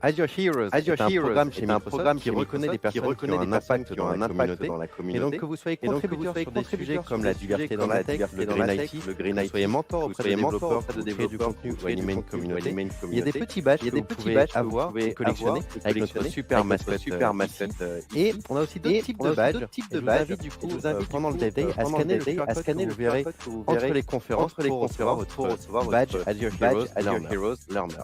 Azure Heroes est un programme chez Microsoft qui reconnaît des personnes qui ont un impact dans la communauté. Et donc que vous soyez contributeur sur des sujets comme la diversité dans la tech, le Green IT, que vous soyez mentor auprès de développeurs, que vous créez du contenu ou animer une communauté, il y a des petits badges que vous pouvez avoir et collectionner avec notre super mascotte. Et on a aussi d'autres types de badges. Je vous invite du coup pendant le DevDay à scanner le QR code que vous verrez entre les conférences pour recevoir votre badge Azure Heroes Learner.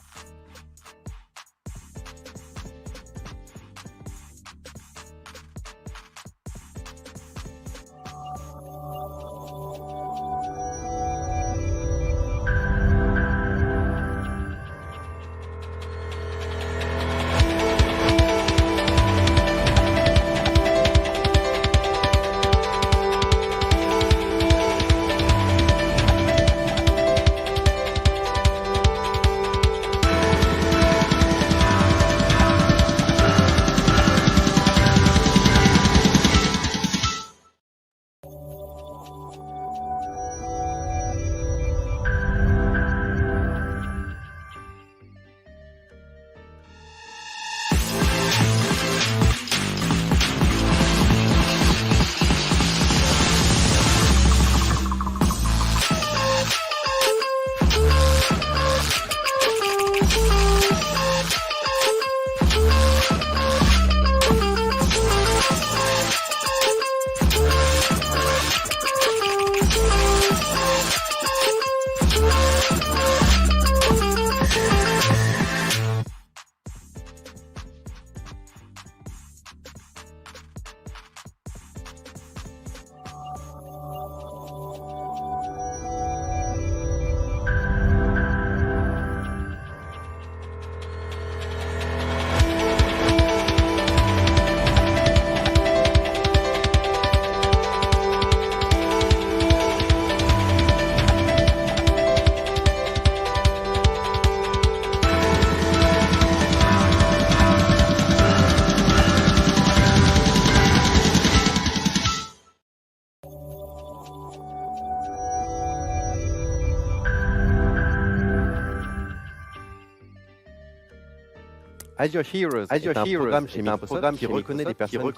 Azure Heroes est un programme chez Microsoft qui reconnaît des personnes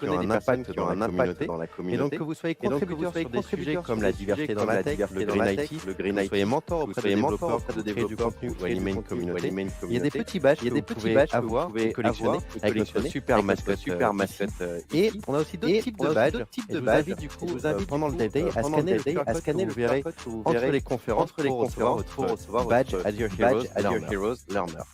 qui ont un impact dans la communauté. Et donc que vous soyez contributeur sur des sujets comme la diversité dans la tech, le Green IT, que vous soyez mentor auprès de développeurs, créer du contenu ou animer une communauté. Il y a des petits badges que vous pouvez avoir et collectionner avec notre super mascotte. Et on a aussi d'autres types de badges. Je vous invite du coup pendant le DevDay à scanner le verrez entre les conférences pour recevoir votre badge Azure Heroes Learner.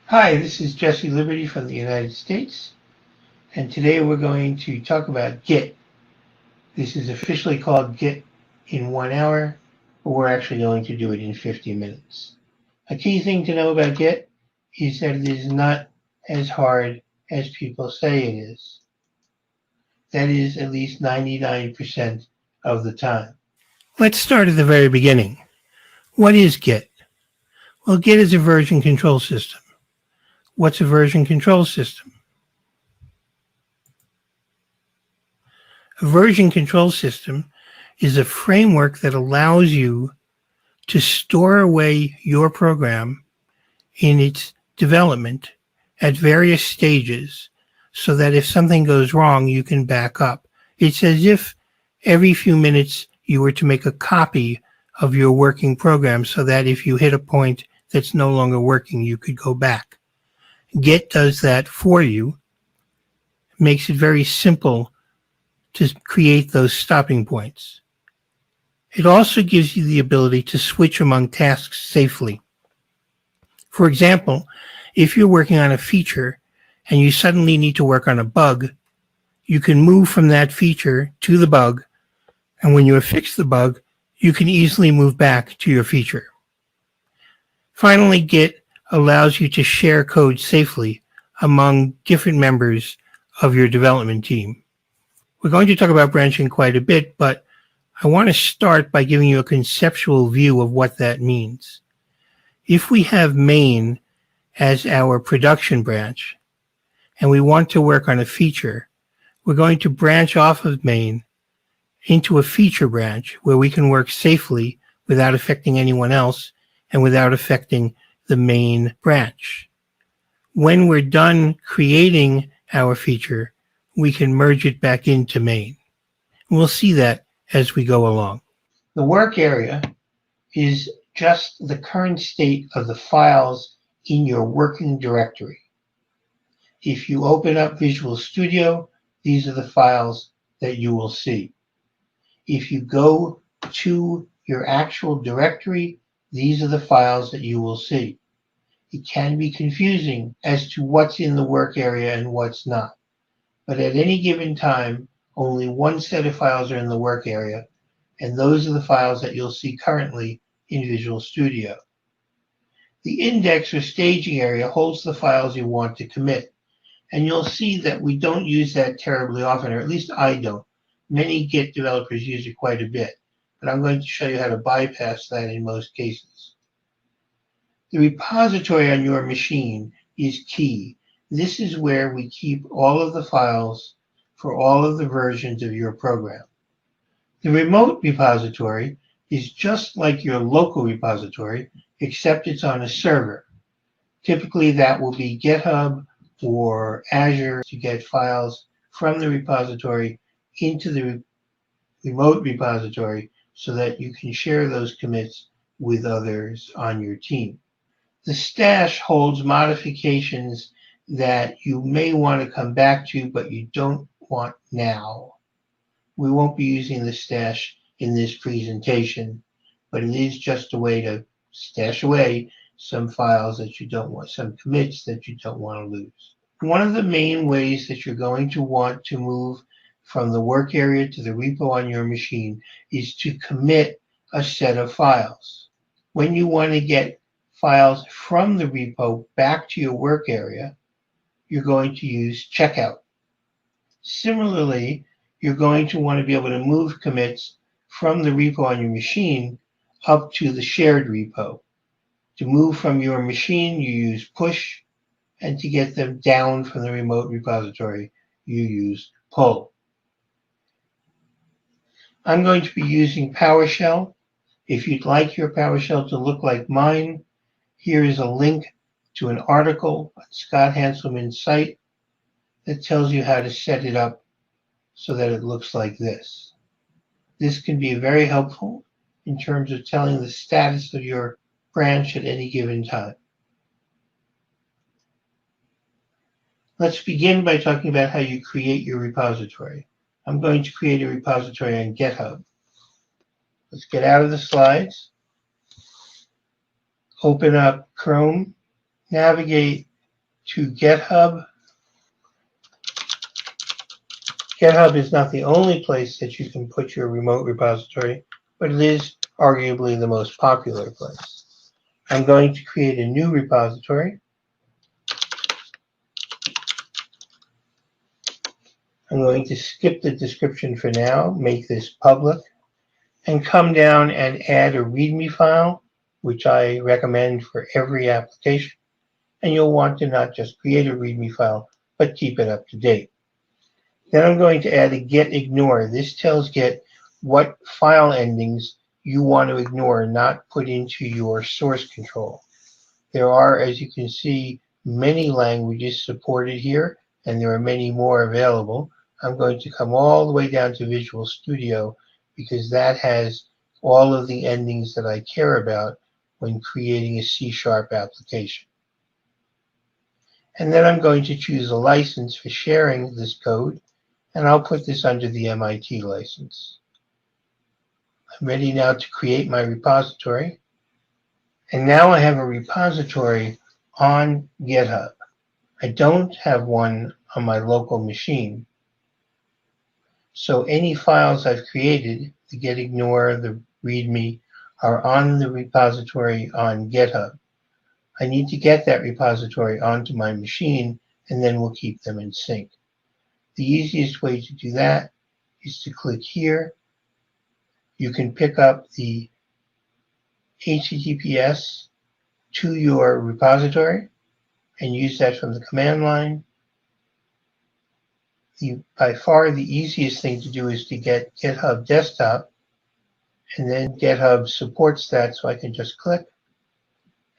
Hi, this is Jesse Liberty from the United States, and today we're going to talk about Git. This is officially called Git in 1 hour, but we're actually going to do it in 50 minutes. A key thing to know about Git is that it is not as hard as people say it is. That is at least 99% of the time. Let's start at the very beginning. What is Git? Well, Git is a version control system. What's a version control system? A version control system is a framework that allows you to store away your program in its development at various stages so that if something goes wrong, you can back up. It's as if every few minutes you were to make a copy of your working program so that if you hit a point that's no longer working, you could go back. Git does that for you, makes it very simple to create those stopping points. It also gives you the ability to switch among tasks safely. For example, if you're working on a feature and you suddenly need to work on a bug, you can move from that feature to the bug, and when you have fixed the bug, you can easily move back to your feature. Finally, Git allows you to share code safely among different members of your development team. We're going to talk about branching quite a bit, but I want to start by giving you a conceptual view of what that means. If we have main as our production branch, and we want to work on a feature, we're going to branch off of main into a feature branch where we can work safely without affecting anyone else and without affecting the main branch. When we're done creating our feature, we can merge it back into main. We'll see that as we go along. The work area is just the current state of the files in your working directory. If you open up Visual Studio, these are the files that you will see. If you go to your actual directory, these are the files that you will see. It can be confusing as to what's in the work area and what's not. But at any given time, only one set of files are in the work area, and those are the files that you'll see currently in Visual Studio. The index or staging area holds the files you want to commit, and you'll see that we don't use that terribly often, or at least I don't. Many Git developers use it quite a bit, but I'm going to show you how to bypass that in most cases. The repository on your machine is key. This is where we keep all of the files for all of the versions of your program. The remote repository is just like your local repository, except it's on a server. Typically that will be GitHub or Azure to get files from the repository into the remote repository so that you can share those commits with others on your team. The stash holds modifications that you may want to come back to, but you don't want now. We won't be using the stash in this presentation, but it is just a way to stash away some files that you don't want, some commits that you don't want to lose. One of the main ways that you're going to want to move from the work area to the repo on your machine is to commit a set of files. When you want to get files from the repo back to your work area, you're going to use checkout. Similarly, you're going to want to be able to move commits from the repo on your machine up to the shared repo. To move from your machine, you use push, and to get them down from the remote repository, you use pull. I'm going to be using PowerShell. If you'd like your PowerShell to look like mine, here is a link to an article on Scott Hanselman's site that tells you how to set it up so that it looks like this. This can be very helpful in terms of telling the status of your branch at any given time. Let's begin by talking about how you create your repository. I'm going to create a repository on GitHub. Let's get out of the slides. Open up Chrome, navigate to GitHub. GitHub is not the only place that you can put your remote repository, but it is arguably the most popular place. I'm going to create a new repository. I'm going to skip the description for now, make this public, and come down and add a README file, which I recommend for every application. And you'll want to not just create a README file, but keep it up to date. Then I'm going to add a get ignore. This tells Git what file endings you want to ignore, not put into your source control. There are, as you can see, many languages supported here, and there are many more available. I'm going to come all the way down to Visual Studio because that has all of the endings that I care about when creating a C# application. And then I'm going to choose a license for sharing this code, and I'll put this under the MIT license. I'm ready now to create my repository. And now I have a repository on GitHub. I don't have one on my local machine. So any files I've created, the get ignore, the readme, are on the repository on GitHub. I need to get that repository onto my machine, and then we'll keep them in sync. The easiest way to do that is to click here. You can pick up the HTTPS to your repository and use that from the command line. By far the easiest thing to do is to get GitHub Desktop, and then GitHub supports that, so I can just click,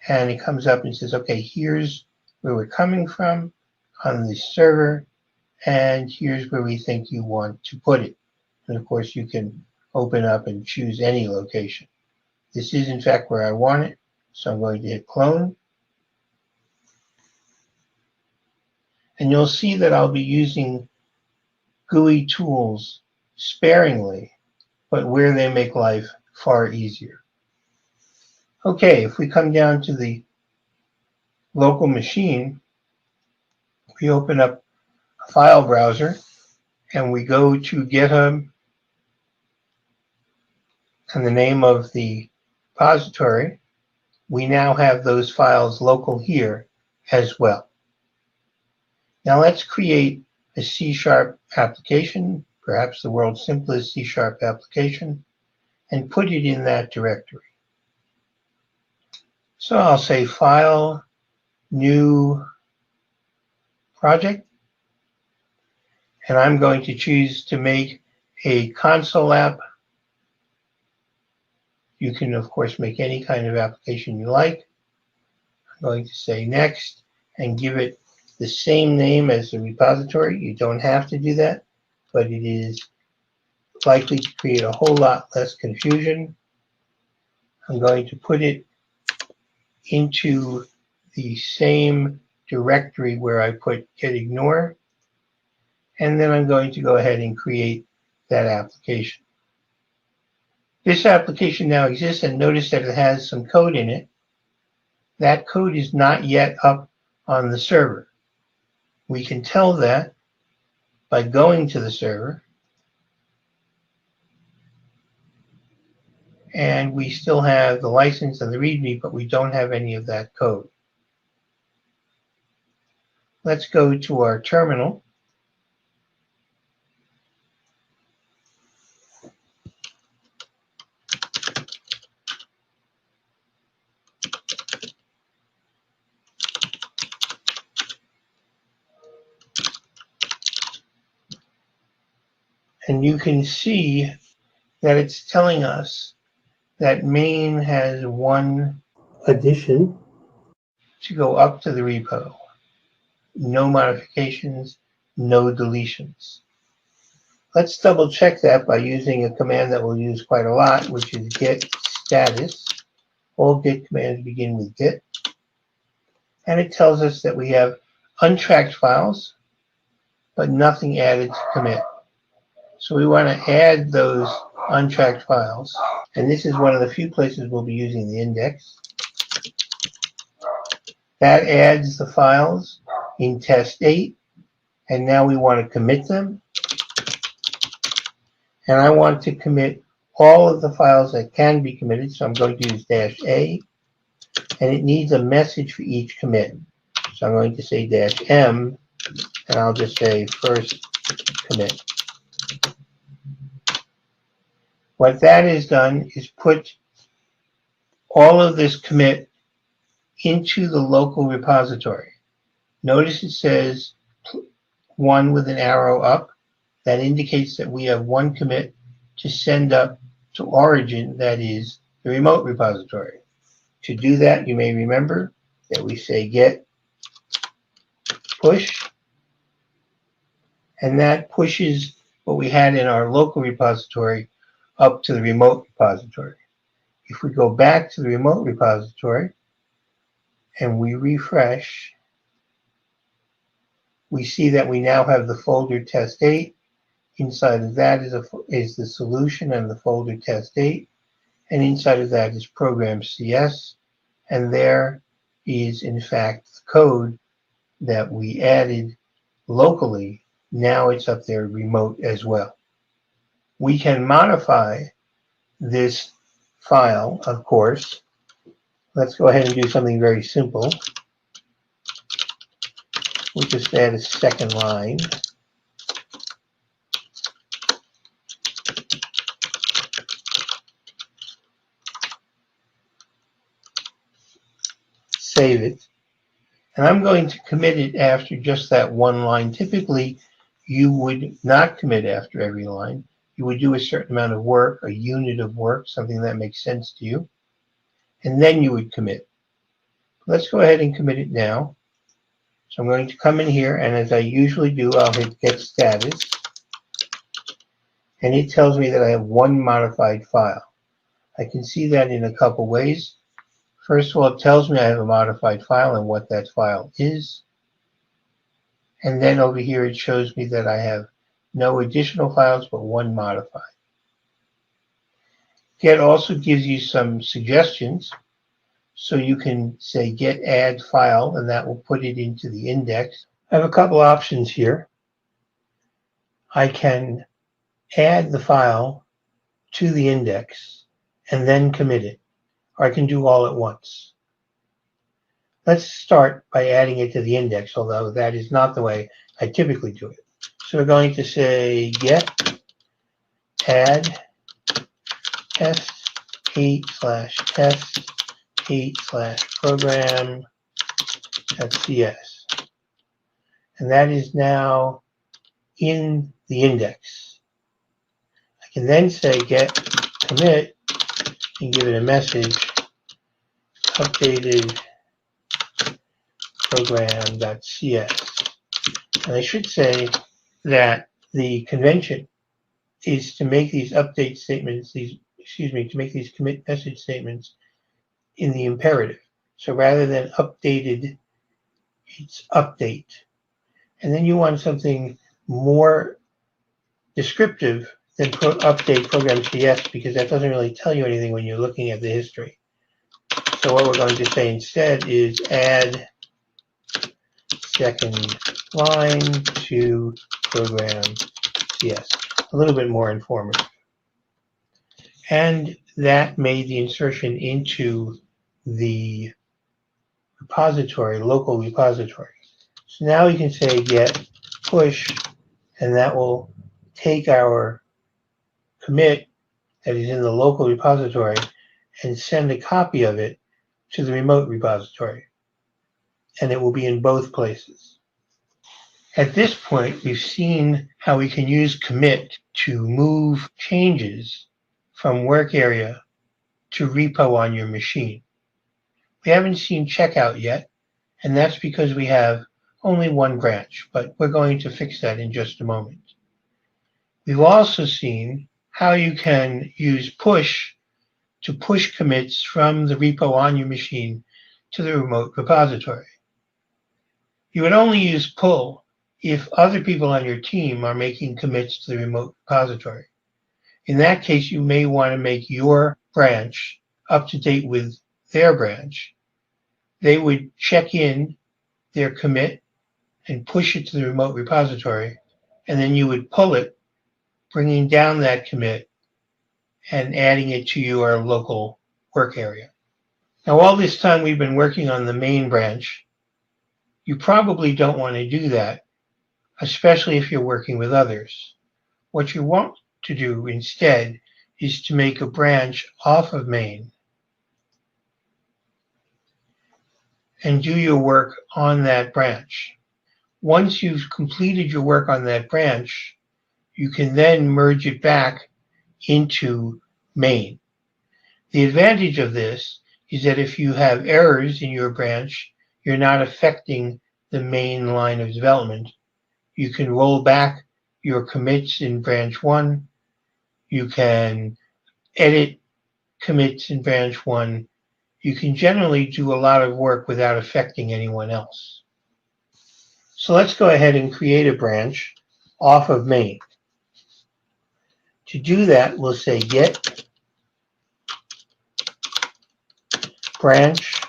and it comes up and says, okay, here's where we're coming from on the server, and here's where we think you want to put it. And of course, you can open up and choose any location. This is, in fact, where I want it, so I'm going to hit clone. And you'll see that I'll be using GUI tools sparingly, but where they make life far easier. Okay, if we come down to the local machine, we open up a file browser and we go to GitHub and the name of the repository. We now have those files local here as well. Now let's create a C# application, perhaps the world's simplest C# application, and put it in that directory. So I'll say File, New Project, and I'm going to choose to make a console app. You can, of course, make any kind of application you like. I'm going to say Next and give it the same name as the repository. You don't have to do that, but it is likely to create a whole lot less confusion. I'm going to put it into the same directory where I put get ignore, and then I'm going to go ahead and create that application. This application now exists, and notice that it has some code in it. That code is not yet up on the server. We can tell that by going to the server, and we still have the license and the README, but we don't have any of that code. Let's go to our terminal. And you can see that it's telling us that main has one addition to go up to the repo. No modifications, no deletions. Let's double check that by using a command that we'll use quite a lot, which is git status. All Git commands begin with git. And it tells us that we have untracked files, but nothing added to commit. So we want to add those untracked files. And this is one of the few places we'll be using the index. That adds the files in test 8. And now we want to commit them. And I want to commit all of the files that can be committed. So I'm going to use -A. And it needs a message for each commit. So I'm going to say -M. And I'll just say first commit. What that has done is put all of this commit into the local repository. Notice it says 1 with an arrow up. That indicates that we have one commit to send up to origin, that is the remote repository. To do that, you may remember that we say get push, and that pushes what we had in our local repository up to the remote repository. If we go back to the remote repository and we refresh, we see that we now have the folder test8. Inside of that is the solution and the folder test8, and inside of that is program CS, and there is in fact the code that we added locally. Now it's up there remote as well. We can modify this file, of course. Let's go ahead and do something very simple. We'll just add a second line. Save it. And I'm going to commit it after just that one line. Typically, you would not commit after every line. You would do a certain amount of work, a unit of work, something that makes sense to you, and then you would commit. Let's go ahead and commit it now. So I'm going to come in here, and as I usually do, I'll hit get status, and it tells me that I have one modified file. I can see that in a couple ways. First of all, it tells me I have a modified file and what that file is. And then over here, it shows me that I have no additional files, but one modified. Get also gives you some suggestions. So you can say get add file, and that will put it into the index. I have a couple options here. I can add the file to the index and then commit it, or I can do all at once. Let's start by adding it to the index, although that is not the way I typically do it. So we're going to say get add test8/test8/program.cs. And that is now in the index. I can then say get commit and give it a message, updated program.cs. And I should say that the convention is to make these update statements, to make these commit message statements in the imperative. So rather than updated, it's update. And then you want something more descriptive than update program.cs, because that doesn't really tell you anything when you're looking at the history. So what we're going to say instead is add second line to program.cs. A little bit more informative. And that made the insertion into the repository, local repository. So now we can say get push, and that will take our commit that is in the local repository and send a copy of it to the remote repository. And it will be in both places. At this point, we've seen how we can use commit to move changes from work area to repo on your machine. We haven't seen checkout yet, and that's because we have only one branch, but we're going to fix that in just a moment. We've also seen how you can use push to push commits from the repo on your machine to the remote repository. You would only use pull if other people on your team are making commits to the remote repository. In that case, you may want to make your branch up to date with their branch. They would check in their commit and push it to the remote repository, and then you would pull it, bringing down that commit and adding it to your local work area. Now, all this time we've been working on the main branch. You probably don't want to do that, especially if you're working with others. What you want to do instead is to make a branch off of main and do your work on that branch. Once you've completed your work on that branch, you can then merge it back into main. The advantage of this is that if you have errors in your branch, you're not affecting the main line of development. You can roll back your commits in branch 1. You can edit commits in branch 1. You can generally do a lot of work without affecting anyone else. So let's go ahead and create a branch off of main. To do that, we'll say get branch,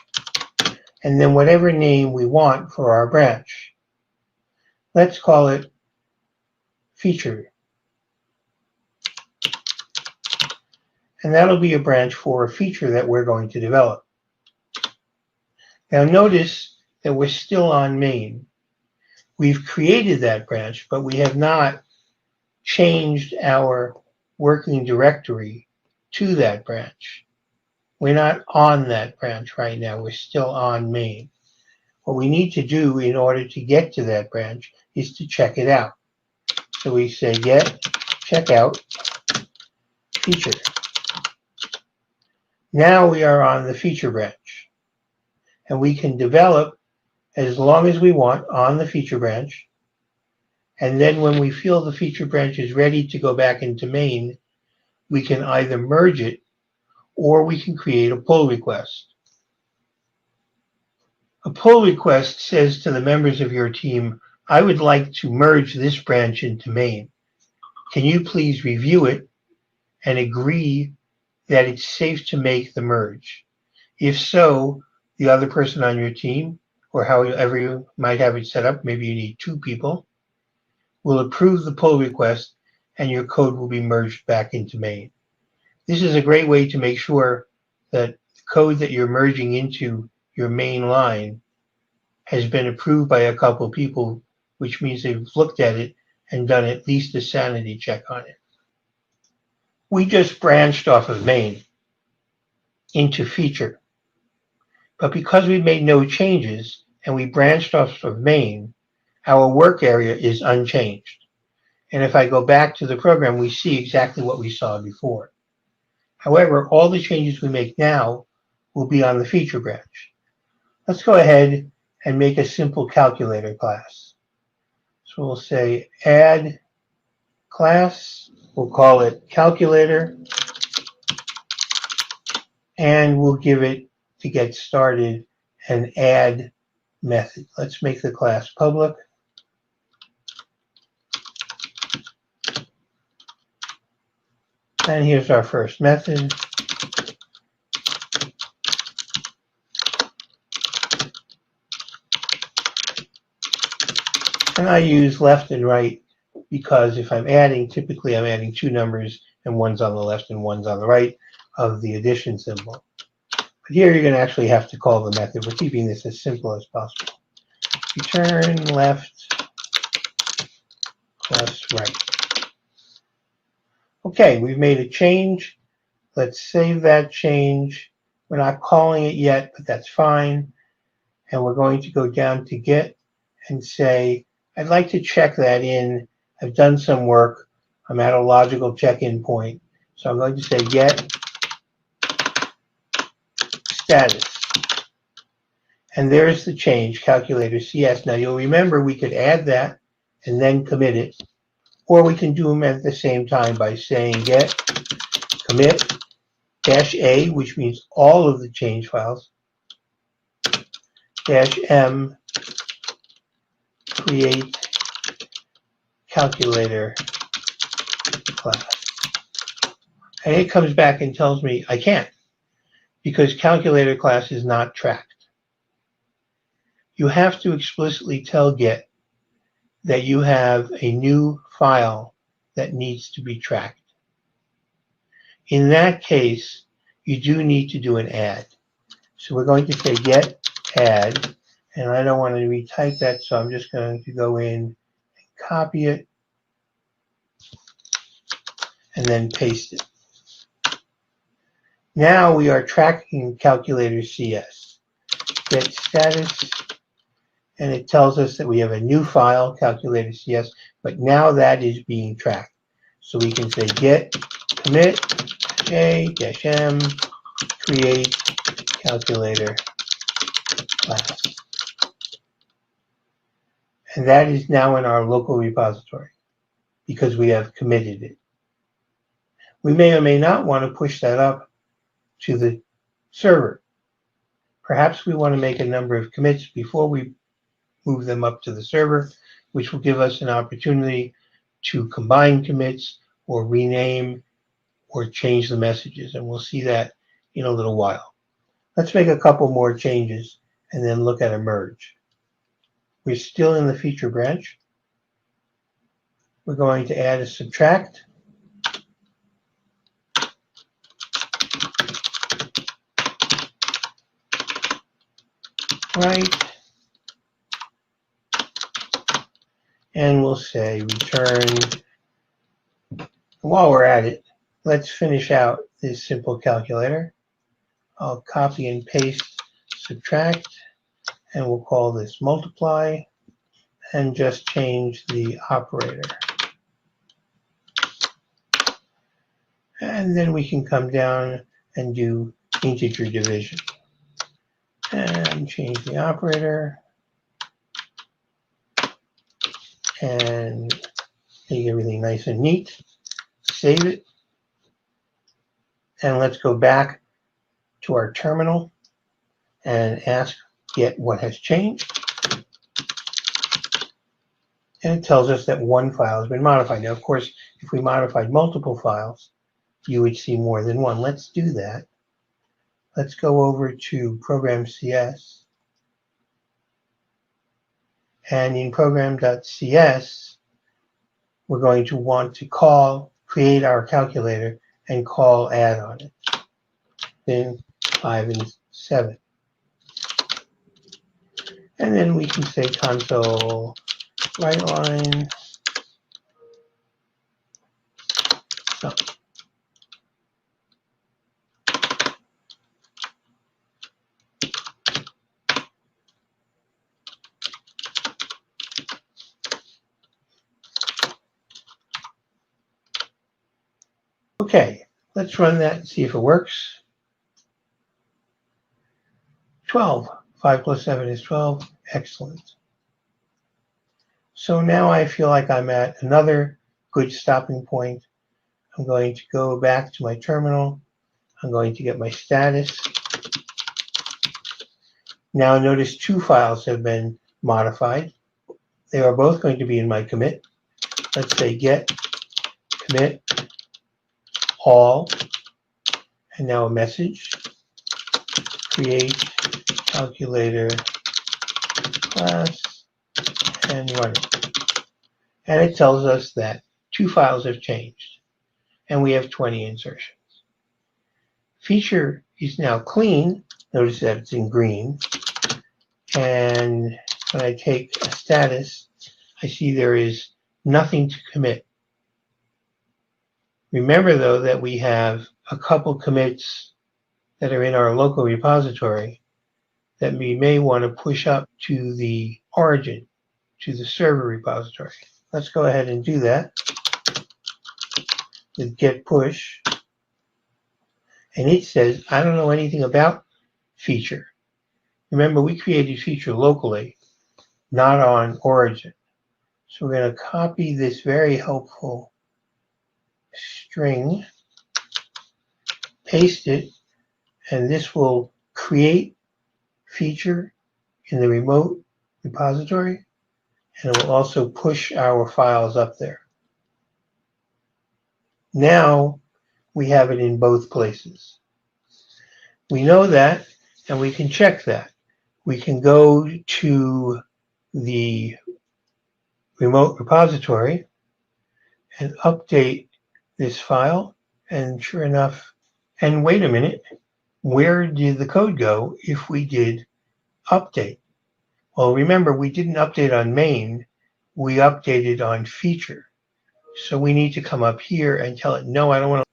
and then whatever name we want for our branch. Let's call it feature. And that'll be a branch for a feature that we're going to develop. Now notice that we're still on main. We've created that branch, but we have not changed our working directory to that branch. We're not on that branch right now. We're still on main. What we need to do in order to get to that branch is to check it out. So we say get checkout feature. Now we are on the feature branch, and we can develop as long as we want on the feature branch. And then when we feel the feature branch is ready to go back into main, we can either merge it or we can create a pull request. A pull request says to the members of your team, I would like to merge this branch into main. Can you please review it and agree that it's safe to make the merge? If so, the other person on your team, or however you might have it set up, maybe you need 2 people, will approve the pull request and your code will be merged back into main. This is a great way to make sure that the code that you're merging into your main line has been approved by a couple people, which means they've looked at it and done at least a sanity check on it. We just branched off of main into feature. But because we made no changes and we branched off of main, our work area is unchanged. And if I go back to the program, we see exactly what we saw before. However, all the changes we make now will be on the feature branch. Let's go ahead and make a simple calculator class. So we'll say add class, we'll call it calculator, and we'll give it, to get started, an add method. Let's make the class public. And here's our first method. And I use left and right because if I'm adding, typically I'm adding 2 numbers and one's on the left and one's on the right of the addition symbol. But here you're going to actually have to call the method. We're keeping this as simple as possible. Return left plus right. Okay, we've made a change. Let's save that change. We're not calling it yet, but that's fine. And we're going to go down to get and say, I'd like to check that in. I've done some work. I'm at a logical check-in point. So I'm going to say get status. And there's the change, calculator CS. Now you'll remember we could add that and then commit it. Or we can do them at the same time by saying get commit -a, which means all of the change files, -m create calculator class. And it comes back and tells me I can't, because calculator class is not tracked. You have to explicitly tell get that you have a new file that needs to be tracked. In that case, you do need to do an add. So we're going to say get add, and I don't want to retype that, so I'm just going to go in and copy it and then paste it. Now we are tracking calculator CS. Get status, and it tells us that we have a new file, calculator CS, but now that is being tracked. So we can say get commit -a-m create calculator class. And that is now in our local repository because we have committed it. We may or may not want to push that up to the server. Perhaps we want to make a number of commits before we move them up to the server, which will give us an opportunity to combine commits or rename or change the messages. And we'll see that in a little while. Let's make a couple more changes and then look at a merge. We're still in the feature branch. We're going to add a subtract. Right. And we'll say return. While we're at it, let's finish out this simple calculator. I'll copy and paste subtract, and we'll call this multiply, and just change the operator. And then we can come down and do integer division. And change the operator. And make everything nice and neat. Save it. And let's go back to our terminal and ask get what has changed. And it tells us that one file has been modified. Now, of course, if we modified multiple files, you would see more than one. Let's do that. Let's go over to Program CS. And in program.cs, we're going to want to create our calculator and call add on it. Then 5 and 7. And then we can say console write line. So. Okay, let's run that and see if it works. 12. 5 plus 7 is 12. Excellent. So now I feel like I'm at another good stopping point. I'm going to go back to my terminal. I'm going to get my status. Now notice 2 files have been modified. They are both going to be in my commit. Let's say get commit all, and now a message. Create calculator class and run it. And it tells us that 2 files have changed and we have 20 insertions. Feature is now clean. Notice that it's in green. And when I take a status, I see there is nothing to commit. Remember though that we have a couple commits that are in our local repository that we may want to push up to the origin, to the server repository. Let's go ahead and do that with get push. And it says, I don't know anything about feature. Remember, we created feature locally, not on origin. So we're going to copy this very helpful string, paste it, and this will create feature in the remote repository, and it will also push our files up there. Now we have it in both places. We know that, and we can check that. We can go to the remote repository and update this file, and sure enough, and wait a minute, where did the code go if we did update? Well, remember, we didn't update on main, we updated on feature. So we need to come up here and tell it, no, I don't want to.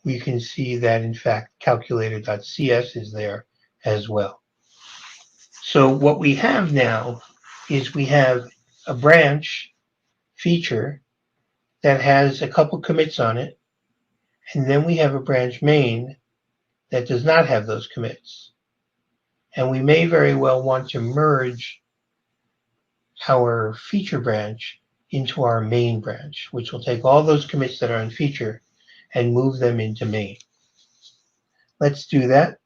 We can see that, in fact, calculator.cs is there as well. So what we have now is we have a branch feature that has a couple commits on it, and then we have a branch main that does not have those commits. And we may very well want to merge our feature branch into our main branch, which will take all those commits that are in feature and move them into main. Let's do that.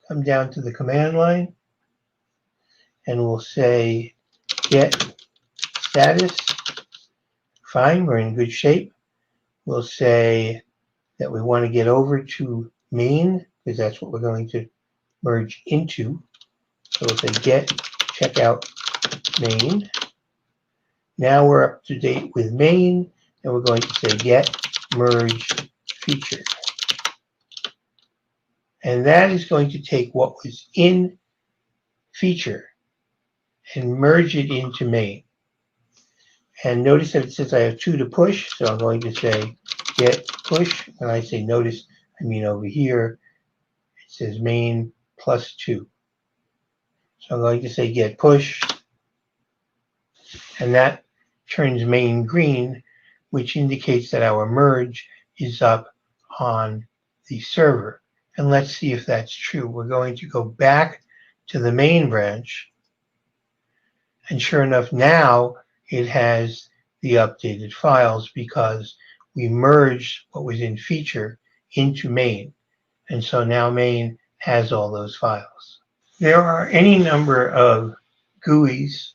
Come down to the command line, and we'll say get status. Fine, we're in good shape. We'll say that we want to get over to main, because that's what we're going to merge into. So we'll say get checkout main. Now we're up to date with main, and we're going to say get merge feature. And that is going to take what was in feature and merge it into main. And notice that it says I have 2 to push, so I'm going to say get push. When I say notice, I mean over here, it says main plus 2. So I'm going to say get push, and that turns main green, which indicates that our merge is up on the server. And let's see if that's true. We're going to go back to the main branch, and sure enough, now it has the updated files because we merged what was in feature into main. And so now main has all those files. There are any number of GUIs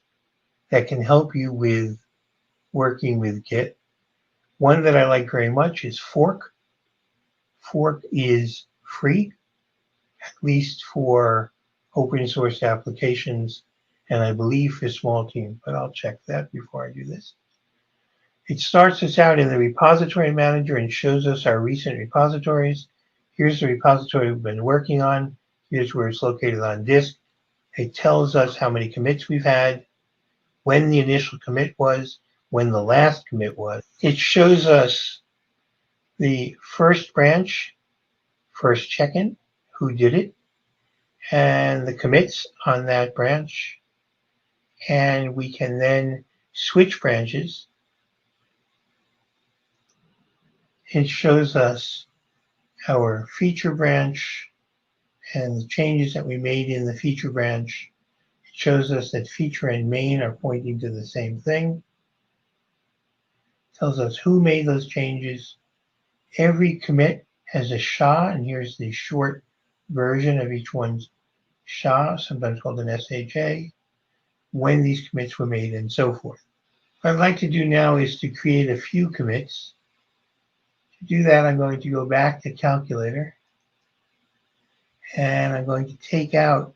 that can help you with working with Git. One that I like very much is Fork. Fork is free, at least for open source applications, and I believe for small teams, but I'll check that before I do this. It starts us out in the repository manager and shows us our recent repositories. Here's the repository we've been working on. Here's where it's located on disk. It tells us how many commits we've had, when the initial commit was, when the last commit was. It shows us the first branch, first check-in, who did it, and the commits on that branch. And we can then switch branches. It shows us our feature branch and the changes that we made in the feature branch. It shows us that feature and main are pointing to the same thing. It tells us who made those changes. Every commit has a SHA, and here's the short version of each one's SHA, sometimes called an SHA, when these commits were made, and so forth. What I'd like to do now is to create a few commits. To do that, I'm going to go back to Calculator, and I'm going to take out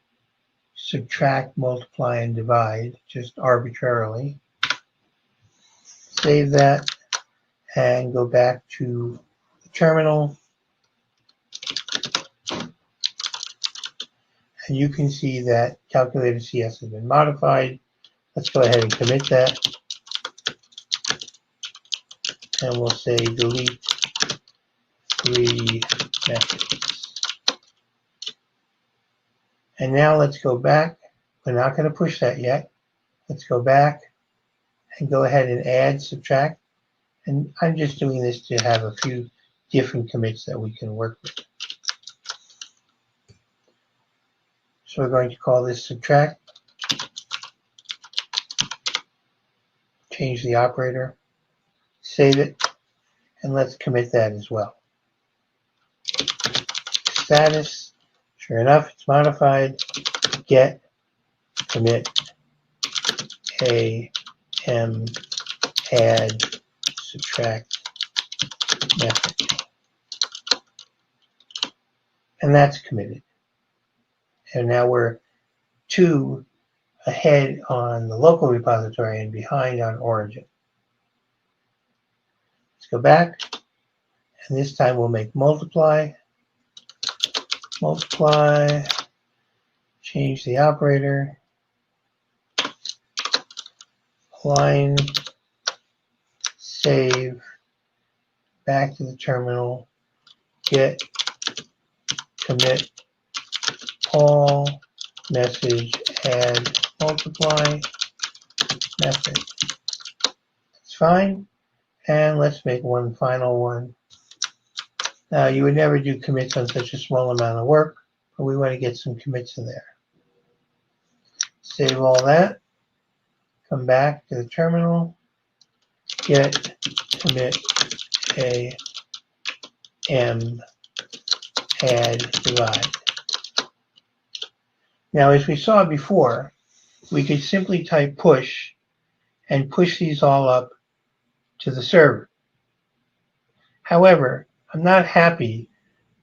subtract, multiply, and divide, just arbitrarily. Save that, and go back to the terminal. And you can see that Calculator CS has been modified. Let's go ahead and commit that. And we'll say delete 3 methods. And now let's go back. We're not going to push that yet. Let's go back and go ahead and add, subtract. And I'm just doing this to have a few different commits that we can work with. So we're going to call this subtract. Change the operator. Save it. And let's commit that as well. Status. Sure enough, it's modified. Get commit am add subtract method. And that's committed. And now we're 2 ahead on the local repository and behind on origin. Let's go back, and this time we'll make multiply. Multiply, change the operator, line, save, back to the terminal, get commit all message add multiply method. That's fine. And let's make one final one. Now, you would never do commits on such a small amount of work, but we want to get some commits in there. Save all that. Come back to the terminal. Get commit a m add divide. Now, as we saw before, we could simply type push and push these all up to the server. However, I'm not happy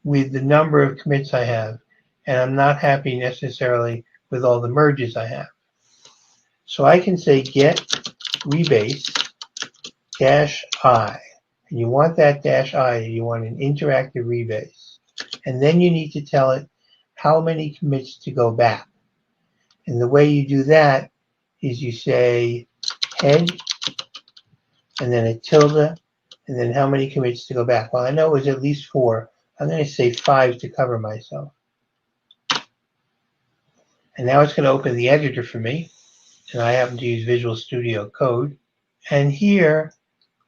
with the number of commits I have, and I'm not happy necessarily with all the merges I have. So I can say get rebase -i, and you want that -i, you want an interactive rebase. And then you need to tell it how many commits to go back. And the way you do that is you say head, and then a tilde, and then how many commits to go back. Well, I know it was at least 4. I'm going to say 5 to cover myself. And now it's going to open the editor for me. And I happen to use Visual Studio Code. And here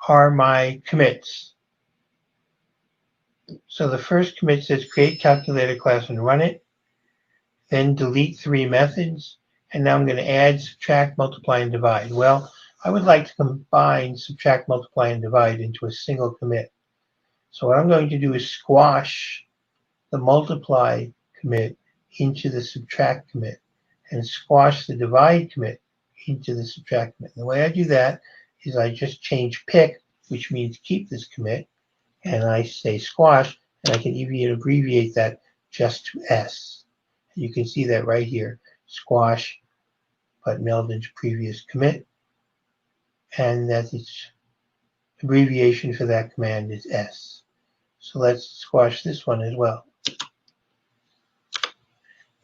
are my commits. So the first commit says create calculator class and run it. Then delete 3 methods. And now I'm going to add, subtract, multiply, and divide. Well, I would like to combine subtract, multiply, and divide into a single commit. So what I'm going to do is squash the multiply commit into the subtract commit and squash the divide commit into the subtract commit. And the way I do that is I just change pick, which means keep this commit, and I say squash, and I can even abbreviate that just to S. You can see that right here, squash, but meld into previous commit, and that its abbreviation for that command is S. So let's squash this one as well.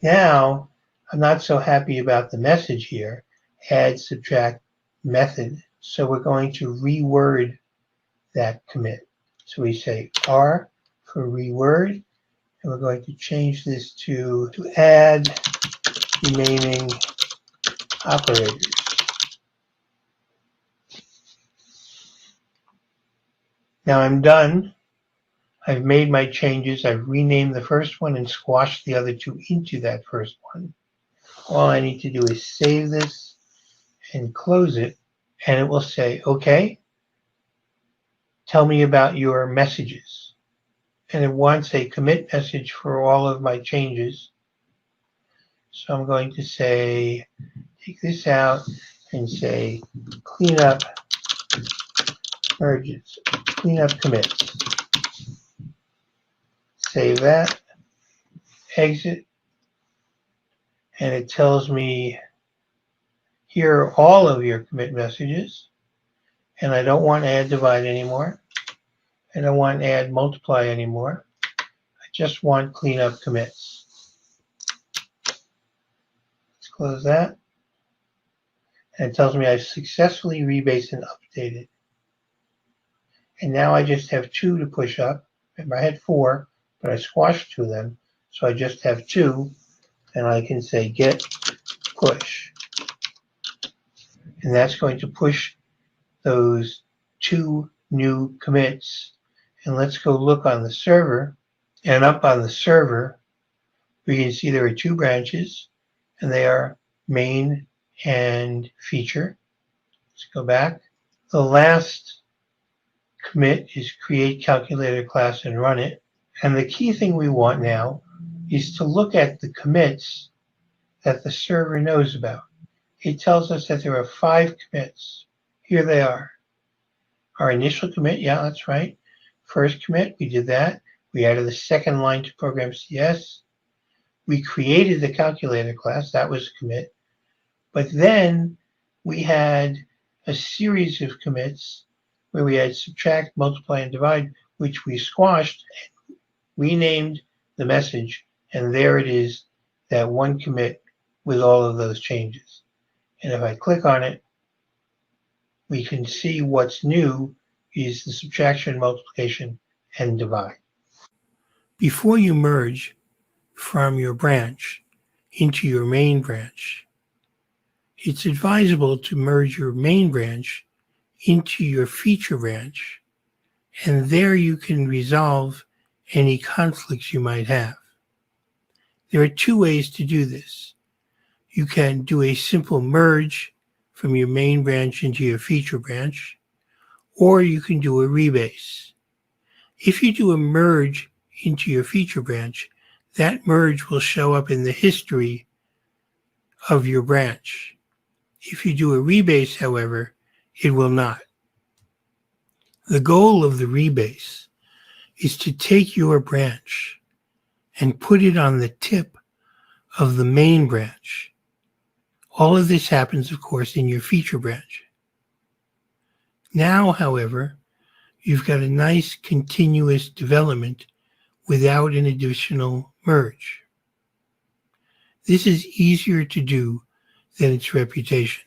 Now, I'm not so happy about the message here, add, subtract, method. So we're going to reword that commit. So we say R for reword, and we're going to change this to add remaining operators. Now I'm done. I've made my changes. I've renamed the first one and squashed the other 2 into that first one. All I need to do is save this and close it, and it will say, okay, tell me about your messages. And it wants a commit message for all of my changes. So I'm going to say, take this out and say, clean up merges, clean up commits. Save that, exit, and it tells me, here are all of your commit messages, and I don't want add divide anymore. I don't want add multiply anymore. I just want clean up commits. Let's close that. And it tells me I've successfully rebased and updated. And now I just have 2 to push up. Remember, I had 4, but I squashed 2 of them. So I just have 2, and I can say get push. And that's going to push those 2 new commits. And let's go look on the server. And up on the server, we can see there are 2 branches, and they are main and feature. Let's go back. The last commit is create calculator class and run it. And the key thing we want now is to look at the commits that the server knows about. It tells us that there are 5 commits. Here they are. Our initial commit, yeah, that's right. First commit, we did that. We added the second line to program CS. We created the calculator class, that was a commit. But then we had a series of commits where we had subtract, multiply, and divide, which we squashed, renamed the message, and there it is, that one commit with all of those changes. And if I click on it, we can see what's new is the subtraction, multiplication, and divide. Before you merge from your branch into your main branch, it's advisable to merge your main branch into your feature branch, and there you can resolve any conflicts you might have. There are two ways to do this. You can do a simple merge from your main branch into your feature branch, or you can do a rebase. If you do a merge into your feature branch, that merge will show up in the history of your branch. If you do a rebase, however, it will not. The goal of the rebase is to take your branch and put it on the tip of the main branch. All of this happens, of course, in your feature branch. Now, however, you've got a nice continuous development without an additional merge. This is easier to do than its reputation.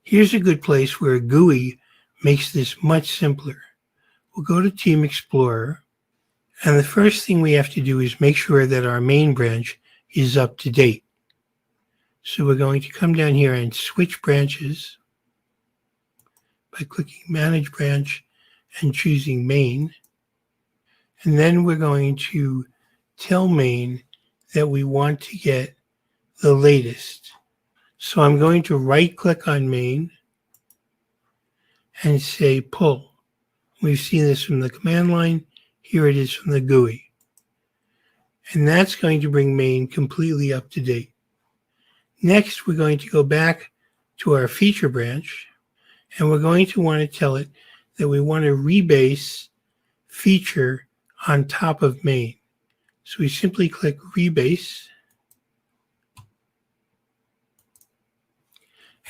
Here's a good place where a GUI makes this much simpler. We'll go to Team Explorer, and the first thing we have to do is make sure that our main branch is up to date. So we're going to come down here and switch branches by clicking Manage Branch and choosing Main. And then we're going to tell Main that we want to get the latest. So I'm going to right-click on Main and say Pull. We've seen this from the command line. Here it is from the GUI. And that's going to bring Main completely up to date. Next, we're going to go back to our feature branch, and we're going to want to tell it that we want to rebase feature on top of main. So we simply click rebase,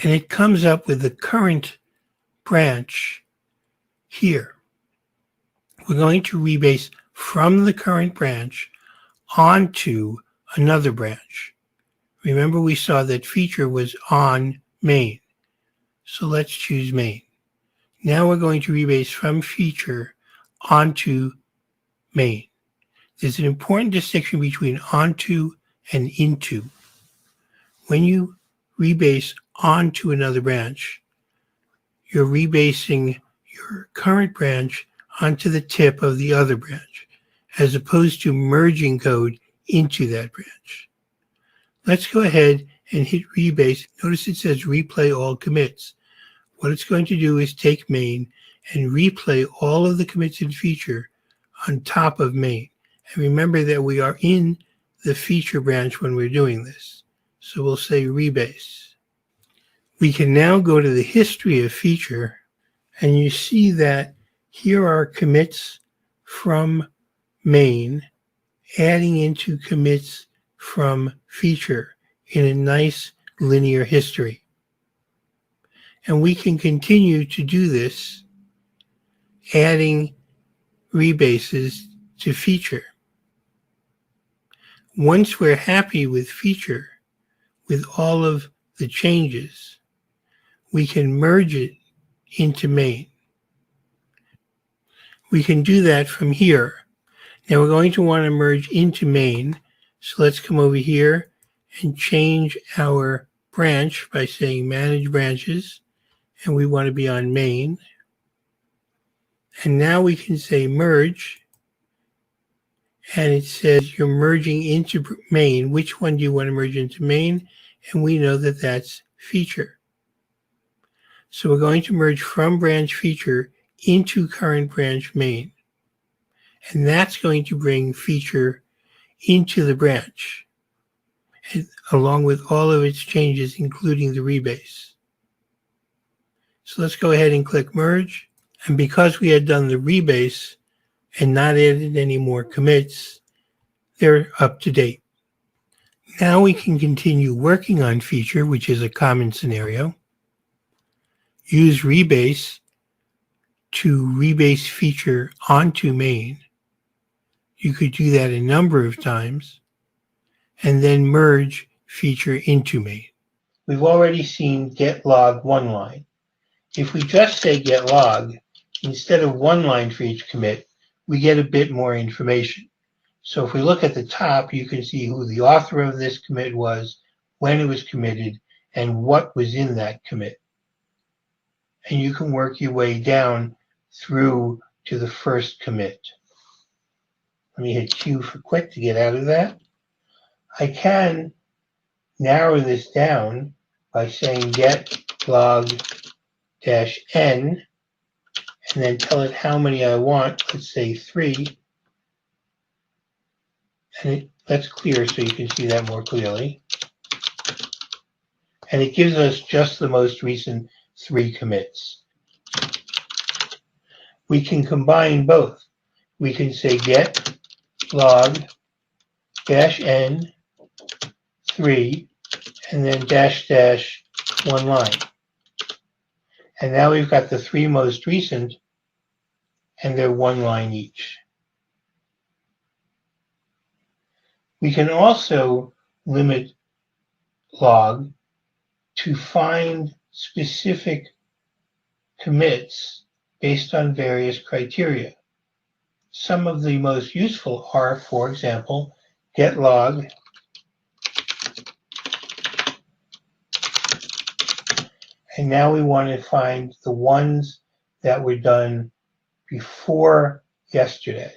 and it comes up with the current branch here. We're going to rebase from the current branch onto another branch. Remember, we saw that feature was on main. So let's choose main. Now we're going to rebase from feature onto main. There's an important distinction between onto and into. When you rebase onto another branch, you're rebasing your current branch onto the tip of the other branch, as opposed to merging code into that branch. Let's go ahead and hit rebase. Notice it says replay all commits. What it's going to do is take main and replay all of the commits in feature on top of main. And remember that we are in the feature branch when we're doing this. So we'll say rebase. We can now go to the history of feature, and you see that here are commits from main adding into commits from feature in a nice linear history. And we can continue to do this, adding rebases to feature. Once we're happy with feature, with all of the changes, we can merge it into main. We can do that from here. Now we're going to want to merge into main. So let's come over here and change our branch by saying manage branches. And we want to be on main. And now we can say merge. And it says you're merging into main. Which one do you want to merge into main? And we know that that's feature. So we're going to merge from branch feature into current branch main. And that's going to bring feature into the branch, along with all of its changes, including the rebase. So let's go ahead and click merge. And because we had done the rebase and not added any more commits, they're up to date. Now we can continue working on feature, which is a common scenario. Use rebase to rebase feature onto main. You could do that a number of times, and then merge feature into main. We've already seen get log one line. If we just say get log, instead of one line for each commit, we get a bit more information. So if we look at the top, you can see who the author of this commit was, when it was committed, and what was in that commit. and you can work your way down through to the first commit. Let me hit Q for quit to get out of that. I can narrow this down by saying get log -n and then tell it how many I want. Let's say 3. And that's clear so you can see that more clearly. And it gives us just the most recent 3 commits. We can combine both. We can say get log -n 3 and then -- 1 line. And now we've got the 3 most recent, and they're 1 line each. We can also limit log to find specific commits based on various criteria. Some of the most useful are, for example, get log and now we want to find the ones that were done before yesterday.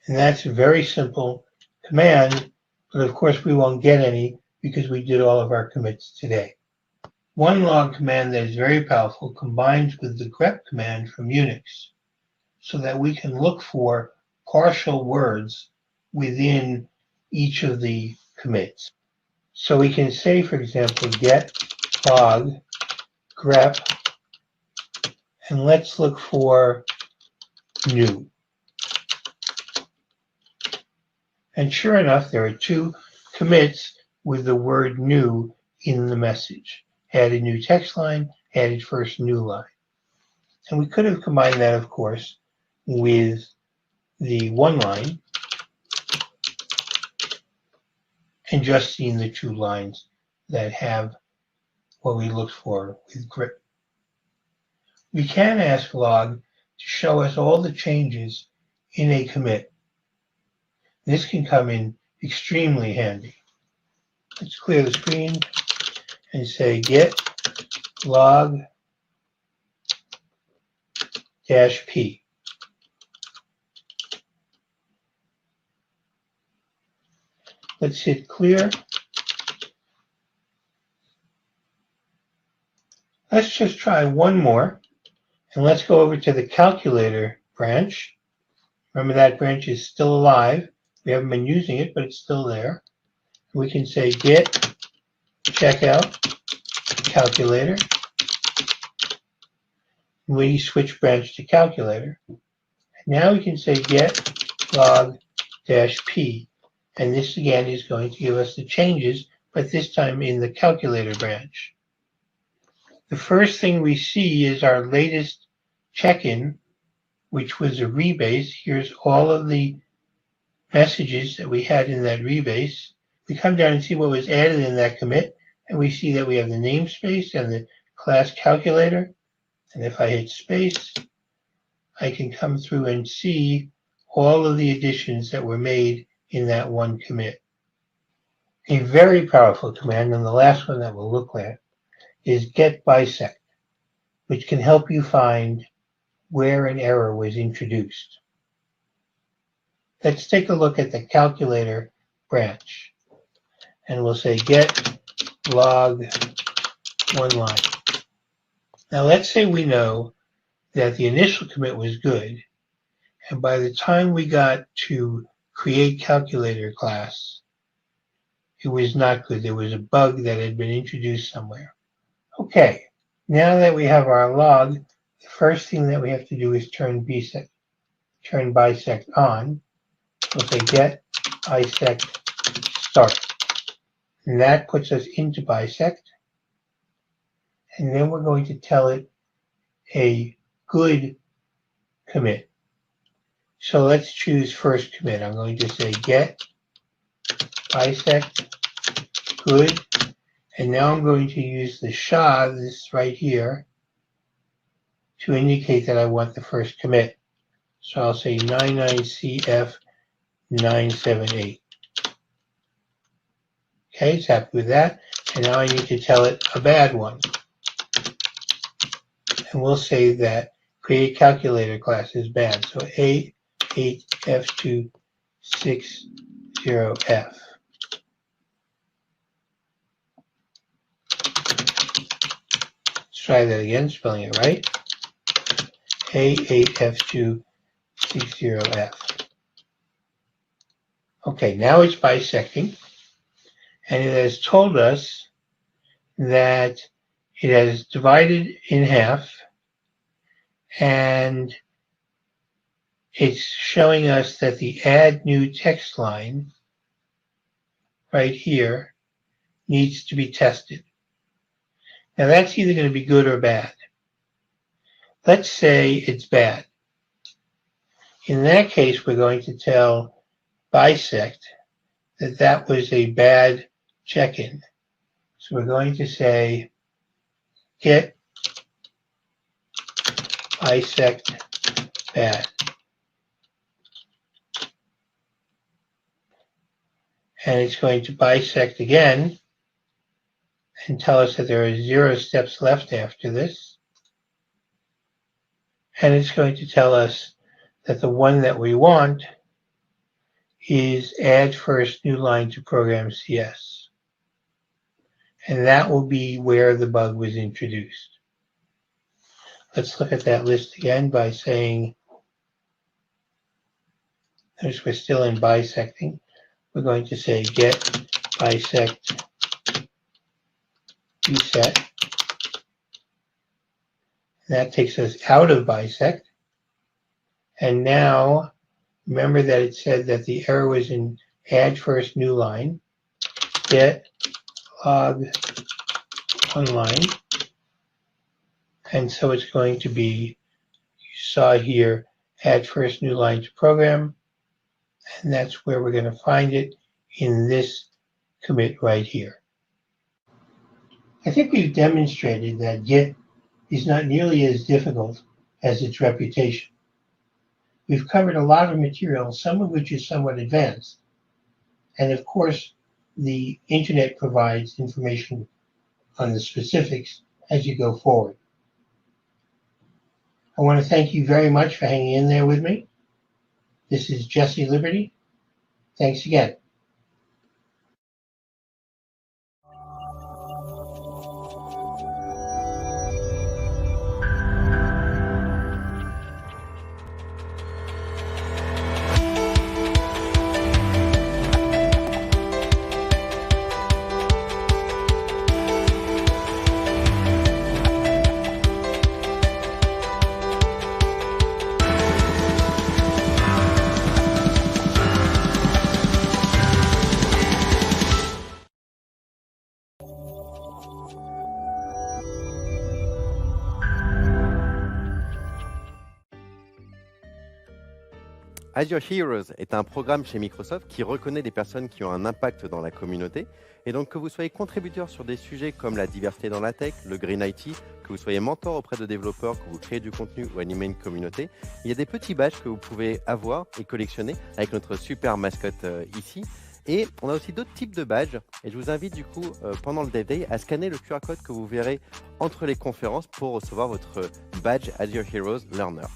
And that's a very simple command, but of course we won't get any because we did all of our commits today. One log command that is very powerful combines with the grep command from Unix so that we can look for partial words within each of the commits. So we can say, for example, get log grep, and let's look for new. And sure enough, there are 2 commits with the word new in the message. Added new text line, added first new line. And we could have combined that, of course, with the 1 line and just seen the 2 lines that have what we looked for with grep. We can ask log to show us all the changes in a commit. This can come in extremely handy. Let's clear the screen and say get log -p. Let's hit clear. Let's just try one more, and let's go over to the calculator branch. Remember that branch is still alive. We haven't been using it, but it's still there. We can say get checkout calculator. We switch branch to calculator. Now we can say get log -p, and this again is going to give us the changes, but this time in the calculator branch. The first thing we see is our latest check-in, which was a rebase. Here's all of the messages that we had in that rebase. We come down and see what was added in that commit, and we see that we have the namespace and the class calculator. And if I hit space, I can come through and see all of the additions that were made in that one commit. A very powerful command, and the last one that we'll look at, is get bisect, which can help you find where an error was introduced. Let's take a look at the calculator branch, and we'll say get log 1 line. Now let's say we know that the initial commit was good, and by the time we got to create calculator class, it was not good. There was a bug that had been introduced somewhere. Okay, now that we have our log, the first thing that we have to do is turn bisect on. We'll say get bisect start. And that puts us into bisect. And then we're going to tell it a good commit. So let's choose first commit. I'm going to say get bisect good. And now I'm going to use the SHA, this right here, to indicate that I want the first commit. So I'll say 99CF978. Okay, it's happy with that. And now I need to tell it a bad one. And we'll say that create calculator class is bad. So A8F260F. Let's try that again, spelling it right. A8F260F. Okay, now it's bisecting. And it has told us that it has divided in half, and it's showing us that the add new text line right here needs to be tested. Now that's either going to be good or bad. Let's say it's bad. In that case, we're going to tell bisect that that was a bad check-in. So we're going to say get bisect bad. And it's going to bisect again and tell us that there are 0 steps left after this. And it's going to tell us that the one that we want is add first new line to program CS. And that will be where the bug was introduced. Let's look at that list again by saying, notice we're still in bisecting. We're going to say get bisect reset. That takes us out of bisect. And now, remember that it said that the error was in add first new line. Get log one line. And so it's going to be, you saw here, add first new line to program. And that's where we're going to find it in this commit right here. I think we've demonstrated that Git is not nearly as difficult as its reputation. We've covered a lot of material, some of which is somewhat advanced. And of course, the internet provides information on the specifics as you go forward. I want to thank you very much for hanging in there with me. This is Jesse Liberty. Thanks again. Azure Heroes est un programme chez Microsoft qui reconnaît des personnes qui ont un impact dans la communauté. Et donc que vous soyez contributeur sur des sujets comme la diversité dans la tech, le Green IT, que vous soyez mentor auprès de développeurs, que vous créez du contenu ou animez une communauté, il y a des petits badges que vous pouvez avoir et collectionner avec notre super mascotte ici. Et on a aussi d'autres types de badges. Et je vous invite du coup, pendant le DevDay, à scanner le QR code que vous verrez entre les conférences pour recevoir votre badge Azure Heroes Learner.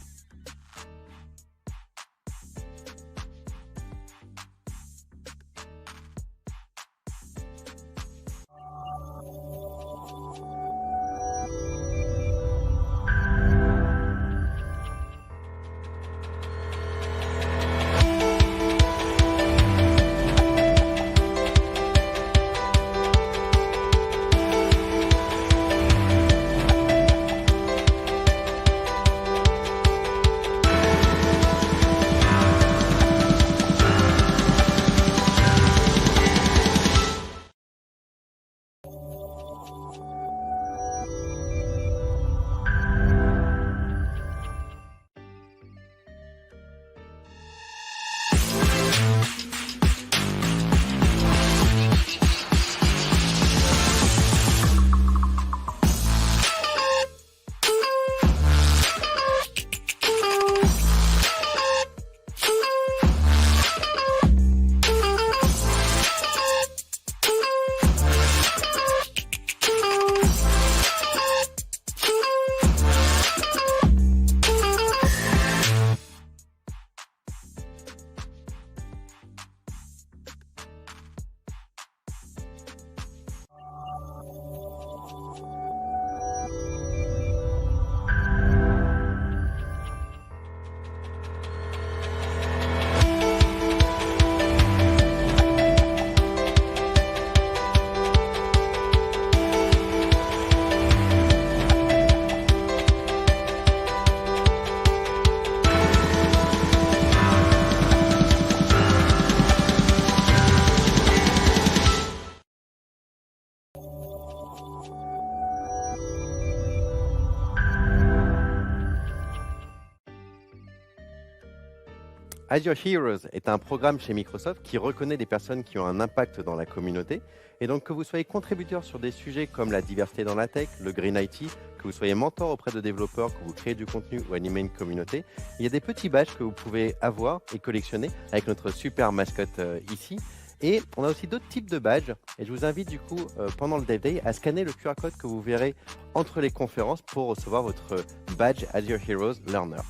Azure Heroes est un programme chez Microsoft qui reconnaît des personnes qui ont un impact dans la communauté. Et donc, que vous soyez contributeur sur des sujets comme la diversité dans la tech, le Green IT, que vous soyez mentor auprès de développeurs, que vous créez du contenu ou animez une communauté, il y a des petits badges que vous pouvez avoir et collectionner avec notre super mascotte ici. Et on a aussi d'autres types de badges. Et je vous invite du coup, pendant le DevDay, à scanner le QR code que vous verrez entre les conférences pour recevoir votre badge Azure Heroes Learner.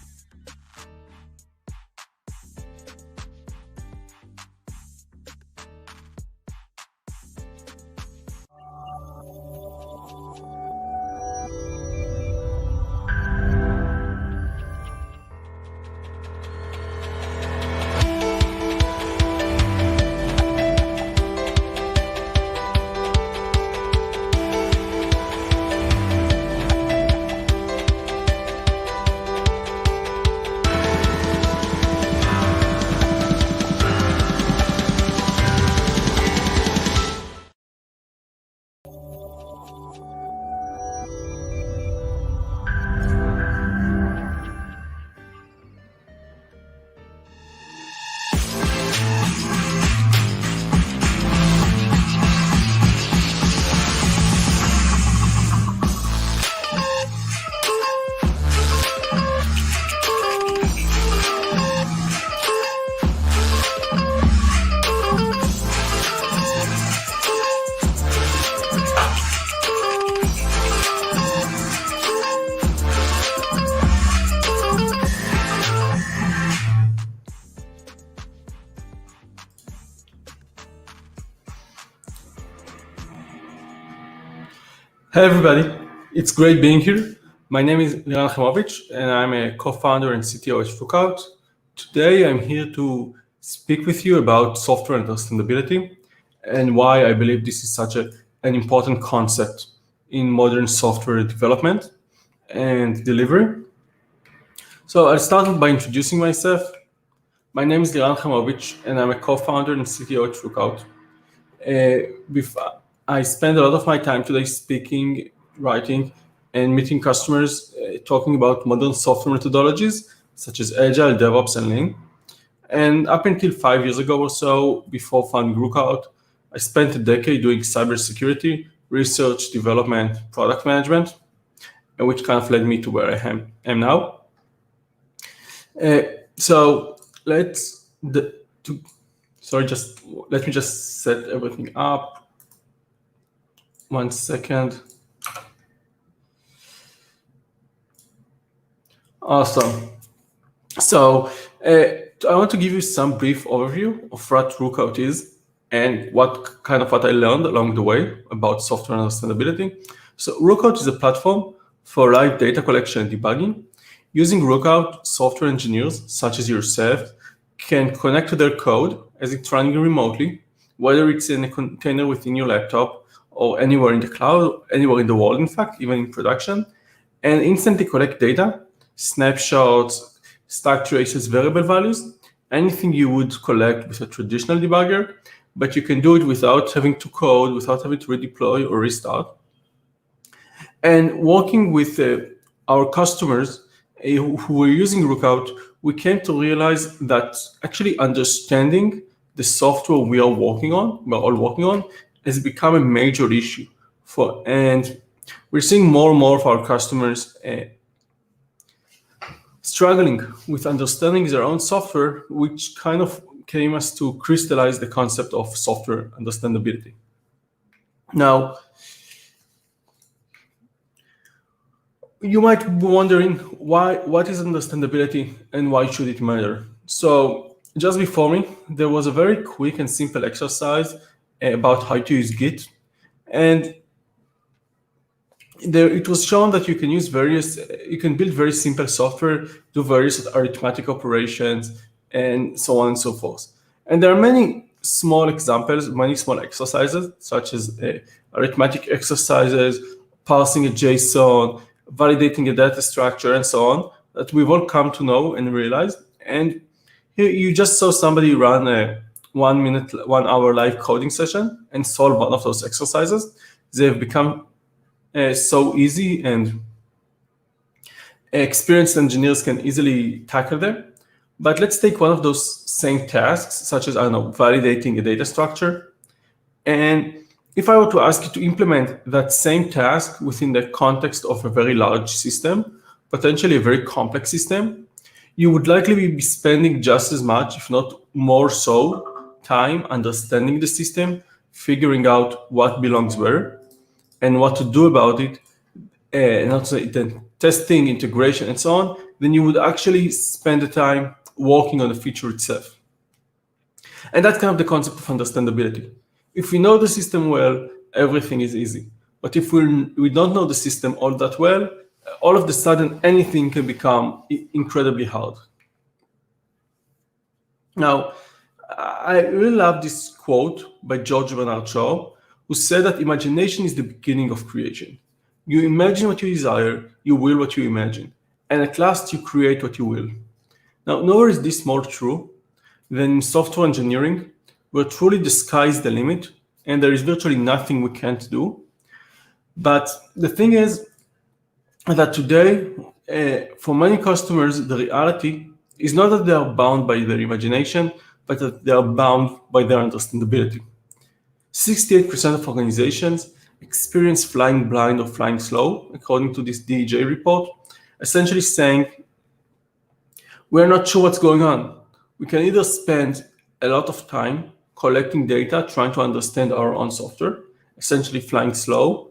Hey everybody, it's great being here. My name is Liran Haimovitch and I'm a co-founder and CTO at Flug. Today I'm here to speak with you about software understandability and why I believe this is such an important concept in modern software development and delivery. So I'll start by introducing myself. My name is Liran Haimovitch and I'm a co-founder and CTO at Flug. I spend a lot of my time today speaking, writing, and meeting customers, talking about modern software methodologies such as Agile, DevOps, and Lean. And up until 5 years ago or so, before founding Rookout, I spent a decade doing cybersecurity, research, development, product management, which kind of led me to where I am now. Let me just set everything up. 1 second. Awesome. So I want to give you some brief overview of what Rookout is and what I learned along the way about software understandability. So Rookout is a platform for live data collection and debugging. Using Rookout, software engineers such as yourself can connect to their code as it's running remotely, whether it's in a container within your laptop or anywhere in the cloud, anywhere in the world, in fact, even in production, and instantly collect data, snapshots, stack traces, variable values, anything you would collect with a traditional debugger, but you can do it without having to code, without having to redeploy or restart. And working with our customers who were using Rookout, we came to realize that actually understanding the software we're all working on, has become a major issue and we're seeing more and more of our customers struggling with understanding their own software, which kind of came us to crystallize the concept of software understandability. Now, you might be wondering what is understandability and why should it matter? So just before me, there was a very quick and simple exercise about how to use Git, and it was shown that you can build very simple software, do various arithmetic operations, and so on and so forth. And there are many small examples, many small exercises, such as arithmetic exercises, parsing a JSON, validating a data structure, and so on, that we've all come to know and realize. And here you just saw somebody run a 1 hour live coding session and solve one of those exercises. They've become so easy and experienced engineers can easily tackle them. But let's take one of those same tasks, such as, I don't know, validating a data structure. And if I were to ask you to implement that same task within the context of a very large system, potentially a very complex system, you would likely be spending just as much, if not more so, time understanding the system, figuring out what belongs where, and what to do about it, and also then testing, integration, and so on, then you would actually spend the time working on the feature itself. And that's kind of the concept of understandability. If we know the system well, everything is easy. But if we don't know the system all that well, all of a sudden anything can become incredibly hard. Now, I really love this quote by George Bernard Shaw, who said that imagination is the beginning of creation. You imagine what you desire, you will what you imagine, and at last you create what you will. Now, nowhere is this more true than in software engineering, where truly the sky is the limit, and there is virtually nothing we can't do. But the thing is that today, for many customers, the reality is not that they are bound by their imagination, but that they are bound by their understandability. 68% of organizations experience flying blind or flying slow, according to this DEJ report, essentially saying, we're not sure what's going on. We can either spend a lot of time collecting data, trying to understand our own software, essentially flying slow,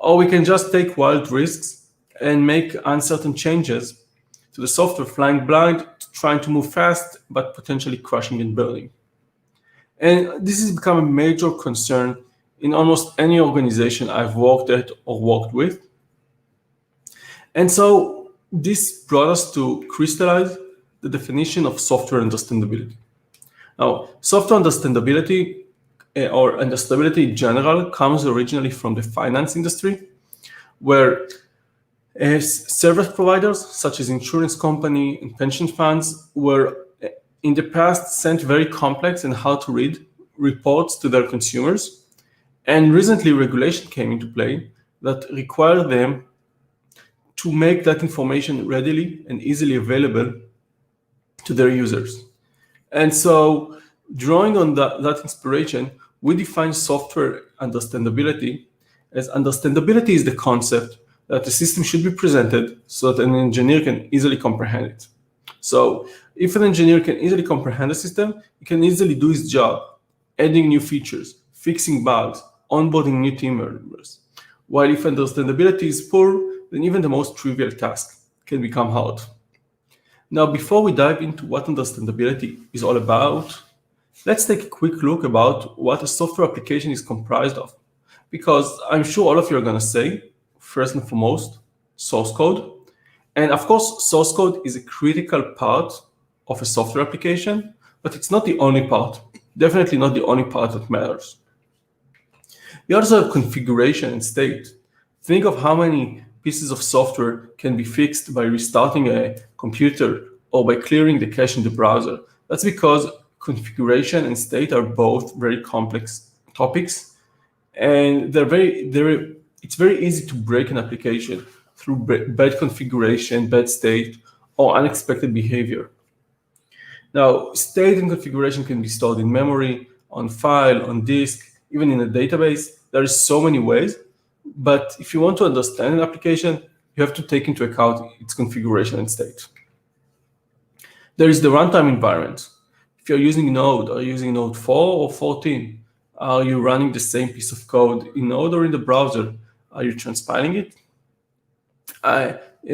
or we can just take wild risks and make uncertain changes to the software, flying blind, trying to move fast, but potentially crashing and burning. And this has become a major concern in almost any organization I've worked at or worked with. And so this brought us to crystallize the definition of software understandability. Now, software understandability or understandability in general comes originally from the finance industry, where service providers such as insurance company and pension funds were in the past sent very complex and hard to read reports to their consumers. And recently regulation came into play that required them to make that information readily and easily available to their users. And so drawing on that inspiration, we define software understandability as understandability is the concept that the system should be presented so that an engineer can easily comprehend it. So if an engineer can easily comprehend the system, he can easily do his job, adding new features, fixing bugs, onboarding new team members. While if understandability is poor, then even the most trivial task can become hard. Now, before we dive into what understandability is all about, let's take a quick look about what a software application is comprised of. Because I'm sure all of you are going to say, first and foremost, source code. And of course, source code is a critical part of a software application, but it's not the only part. Definitely not the only part that matters. You also have configuration and state. Think of how many pieces of software can be fixed by restarting a computer or by clearing the cache in the browser. That's because configuration and state are both very complex topics, and it's very easy to break an application through bad configuration, bad state, or unexpected behavior. Now, state and configuration can be stored in memory, on file, on disk, even in a database. There is so many ways, but if you want to understand an application, you have to take into account its configuration and state. There is the runtime environment. If you're using Node, are you using Node 4 or 14? Are you running the same piece of code in Node or in the browser? Are you transpiling it?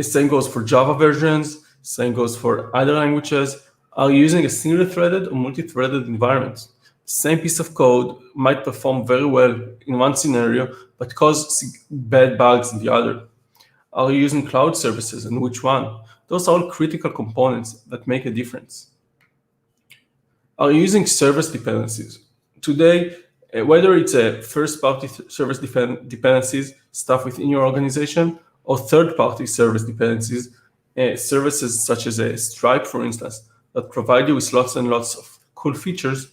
Same goes for Java versions. Same goes for other languages. Are you using a single-threaded or multi-threaded environment? Same piece of code might perform very well in one scenario, but cause bad bugs in the other. Are you using cloud services, and which one? Those are all critical components that make a difference. Are you using service dependencies? Today, whether it's a first-party service dependencies, stuff within your organization, or third-party service dependencies, services such as Stripe, for instance, that provide you with lots and lots of cool features,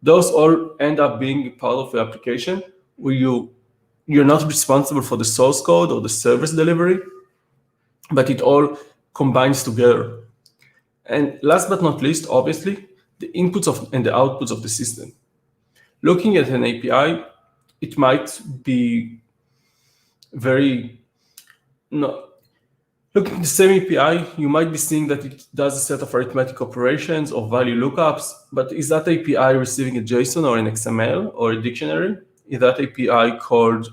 those all end up being part of the application where you're not responsible for the source code or the service delivery, but it all combines together. And last but not least, obviously, the inputs and the outputs of the system. Looking at an API, it might be looking at the same API, you might be seeing that it does a set of arithmetic operations or value lookups, but is that API receiving a JSON or an XML or a dictionary? Is that API called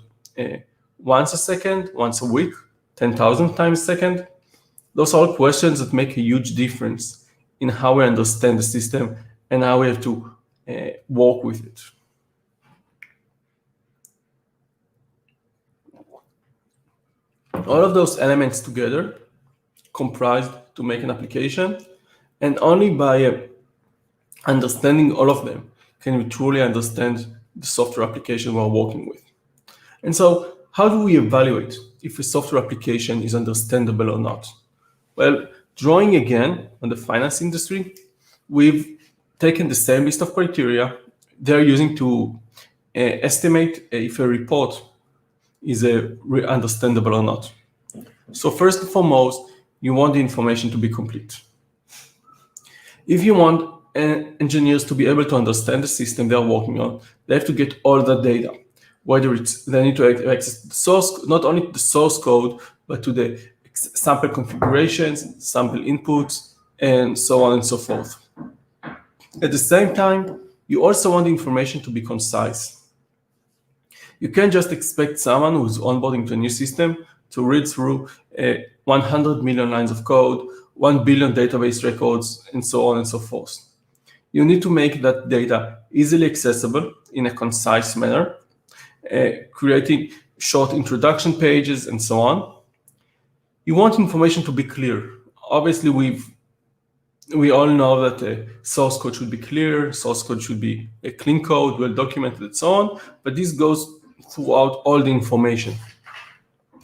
once a second, once a week, 10,000 times a second? Those are all questions that make a huge difference in how we understand the system and how we have to work with it. All of those elements together comprised to make an application, and only by understanding all of them can we truly understand the software application we're working with. And so how do we evaluate if a software application is understandable or not? Well, drawing again on the finance industry, we've taken the same list of criteria they're using to estimate if a report is understandable or not. So first and foremost, you want the information to be complete. If you want engineers to be able to understand the system they're working on, they have to get all the data, whether it's they need to access the source, not only the source code, but to the sample configurations, sample inputs, and so on and so forth. At the same time, you also want the information to be concise. You can't just expect someone who's onboarding to a new system to read through 100 million lines of code, 1 billion database records, and so on and so forth. You need to make that data easily accessible in a concise manner, creating short introduction pages and so on. You want information to be clear. Obviously, we all know that source code should be clear, source code should be a clean code, well documented, and so on, but this goes throughout all the information.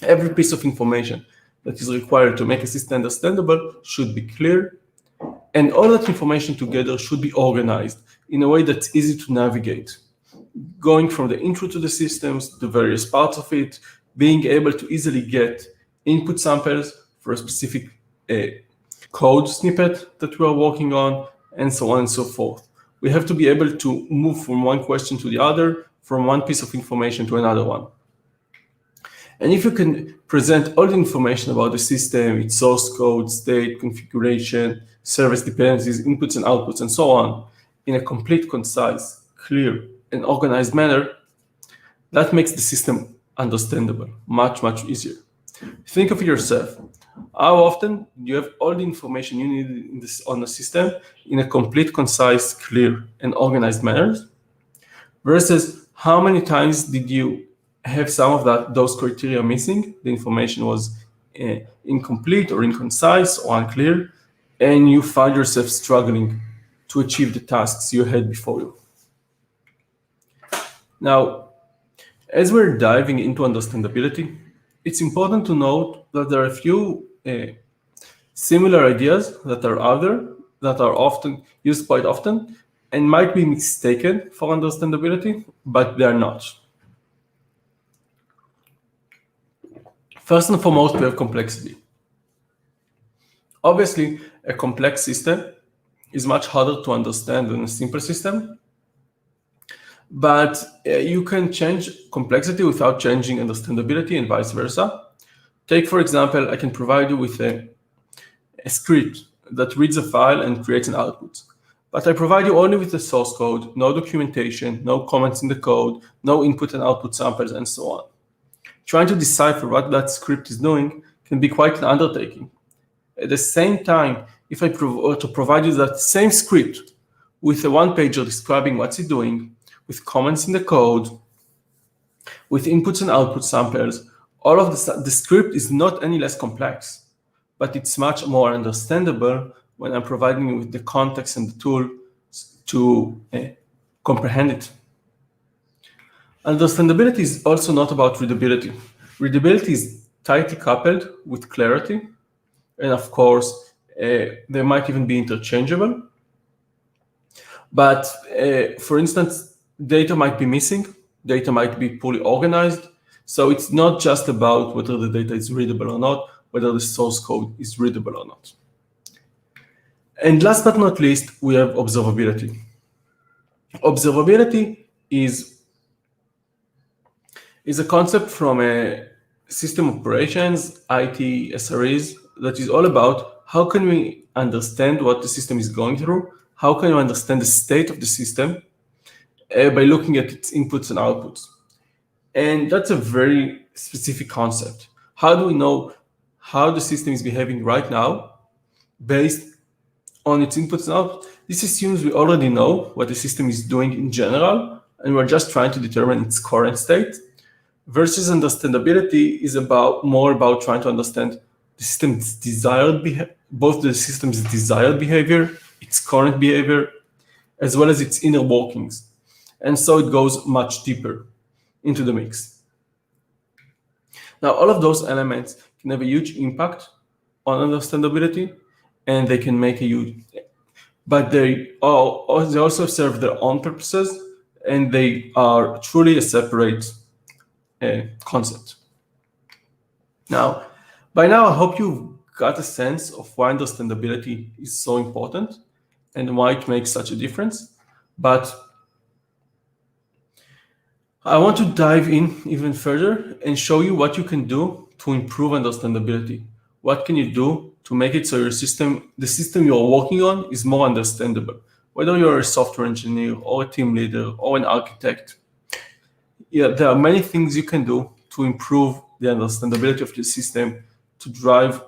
Every piece of information that is required to make a system understandable should be clear, and all that information together should be organized in a way that's easy to navigate, going from the intro to the systems, the various parts of it, being able to easily get input samples for a specific code snippet that we are working on, and so on and so forth. We have to be able to move from one question to the other, from one piece of information to another one. And if you can present all the information about the system, its source code, state, configuration, service dependencies, inputs and outputs, and so on, in a complete, concise, clear, and organized manner, that makes the system understandable, much, much easier. Think of it yourself. How often do you have all the information you need on the system in a complete, concise, clear, and organized manner? Versus how many times did you have some of those criteria missing? The information was incomplete or inconcise or unclear, and you find yourself struggling to achieve the tasks you had before you. Now, as we're diving into understandability, it's important to note that there are a few similar ideas that are out there that are often used quite often and might be mistaken for understandability, but they're not. First and foremost, we have complexity. Obviously, a complex system is much harder to understand than a simple system, but you can change complexity without changing understandability and vice versa. Take, for example, I can provide you with a script that reads a file and creates an output, but I provide you only with the source code, no documentation, no comments in the code, no input and output samples, and so on. Trying to decipher what that script is doing can be quite an undertaking. At the same time, if I provide you that same script with a one-pager describing what's it doing, with comments in the code, with inputs and output samples, all of the script is not any less complex, but it's much more understandable when I'm providing you with the context and the tool to comprehend it. Understandability is also not about readability. Readability is tightly coupled with clarity, and of course, they might even be interchangeable. But for instance, data might be missing, data might be poorly organized, so it's not just about whether the data is readable or not, whether the source code is readable or not. And last but not least, we have observability. Observability is a concept from a system operations, IT, SREs, that is all about how can we understand what the system is going through, how can you understand the state of the system by looking at its inputs and outputs. And that's a very specific concept. How do we know how the system is behaving right now based on its inputs and outputs? This assumes we already know what the system is doing in general, and we're just trying to determine its current state. Versus understandability is more about trying to understand the system's both the system's desired behavior, its current behavior, as well as its inner workings. And so it goes much deeper into the mix. Now, all of those elements can have a huge impact on understandability, and they can make a huge, but they also serve their own purposes, and they are truly a separate concept. Now, by now, I hope you've got a sense of why understandability is so important and why it makes such a difference. But I want to dive in even further and show you what you can do to improve understandability. What can you do to make it so the system you're working on is more understandable? Whether you're a software engineer or a team leader or an architect, there are many things you can do to improve the understandability of the system to drive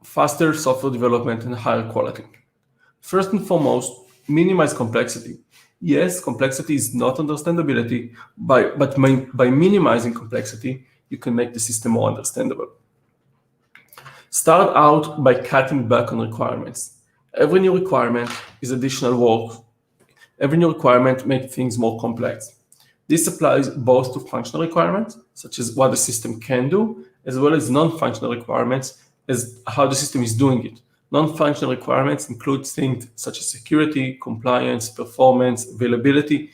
faster software development and higher quality. First and foremost, minimize complexity. Yes, complexity is not understandability, but by minimizing complexity, you can make the system more understandable. Start out by cutting back on requirements. Every new requirement is additional work. Every new requirement makes things more complex. This applies both to functional requirements, such as what the system can do, as well as non-functional requirements, as how the system is doing it. Non-functional requirements include things such as security, compliance, performance, availability,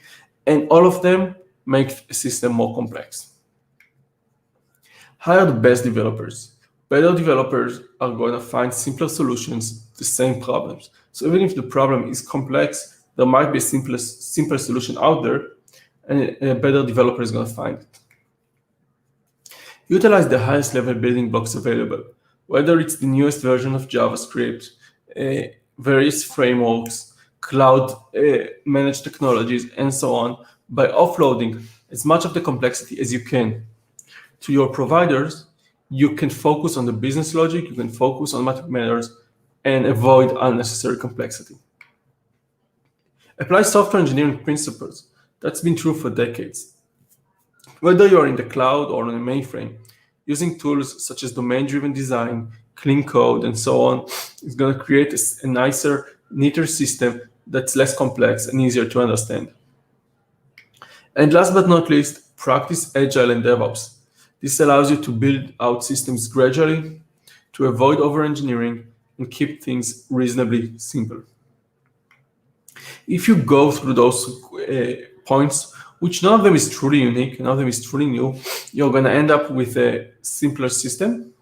and all of them make a system more complex. Hire the best developers. Better developers are going to find simpler solutions to the same problems. So even if the problem is complex, there might be a simpler solution out there, and a better developer is going to find it. Utilize the highest level building blocks available, whether it's the newest version of JavaScript, various frameworks, cloud managed technologies, and so on, by offloading as much of the complexity as you can to your providers. You can focus on the business logic, you can focus on what matters, and avoid unnecessary complexity. Apply software engineering principles. That's been true for decades. Whether you're in the cloud or on a mainframe, using tools such as domain-driven design, clean code, and so on is going to create a nicer, neater system that's less complex and easier to understand. And last but not least, practice Agile and DevOps. This allows you to build out systems gradually, to avoid over-engineering, and keep things reasonably simple. If you go through those points, which none of them is truly unique, none of them is truly new, you're going to end up with a simpler system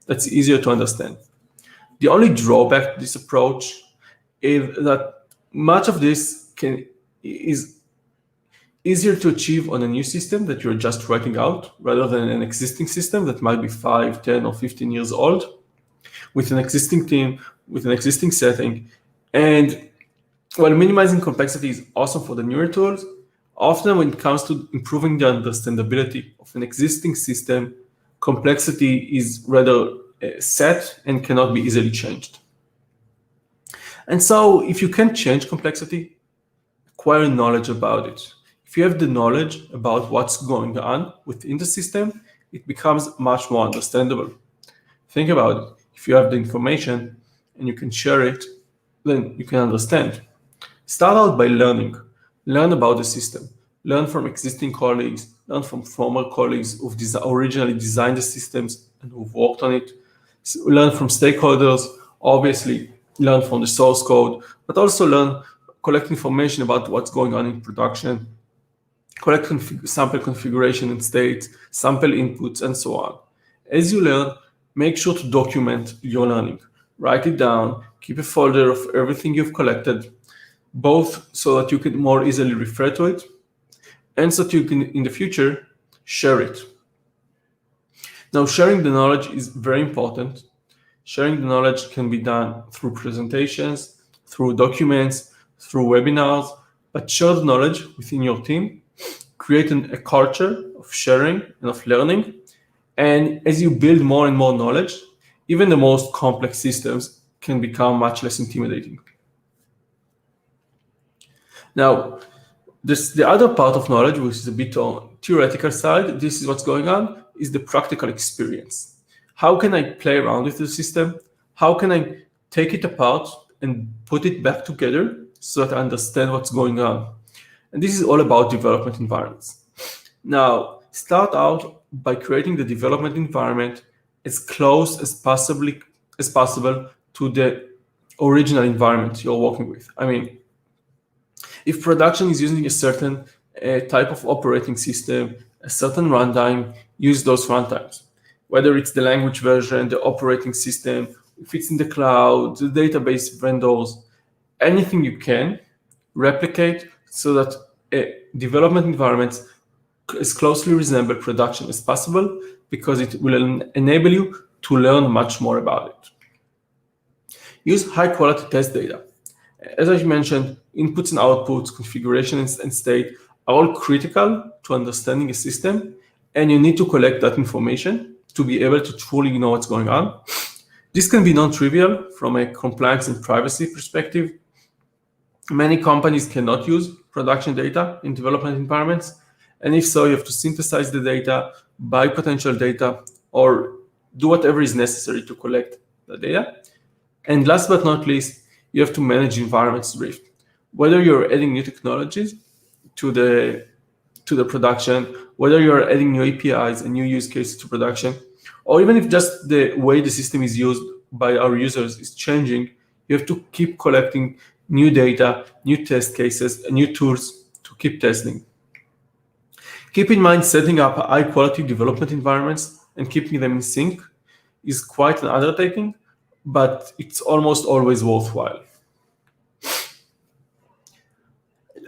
that's easier to understand. The only drawback to this approach is that much of this is easier to achieve on a new system that you're just writing out, rather than an existing system that might be 5, 10, or 15 years old, with an existing team, with an existing setting. And while minimizing complexity is awesome for the newer tools, often when it comes to improving the understandability of an existing system, complexity is rather set and cannot be easily changed. And so if you can change complexity, acquire knowledge about it. If you have the knowledge about what's going on within the system, it becomes much more understandable. Think about it. If you have the information and you can share it, then you can understand. Start out by learning. Learn about the system. Learn from existing colleagues. Learn from former colleagues who've originally designed the systems and who've worked on it. Learn from stakeholders. Obviously, learn from the source code, but also collect information about what's going on in production. Collect sample configuration and state, sample inputs, and so on. As you learn, make sure to document your learning. write it down, keep a folder of everything you've collected, both so that you can more easily refer to it, and so that you can, in the future, share it. Now, sharing the knowledge is very important. Sharing the knowledge can be done through presentations, through documents, through webinars, but share the knowledge within your team, create a culture of sharing and of learning. And as you build more and more knowledge, even the most complex systems can become much less intimidating. Now, the other part of knowledge, which is a bit on theoretical side, this is what's going on, is the practical experience. How can I play around with the system? How can I take it apart and put it back together so that I understand what's going on? And this is all about development environments. Now, start out by creating the development environment as close as possible to the original environment you're working with. I mean, if production is using a certain type of operating system, a certain runtime, use those runtimes. Whether it's the language version, the operating system, if it's in the cloud, the database vendors, anything you can replicate so that development environments as closely resemble production as possible, because it will enable you to learn much more about it. Use high-quality test data. As I mentioned, inputs and outputs, configuration and state are all critical to understanding a system, and you need to collect that information to be able to truly know what's going on. This can be non-trivial from a compliance and privacy perspective. Many companies cannot use production data in development environments, and if so, you have to synthesize the data, buy potential data, or do whatever is necessary to collect the data. And last but not least, you have to manage environments drift. Whether you're adding new technologies to the production, whether you're adding new APIs and new use cases to production, or even if just the way the system is used by our users is changing, you have to keep collecting new data, new test cases, and new tools to keep testing. Keep in mind, setting up high-quality development environments and keeping them in sync is quite an undertaking, but it's almost always worthwhile.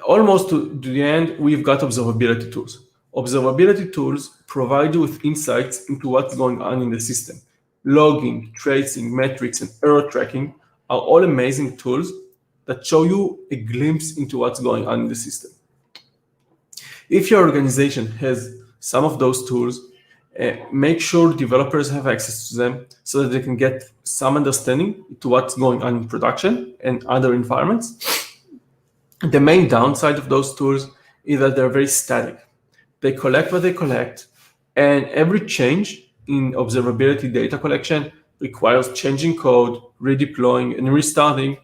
Almost to the end, we've got observability tools. Observability tools provide you with insights into what's going on in the system. Logging, tracing, metrics, and error tracking are all amazing tools that show you a glimpse into what's going on in the system. If your organization has some of those tools, make sure developers have access to them so that they can get some understanding to what's going on in production and other environments. The main downside of those tools is that they're very static. They collect what they collect, and every change in observability data collection requires changing code, redeploying, and restarting,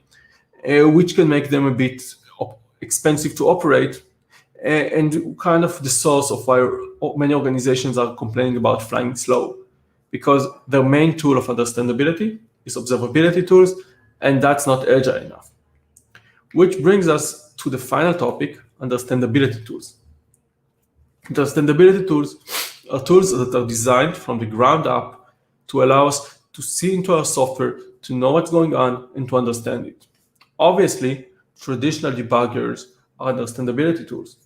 which can make them a bit expensive to operate, and kind of the source of why many organizations are complaining about flying slow, because their main tool of understandability is observability tools, and that's not agile enough. Which brings us to the final topic, understandability tools. Understandability tools are tools that are designed from the ground up to allow us to see into our software, to know what's going on, and to understand it. Obviously, traditional debuggers are understandability tools.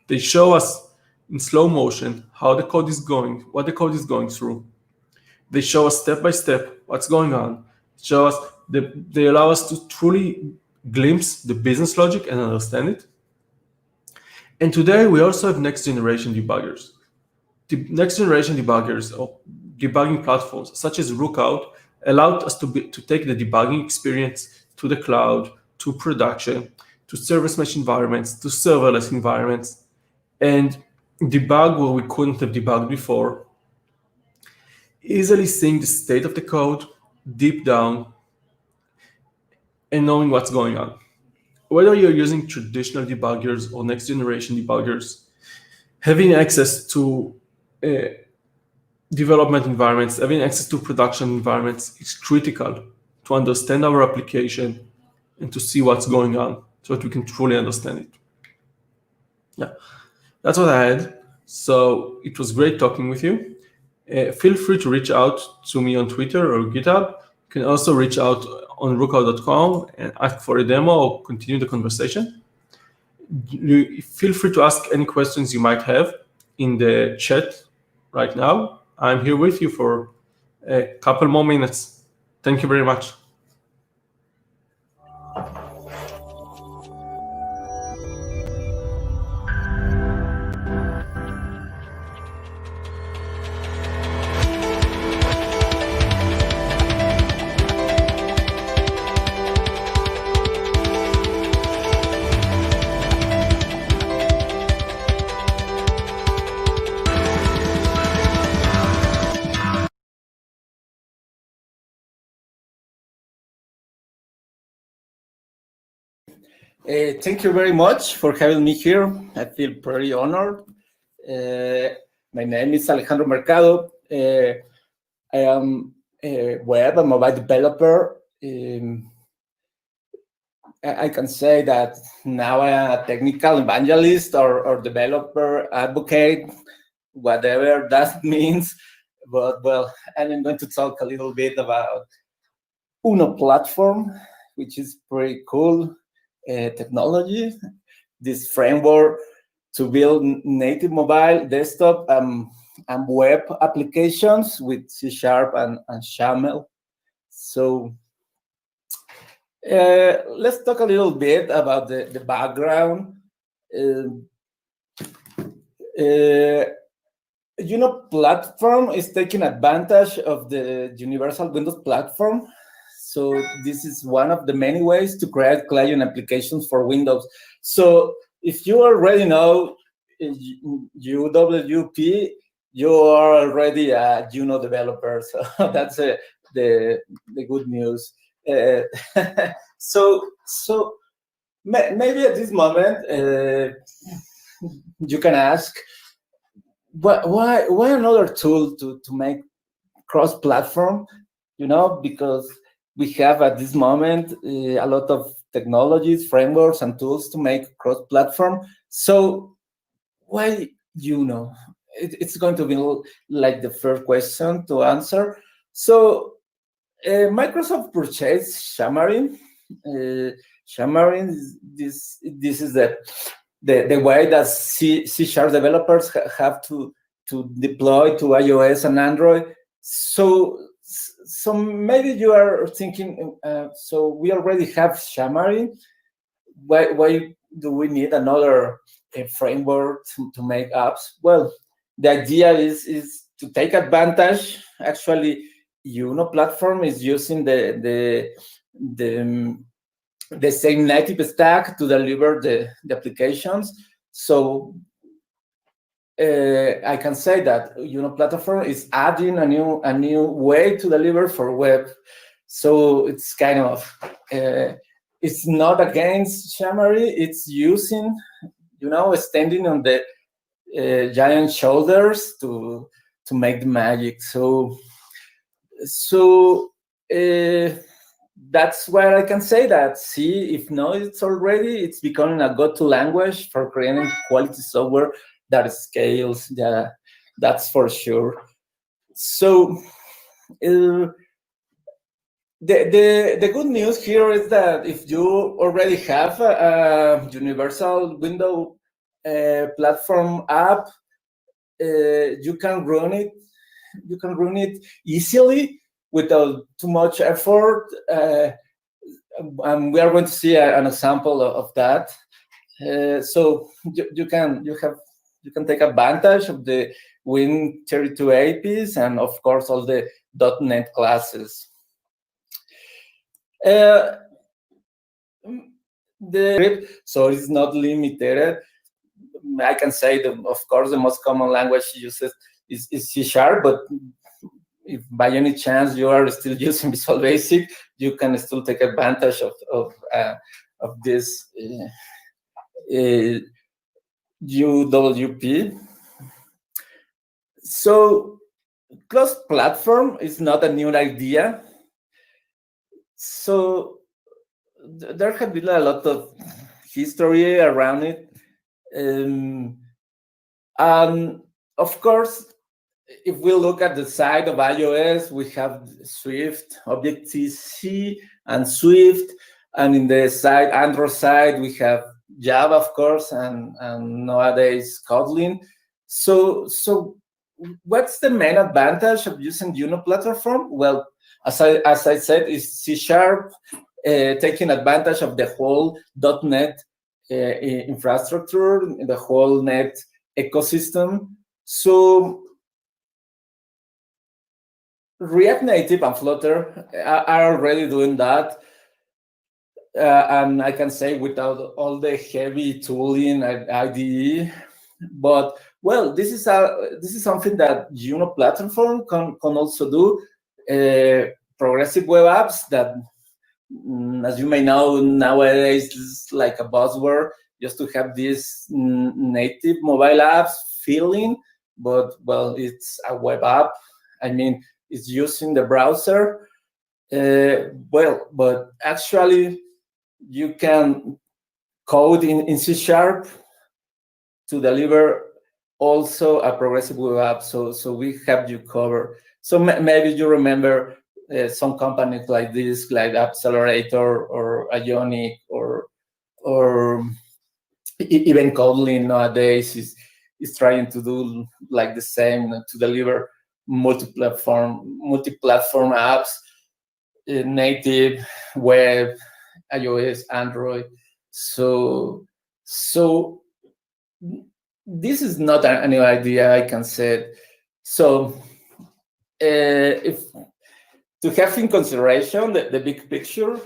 They show us in slow motion how the code is going, what the code is going through. They show us step by step what's going on. They allow us to truly glimpse the business logic and understand it. And today we also have next generation debuggers. The next generation debuggers or debugging platforms such as Rookout allowed us to take the debugging experience to the cloud, to production, to service mesh environments, to serverless environments, and debug where we couldn't have debugged before. Easily seeing the state of the code deep down and knowing what's going on. Whether you're using traditional debuggers or next generation debuggers, having access to development environments, having access to production environments is critical to understand our application and to see what's going on so that we can truly understand it. Yeah, that's what I had. So it was great talking with you. Feel free to reach out to me on Twitter or GitHub. can also reach out on rookout.com and ask for a demo or continue the conversation. Feel free to ask any questions you might have in the chat right now. I'm here with you for a couple more minutes. Thank you very much. Thank you very much for having me here. I feel pretty honored. My name is Alejandro Mercado. I am a web and mobile developer. I can say that now I'm a technical evangelist or developer advocate, whatever that means. But well, I'm going to talk a little bit about Uno platform, which is pretty cool. Technology, this framework to build native mobile, desktop, and web applications with C# and XAML. So let's talk a little bit about the background. Platform is taking advantage of the Universal Windows platform. So this is one of the many ways to create client applications for Windows. So if you already know UWP, you are already a Juno developer. So that's the good news. So maybe at this moment you can ask, why another tool to make cross-platform? Because we have at this moment a lot of technologies, frameworks, and tools to make cross-platform. So why Juno? It's going to be like the first question to answer. So Microsoft purchased Xamarin. Xamarin, this is the way that C# developers have to deploy to iOS and Android. So maybe you are thinking, so we already have Xamarin. Why do we need another framework to make apps? Well, the idea is to take advantage. Actually, Uno platform is using the same native stack to deliver the applications. So I can say that Uno platform is adding a new way to deliver for web. So it's kind of it's not against Xamarin. It's using, standing on the giant shoulders to make the magic. So that's where I can say that. See, if not, it's becoming a go-to language for creating quality software that scales. Yeah, that's for sure. So the good news here is that if you already have a universal window platform app, you can run it. You can run it easily without too much effort. And we are going to see an example of that. So you can take advantage of the Win32 APIs and, of course, all the .NET classes. So it's not limited. I can say that, of course, the most common language used is C#, but if by any chance you are still using Visual Basic, you can still take advantage of this UWP. So cross-platform is not a new idea. So there have been a lot of history around it. And of course, if we look at the side of iOS, we have Swift, Objective-C, and Swift. And in the side, Android side, we have Java, of course, and nowadays Kotlin. So what's the main advantage of using Juno platform? Well, as I said, is C# taking advantage of the whole .NET infrastructure, the whole .NET ecosystem. So React Native and Flutter are already doing that. And I can say without all the heavy tooling at IDE. But well, this is something that Juno platform can also do. Progressive web apps that, as you may know, nowadays is like a buzzword just to have this native mobile apps feeling, but well, it's a web app. I mean, it's using the browser. Well, but actually, you can code in C# to deliver also a progressive web app. So we have you covered. So maybe you remember some companies like this, like Accelerator or Ionic or even Kotlin nowadays is trying to do like the same, to deliver multi-platform apps, native, web, iOS, Android. So this is not a new idea, I can say. So if to have in consideration the big picture,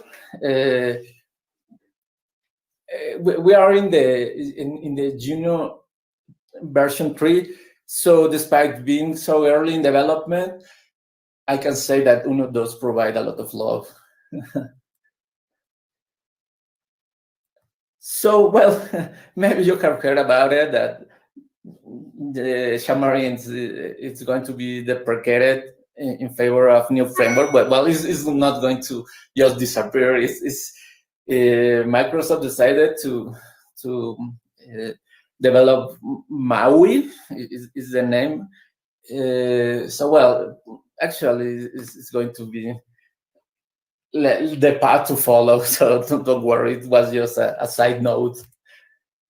we are in the Juno version 3. So despite being so early in development, I can say that Uno does provide a lot of love. So, well, maybe you have heard about it, that the Xamarin it's going to be deprecated in favor of new framework, but well, it's not going to just disappear. Microsoft decided to develop MAUI is the name. So well, actually, it's going to be the path to follow. So don't worry, it was just a side note.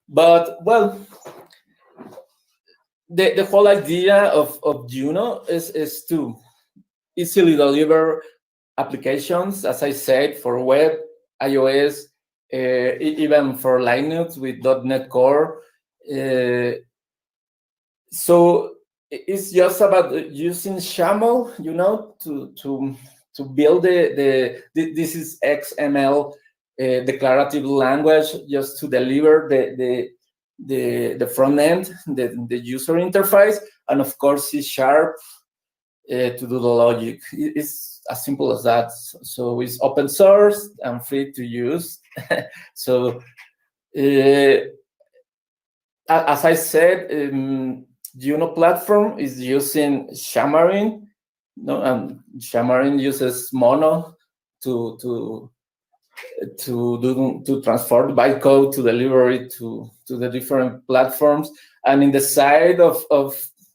But well, the whole idea of Juno is to easily deliver applications, as I said, for web, iOS, even for Linux with .NET Core. So it's just about using XAML, to build this is XML declarative language, just to deliver the front end, the user interface, and of course C# to do the logic. It's as simple as that. So it's open source and free to use. So as I said, Juno platform is using Xamarin. Xamarin uses Mono to transfer the bytecode to deliver it to the different platforms. And in the side of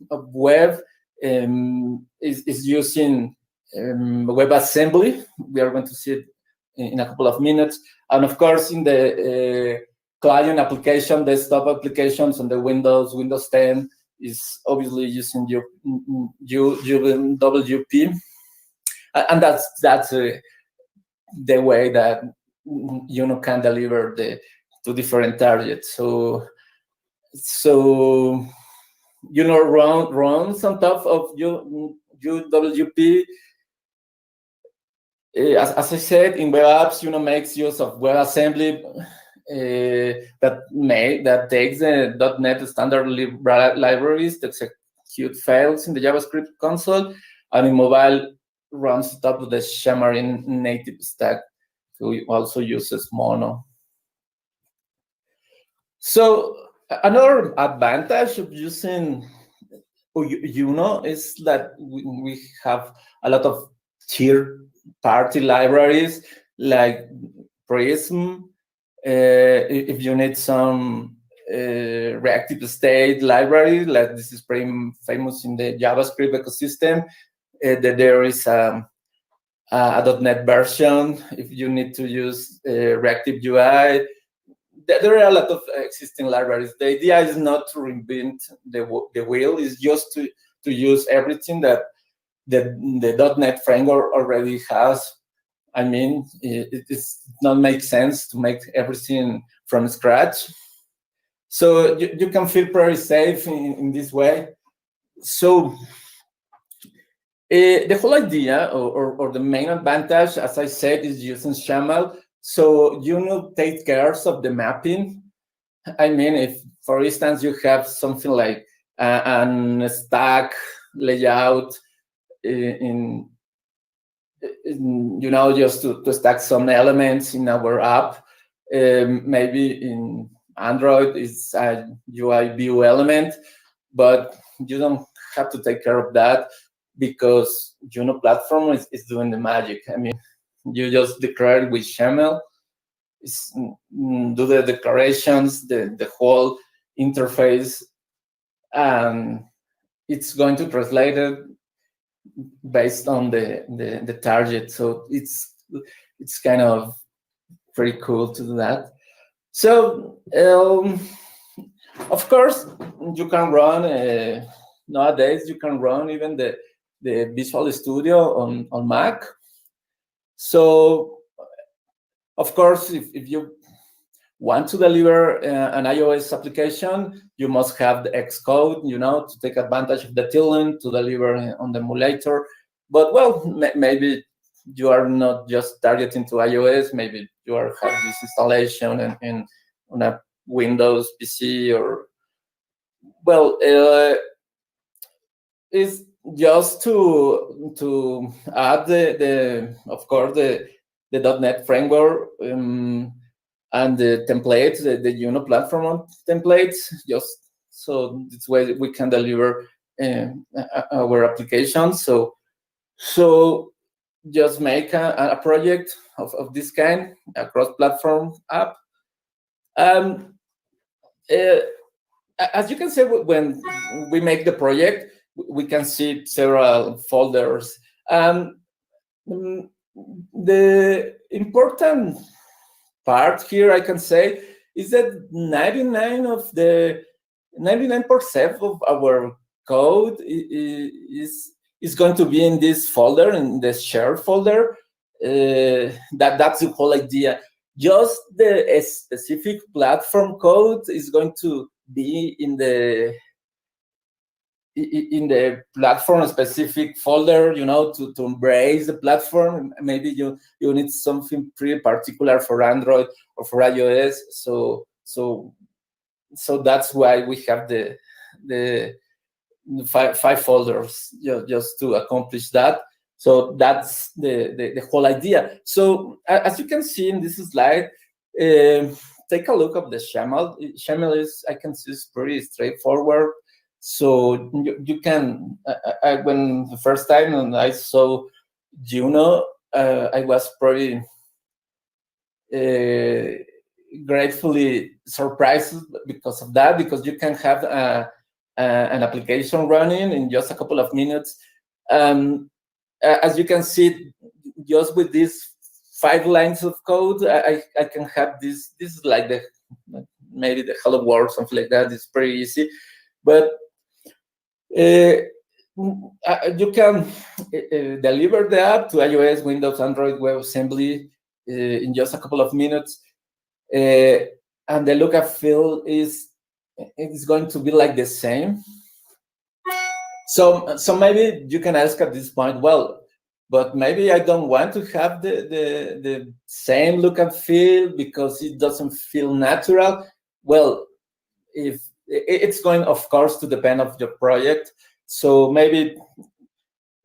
web, is using WebAssembly. We are going to see it in a couple of minutes. And of course, in the client application, desktop applications on the Windows 10 is obviously using WP. And that's the way that can deliver the two different targets. So runs on top of UWP. As I said, in web apps, makes use of WebAssembly that takes the .NET standard libraries to execute files in the JavaScript console, and in mobile runs on top of the Xamarin native stack, who also uses Mono. So another advantage of using Juno is that we have a lot of third-party libraries like Prism. If you need some reactive state library. Like this is pretty famous in the JavaScript ecosystem. That there is a .NET version if you need to use reactive UI. There are a lot of existing libraries. The idea is not to reinvent the wheel. It's just to use everything that the .NET framework already has. I mean, it does not make sense to make everything from scratch. So you can feel pretty safe in this way. So the whole idea or the main advantage, as I said, is using SHAML. So take care of the mapping. I mean, if, for instance, you have something like an stack layout just to stack some elements in our app. Maybe in Android, it's a UI view element, but you don't have to take care of that because platform is doing the magic. I mean, you just declare it with SHAML, do the declarations, the whole interface, and it's going to translate it based on the target. So it's kind of pretty cool to do that. So of course you can run nowadays you can run even the Visual Studio on Mac. So of course if you want to deliver an iOS application, you must have the Xcode, to take advantage of the tiling to deliver on the emulator. But well, maybe you are not just targeting to iOS. Maybe you have this installation and on a Windows PC, or well, it's just to add of course the .NET framework. And the templates, the platform templates, just so this way we can deliver our applications. So just make a project of this kind, a cross-platform app. As you can see, when we make the project, we can see several folders. The important part here, I can say, is that 99% of our code is going to be in this folder, in the shared folder. That's the whole idea. Just the specific platform code is going to be in the platform specific folder, to embrace the platform. Maybe you need something pretty particular for Android or for iOS. So that's why we have the five folders, just to accomplish that. So that's the whole idea. So as you can see in this slide, take a look at the SHAML. SHAML I can see, is pretty straightforward. So you can, when the first time I saw Juno, I was pretty gratefully surprised because of that, because you can have an application running in just a couple of minutes. As you can see, just with these 5 lines of code, I can have this. This is like maybe the hello world, something like that. It's pretty easy, but you can deliver the app to iOS, Windows, Android, WebAssembly in just a couple of minutes, and the look and feel is going to be like the same. So maybe you can ask at this point, well, but maybe I don't want to have the same look and feel because it doesn't feel natural. Well, if it's going, of course, to depend on your project. So maybe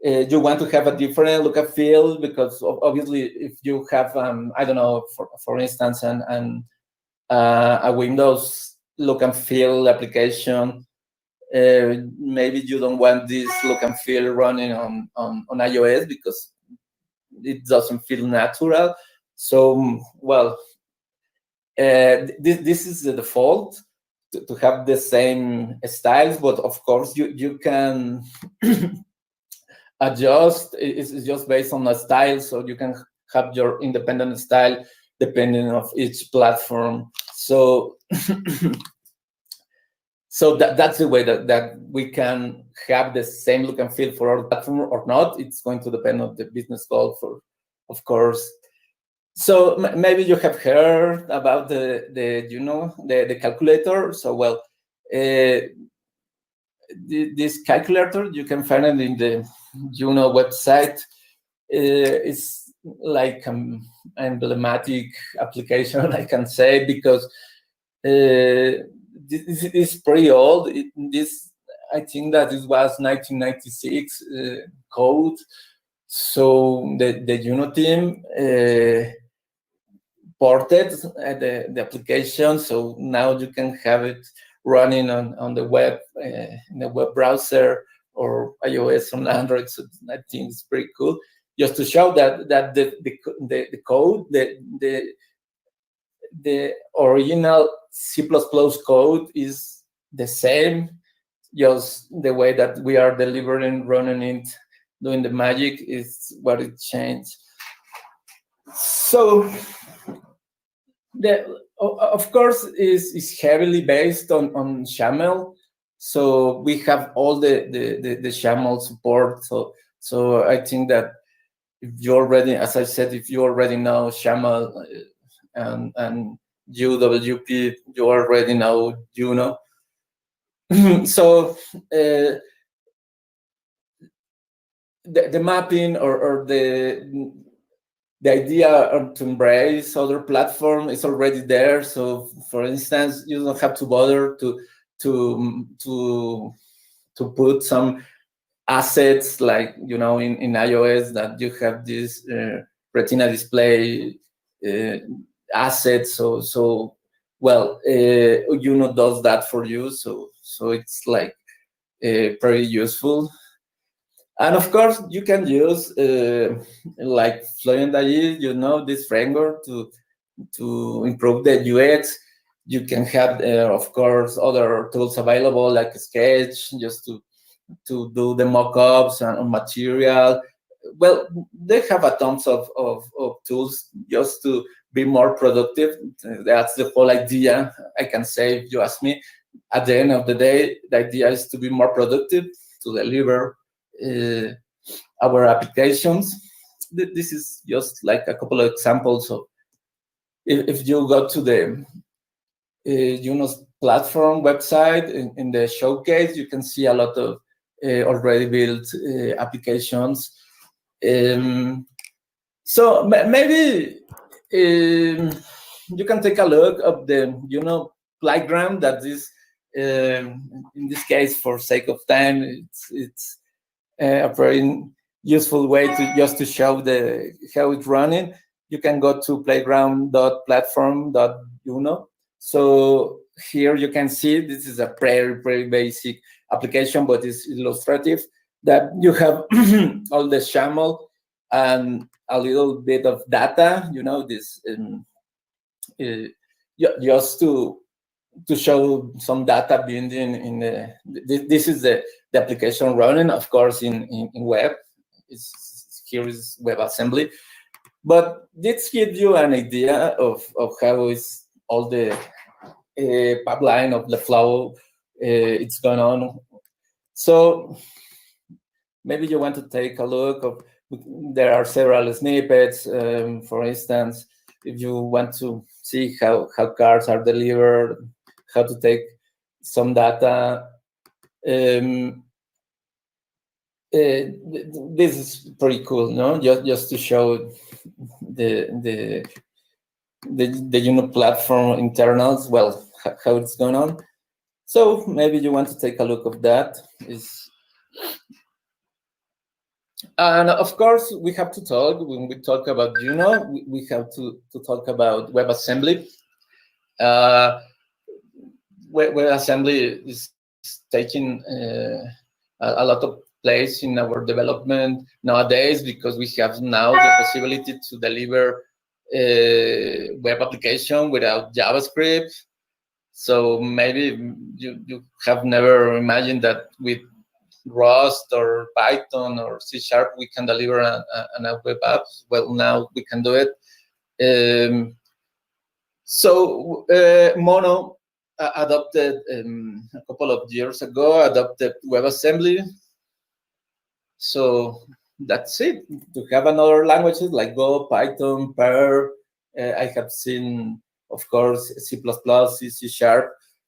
you want to have a different look and feel, because obviously if you have, I don't know, for instance, a Windows look and feel application, maybe you don't want this look and feel running on iOS because it doesn't feel natural. So, well, this is the default. to have the same styles, but of course you can adjust. It's just based on a style, so you can have your independent style depending on each platform. So so that's the way that we can have the same look and feel for our platform or not. It's going to depend on the business goal, of course. So maybe you have heard about the calculator. So well, this calculator, you can find it in the website. It's like an emblematic application, I can say, because this is pretty old. I think that it was 1996 code. So the team ported the application, so now you can have it running on the web, in the web browser, or iOS on Android. So I think it's pretty cool. Just to show that the code, the original C++ code is the same, just the way that we are delivering, running it, doing the magic is what it changed. So of course is heavily based on XAML. So we have all the XAML support. So I think that if you already, as I said, if you already know XAML and UWP, you already know Juno. So the mapping or the idea to embrace other platform is already there. So for instance, you don't have to bother to put some assets like in iOS that you have this Retina display assets. So well, does that for you. So it's like pretty useful. And of course, you can use like Florian, this framework to improve the UX. You can have, of course, other tools available like Sketch, just to do the mock-ups and material. Well, they have a tons of tools just to be more productive. That's the whole idea, I can say, if you ask me. At the end of the day, the idea is to be more productive, to deliver our applications. This is just like a couple of examples. So if you go to the platform website, in the showcase, you can see a lot of already built applications. So maybe you can take a look of the playground that is, in this case, for sake of time, it's a very useful way to show how it's running. You can go to playground.platform.juno. So here you can see this is a very basic application, but it's illustrative, that you have all the XAML and a little bit of data, this just to show some data binding in this is the application running, of course, in web. Here is WebAssembly, but this gives you an idea of how is all the pipeline of the flow it's going on. So maybe you want to take a look of, there are several snippets. For instance, if you want to see how cars are delivered, how to take some data. This is pretty cool, no? Just to show the platform internals, well, how it's going on. So maybe you want to take a look of that. And of course, we have to talk, when we talk about Juno, we have to talk about WebAssembly. WebAssembly is taking a lot of place in our development nowadays, because we have now the possibility to deliver web application without JavaScript. So maybe you have never imagined that with Rust or Python or C# we can deliver a web app. Well, now we can do it. So Mono adopted a couple of years ago, adopted WebAssembly. So that's it. To have another languages like Go, Python, Perl. I have seen, of course, C++, C#.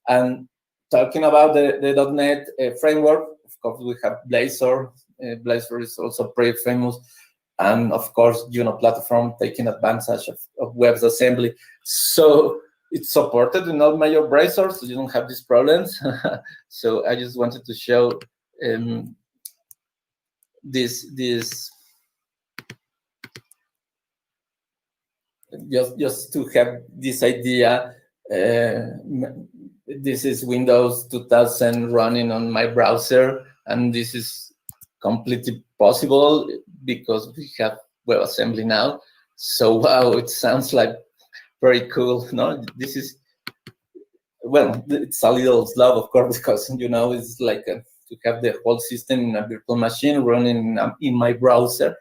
And talking about the .NET framework, of course, we have Blazor. Blazor is also pretty famous. And of course, Juno platform taking advantage of WebAssembly. So it's supported in all major browsers, so you don't have these problems. So I just wanted to show this just to have this idea. This is Windows 2000 running on my browser, and this is completely possible because we have WebAssembly now. So wow, it sounds like very cool. No, this is, well, it's a little slow, of course, because it's like to have the whole system in a virtual machine running in my browser.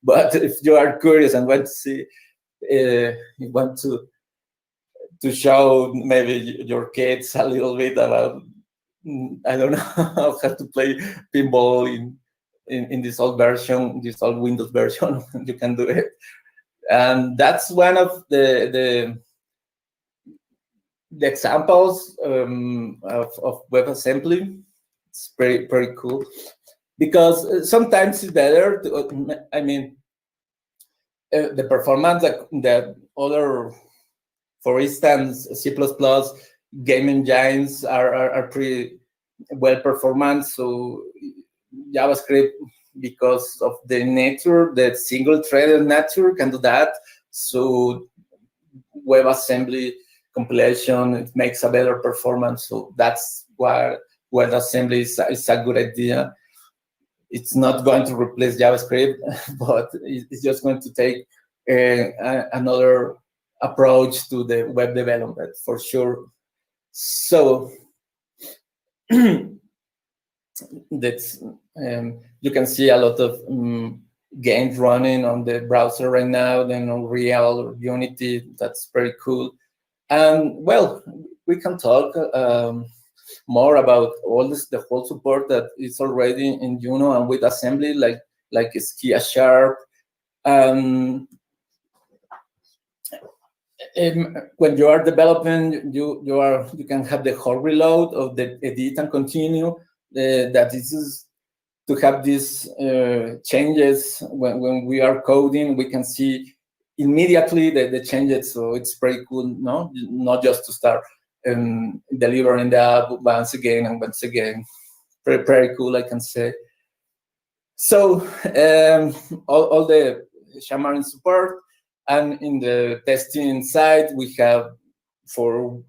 But if you are curious and want to see, you want to show maybe your kids a little bit about, I don't know, how to play pinball in this old version, this old Windows version, you can do it. And that's one of the examples of WebAssembly. It's pretty cool, because sometimes it's better to, the performance that other, for instance, C++ game engines are pretty well performant. So JavaScript, because of the nature, the single-threaded nature, can do that. So WebAssembly compilation, it makes a better performance. So that's why WebAssembly is a good idea. It's not going to replace JavaScript, but it's just going to take another approach to the web development for sure. So that's you can see a lot of games running on the browser right now. Then Unreal or Unity, that's very cool. And well, we can talk more about all this, the whole support that is already in Juno and with assembly, like Skia Sharp. When you are developing, you can have the whole reload of the edit and continue. That is to have these changes when we are coding, we can see immediately the changes. So it's pretty cool, no? Not just to start delivering the app once again and once again. Very cool, I can say. So all the Xamarin support, and in the testing side, we have for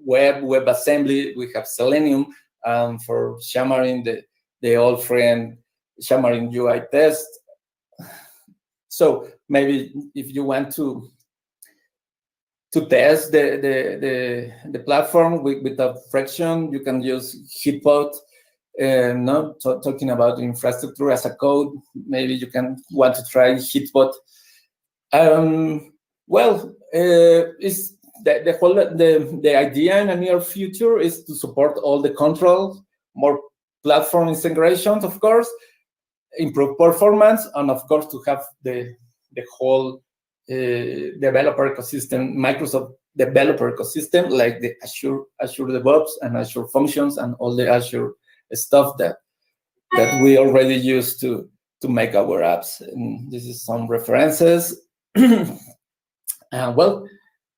WebAssembly, we have Selenium, and for Xamarin, the old friend Xamarin UI test. So maybe if you want to test the platform without friction, you can use Hitbot. Talking about infrastructure as a code, maybe you can want to try Hitbot. Well, is the idea in the near future is to support all the controls, more platform integrations, of course, improve performance, and of course to have the whole developer ecosystem, Microsoft developer ecosystem, like the Azure DevOps and Azure Functions and all the Azure stuff that we already use to make our apps. And this is some references. Well,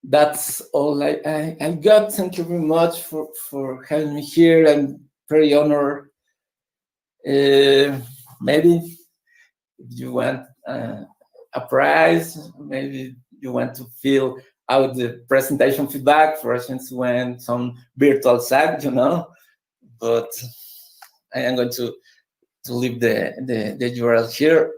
that's all I got. Thank you very much for having me here. I'm very honored. Maybe if you want a prize, maybe you want to fill out the presentation feedback, for instance, when some virtual site, but I am going to leave the URL here.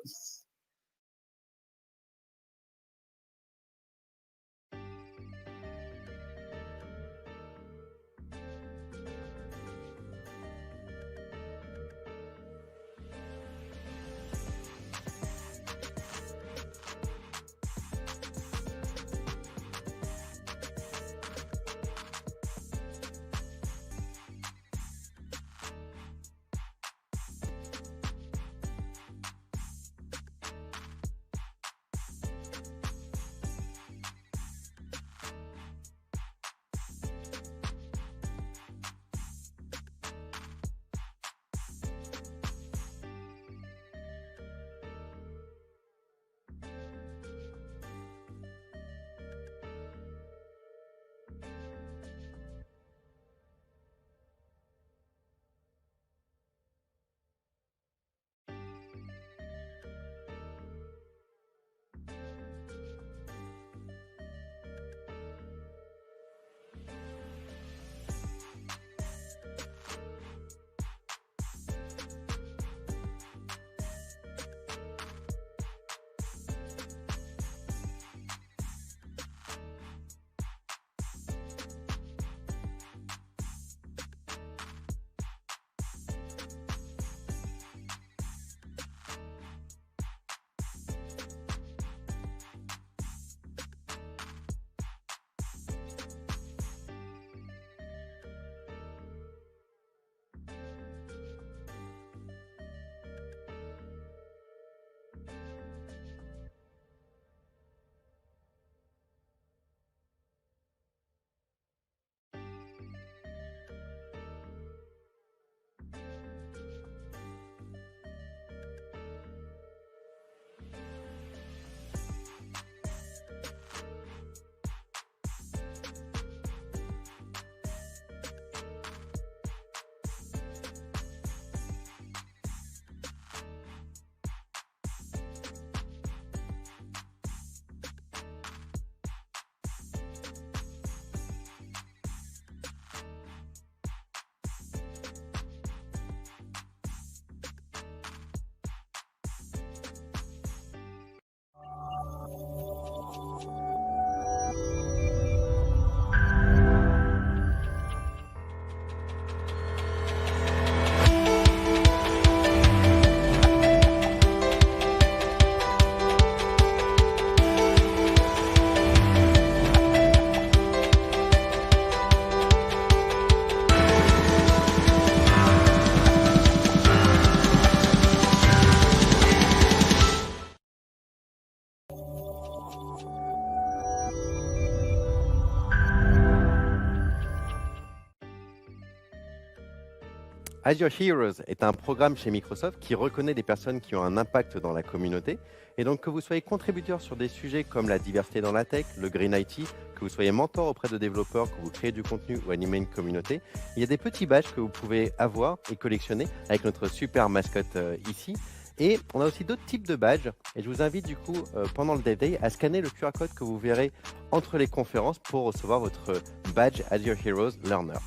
Azure Heroes est un programme chez Microsoft qui reconnaît des personnes qui ont un impact dans la communauté. Et donc que vous soyez contributeur sur des sujets comme la diversité dans la tech, le Green IT, que vous soyez mentor auprès de développeurs, que vous créez du contenu ou animez une communauté, il y a des petits badges que vous pouvez avoir et collectionner avec notre super mascotte ici. Et on a aussi d'autres types de badges. Et je vous invite du coup, pendant le DevDay, à scanner le QR code que vous verrez entre les conférences pour recevoir votre badge Azure Heroes Learner.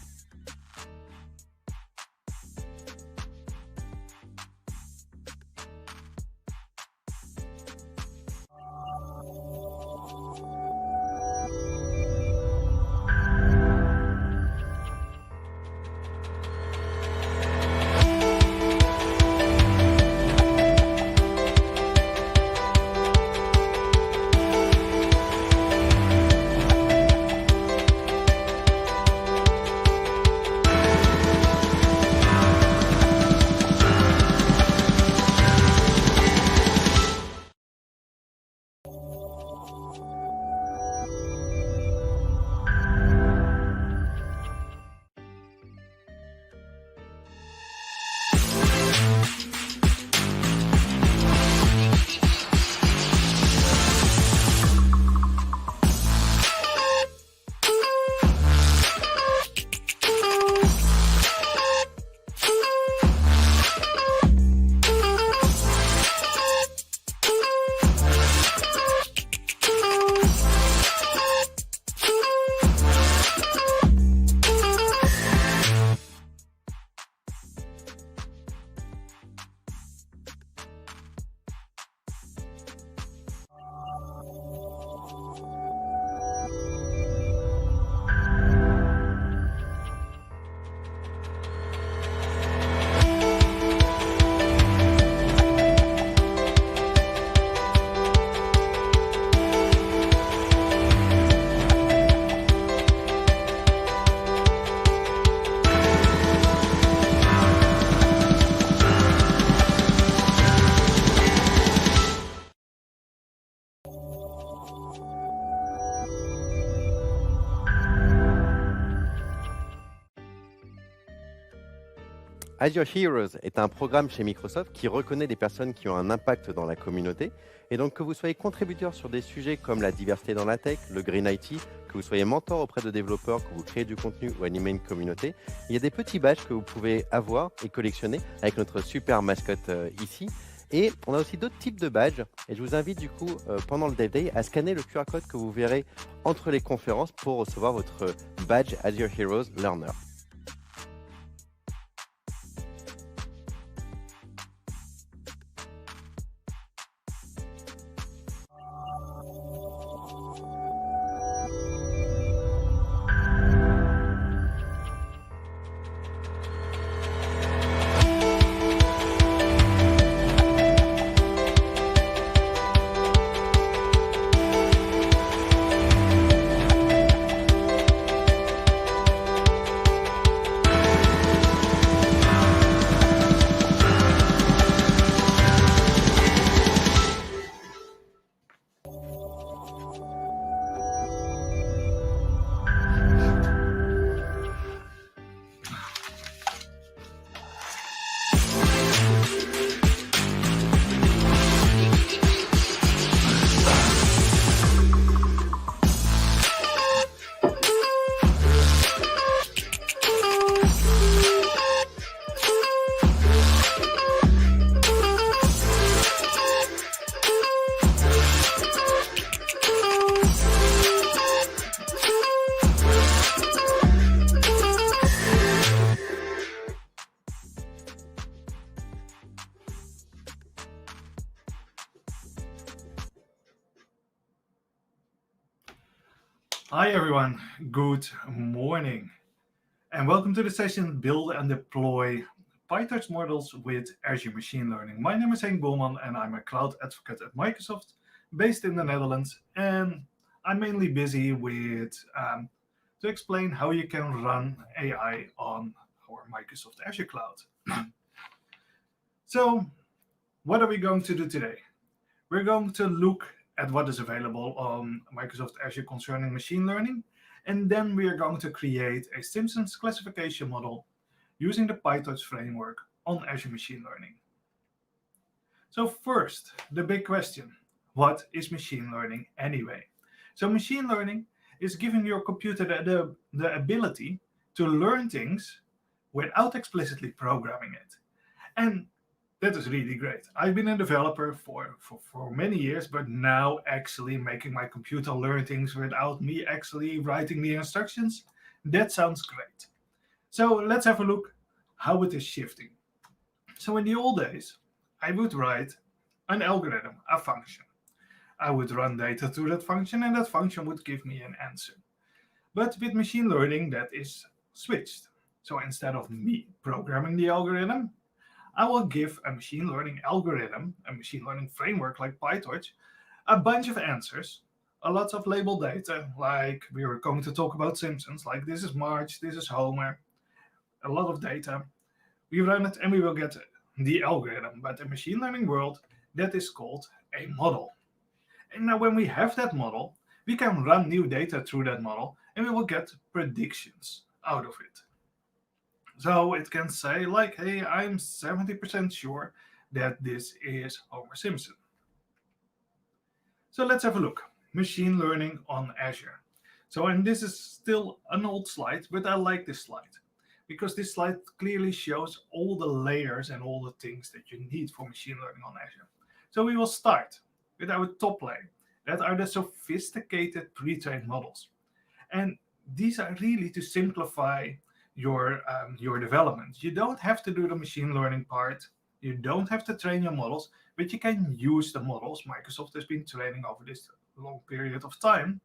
Azure Heroes est un programme chez Microsoft qui reconnaît des personnes qui ont un impact dans la communauté. Et donc que vous soyez contributeur sur des sujets comme la diversité dans la tech, le Green IT, que vous soyez mentor auprès de développeurs, que vous créez du contenu ou animez une communauté, il y a des petits badges que vous pouvez avoir et collectionner avec notre super mascotte ici. Et on a aussi d'autres types de badges. Et je vous invite du coup, pendant le DevDay, à scanner le QR code que vous verrez entre les conférences pour recevoir votre badge Azure Heroes Learner. Hi everyone, good morning, and welcome to the session Build and Deploy PyTorch Models with Azure Machine Learning. My name is Henk Boelman and I'm a cloud advocate at Microsoft, based in the Netherlands, and I'm mainly busy with to explain how you can run AI on our Microsoft Azure cloud. So, what are we going to do today? We're going to look at what is available on Microsoft Azure concerning machine learning, and then we are going to create a Simpsons classification model using the PyTorch framework on Azure Machine Learning. So first, the big question, what is machine learning anyway? So machine learning is giving your computer the ability to learn things without explicitly programming it. And that is really great. I've been a developer for many years, but now actually making my computer learn things without me actually writing the instructions, that sounds great. So let's have a look how it is shifting. So in the old days, I would write an algorithm, a function. I would run data through that function, and that function would give me an answer. But with machine learning, that is switched. So instead of me programming the algorithm, I will give a machine learning algorithm, a machine learning framework like PyTorch, a bunch of answers, a lot of labeled data, like we were going to talk about Simpsons, like this is Marge, this is Homer, a lot of data. We run it and we will get the algorithm. But in machine learning world, that is called a model. And now when we have that model, we can run new data through that model and we will get predictions out of it. So it can say like, hey, I'm 70% sure that this is Homer Simpson. So let's have a look. Machine learning on Azure. So, and this is still an old slide, but I like this slide because this slide clearly shows all the layers and all the things that you need for machine learning on Azure. So we will start with our top layer. That are the sophisticated pre-trained models. And these are really to simplify your development. You don't have to do the machine learning part. You don't have to train your models, but you can use the models Microsoft has been training over this long period of time.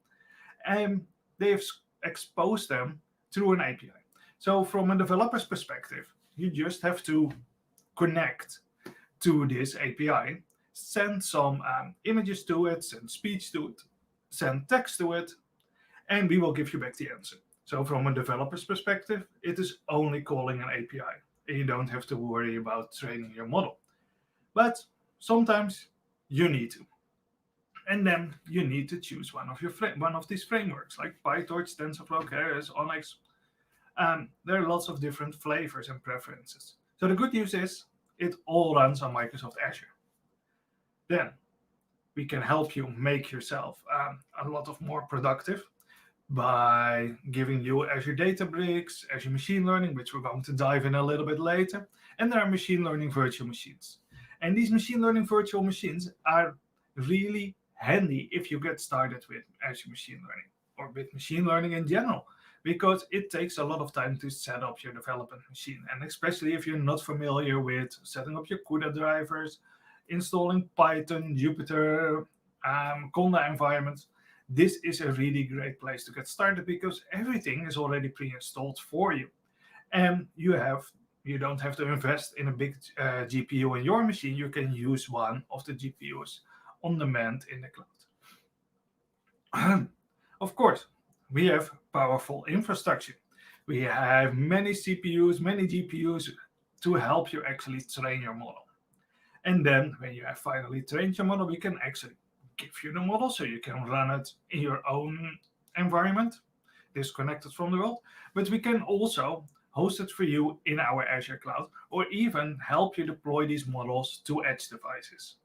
And they have exposed them through an API. So from a developer's perspective, you just have to connect to this API, send some images to it, send speech to it, send text to it, and we will give you back the answer. So from a developer's perspective, it is only calling an API. And you don't have to worry about training your model. But sometimes you need to. And then you need to choose one of these frameworks, like PyTorch, TensorFlow, Keras, Onyx. There are lots of different flavors and preferences. So the good news is it all runs on Microsoft Azure. Then we can help you make yourself a lot of more productive by giving you Azure Databricks, Azure Machine Learning, which we're going to dive in a little bit later. And there are machine learning virtual machines. And these machine learning virtual machines are really handy if you get started with Azure Machine Learning or with machine learning in general, because it takes a lot of time to set up your development machine. And especially if you're not familiar with setting up your CUDA drivers, installing Python, Jupyter, Conda environments, this is a really great place to get started because everything is already pre-installed for you. And you don't have to invest in a big GPU in your machine. You can use one of the GPUs on demand in the cloud. Of course, we have powerful infrastructure. We have many CPUs, many GPUs to help you actually train your model. And then when you have finally trained your model, we can actually give you the model so you can run it in your own environment, disconnected from the world. But we can also host it for you in our Azure cloud, or even help you deploy these models to edge devices.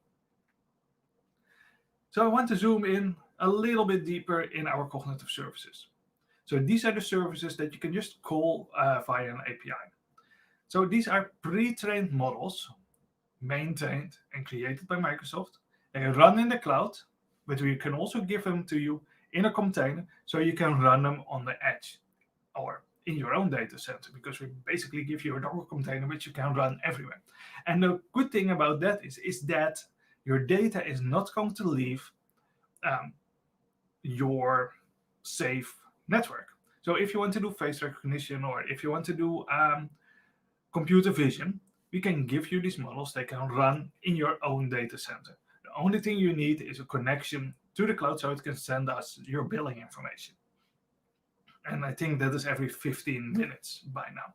So I want to zoom in a little bit deeper in our cognitive services. So these are the services that you can just call via an API. So these are pre-trained models maintained and created by Microsoft. They run in the cloud, but we can also give them to you in a container so you can run them on the edge or in your own data center, because we basically give you a Docker container which you can run everywhere. And the good thing about that is that your data is not going to leave your safe network. So if you want to do face recognition or if you want to do computer vision, we can give you these models. They can run in your own data center. The only thing you need is a connection to the cloud so it can send us your billing information. And I think that is every 15 minutes by now.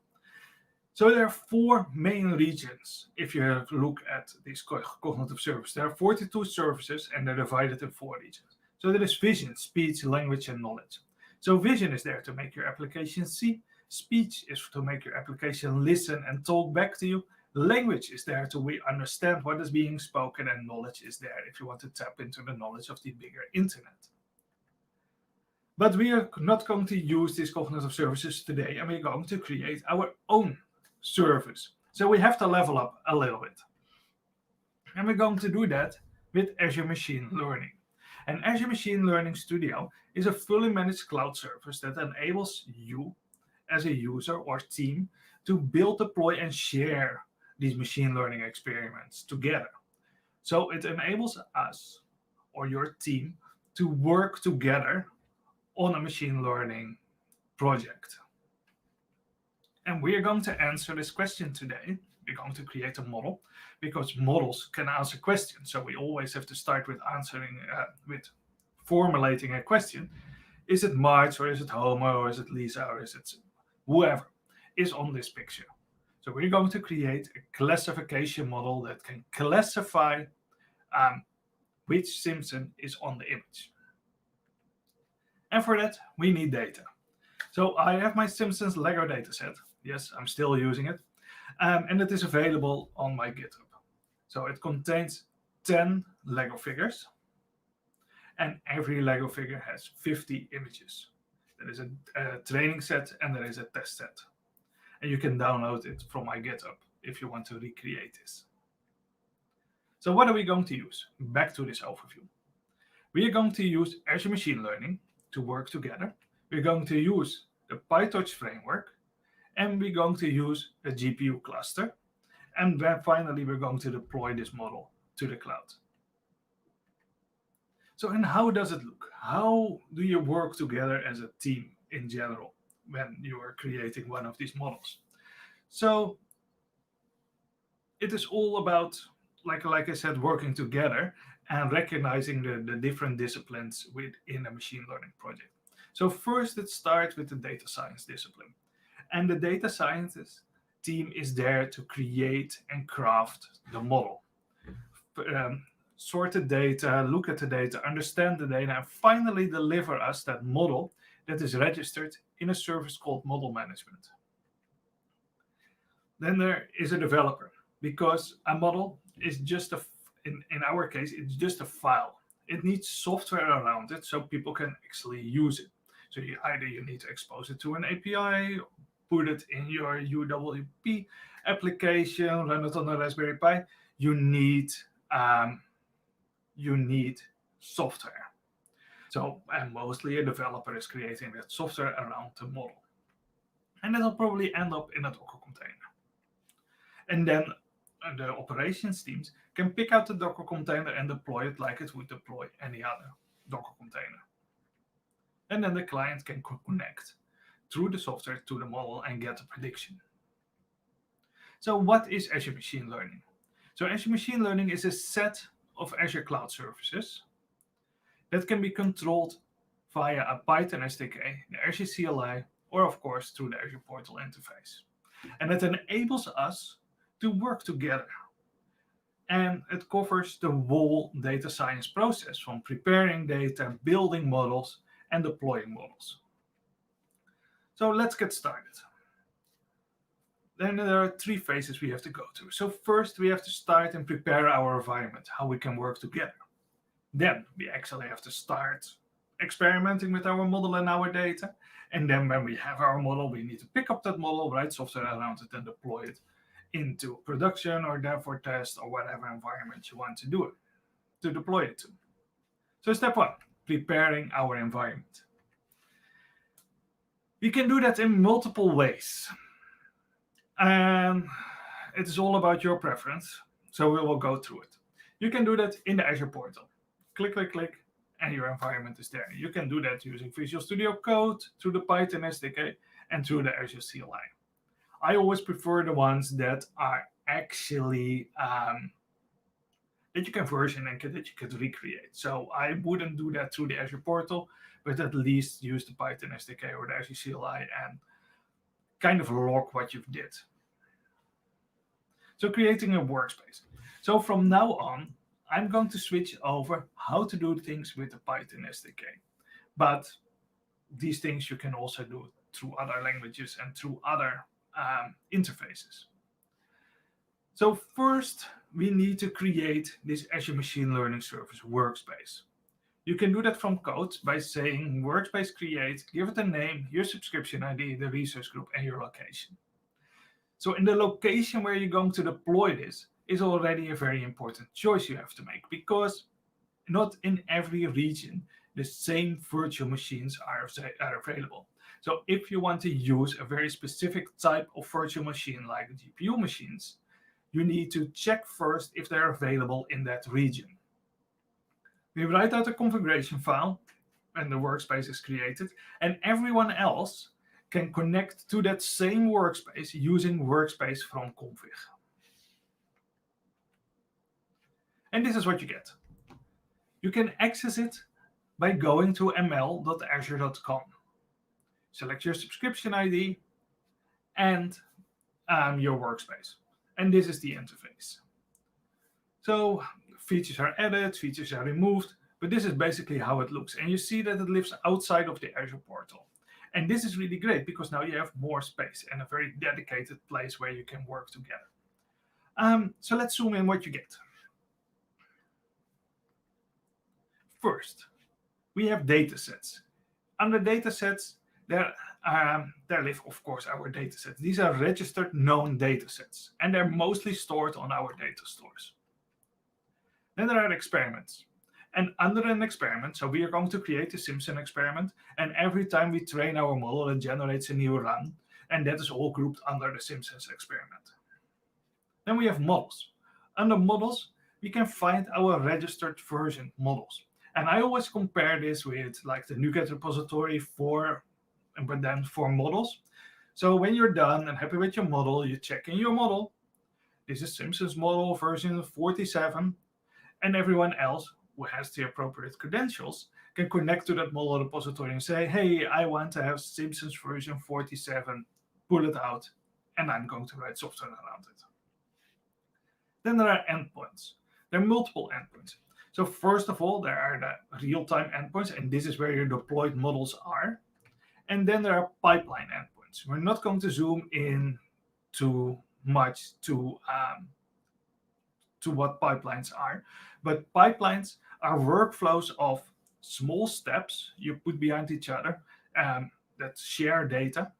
So there are 4 main regions. If you look at these cognitive services, there are 42 services and they're divided in 4 regions. So there is vision, speech, language, and knowledge. So vision is there to make your application see. Speech is to make your application listen and talk back to you. Language is there to understand what is being spoken, and knowledge is there if you want to tap into the knowledge of the bigger internet. But we are not going to use these cognitive services today, and we're going to create our own service. So we have to level up a little bit. And we're going to do that with Azure Machine Learning. And Azure Machine Learning Studio is a fully managed cloud service that enables you as a user or team to build, deploy, and share these machine learning experiments together. So it enables us or your team to work together on a machine learning project. And we are going to answer this question today. We're going to create a model because models can answer questions. So we always have to start with with formulating a question. Is it March, or is it Homer, or is it Lisa, or is it whoever is on this picture? So we're going to create a classification model that can classify which Simpson is on the image. And for that, we need data. So I have my Simpsons Lego dataset. Yes, I'm still using it. And it is available on my GitHub. So it contains 10 Lego figures. And every Lego figure has 50 images. There is a training set and there is a test set. And you can download it from my GitHub if you want to recreate this. So what are we going to use? Back to this overview. We are going to use Azure Machine Learning to work together. We're going to use the PyTorch framework, and we're going to use a GPU cluster. And then finally, we're going to deploy this model to the cloud. So, and how does it look? How do you work together as a team in general when you are creating one of these models? So it is all about, like I said, working together and recognizing the different disciplines within a machine learning project. So first, it starts with the data science discipline. And the data scientist team is there to create and craft the model. Sort the data, look at the data, understand the data, and finally deliver us that model that is registered in a service called model management. Then there is a developer, because a model is just in our case, it's just a file. It needs software around it so people can actually use it. So either you need to expose it to an API, put it in your UWP application, run it on a Raspberry Pi. You need software. So, and mostly a developer is creating that software around the model. And that'll probably end up in a Docker container. And then the operations teams can pick out the Docker container and deploy it like it would deploy any other Docker container. And then the client can connect through the software to the model and get a prediction. So what is Azure Machine Learning? So Azure Machine Learning is a set of Azure cloud services that can be controlled via a Python SDK, the Azure CLI, or of course through the Azure Portal interface. And it enables us to work together. And it covers the whole data science process, from preparing data, building models, and deploying models. So let's get started. Then there are 3 phases we have to go through. So first, we have to start and prepare our environment, how we can work together. Then we actually have to start experimenting with our model and our data. And then when we have our model, we need to pick up that model, write software around it, and deploy it into production or dev or test or whatever environment you want to do it, to deploy it to. So step 1, preparing our environment. We can do that in multiple ways. And it is all about your preference. So we will go through it. You can do that in the Azure portal. Click, click, click, and your environment is there. You can do that using Visual Studio Code, through the Python SDK, and through the Azure CLI. I always prefer the ones that are actually that you can version and that you can recreate. So I wouldn't do that through the Azure portal, but at least use the Python SDK or the Azure CLI and kind of log what you've did. So creating a workspace. So from now on, I'm going to switch over how to do things with the Python SDK. But these things you can also do through other languages and through other interfaces. So first, we need to create this Azure Machine Learning Service workspace. You can do that from code by saying workspace create, give it a name, your subscription ID, the resource group, and your location. So in the location where you're going to deploy this is already a very important choice you have to make, because not in every region the same virtual machines are available. So if you want to use a very specific type of virtual machine like GPU machines, you need to check first if they're available in that region. We write out a configuration file when the workspace is created, and everyone else can connect to that same workspace using workspace from config. And this is what you get. You can access it by going to ml.azure.com. Select your subscription ID and your workspace. And this is the interface. So features are added, features are removed, but this is basically how it looks. And you see that it lives outside of the Azure portal. And this is really great because now you have more space and a very dedicated place where you can work together. So let's zoom in what you get. First, we have datasets. Under datasets, there live, of course, our datasets. These are registered known datasets, and they're mostly stored on our data stores. Then there are experiments. And under an experiment, so we are going to create a Simpson experiment, and every time we train our model, it generates a new run, and that is all grouped under the Simpsons experiment. Then we have models. Under models, we can find our registered version models. And I always compare this with like the NuGet repository for models. So when you're done and happy with your model, you check in your model. This is Simpsons model version 47, and everyone else who has the appropriate credentials can connect to that model repository and say, hey, I want to have Simpsons version 47, pull it out, and I'm going to write software around it. Then there are endpoints. There are multiple endpoints. So first of all, there are the real-time endpoints, and this is where your deployed models are. And then there are pipeline endpoints. We're not going to zoom in too much to what pipelines are, but pipelines are workflows of small steps you put behind each other that share data.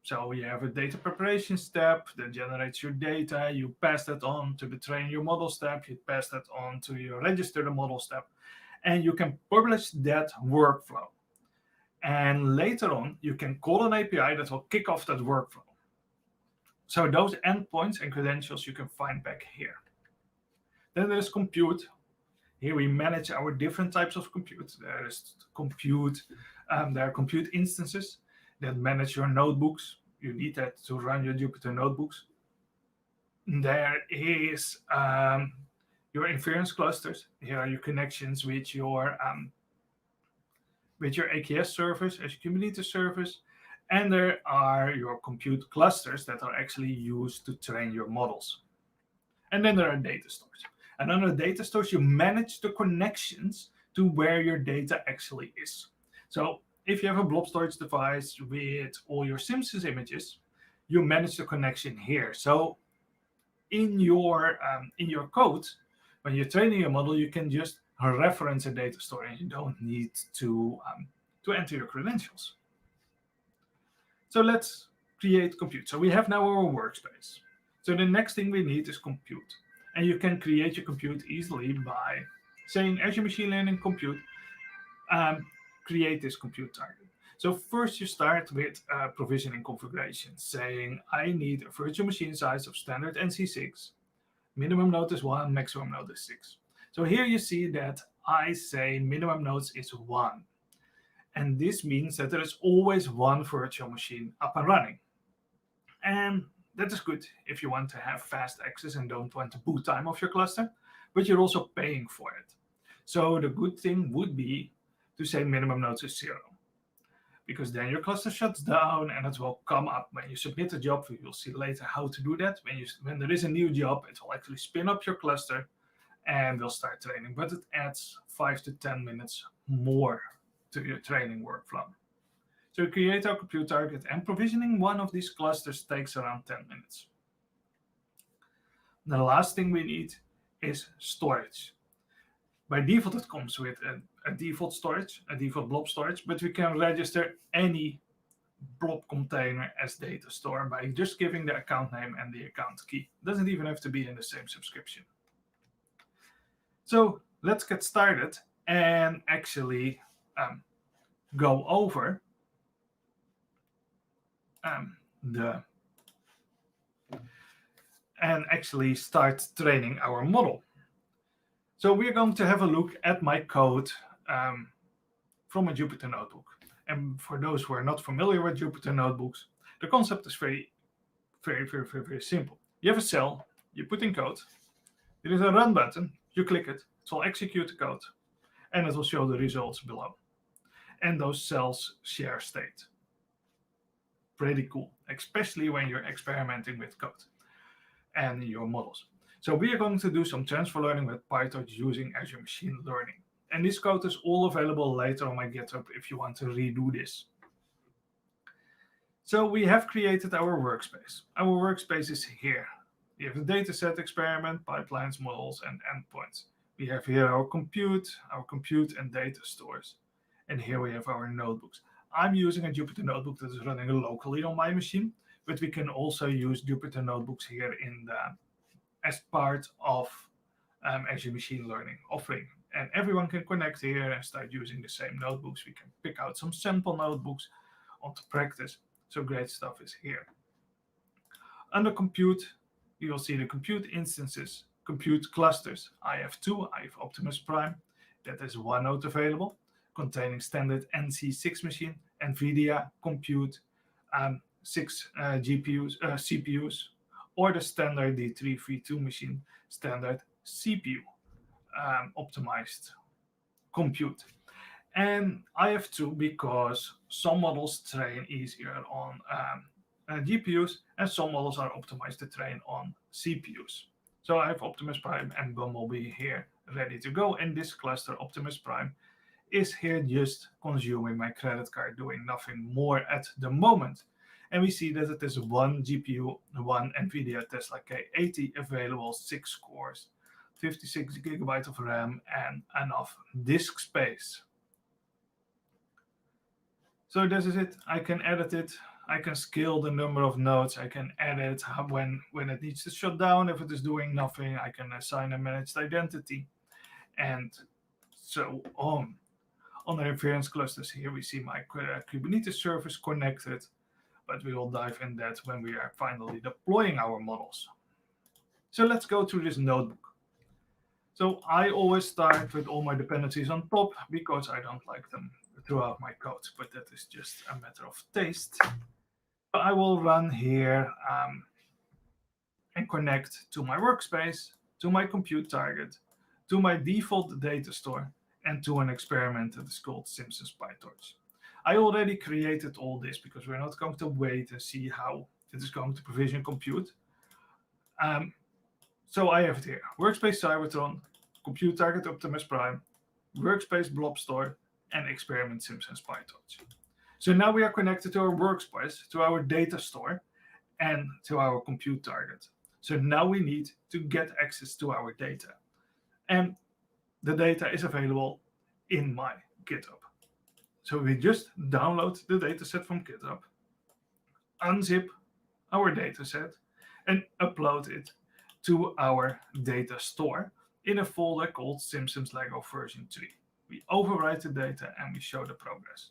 So you have a data preparation step that generates your data. You pass that on to the train your model step. You pass that on to your register the model step. And you can publish that workflow. And later on, you can call an API that will kick off that workflow. So those endpoints and credentials you can find back here. Then there's compute. Here we manage our different types of compute. There is compute. There are compute instances that manage your notebooks. You need that to run your Jupyter notebooks. There is your inference clusters. Here are your connections with your AKS service, as your Kubernete service. And there are your compute clusters that are actually used to train your models. And then there are data stores. And under data stores, you manage the connections to where your data actually is. So if you have a blob storage device with all your Simpsons images, you manage the connection here. So in your code, when you're training your model, you can just reference a data store, and you don't need to enter your credentials. So let's create compute. So we have now our workspace. So the next thing we need is compute. And you can create your compute easily by saying Azure Machine Learning compute, create this compute target. So first you start with provisioning configuration, saying I need a virtual machine size of standard NC6, minimum node is 1, maximum node is 6. So here you see that I say minimum nodes is 1. And this means that there is always one virtual machine up and running. And that is good if you want to have fast access and don't want the boot time of your cluster, but you're also paying for it. So the good thing would be to say minimum nodes is 0, because then your cluster shuts down and it will come up when you submit a job. We will see later how to do that. When there is a new job, it will actually spin up your cluster and will start training, but it adds 5 to 10 minutes more to your training workflow. So we create our compute target, and provisioning one of these clusters takes around 10 minutes. The last thing we need is storage. By default, it comes with a default storage, a default blob storage, but we can register any blob container as data store by just giving the account name and the account key. It doesn't even have to be in the same subscription. So let's get started and actually go over and actually start training our model. So we're going to have a look at my code from a Jupyter notebook. And for those who are not familiar with Jupyter notebooks, the concept is very simple. You have a cell, you put in code, there is a run button, you click it, it will execute the code, and it will show the results below. And those cells share state. Pretty cool, especially when you're experimenting with code and your models. So we are going to do some transfer learning with PyTorch using Azure Machine Learning. And this code is all available later on my GitHub if you want to redo this. So we have created our workspace. Our workspace is here. We have a dataset, experiment, pipelines, models, and endpoints. We have here our compute and data stores. And here we have our notebooks. I'm using a Jupyter notebook that is running locally on my machine, but we can also use Jupyter notebooks here as part of Azure Machine Learning offering. And everyone can connect here and start using the same notebooks. We can pick out some sample notebooks onto practice. So great stuff is here. Under compute, you will see the compute instances, compute clusters. I have two. I have Optimus Prime. That is one node available, containing standard NC6 machine, NVIDIA compute, 6 CPUs, or the standard D332 machine, standard CPU optimized compute. And I have two because some models train easier on GPUs and some models are optimized to train on CPUs. So I have Optimus Prime and Bumblebee here ready to go. And this cluster, Optimus Prime, is here just consuming my credit card, doing nothing more at the moment. And we see that it is one GPU, one NVIDIA Tesla K80 available, 6 cores, 56 gigabytes of RAM, and enough disk space. So this is it. I can edit it. I can scale the number of nodes. I can edit when it needs to shut down. If it is doing nothing, I can assign a managed identity, and so on. On the reference clusters here, we see my Kubernetes service connected, but we will dive in that when we are finally deploying our models. So let's go through this notebook. So I always start with all my dependencies on top because I don't like them throughout my code, but that is just a matter of taste. I will run here and connect to my workspace, to my compute target, to my default data store, and to an experiment that is called Simpsons PyTorch. I already created all this because we're not going to wait and see how it is going to provision compute. So I have it here: workspace Cybertron, compute target Optimus Prime, workspace blob store, and experiment Simpsons PyTorch. So now we are connected to our workspace, to our data store, and to our compute target. So now we need to get access to our data. And the data is available in my GitHub. So we just download the dataset from GitHub, unzip our dataset, and upload it to our data store in a folder called Simpsons Lego version 3. We overwrite the data and we show the progress.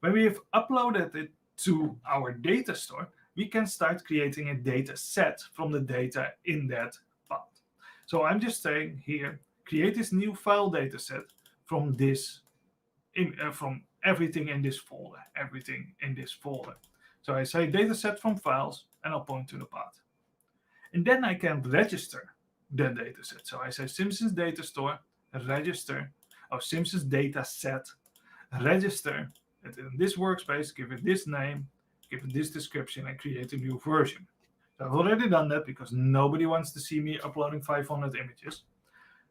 When we have uploaded it to our data store, we can start creating a data set from the data in that path. So I'm just saying here, create this new file data set from this, from everything in this folder, So I say data set from files, and I'll point to the path. And then I can register the data set. So I say Simpsons data store, register, or Simpsons data set, register it in this workspace, give it this name, give it this description, and create a new version. So I've already done that because nobody wants to see me uploading 500 images.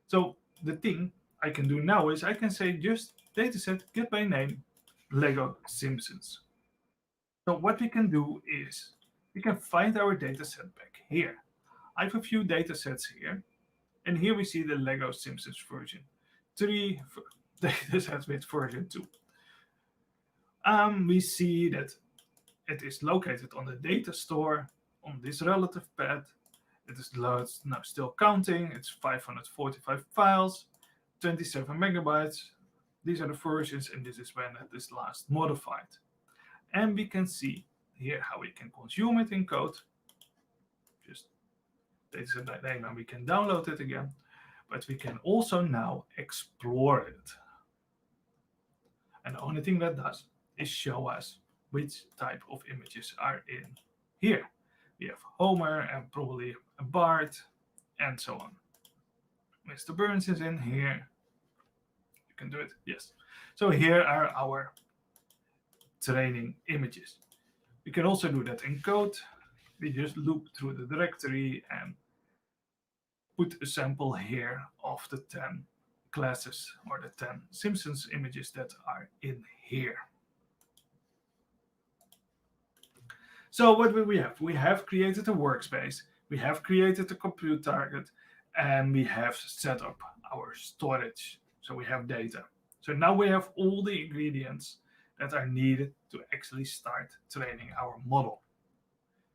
So the thing I can do now is I can say just dataset get by name, Lego Simpsons. So what we can do is we can find our data set back here. I have a few data sets here, and here we see the Lego Simpsons version 3 data sets with version 2. We see that it is located on the data store on this relative path. It is now still counting. It's 545 files, 27 megabytes. These are the versions, and this is when it is last modified. And we can see here how we can consume it in code. Just dataset name, and we can download it again. But we can also now explore it. And the only thing that does is show us which type of images are in here. We have Homer and probably a Bart and so on. Mr. Burns is in here. You can do it, yes. So here are our training images. We can also do that in code. We just loop through the directory and put a sample here of the 10 classes or the 10 Simpsons images that are in here. So what will we have? We have created a workspace, we have created a compute target, and we have set up our storage. So we have data. So now we have all the ingredients that are needed to actually start training our model.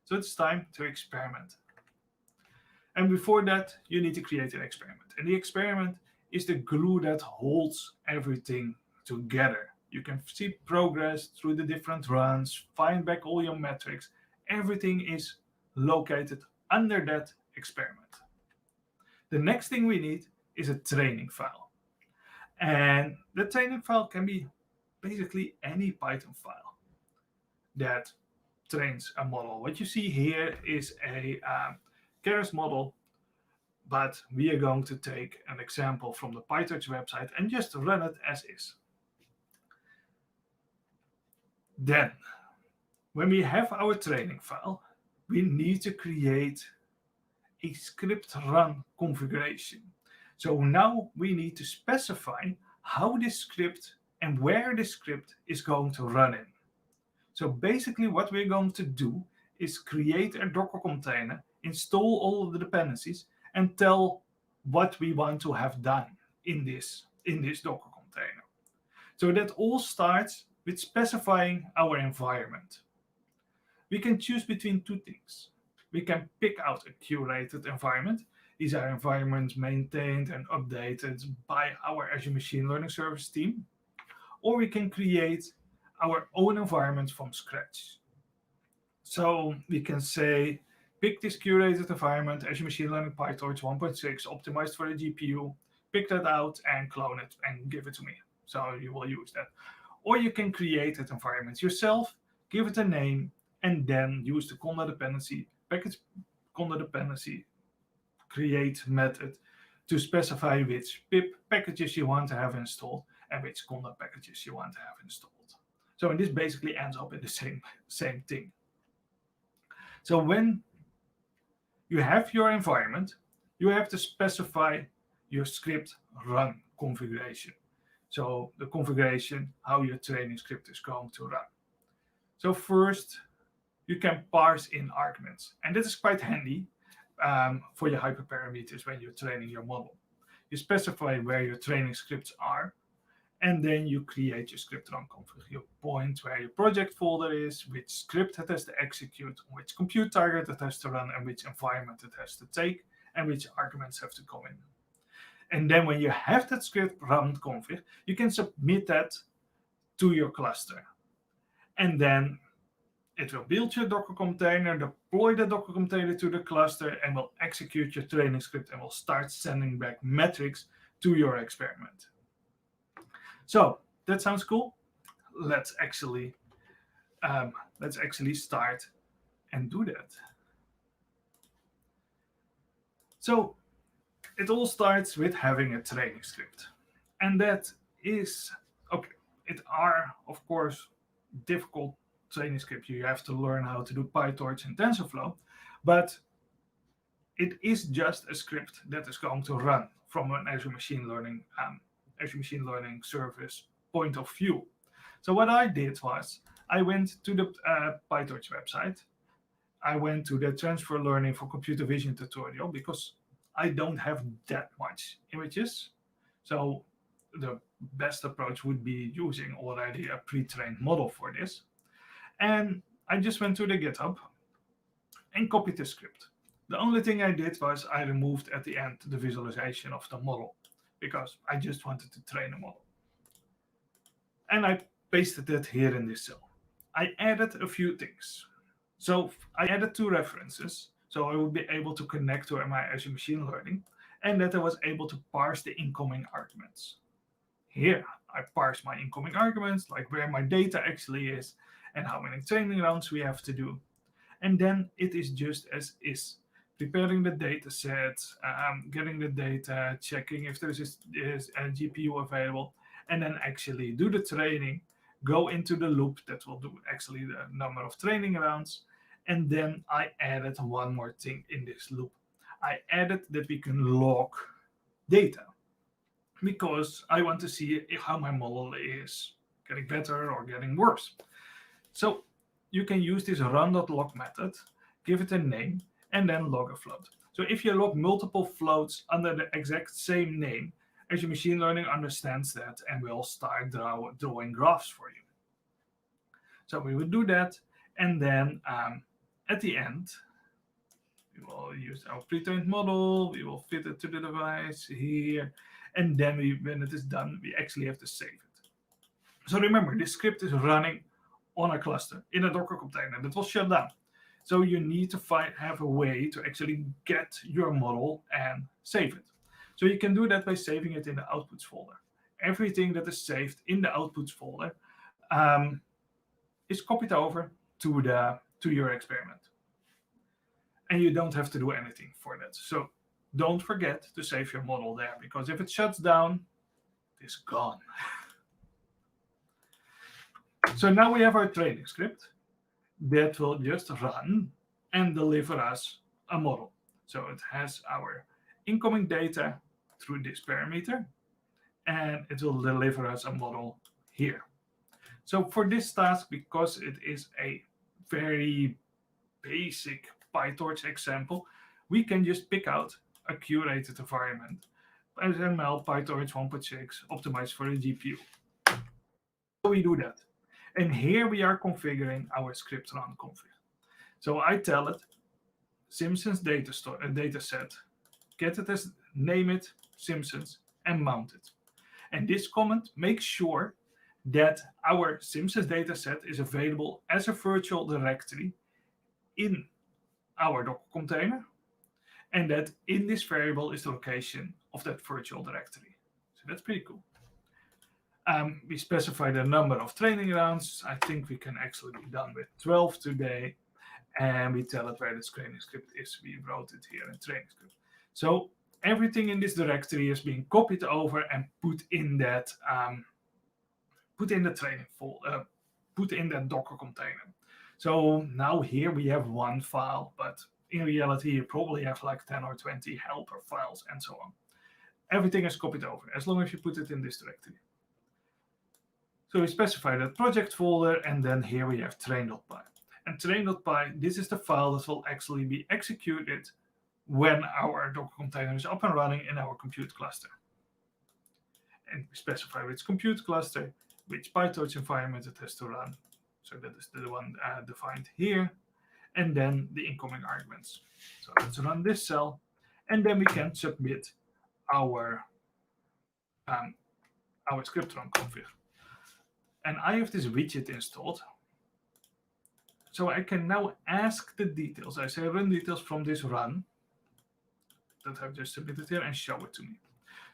So it's time to experiment. And before that, you need to create an experiment. And the experiment is the glue that holds everything together. You can see progress through the different runs, find back all your metrics. Everything is located under that experiment. The next thing we need is a training file. And the training file can be basically any Python file that trains a model. What you see here is a Keras model, but we are going to take an example from the PyTorch website and just run it as is. Then, when we have our training file, we need to create a script run configuration. So now we need to specify how this script and where this script is going to run in. So basically what we're going to do is create a Docker container, install all of the dependencies, and tell what we want to have done in this Docker container. So that all starts with specifying our environment. We can choose between two things. We can pick out a curated environment. These are environments maintained and updated by our Azure Machine Learning Service team. Or we can create our own environment from scratch. So we can say, pick this curated environment, Azure Machine Learning PyTorch 1.6, optimized for the GPU, pick that out and clone it and give it to me. So you will use that. Or you can create that environment yourself, give it a name, and then use the conda dependency, package conda dependency, create method to specify which pip packages you want to have installed and which conda packages you want to have installed. So this basically ends up in the same thing. So when you have your environment, you have to specify your script run configuration. So the configuration, how your training script is going to run. So first, you can parse in arguments. And this is quite handy for your hyperparameters when you're training your model. You specify where your training scripts are, and then you create your script run config. You point where your project folder is, which script it has to execute, which compute target it has to run, and which environment it has to take, and which arguments have to come in. And then when you have that script run config, you can submit that to your cluster. And then it will build your Docker container, deploy the Docker container to the cluster, and will execute your training script and will start sending back metrics to your experiment. So that sounds cool. Let's actually start and do that. So it all starts with having a training script. And that is, okay, it are, of course, difficult training script. You have to learn how to do PyTorch and TensorFlow, but it is just a script that is going to run from an Azure Machine Learning service point of view. So what I did was I went to the PyTorch website. I went to the Transfer Learning for Computer Vision tutorial because I don't have that much images. So the best approach would be using already a pre-trained model for this. And I just went to the GitHub and copied the script. The only thing I did was I removed at the end the visualization of the model because I just wanted to train a model. And I pasted it here in this cell. I added a few things. So I added 2 references, so I would be able to connect to my Azure Machine Learning, and that I was able to parse the incoming arguments. Here, I parse my incoming arguments, like where my data actually is, and how many training rounds we have to do. And then it is just as is. Preparing the data set, getting the data, checking if there is a GPU available, and then actually do the training, go into the loop that will do actually the number of training rounds. And then I added one more thing in this loop. I added that we can log data because I want to see how my model is getting better or getting worse. So you can use this run.log method, give it a name, and then log a float. So if you log multiple floats under the exact same name, Azure Machine Learning understands that and will start drawing graphs for you. So we would do that, and then at the end, we will use our pre-trained model, we will fit it to the device here, and then when it is done, we actually have to save it. So remember, this script is running on a cluster in a Docker container that will shut down. So you need to have a way to actually get your model and save it. So you can do that by saving it in the outputs folder. Everything that is saved in the outputs folder is copied over to your experiment. And you don't have to do anything for that. So don't forget to save your model there, because if it shuts down, it's gone. So now we have our training script that will just run and deliver us a model. So it has our incoming data through this parameter, and it will deliver us a model here. So for this task, because it is a very basic PyTorch example, we can just pick out a curated environment. XML PyTorch 1.6 optimized for the GPU. So we do that. And here we are configuring our script run config. So I tell it Simpsons data set, get it as name it Simpsons and mount it. And this comment makes sure that our Simpsons dataset is available as a virtual directory in our Docker container, and that in this variable is the location of that virtual directory. So that's pretty cool. We specify the number of training rounds. I think we can actually be done with 12 today. And we tell it where the training script is. We wrote it here in training script. So everything in this directory is being copied over and put in that training folder, put in that Docker container. So now here we have one file, but in reality you probably have like 10 or 20 helper files and so on. Everything is copied over as long as you put it in this directory. So we specify that project folder, and then here we have train.py. And train.py, this is the file that will actually be executed when our Docker container is up and running in our compute cluster. And we specify which compute cluster, which PyTorch environment it has to run. So that is the one defined here. And then the incoming arguments. So let's run this cell, and then we can submit our script run config. And I have this widget installed. So I can now ask the details. I say run details from this run that I've just submitted here and show it to me.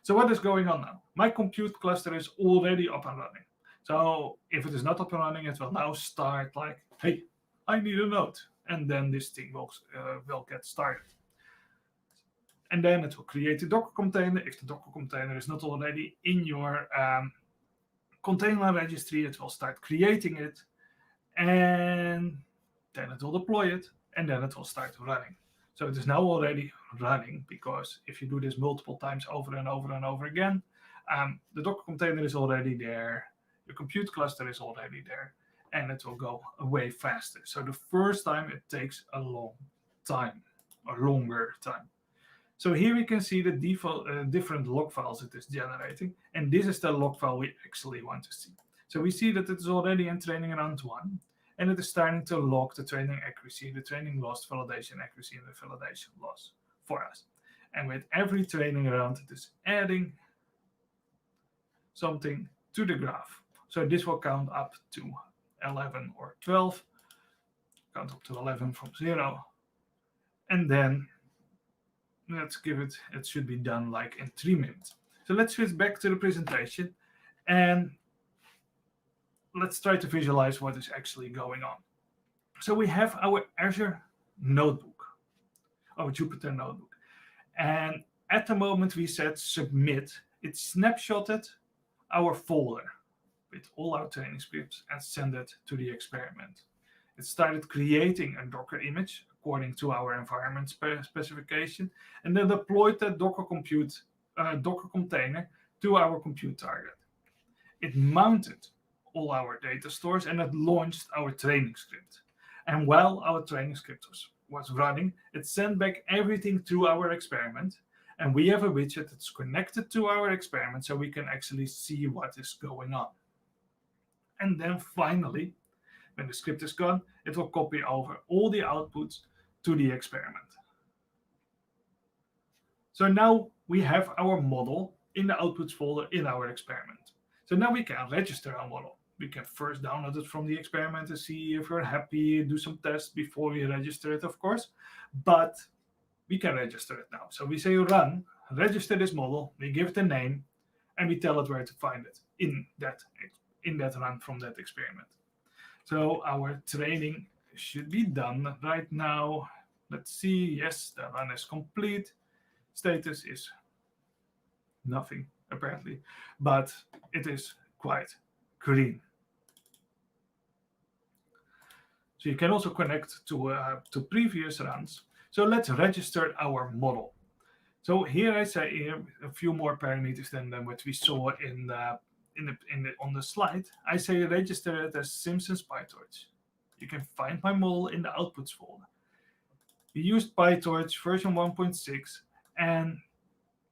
So what is going on now? My compute cluster is already up and running. So if it is not up and running, it will now start like, hey, I need a node. And then this thing will get started. And then it will create a Docker container. If the Docker container is not already in your container registry, it will start creating it. And then it will deploy it. And then it will start running. So it is now already running, because if you do this multiple times over and over and over again, the Docker container is already there. the compute cluster is already there, and it will go way faster. So the first time it takes a long time, or longer time. So here we can see the default different log files it is generating, and this is the log file we actually want to see. So we see that it is already in training round 1, and it is starting to log the training accuracy, the training loss, validation accuracy, and the validation loss for us. And with every training round, it is adding something to the graph. So this will count up to 11 or 12, count up to 11 from 0, and then let's give it, it should be done like in 3 minutes. So let's switch back to the presentation and let's try to visualize what is actually going on. So we have our Azure notebook, our Jupyter notebook. And at the moment we said submit, it snapshotted our folder with all our training scripts and sent it to the experiment. It started creating a Docker image according to our environment specification, and then deployed that Docker container to our compute target. It mounted all our data stores and it launched our training script. And while our training script was running, it sent back everything to our experiment. And we have a widget that's connected to our experiment so we can actually see what is going on. And then finally, when the script is gone, it will copy over all the outputs to the experiment. So now we have our model in the outputs folder in our experiment. So now we can register our model. We can first download it from the experiment to see if we're happy, do some tests before we register it, of course. But we can register it now. So we say run, register this model, we give it a name, and we tell it where to find it in that run from that experiment. So our training should be done right now. Let's see. Yes, the run is complete. Status is nothing, apparently, but it is quite green. So you can also connect to previous runs. So let's register our model. So here I say a few more parameters than what we saw on the slide. I say register it as Simpsons PyTorch. You can find my model in the outputs folder. We used PyTorch version 1.6, and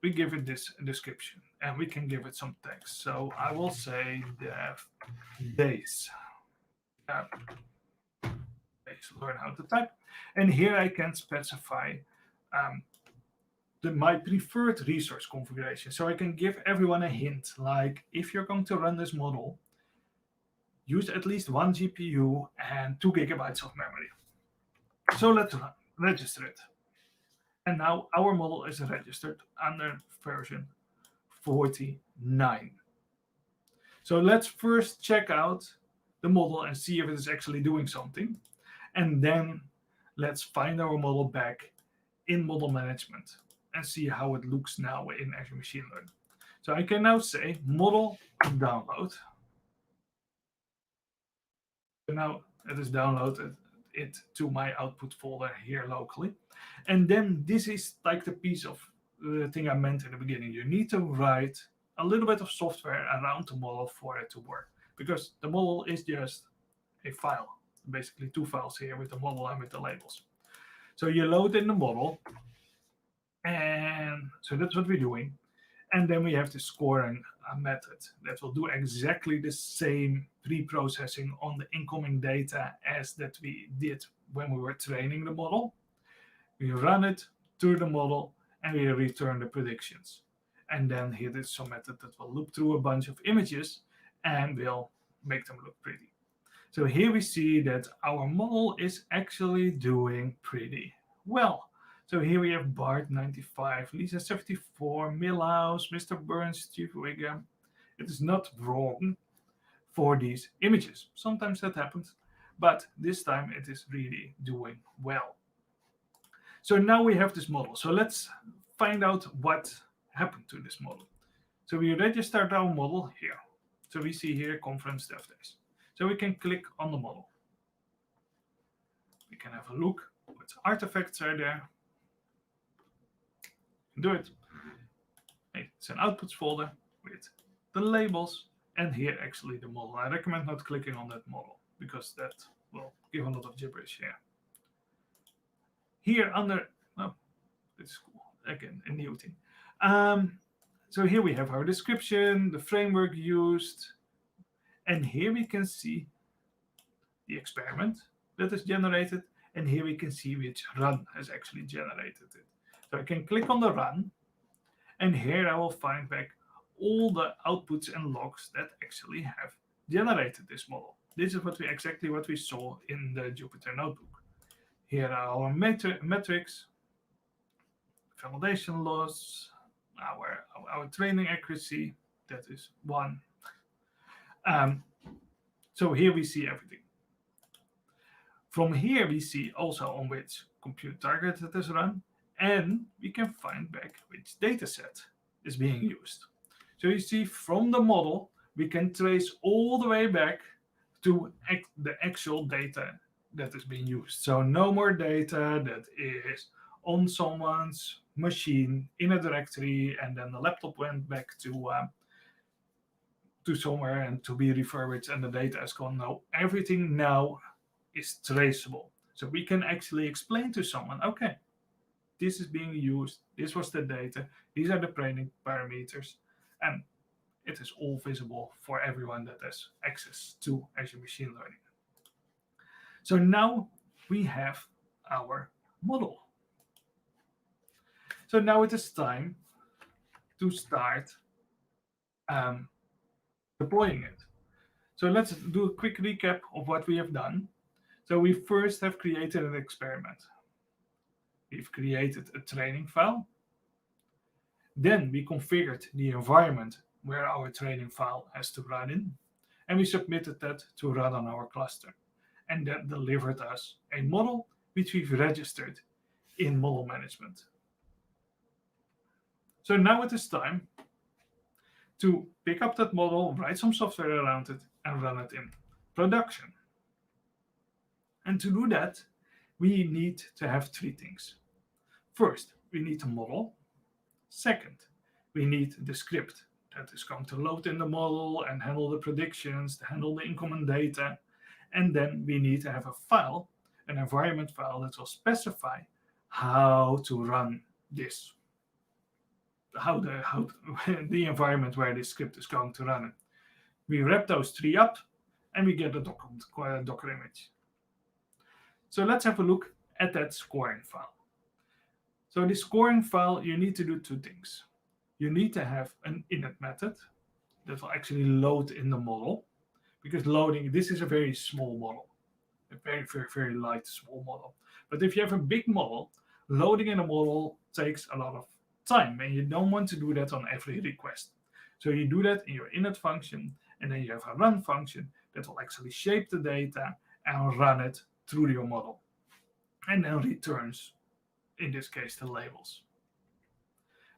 we give it this description, and we can give it some text. So I will say DevDays. Learn how to type, and here I can specify my preferred resource configuration. So I can give everyone a hint, like if you're going to run this model, use at least 1 GPU and 2 gigabytes of memory. So let's register it. And now our model is registered under version 49. So let's first check out the model and see if it is actually doing something. And then let's find our model back in model management and see how it looks now in Azure Machine Learning. So I can now say model download. So now it is downloaded it to my output folder here locally. And then this is like the piece of the thing I meant in the beginning. You need to write a little bit of software around the model for it to work, because the model is just a file, basically 2 files here with the model and with the labels. So you load in the model, and so that's what we're doing. And then we have the scoring method that will do exactly the same pre-processing on the incoming data as that we did when we were training the model. We run it through the model and we return the predictions. And then here is some method that will loop through a bunch of images and will make them look pretty. So here we see that our model is actually doing pretty well. So here we have Bart 95, Lisa 74, Milhouse, Mr. Burns, Chief Wiggum. It is not wrong for these images. Sometimes that happens, but this time it is really doing well. So now we have this model. So let's find out what happened to this model. So we registered our model here. So we see here conference DevDays. So we can click on the model. We can have a look what artifacts are there. Do it. It's an outputs folder with the labels and here actually the model. I recommend not clicking on that model because that will give a lot of gibberish here. Here under, oh, it's cool. Again, a new thing. So here we have our description, the framework used, and here we can see the experiment that is generated, and here we can see which run has actually generated it. So I can click on the run, and here I will find back all the outputs and logs that actually have generated this model. This is exactly what we saw in the Jupyter notebook. Here are our metrics, validation loss, our training accuracy, that is 1. So here we see everything. From here we see also on which compute target it is run, and we can find back which dataset is being used. So you see from the model, we can trace all the way back to the actual data that is being used. So no more data that is on someone's machine in a directory, and then the laptop went back to somewhere and to be refurbished and the data is gone. No, everything now is traceable. So we can actually explain to someone, okay, this is being used, this was the data, these are the training parameters, and it is all visible for everyone that has access to Azure Machine Learning. So now we have our model. So now it is time to start deploying it. So let's do a quick recap of what we have done. So we first have created an experiment. We've created a training file. Then we configured the environment where our training file has to run in, and we submitted that to run on our cluster. And that delivered us a model which we've registered in model management. So now it is time to pick up that model, write some software around it, and run it in production. And to do that, we need to have 3 things. First, we need a model. Second, we need the script that is going to load in the model and handle the predictions, to handle the incoming data. And then we need to have a file, an environment file that will specify how to run this, how the environment where this script is going to run it. We wrap those 3 up and we get a Docker image. So let's have a look at that scoring file. So the scoring file, you need to do 2 things. You need to have an init method that will actually load in the model, because loading, this is a very small model, a very, very, very light, small model. But if you have a big model, loading in a model takes a lot of time, and you don't want to do that on every request. So you do that in your init function, and then you have a run function that will actually shape the data and run it through your model, and then returns, in this case, the labels.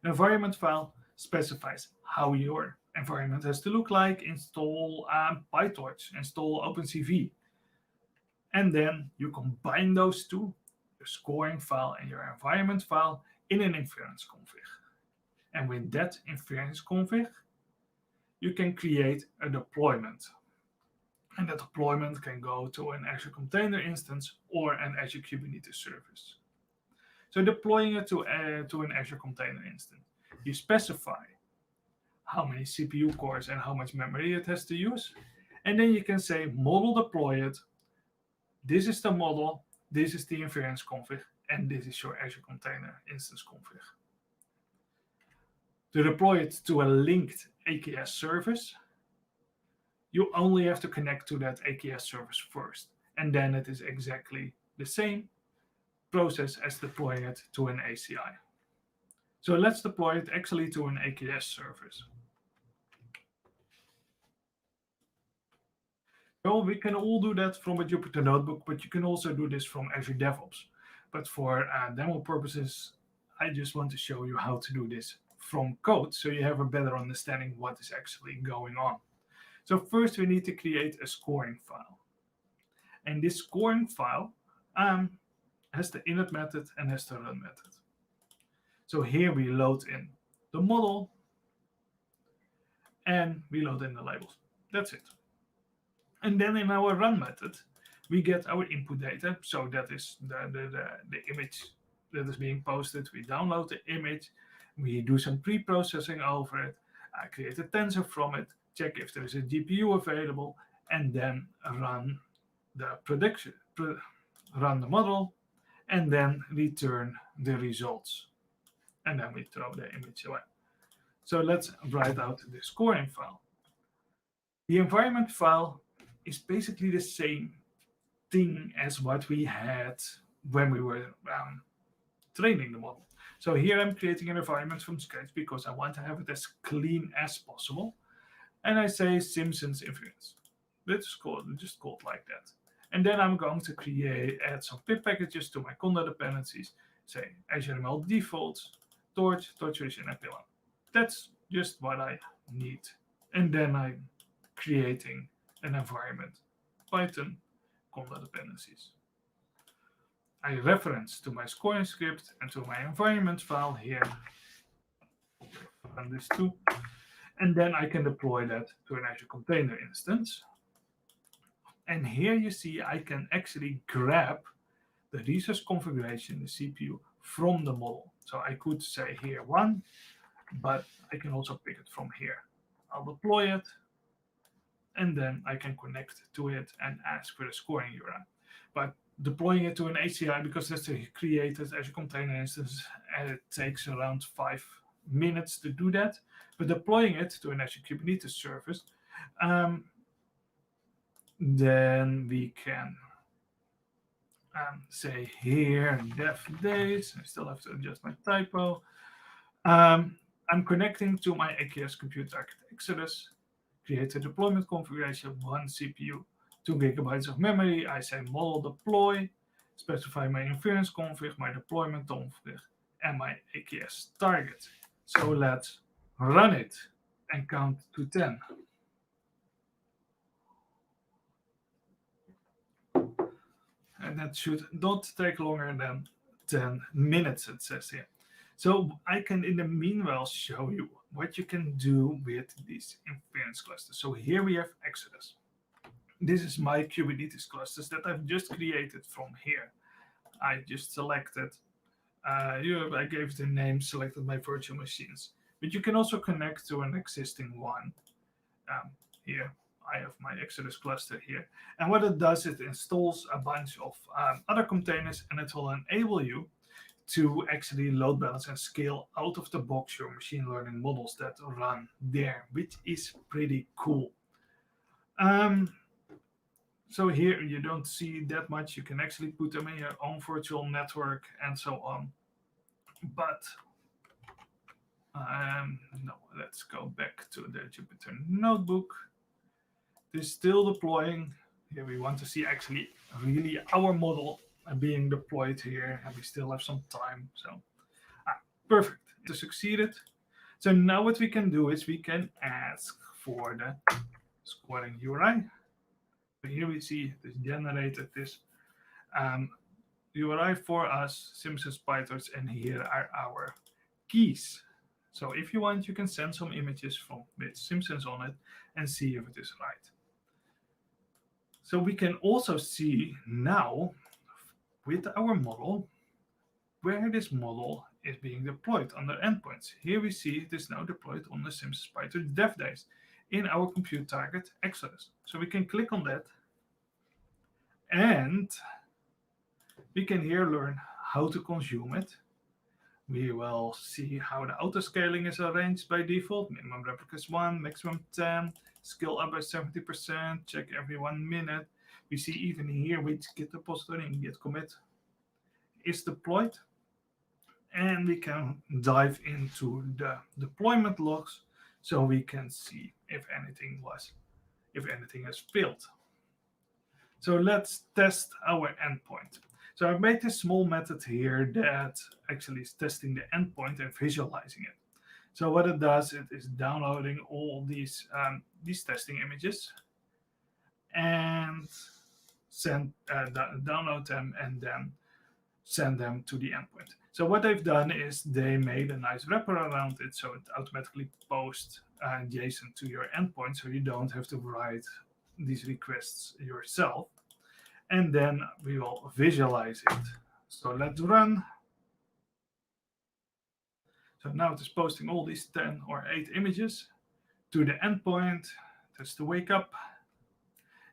The environment file specifies how your environment has to look like, install PyTorch, install OpenCV. And then you combine those 2, your scoring file and your environment file, in an inference config. And with that inference config, you can create a deployment. And that deployment can go to an Azure Container Instance or an Azure Kubernetes service. So deploying it to an Azure Container Instance, you specify how many CPU cores and how much memory it has to use. And then you can say model deploy it. This is the model, this is the inference config, and this is your Azure Container Instance config. To deploy it to a linked AKS service, you only have to connect to that AKS service first. And then it is exactly the same process as deploying it to an ACI. So let's deploy it actually to an AKS service. So we can all do that from a Jupyter Notebook, but you can also do this from Azure DevOps. But for demo purposes, I just want to show you how to do this from code, so you have a better understanding what is actually going on. So first we need to create a scoring file. And this scoring file has the init method and has the run method. So here we load in the model and we load in the labels. That's it. And then in our run method, we get our input data. So that is the image that is being posted. We download the image. We do some pre-processing over it. I create a tensor from it, check if there is a GPU available, and then run the prediction, run the model, and then return the results. And then we throw the image away. So let's write out the scoring file. The environment file is basically the same thing as what we had when we were training the model. So here I'm creating an environment from scratch because I want to have it as clean as possible. And I say Simpsons inference. Let's just call it like that. And then I'm going to add some pip packages to my conda dependencies. Say Azure ML defaults, Torch, Torturation, and Pulumi. That's just what I need. And then I'm creating an environment, Python, conda dependencies. I reference to my scoring script and to my environment file here. Run this too. And then I can deploy that to an Azure Container instance. And here you see I can actually grab the resource configuration, the CPU, from the model. So I could say here 1, but I can also pick it from here. I'll deploy it, and then I can connect to it and ask for the scoring URI. But deploying it to an HCI, because that's a created Azure Container instance, and it takes around 5 minutes to do that. But deploying it to an Azure Kubernetes service, then we can say here DevDay. I still have to adjust my typo. I'm connecting to my AKS Compute Target Exodus, create a deployment configuration, 1 CPU, 2 gigabytes of memory. I say model deploy, specify my inference config, my deployment config, and my AKS target. So let's run it and count to 10. And that should not take longer than 10 minutes, it says here. So I can, in the meanwhile, show you what you can do with these inference clusters. So here we have Exodus. This is my Kubernetes clusters that I've just created from here. I just selected, I gave it a name, selected my virtual machines. But you can also connect to an existing one. Here I have my Exodus cluster here. And what it does, it installs a bunch of other containers, and it will enable you to actually load balance and scale out of the box your machine learning models that run there, which is pretty cool. So here you don't see that much. You can actually put them in your own virtual network and so on. But no, let's go back to the Jupyter notebook. It's still deploying. Here we want to see actually really our model being deployed here, and we still have some time. So perfect, it succeeded. So now what we can do is we can ask for the scoring URI. So here we see this generated this URI for us, Simpsons PyTorch, and here are our keys. So if you want, you can send some images with Simpsons on it and see if it is right. So we can also see now with our model where this model is being deployed under endpoints. Here we see it is now deployed on the Simpsons PyTorch DevDays in our compute target Exodus. So we can click on that, and we can here learn how to consume it. We will see how the auto scaling is arranged by default. Minimum replicas 1, maximum 10, scale up by 70%, check every 1 minute. We see even here which Git repository and Git commit is deployed. And we can dive into the deployment logs so we can see if anything has failed. So let's test our endpoint. So I've made this small method here that actually is testing the endpoint and visualizing it. So what it does, it is downloading all these testing images and download them, and then send them to the endpoint. So what they've done is they made a nice wrapper around it, so it automatically posts JSON to your endpoint, so you don't have to write these requests yourself. And then we will visualize it. So let's run. So now it is posting all these 10 or 8 images to the endpoint. That's the wake up.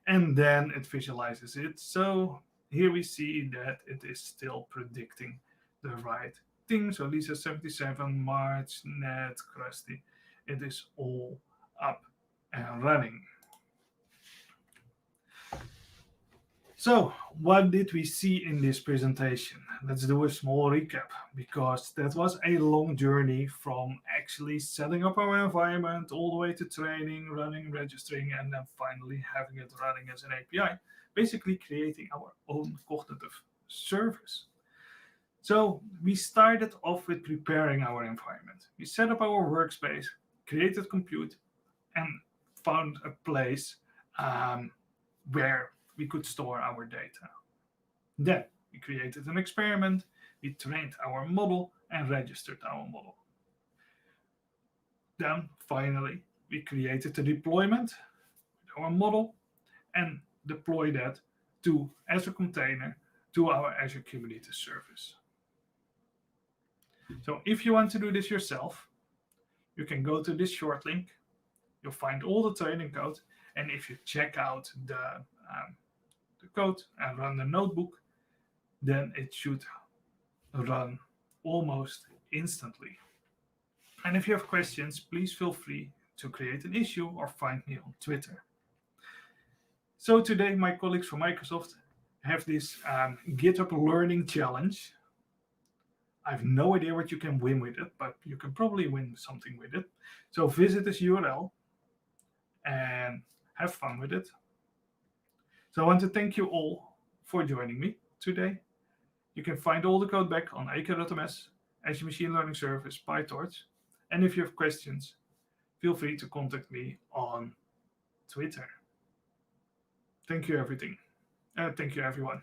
And then it visualizes it. So here we see that it is still predicting the right thing. So Lisa 77, March, Net, Krusty. It is all up and running. So what did we see in this presentation? Let's do a small recap, because that was a long journey from actually setting up our environment all the way to training, running, registering, and then finally having it running as an API, basically creating our own cognitive service. So we started off with preparing our environment. We set up our workspace, created compute, and found a place where we could store our data. Then we created an experiment, we trained our model and registered our model. Then finally, we created a deployment with our model and deployed that to as a container to our Azure Kubernetes service. So if you want to do this yourself, you can go to this short link. You'll find all the training code, and if you check out the code and run the notebook, then it should run almost instantly. And if you have questions, please feel free to create an issue or find me on Twitter. So today, my colleagues from Microsoft have this GitHub Learning Challenge. I have no idea what you can win with it, but you can probably win something with it. So visit this URL and have fun with it. So I want to thank you all for joining me today. You can find all the code back on ak.ms, Azure Machine Learning Service, PyTorch. And if you have questions, feel free to contact me on Twitter. Thank you, everything. Thank you, everyone.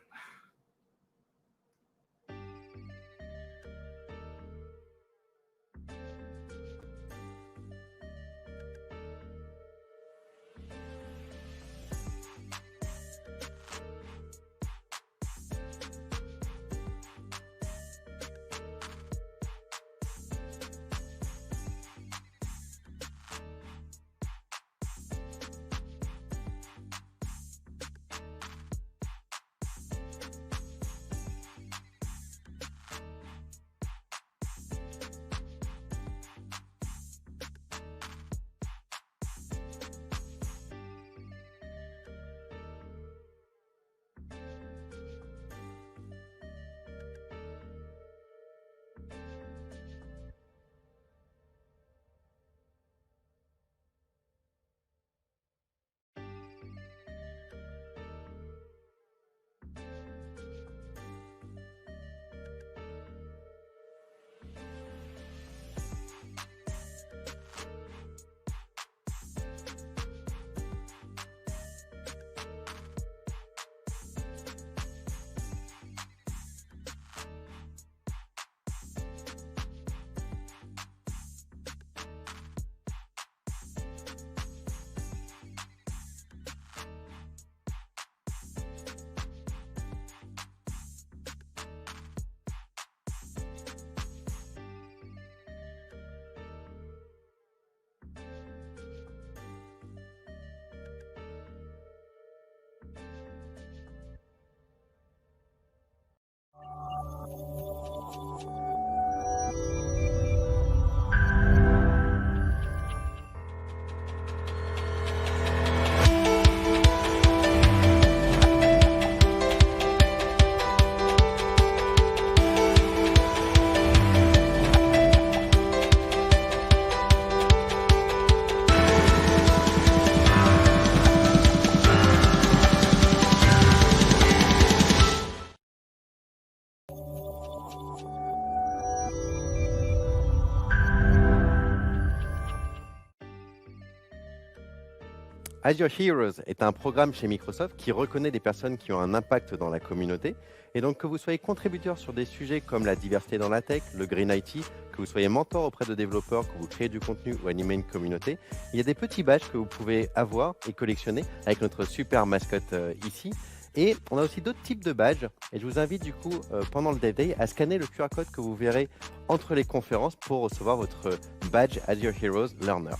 Azure Heroes est un programme chez Microsoft qui reconnaît des personnes qui ont un impact dans la communauté. Et donc que vous soyez contributeur sur des sujets comme la diversité dans la tech, le Green IT, que vous soyez mentor auprès de développeurs, que vous créez du contenu ou animez une communauté, il y a des petits badges que vous pouvez avoir et collectionner avec notre super mascotte ici. Et on a aussi d'autres types de badges. Et je vous invite du coup, pendant le DevDay, à scanner le QR code que vous verrez entre les conférences pour recevoir votre badge Azure Heroes Learner.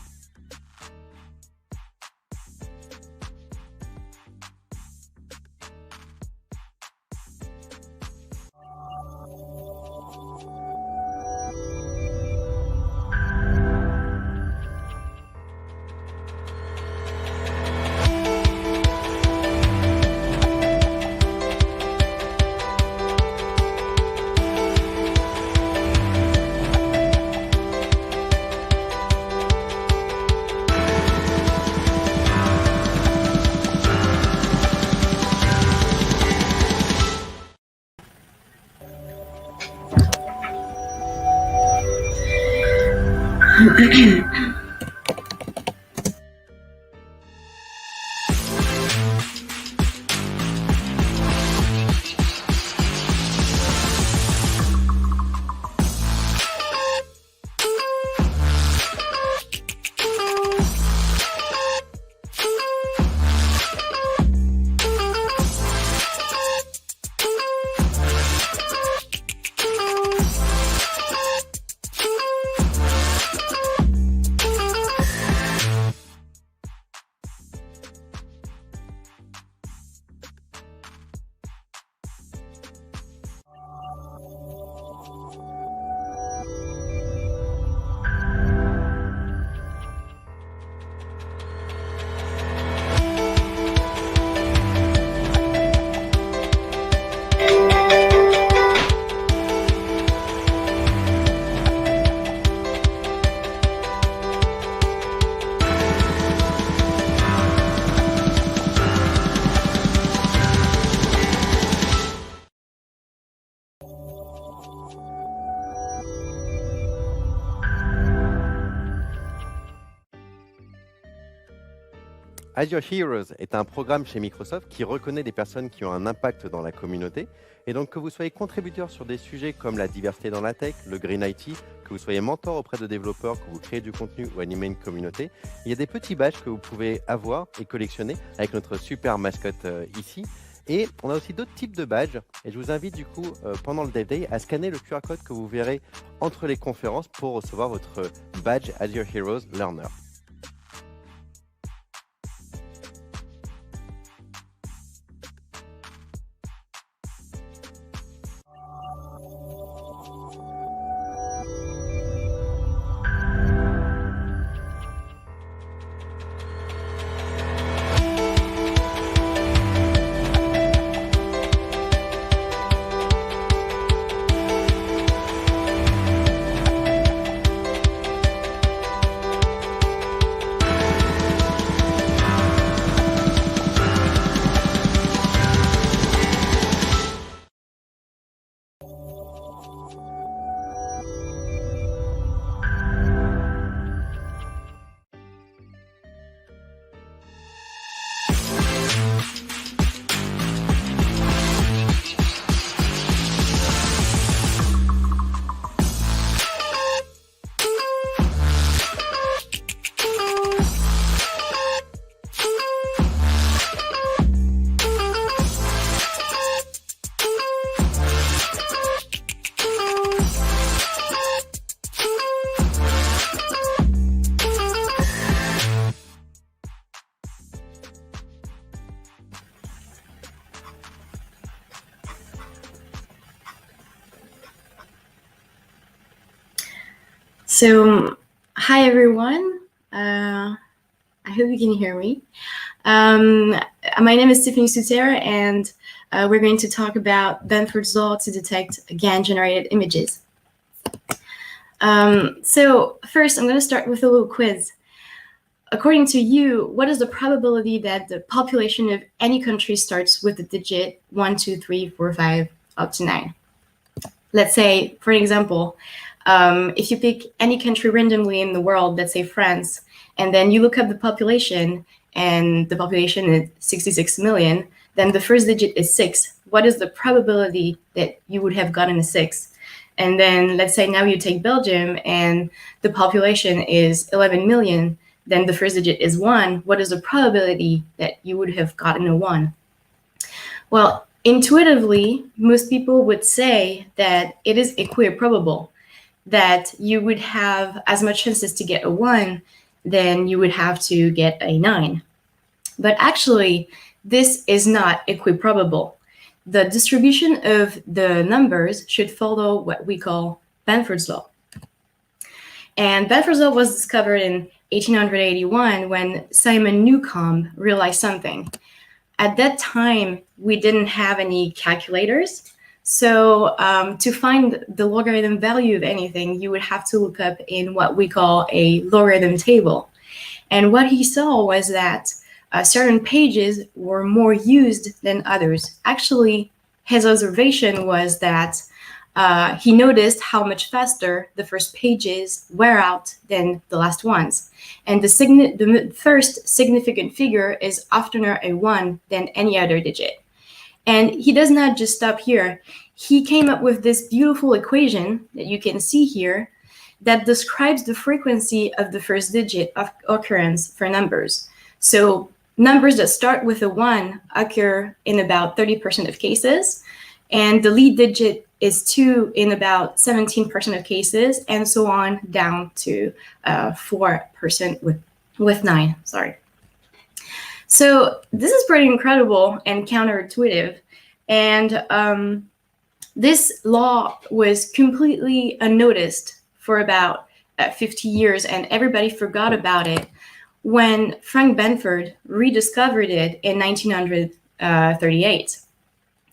Azure Heroes est un programme chez Microsoft qui reconnaît des personnes qui ont un impact dans la communauté. Et donc que vous soyez contributeur sur des sujets comme la diversité dans la tech, le Green IT, que vous soyez mentor auprès de développeurs, que vous créez du contenu ou animez une communauté, il y a des petits badges que vous pouvez avoir et collectionner avec notre super mascotte ici. Et on a aussi d'autres types de badges. Et je vous invite du coup, pendant le DevDay, à scanner le QR code que vous verrez entre les conférences pour recevoir votre badge Azure Heroes Learner. So, hi everyone. I hope you can hear me. My name is Tiffany Souterre, and we're going to talk about Benford's law to detect GAN-generated images. So first, I'm going to start with a little quiz. According to you, what is the probability that the population of any country starts with the digit 1, 2, 3, 4, 5, up to 9? Let's say, for example, if you pick any country randomly in the world, let's say France, and then you look up the population and the population is 66 million, then the first digit is 6. What is the probability that you would have gotten a 6? And then let's say now you take Belgium and the population is 11 million, then the first digit is 1. What is the probability that you would have gotten a 1? Well, intuitively, most people would say that it is equiprobable, that you would have as much chances to get a 1 than you would have to get a 9. But actually, this is not equiprobable. The distribution of the numbers should follow what we call Benford's law. And Benford's law was discovered in 1881 when Simon Newcomb realized something. At that time, we didn't have any calculators. So to find the logarithm value of anything, you would have to look up in what we call a logarithm table. And what he saw was that certain pages were more used than others. Actually, his observation was that he noticed how much faster the first pages wear out than the last ones. And the first significant figure is oftener a 1 than any other digit. And he does not just stop here. He came up with this beautiful equation that you can see here that describes the frequency of the first digit of occurrence for numbers. So numbers that start with a 1 occur in about 30% of cases, and the lead digit is 2 in about 17% of cases, and so on down to 4% with 9. Sorry. So this is pretty incredible and counterintuitive, and this law was completely unnoticed for about 50 years, and everybody forgot about it when Frank Benford rediscovered it in 1938.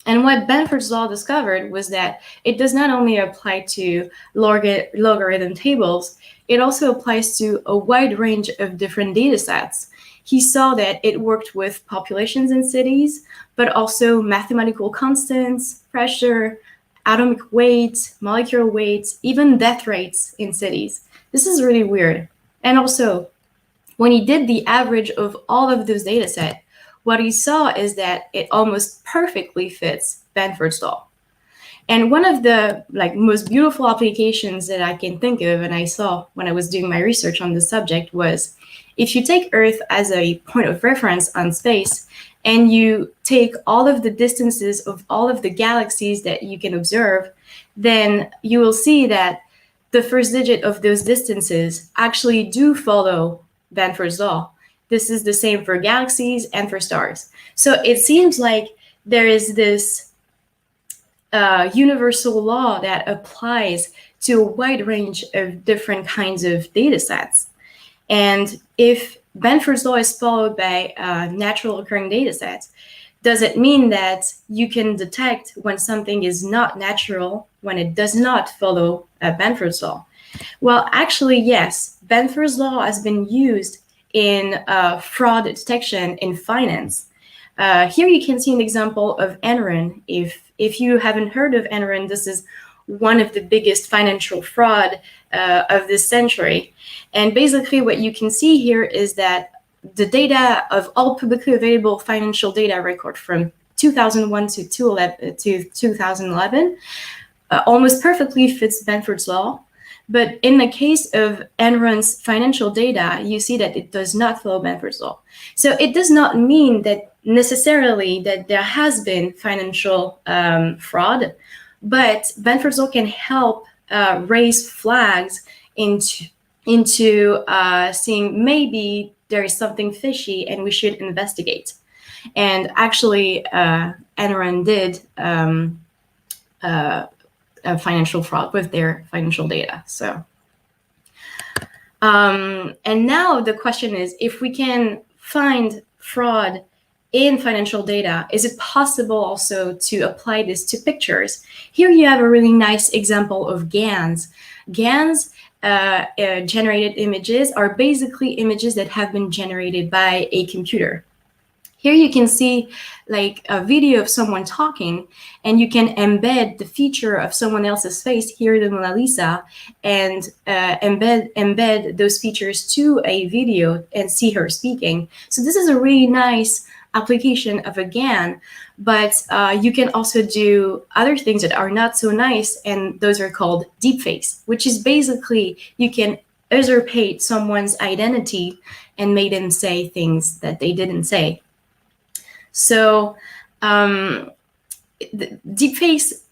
And what Benford's law discovered was that it does not only apply to logarithm tables, it also applies to a wide range of different data sets. He saw that it worked with populations in cities, but also mathematical constants, pressure, atomic weights, molecular weights, even death rates in cities. This is really weird. And also, when he did the average of all of those data sets, what he saw is that it almost perfectly fits Benford's law. And one of the most beautiful applications that I can think of, and I saw when I was doing my research on this subject, was if you take Earth as a point of reference on space, and you take all of the distances of all of the galaxies that you can observe, then you will see that the first digit of those distances actually do follow Benford's law. This is the same for galaxies and for stars. So it seems like there is this universal law that applies to a wide range of different kinds of data sets. And if Benford's law is followed by natural occurring data sets, does it mean that you can detect when something is not natural, when it does not follow Benford's law? Well, actually, yes. Benford's law has been used in fraud detection in finance. Here you can see an example of Enron. If you haven't heard of Enron, this is one of the biggest financial fraud of this century. And basically what you can see here is that the data of all publicly available financial data record from 2001 to 2011 almost perfectly fits Benford's law. But in the case of Enron's financial data, you see that it does not follow Benford's law. So it does not mean that necessarily that there has been financial fraud, but Benford's law can help raise flags into seeing maybe there is something fishy and we should investigate. And actually, Enron did financial fraud with their financial data. So, and now the question is, if we can find fraud in financial data, is it possible also to apply this to pictures? Here you have a really nice example of GANs. GANs, generated images, are basically images that have been generated by a computer. Here you can see like a video of someone talking, and you can embed the feature of someone else's face, here the Mona Lisa, and embed those features to a video and see her speaking. So this is a really nice application of a GAN, but you can also do other things that are not so nice, and those are called deepfakes, which is basically you can usurpate someone's identity and make them say things that they didn't say. So deepfakes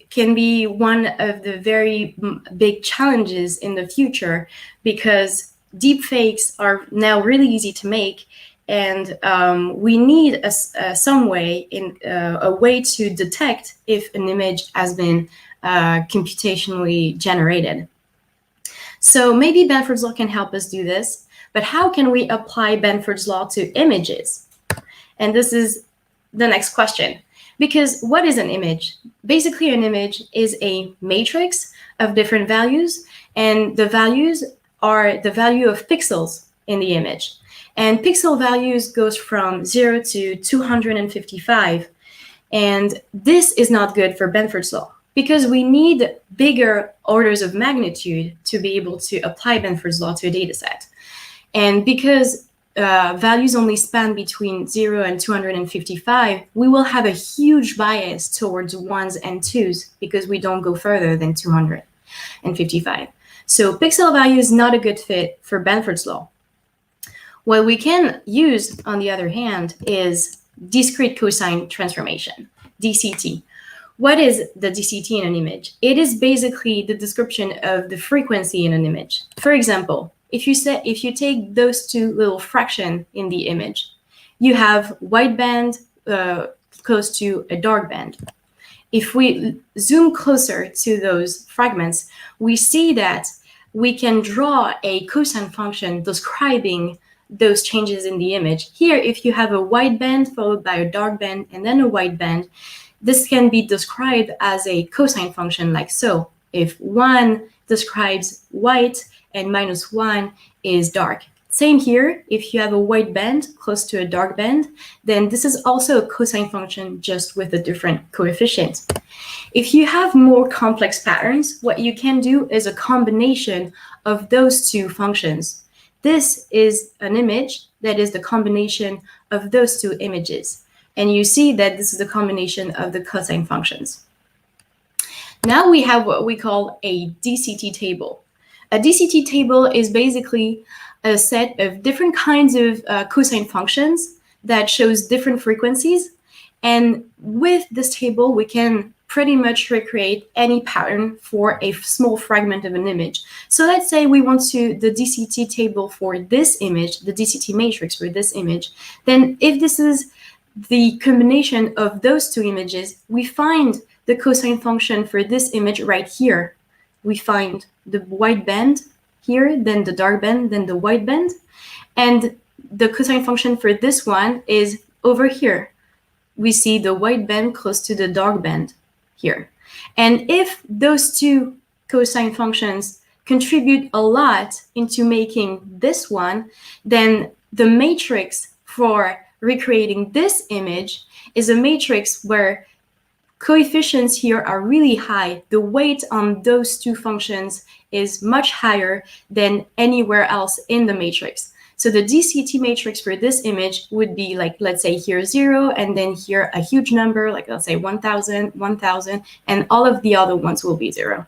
can be one of the very big challenges in the future, because deepfakes are now really easy to make, and we need some way a way to detect if an image has been computationally generated. So maybe Benford's law can help us do this, but how can we apply Benford's law to images? And this is the next question, because what is an image? Basically, an image is a matrix of different values, and the values are the value of pixels in the image. And pixel values goes from 0 to 255. And this is not good for Benford's law, because we need bigger orders of magnitude to be able to apply Benford's law to a data set. And because values only span between 0 and 255, we will have a huge bias towards 1s and 2s, because we don't go further than 255. So pixel value is not a good fit for Benford's law. What we can use, on the other hand, is discrete cosine transformation, DCT. What is the DCT in an image? It is basically the description of the frequency in an image. For example, if you take those two little fractions in the image, you have white band close to a dark band. If we zoom closer to those fragments, we see that we can draw a cosine function describing those changes in the image. Here, if you have a white band followed by a dark band and then a white band, this can be described as a cosine function like so. If 1 describes white and -1 is dark. Same here, if you have a white band close to a dark band, then this is also a cosine function, just with a different coefficient. If you have more complex patterns, what you can do is a combination of those two functions. This is an image that is the combination of those two images. And you see that this is the combination of the cosine functions. Now we have what we call a DCT table. A DCT table is basically a set of different kinds of cosine functions that shows different frequencies. And with this table, we can pretty much recreate any pattern for a small fragment of an image. So let's say we want the DCT table for this image, the DCT matrix for this image. Then if this is the combination of those two images, we find the cosine function for this image right here. We find the white band here, then the dark band, then the white band. And the cosine function for this one is over here. We see the white band close to the dark band here. And if those two cosine functions contribute a lot into making this one, then the matrix for recreating this image is a matrix where coefficients here are really high. The weight on those two functions is much higher than anywhere else in the matrix. So the DCT matrix for this image would be like, let's say here 0, and then here a huge number, like let's say 1,000, 1,000, and all of the other ones will be 0.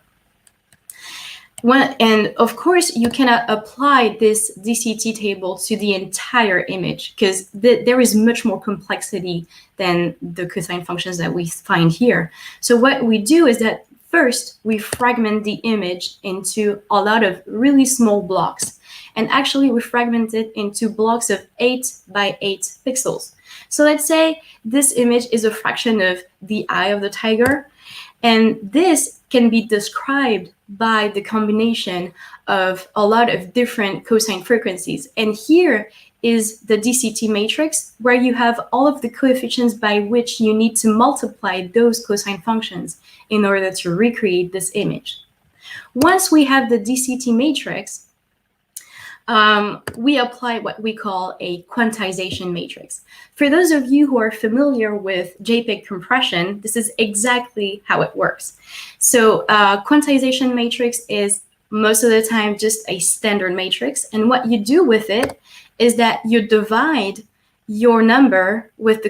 And of course, you cannot apply this DCT table to the entire image, because there is much more complexity than the cosine functions that we find here. So what we do is that first, we fragment the image into a lot of really small blocks. And actually, we fragment it into blocks of 8 by 8 pixels. So let's say this image is a fraction of the eye of the tiger. And this can be described by the combination of a lot of different cosine frequencies. And here is the DCT matrix, where you have all of the coefficients by which you need to multiply those cosine functions in order to recreate this image. Once we have the DCT matrix, we apply what we call a quantization matrix. For those of you who are familiar with JPEG compression, this is exactly how it works. So quantization matrix is most of the time just a standard matrix. And what you do with it is that you divide your number with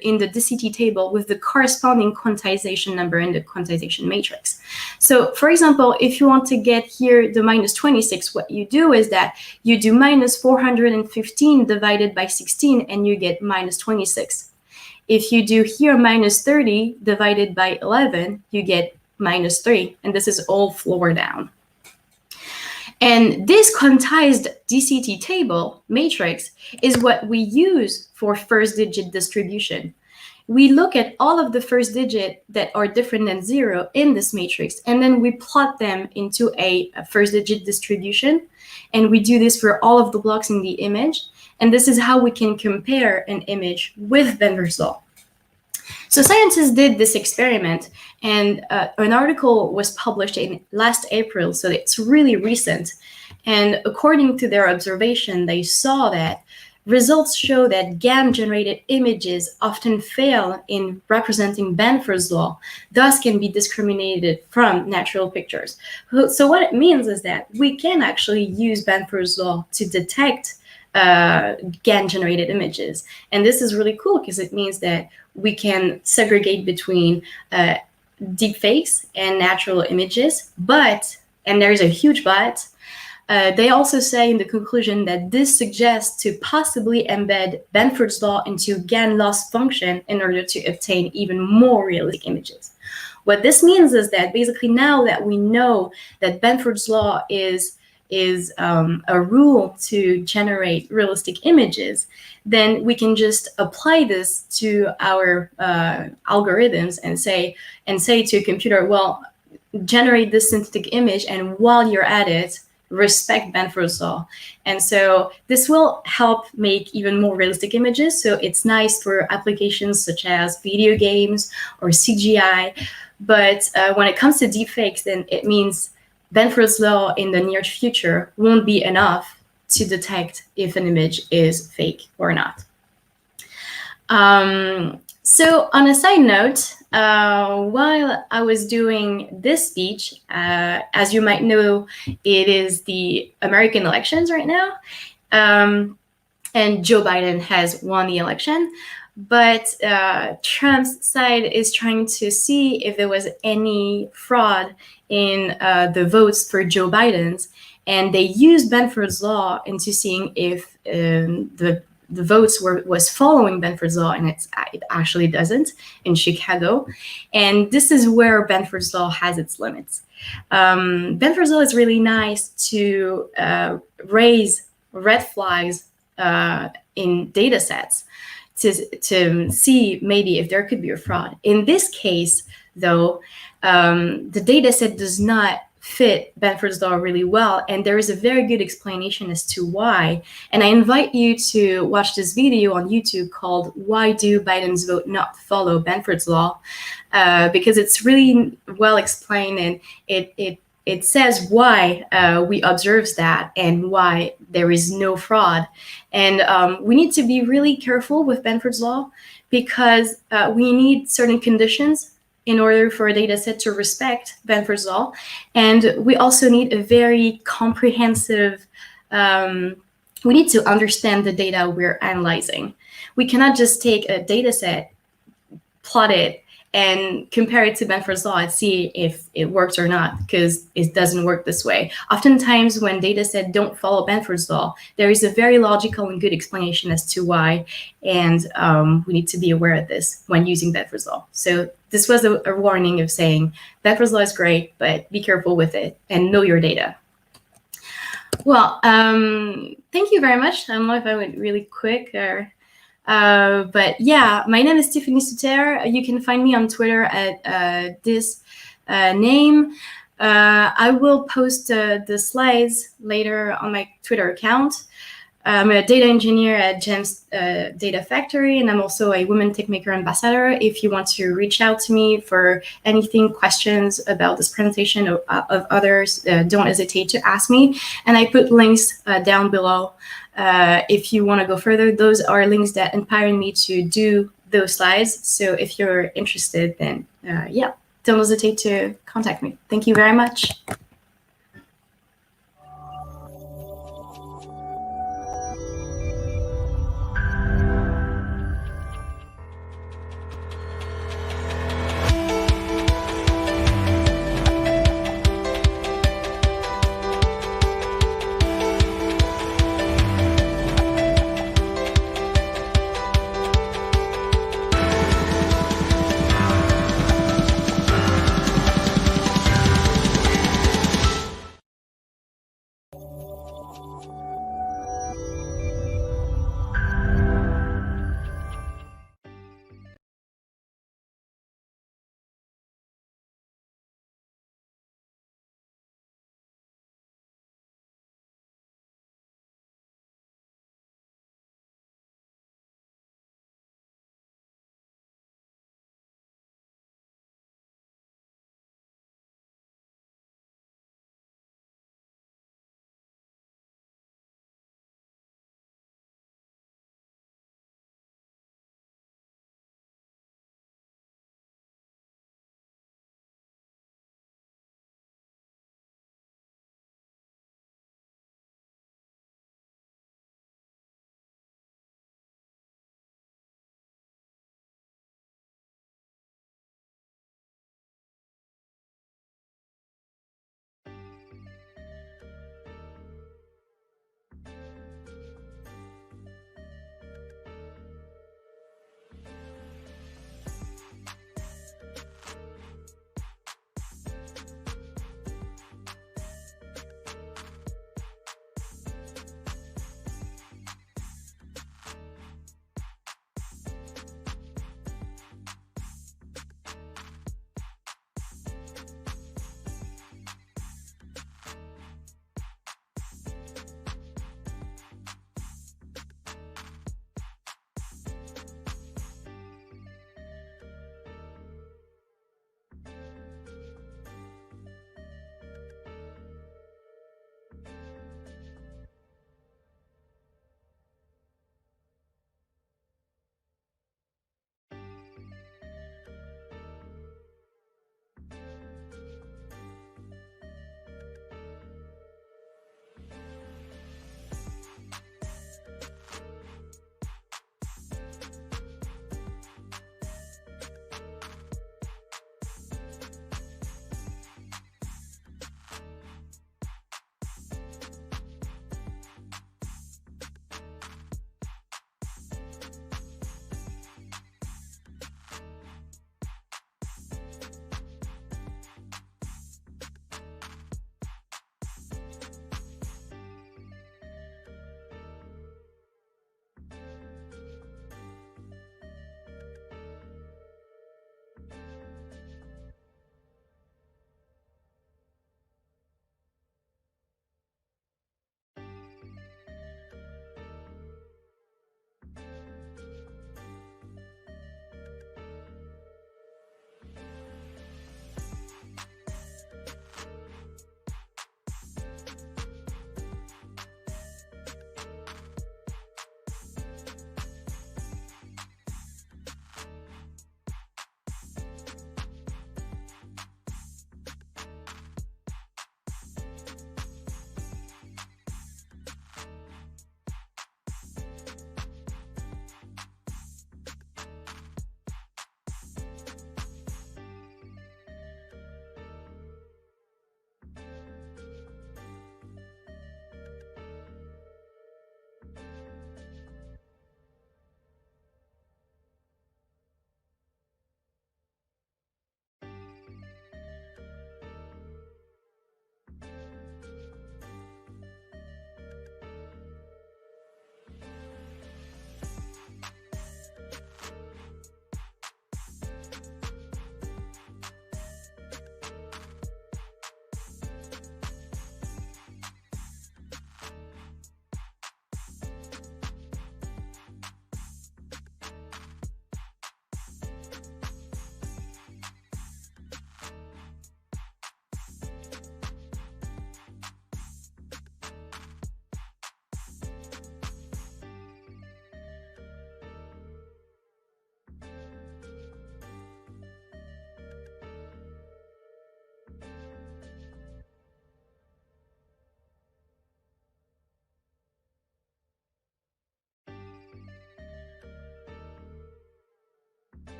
in the DCT table with the corresponding quantization number in the quantization matrix. So for example, if you want to get here the minus 26, what you do is that you do minus 415 divided by 16 and you get minus 26. If you do here minus 30 divided by 11, you get minus 3. And this is all floor down. And this quantized DCT table matrix is what we use for first digit distribution. We look at all of the first digit that are different than 0 in this matrix, and then we plot them into a first digit distribution. And we do this for all of the blocks in the image. And this is how we can compare an image with Benford's law. So scientists did this experiment, and an article was published in last April, so it's really recent. And according to their observation, they saw that results show that GAN-generated images often fail in representing Benford's law, thus can be discriminated from natural pictures. So what it means is that we can actually use Benford's law to detect GAN-generated images. And this is really cool because it means that we can segregate between deepfakes and natural images, but, and there's a huge but, they also say in the conclusion that this suggests to possibly embed Benford's law into GAN loss function in order to obtain even more realistic images. What this means is that basically now that we know that Benford's law is a rule to generate realistic images, then we can just apply this to our algorithms and say to a computer, well, generate this synthetic image, and while you're at it, respect Benford's law. And so this will help make even more realistic images. So it's nice for applications such as video games or CGI. But when it comes to deepfakes, then it means Benford's law in the near future won't be enough to detect if an image is fake or not. So on a side note, while I was doing this speech, as you might know, it is the American elections right now, and Joe Biden has won the election. But Trump's side is trying to see if there was any fraud in the votes for Joe Biden's, and they used Benford's law into seeing if the votes was following Benford's law, and it actually doesn't in Chicago. And this is where Benford's law has its limits. Benford's law is really nice to raise red flags in data sets to see maybe if there could be a fraud. In this case, though, the data set does not fit Benford's law really well, and there is a very good explanation as to why. And I invite you to watch this video on YouTube called "Why Do Biden's Vote Not Follow Benford's Law?" Because it's really well explained, and it says why we observe that and why there is no fraud. And we need to be really careful with Benford's law because we need certain conditions in order for a data set to respect Benford's law. And we also need a very comprehensive, we need to understand the data we're analyzing. We cannot just take a data set, plot it, and compare it to Benford's law and see if it works or not, because it doesn't work this way. Oftentimes when data sets don't follow Benford's law, there is a very logical and good explanation as to why, and we need to be aware of this when using Benford's law. So this was a warning of saying Benford's law is great, but be careful with it and know your data. Well, thank you very much. I don't know if I went really quick or... but yeah, my name is Tiffany Souterre. You can find me on Twitter at this name. I will post the slides later on my Twitter account. I'm a data engineer at GEM's Data Factory, and I'm also a Women TechMaker ambassador. If you want to reach out to me for anything, questions about this presentation of others, don't hesitate to ask me. And I put links down below if you want to go further. Those are links that inspired me to do those slides. So if you're interested, then yeah, don't hesitate to contact me. Thank you very much.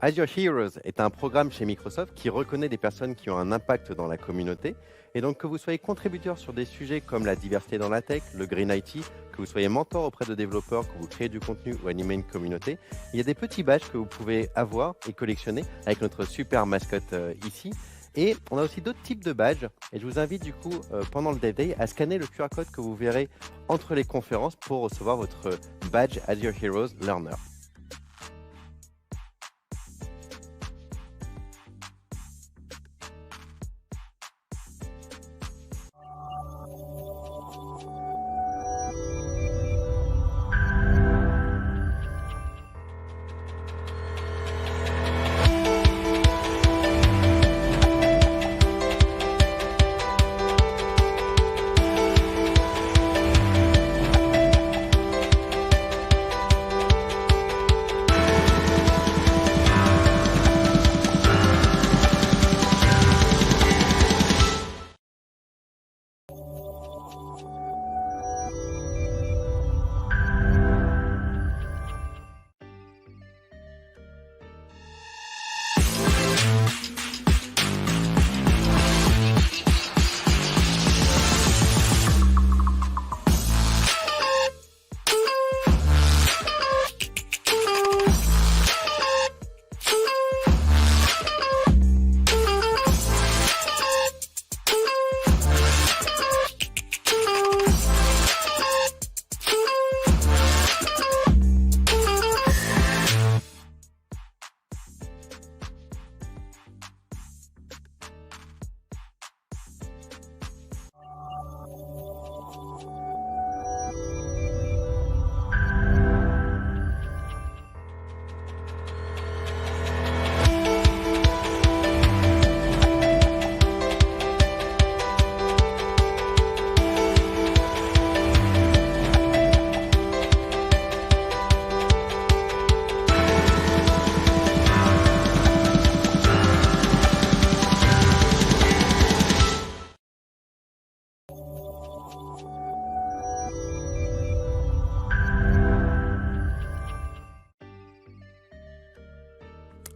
Azure Heroes est un programme chez Microsoft qui reconnaît des personnes qui ont un impact dans la communauté. Et donc que vous soyez contributeur sur des sujets comme la diversité dans la tech, le Green IT, que vous soyez mentor auprès de développeurs, que vous créez du contenu ou animez une communauté, il y a des petits badges que vous pouvez avoir et collectionner avec notre super mascotte ici. Et on a aussi d'autres types de badges. Et je vous invite du coup, pendant le DevDay, à scanner le QR code que vous verrez entre les conférences pour recevoir votre badge Azure Heroes Learner.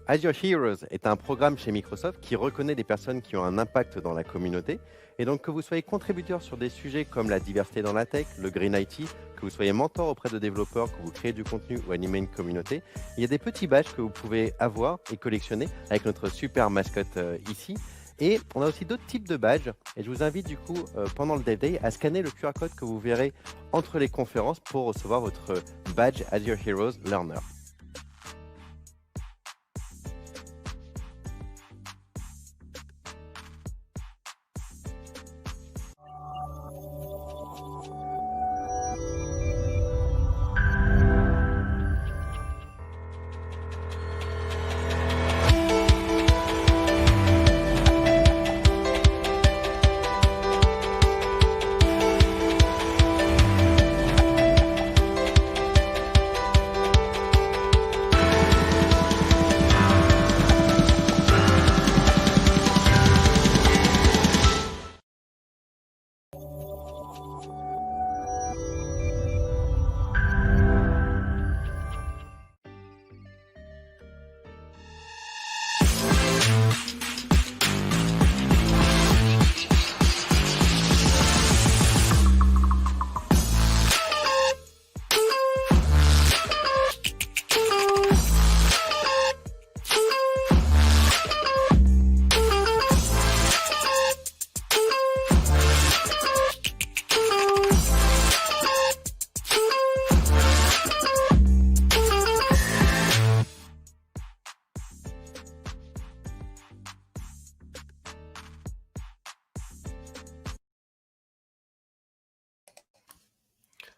Azure Heroes est un programme chez Microsoft qui reconnaît des personnes qui ont un impact dans la communauté. Et donc que vous soyez contributeur sur des sujets comme la diversité dans la tech, le Green IT, que vous soyez mentor auprès de développeurs, que vous créez du contenu ou animez une communauté, il y a des petits badges que vous pouvez avoir et collectionner avec notre super mascotte ici. Et on a aussi d'autres types de badges. Et je vous invite du coup, pendant le DevDay, à scanner le QR code que vous verrez entre les conférences pour recevoir votre badge Azure Heroes Learner.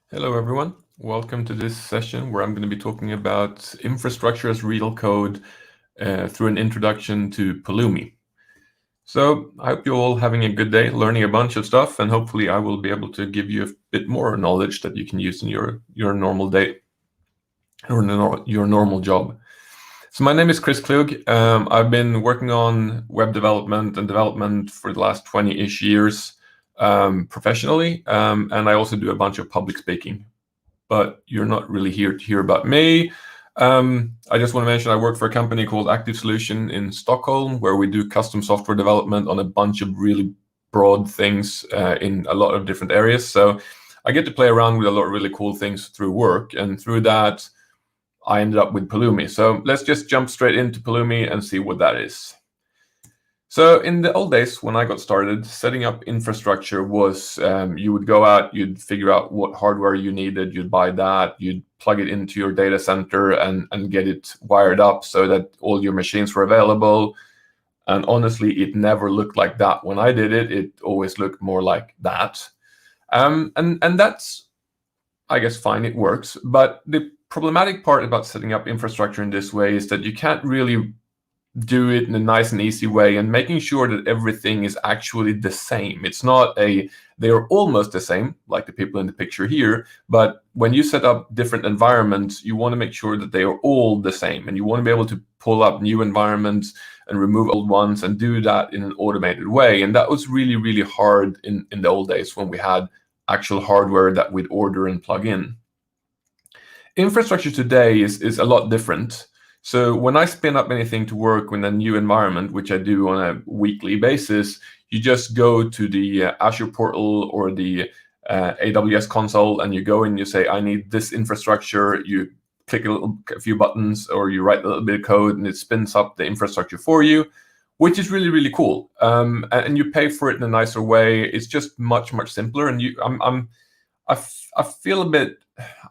Hello, everyone. Welcome to this session where I'm going to be talking about infrastructure as real code through an introduction to Pulumi. So I hope you're all having a good day, learning a bunch of stuff, and hopefully I will be able to give you a bit more knowledge that you can use in your normal day or your normal job. So my name is Chris Klug. I've been working on web development and development for the last 20-ish years. Professionally, and I also do a bunch of public speaking. But you're not really here to hear about me. I just want to mention I work for a company called Active Solution in Stockholm, where we do custom software development on a bunch of really broad things in a lot of different areas. So I get to play around with a lot of really cool things through work, and through that, I ended up with Pulumi. So let's just jump straight into Pulumi and see what that is. So in the old days, when I got started, setting up infrastructure was you would go out, you'd figure out what hardware you needed, you'd buy that, you'd plug it into your data center and get it wired up so that all your machines were available. And honestly, it never looked like that. When I did it, it always looked more like that. And that's, I guess, fine, it works. But the problematic part about setting up infrastructure in this way is that you can't really do it in a nice and easy way, and making sure that everything is actually the same. It's not they are almost the same, like the people in the picture here, but when you set up different environments, you want to make sure that they are all the same, and you want to be able to pull up new environments and remove old ones and do that in an automated way. And that was really, really hard in the old days when we had actual hardware that we'd order and plug in. Infrastructure today is a lot different. So when I spin up anything to work in a new environment, which I do on a weekly basis, you just go to the Azure portal or the AWS console, and you go and you say, I need this infrastructure. You click a few buttons, or you write a little bit of code, and it spins up the infrastructure for you, which is really, really cool. And you pay for it in a nicer way. It's just much, much simpler. And I feel a bit,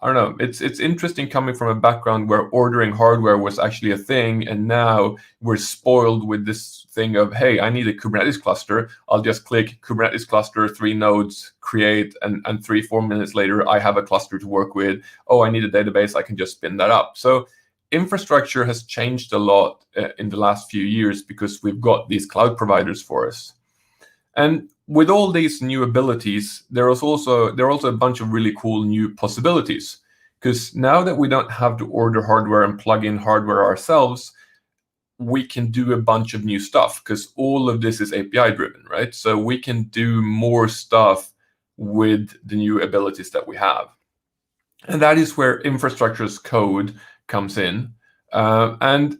I don't know, it's interesting coming from a background where ordering hardware was actually a thing, and now we're spoiled with this thing of, hey, I need a Kubernetes cluster. I'll just click Kubernetes cluster, 3 nodes, create, and 3-4 minutes later, I have a cluster to work with. Oh, I need a database, I can just spin that up. So infrastructure has changed a lot in the last few years because we've got these cloud providers for us. And with all these new abilities, there are also a bunch of really cool new possibilities. Because now that we don't have to order hardware and plug in hardware ourselves, we can do a bunch of new stuff, because all of this is API driven, right? So we can do more stuff with the new abilities that we have. And that is where infrastructure as code comes in. And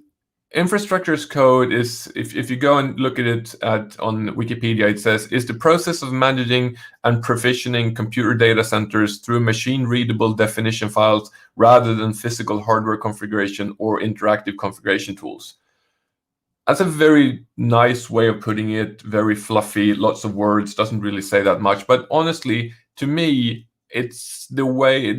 infrastructure as code is, if you go and look at it on Wikipedia, it says, is the process of managing and provisioning computer data centers through machine-readable definition files rather than physical hardware configuration or interactive configuration tools. That's a very nice way of putting it, very fluffy, lots of words, doesn't really say that much. But honestly, to me, it's the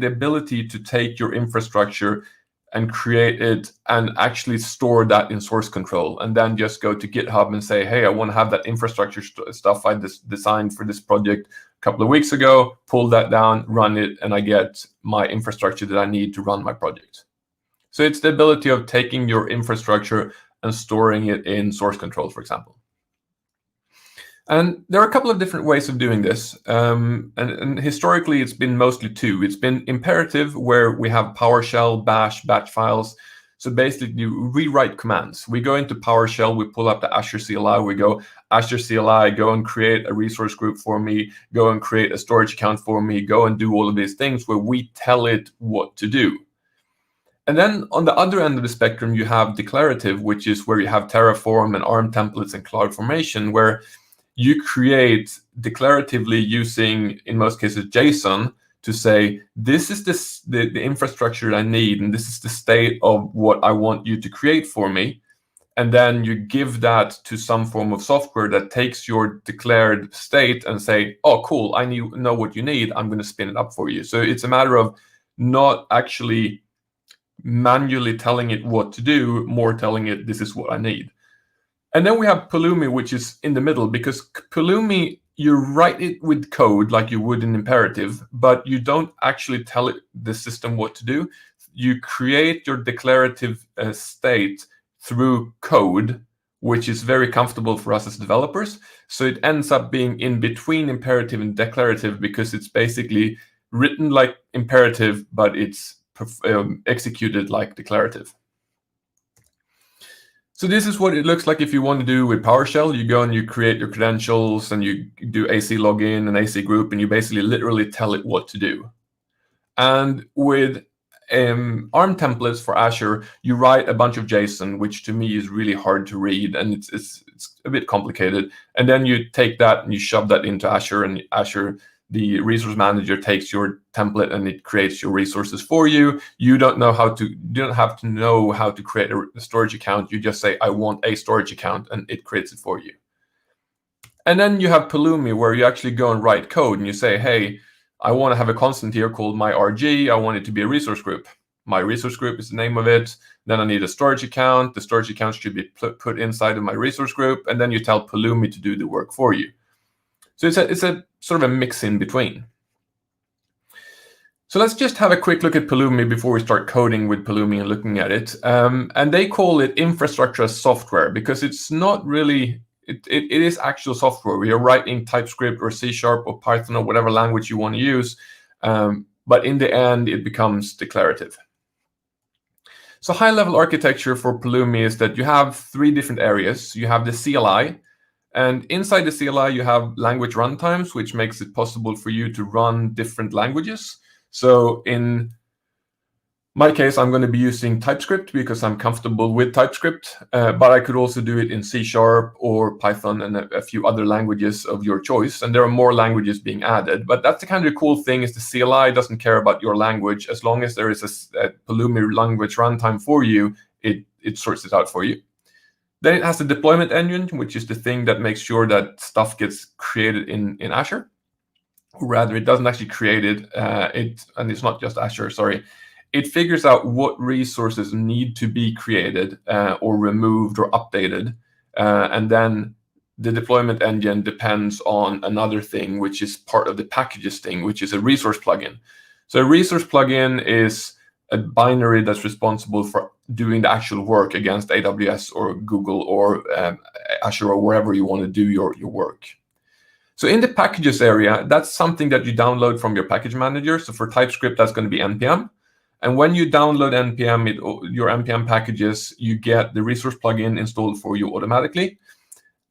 ability to take your infrastructure and create it and actually store that in source control, and then just go to GitHub and say, hey, I want to have that infrastructure stuff I designed for this project a couple of weeks ago, pull that down, run it, and I get my infrastructure that I need to run my project. So it's the ability of taking your infrastructure and storing it in source control, for example. And there are a couple of different ways of doing this. And historically, it's been mostly 2. It's been imperative, where we have PowerShell, Bash, batch files. So basically, you rewrite commands. We go into PowerShell, we pull up the Azure CLI, we go, Azure CLI, go and create a resource group for me, go and create a storage account for me, go and do all of these things where we tell it what to do. And then on the other end of the spectrum, you have declarative, which is where you have Terraform and ARM templates and CloudFormation, where you create declaratively using, in most cases, JSON to say, this is the infrastructure I need, and this is the state of what I want you to create for me. And then you give that to some form of software that takes your declared state and say, oh, cool, I know what you need. I'm going to spin it up for you. So it's a matter of not actually manually telling it what to do, more telling it, this is what I need. And then we have Pulumi, which is in the middle, because Pulumi, you write it with code like you would in imperative, but you don't actually tell the system what to do. You create your declarative state through code, which is very comfortable for us as developers. So it ends up being in between imperative and declarative, because it's basically written like imperative, but it's executed like declarative. So this is what it looks like if you want to do with PowerShell. You go and you create your credentials, and you do AC login and AC group, and you basically literally tell it what to do. And with ARM templates for Azure, you write a bunch of JSON, which to me is really hard to read, and it's a bit complicated. And then you take that and you shove that into Azure, and Azure, the resource manager, takes your template and it creates your resources for you. You don't have to know how to create a storage account. You just say, I want a storage account, and it creates it for you. And then you have Pulumi, where you actually go and write code, and you say, hey, I want to have a constant here called my RG. I want it to be a resource group. My resource group is the name of it. Then I need a storage account. The storage account should be put inside of my resource group. And then you tell Pulumi to do the work for you. So it's a sort of a mix in between. So let's just have a quick look at Pulumi before we start coding with Pulumi and looking at it. And they call it infrastructure as software, because it's not really... It is actual software. We are writing TypeScript or C# or Python or whatever language you want to use. But in the end, it becomes declarative. So high-level architecture for Pulumi is that you have 3 different areas. You have the CLI. And inside the CLI, you have language runtimes, which makes it possible for you to run different languages. So in my case, I'm going to be using TypeScript because I'm comfortable with TypeScript, but I could also do it in C# or Python and a few other languages of your choice. And there are more languages being added. But that's the kind of cool thing, is the CLI doesn't care about your language. As long as there is a Pulumi language runtime for you, it sorts it out for you. Then it has the deployment engine, which is the thing that makes sure that stuff gets created in Azure. Or rather, it doesn't actually create it. And it's not just Azure, sorry. It figures out what resources need to be created or removed or updated. And then the deployment engine depends on another thing, which is part of the packages thing, which is a resource plugin. So a resource plugin is a binary that's responsible for doing the actual work against AWS or Google or Azure or wherever you want to do your work. So in the packages area, that's something that you download from your package manager. So for TypeScript, that's going to be NPM. And when you download your NPM packages, you get the resource plugin installed for you automatically.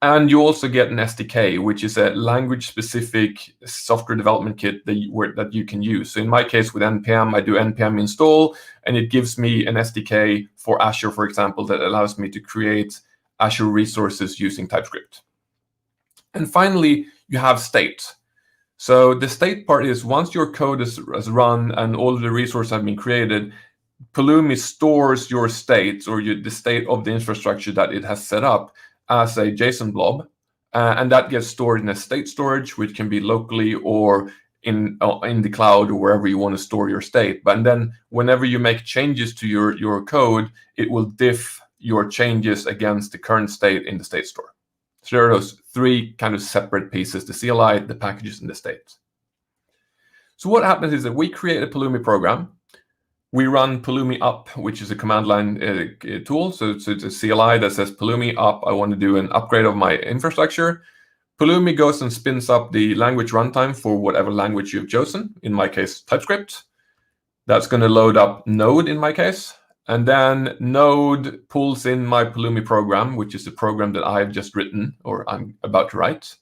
And you also get an SDK, which is a language-specific software development kit that you can use. So in my case, with NPM, I do NPM install, and it gives me an SDK for Azure, for example, that allows me to create Azure resources using TypeScript. And finally, you have state. So the state part is, once your code is run and all of the resources have been created, Pulumi stores your state, or the state of the infrastructure that it has set up, as a JSON blob. And that gets stored in a state storage, which can be locally or in the cloud or wherever you want to store your state. But then whenever you make changes to your code, it will diff your changes against the current state in the state store. So there are those 3 kind of separate pieces: the CLI, the packages, and the state. So what happens is that we create a Pulumi program. We run Pulumi up, which is a command line tool. So it's a CLI that says Pulumi up. I want to do an upgrade of my infrastructure. Pulumi goes and spins up the language runtime for whatever language you've chosen. In my case, TypeScript. That's going to load up Node in my case. And then Node pulls in my Pulumi program, which is the program that I've just written or I'm about to write.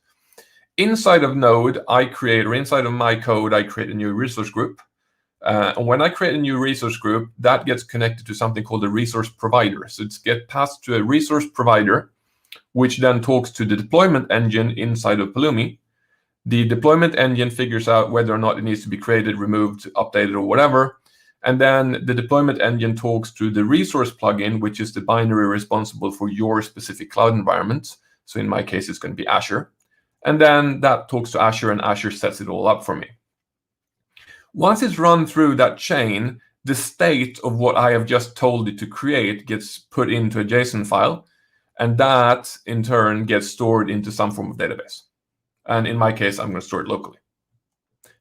Inside of Node, inside of my code, I create a new resource group. And when I create a new resource group, that gets connected to something called a resource provider. So it's get passed to a resource provider, which then talks to the deployment engine inside of Pulumi. The deployment engine figures out whether or not it needs to be created, removed, updated, or whatever. And then the deployment engine talks to the resource plugin, which is the binary responsible for your specific cloud environment. So in my case, it's going to be Azure. And then that talks to Azure, and Azure sets it all up for me. Once it's run through that chain, the state of what I have just told it to create gets put into a JSON file. And that, in turn, gets stored into some form of database. And in my case, I'm going to store it locally.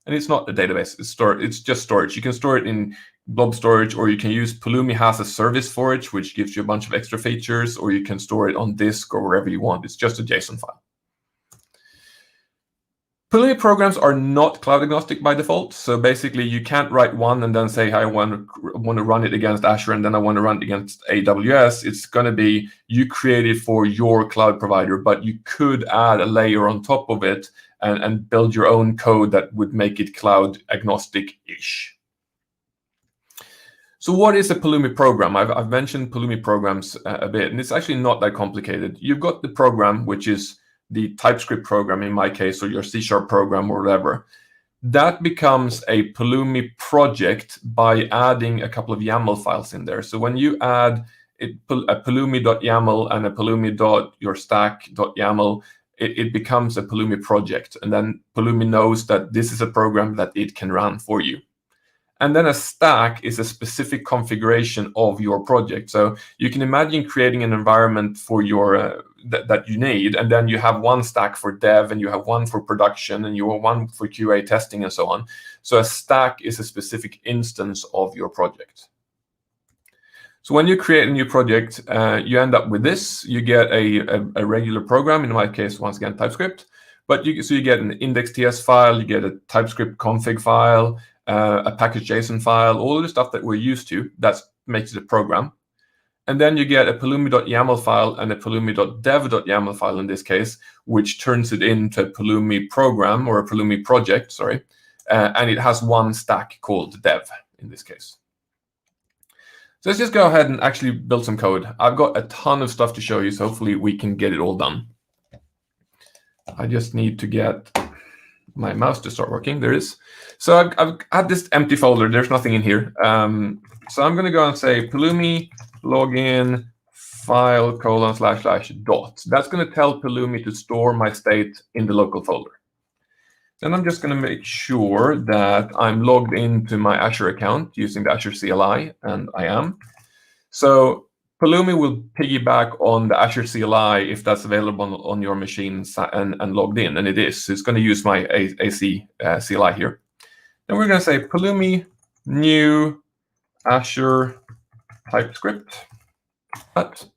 And it's not a database. It's just storage. You can store it in blob storage, or you can use Pulumi has a service for it, which gives you a bunch of extra features, or you can store it on disk or wherever you want. It's just a JSON file. Pulumi programs are not cloud agnostic by default. So basically, you can't write one and then say, I want to run it against Azure, and then I want to run it against AWS. It's going to be, you create it for your cloud provider, but you could add a layer on top of it and build your own code that would make it cloud agnostic-ish. So what is a Pulumi program? I've mentioned Pulumi programs a bit, and it's actually not that complicated. You've got the program, which is the TypeScript program in my case, or your C# program or whatever. That becomes a Pulumi project by adding a couple of YAML files in there. So when you add a pulumi.yaml and a pulumi.yourstack.yaml, it becomes a Pulumi project. And then Pulumi knows that this is a program that it can run for you. And then a stack is a specific configuration of your project. So you can imagine creating an environment for your that you need, and then you have one stack for dev, and you have one for production, and you have one for QA testing, and so on. So a stack is a specific instance of your project. So when you create a new project, you end up with this. You get a regular program, in my case, once again, TypeScript. But you get an index.ts file, you get a TypeScript config file, a package.json file, all the stuff that we're used to. That makes it a program. And then you get a pulumi.yaml file and a pulumi.dev.yaml file in this case, which turns it into a Pulumi program, or a Pulumi project, sorry. And it has one stack called dev in this case. So let's just go ahead and actually build some code. I've got a ton of stuff to show you, so hopefully we can get it all done. I just need to get my mouse to start working. There it is. So I've had this empty folder. There's nothing in here. So I'm going to go and say Pulumi login file : // That's going to tell Pulumi to store my state in the local folder. Then I'm just going to make sure that I'm logged into my Azure account using the Azure CLI, and I am. So Pulumi will piggyback on the Azure CLI if that's available on your machine and logged in, and it is. It's going to use my AC CLI here. Then we're going to say Pulumi new Azure TypeScript. That's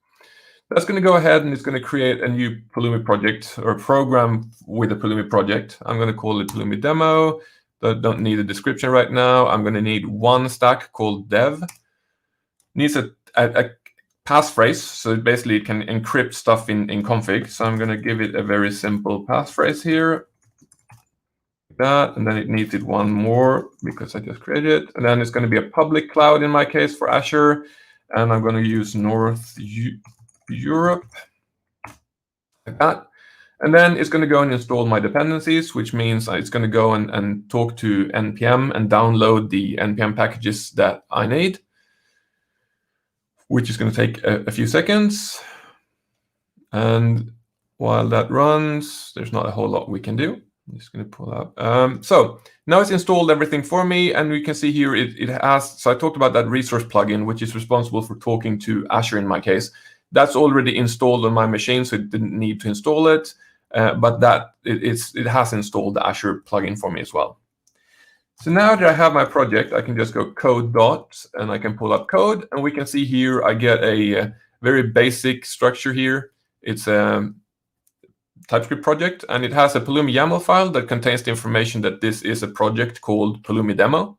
going to go ahead and it's going to create a new Pulumi project, or a program with a Pulumi project. I'm going to call it Pulumi demo. Don't need a description right now. I'm going to need one stack called dev. Needs a passphrase, so basically it can encrypt stuff in config. So I'm going to give it a very simple passphrase here. Like that, and then it needs one more because I just created it. And then it's going to be a public cloud in my case for Azure. And I'm going to use North Europe, like that. And then it's going to go and install my dependencies, which means it's going to go and talk to NPM and download the NPM packages that I need, which is going to take a few seconds. And while that runs, there's not a whole lot we can do. I'm just going to pull up. So now it's installed everything for me, and we can see here it has. So I talked about that resource plugin, which is responsible for talking to Azure in my case. That's already installed on my machine, so it didn't need to install it. But it has installed the Azure plugin for me as well. So now that I have my project, I can just go code dot, and I can pull up code, and we can see here I get a very basic structure here. It's a TypeScript project, and it has a Pulumi YAML file that contains the information that this is a project called Pulumi demo.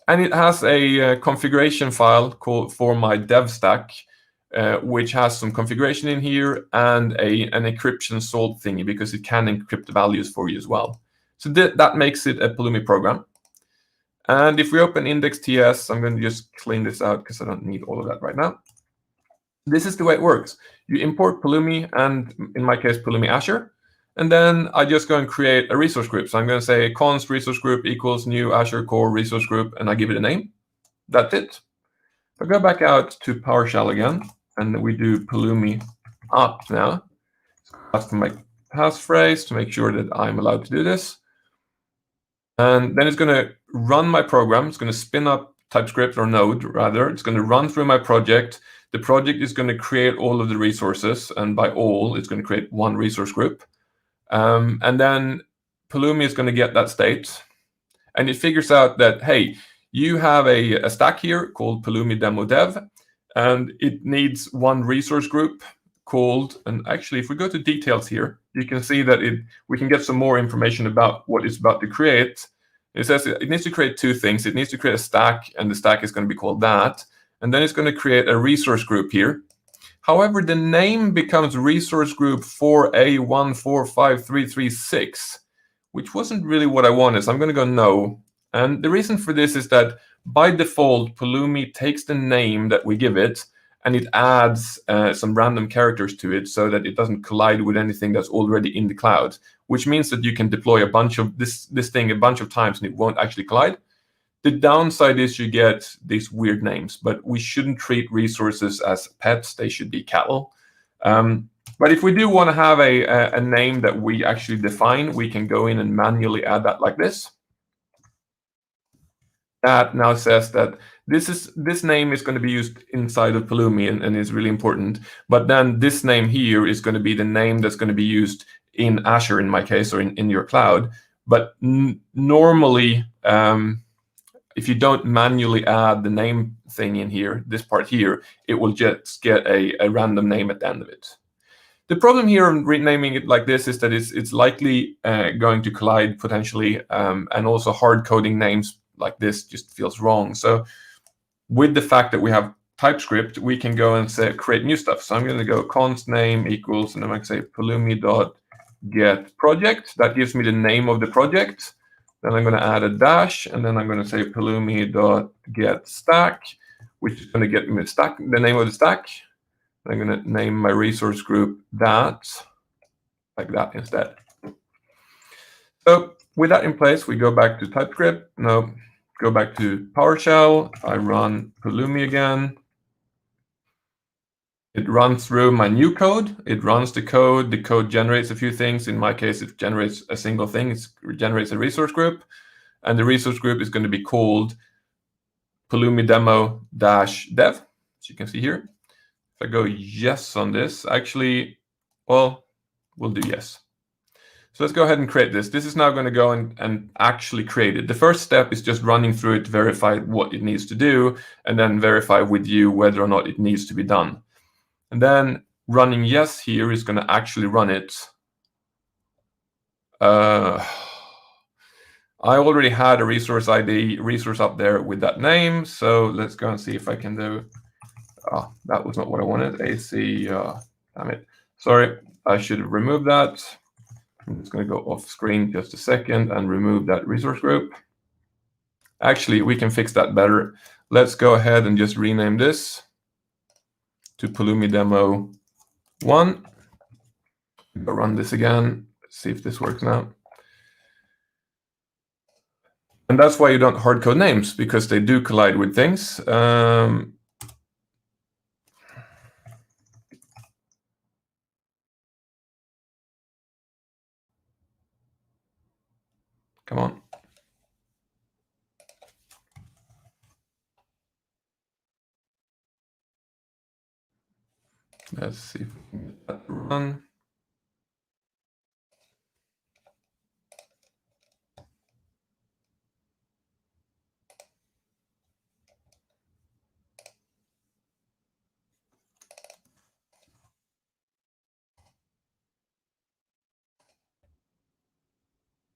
And it has a configuration file called for my dev stack, which has some configuration in here and an encryption salt thingy, because it can encrypt the values for you as well. So that makes it a Pulumi program. And if we open index.ts, I'm going to just clean this out because I don't need all of that right now. This is the way it works. You import Pulumi, and in my case, Pulumi Azure. And then I just go and create a resource group. So I'm going to say const resource group equals new Azure core resource group, and I give it a name. That's it. If I go back out to PowerShell again, and we do Pulumi up now. That's for my passphrase to make sure that I'm allowed to do this. And then it's going to run my program. It's going to spin up TypeScript, or Node rather. It's going to run through my project. The project is going to create all of the resources, and by all, it's going to create one resource group. And then Pulumi is going to get that state, and it figures out that, hey, you have a stack here called Pulumi demo dev, and it needs one resource group called, and actually, if we go to details here, you can see that we can get some more information about what it's about to create. It says it needs to create two things. It needs to create a stack, and the stack is going to be called that. And then it's going to create a resource group here. However, the name becomes resource group 4A145336, which wasn't really what I wanted. So I'm going to go no. And the reason for this is that by default, Pulumi takes the name that we give it, and it adds some random characters to it so that it doesn't collide with anything that's already in the cloud, which means that you can deploy a bunch of this thing a bunch of times and it won't actually collide. The downside is you get these weird names, but we shouldn't treat resources as pets. They should be cattle. But if we do want to have a name that we actually define, we can go in and manually add that like this. That now says that this name is going to be used inside of Pulumi and is really important. But then this name here is going to be the name that's going to be used in Azure, in my case, or in your cloud. But normally, if you don't manually add the name thing in here, this part here, it will just get a random name at the end of it. The problem here in renaming it like this is that it's likely going to collide potentially, and also hard coding names like this just feels wrong. So with the fact that we have TypeScript, we can go and say create new stuff. So I'm going to go const name equals, and I'm going to say pulumi.getProject. That gives me the name of the project. Then I'm going to add a dash, and then I'm going to say pulumi.getStack, which is going to get me the name of the stack. I'm going to name my resource group that, like that instead. So with that in place, we go back to TypeScript. No, go back to PowerShell. I run Pulumi again. It runs through my new code. It runs the code. The code generates a few things. In my case, it generates a single thing. It generates a resource group. And the resource group is going to be called Pulumi demo-dev, as you can see here. If I go yes on this, actually, well, we'll do yes. So let's go ahead and create this. This is now going to go and actually create it. The first step is just running through it to verify what it needs to do, and then verify with you whether or not it needs to be done. And then running yes here is going to actually run it. I already had a resource ID resource up there with that name. So let's go and see if I can do. Oh, that was not what I wanted. AC, damn it. Sorry, I should remove that. I'm just going to go off screen just a second and remove that resource group. Actually, we can fix that better. Let's go ahead and just rename this to Pulumi Demo 1. Go run this again. Let's see if this works now. And that's why you don't hard code names, because they do collide with things. Come on. Let's see if we can get that to run.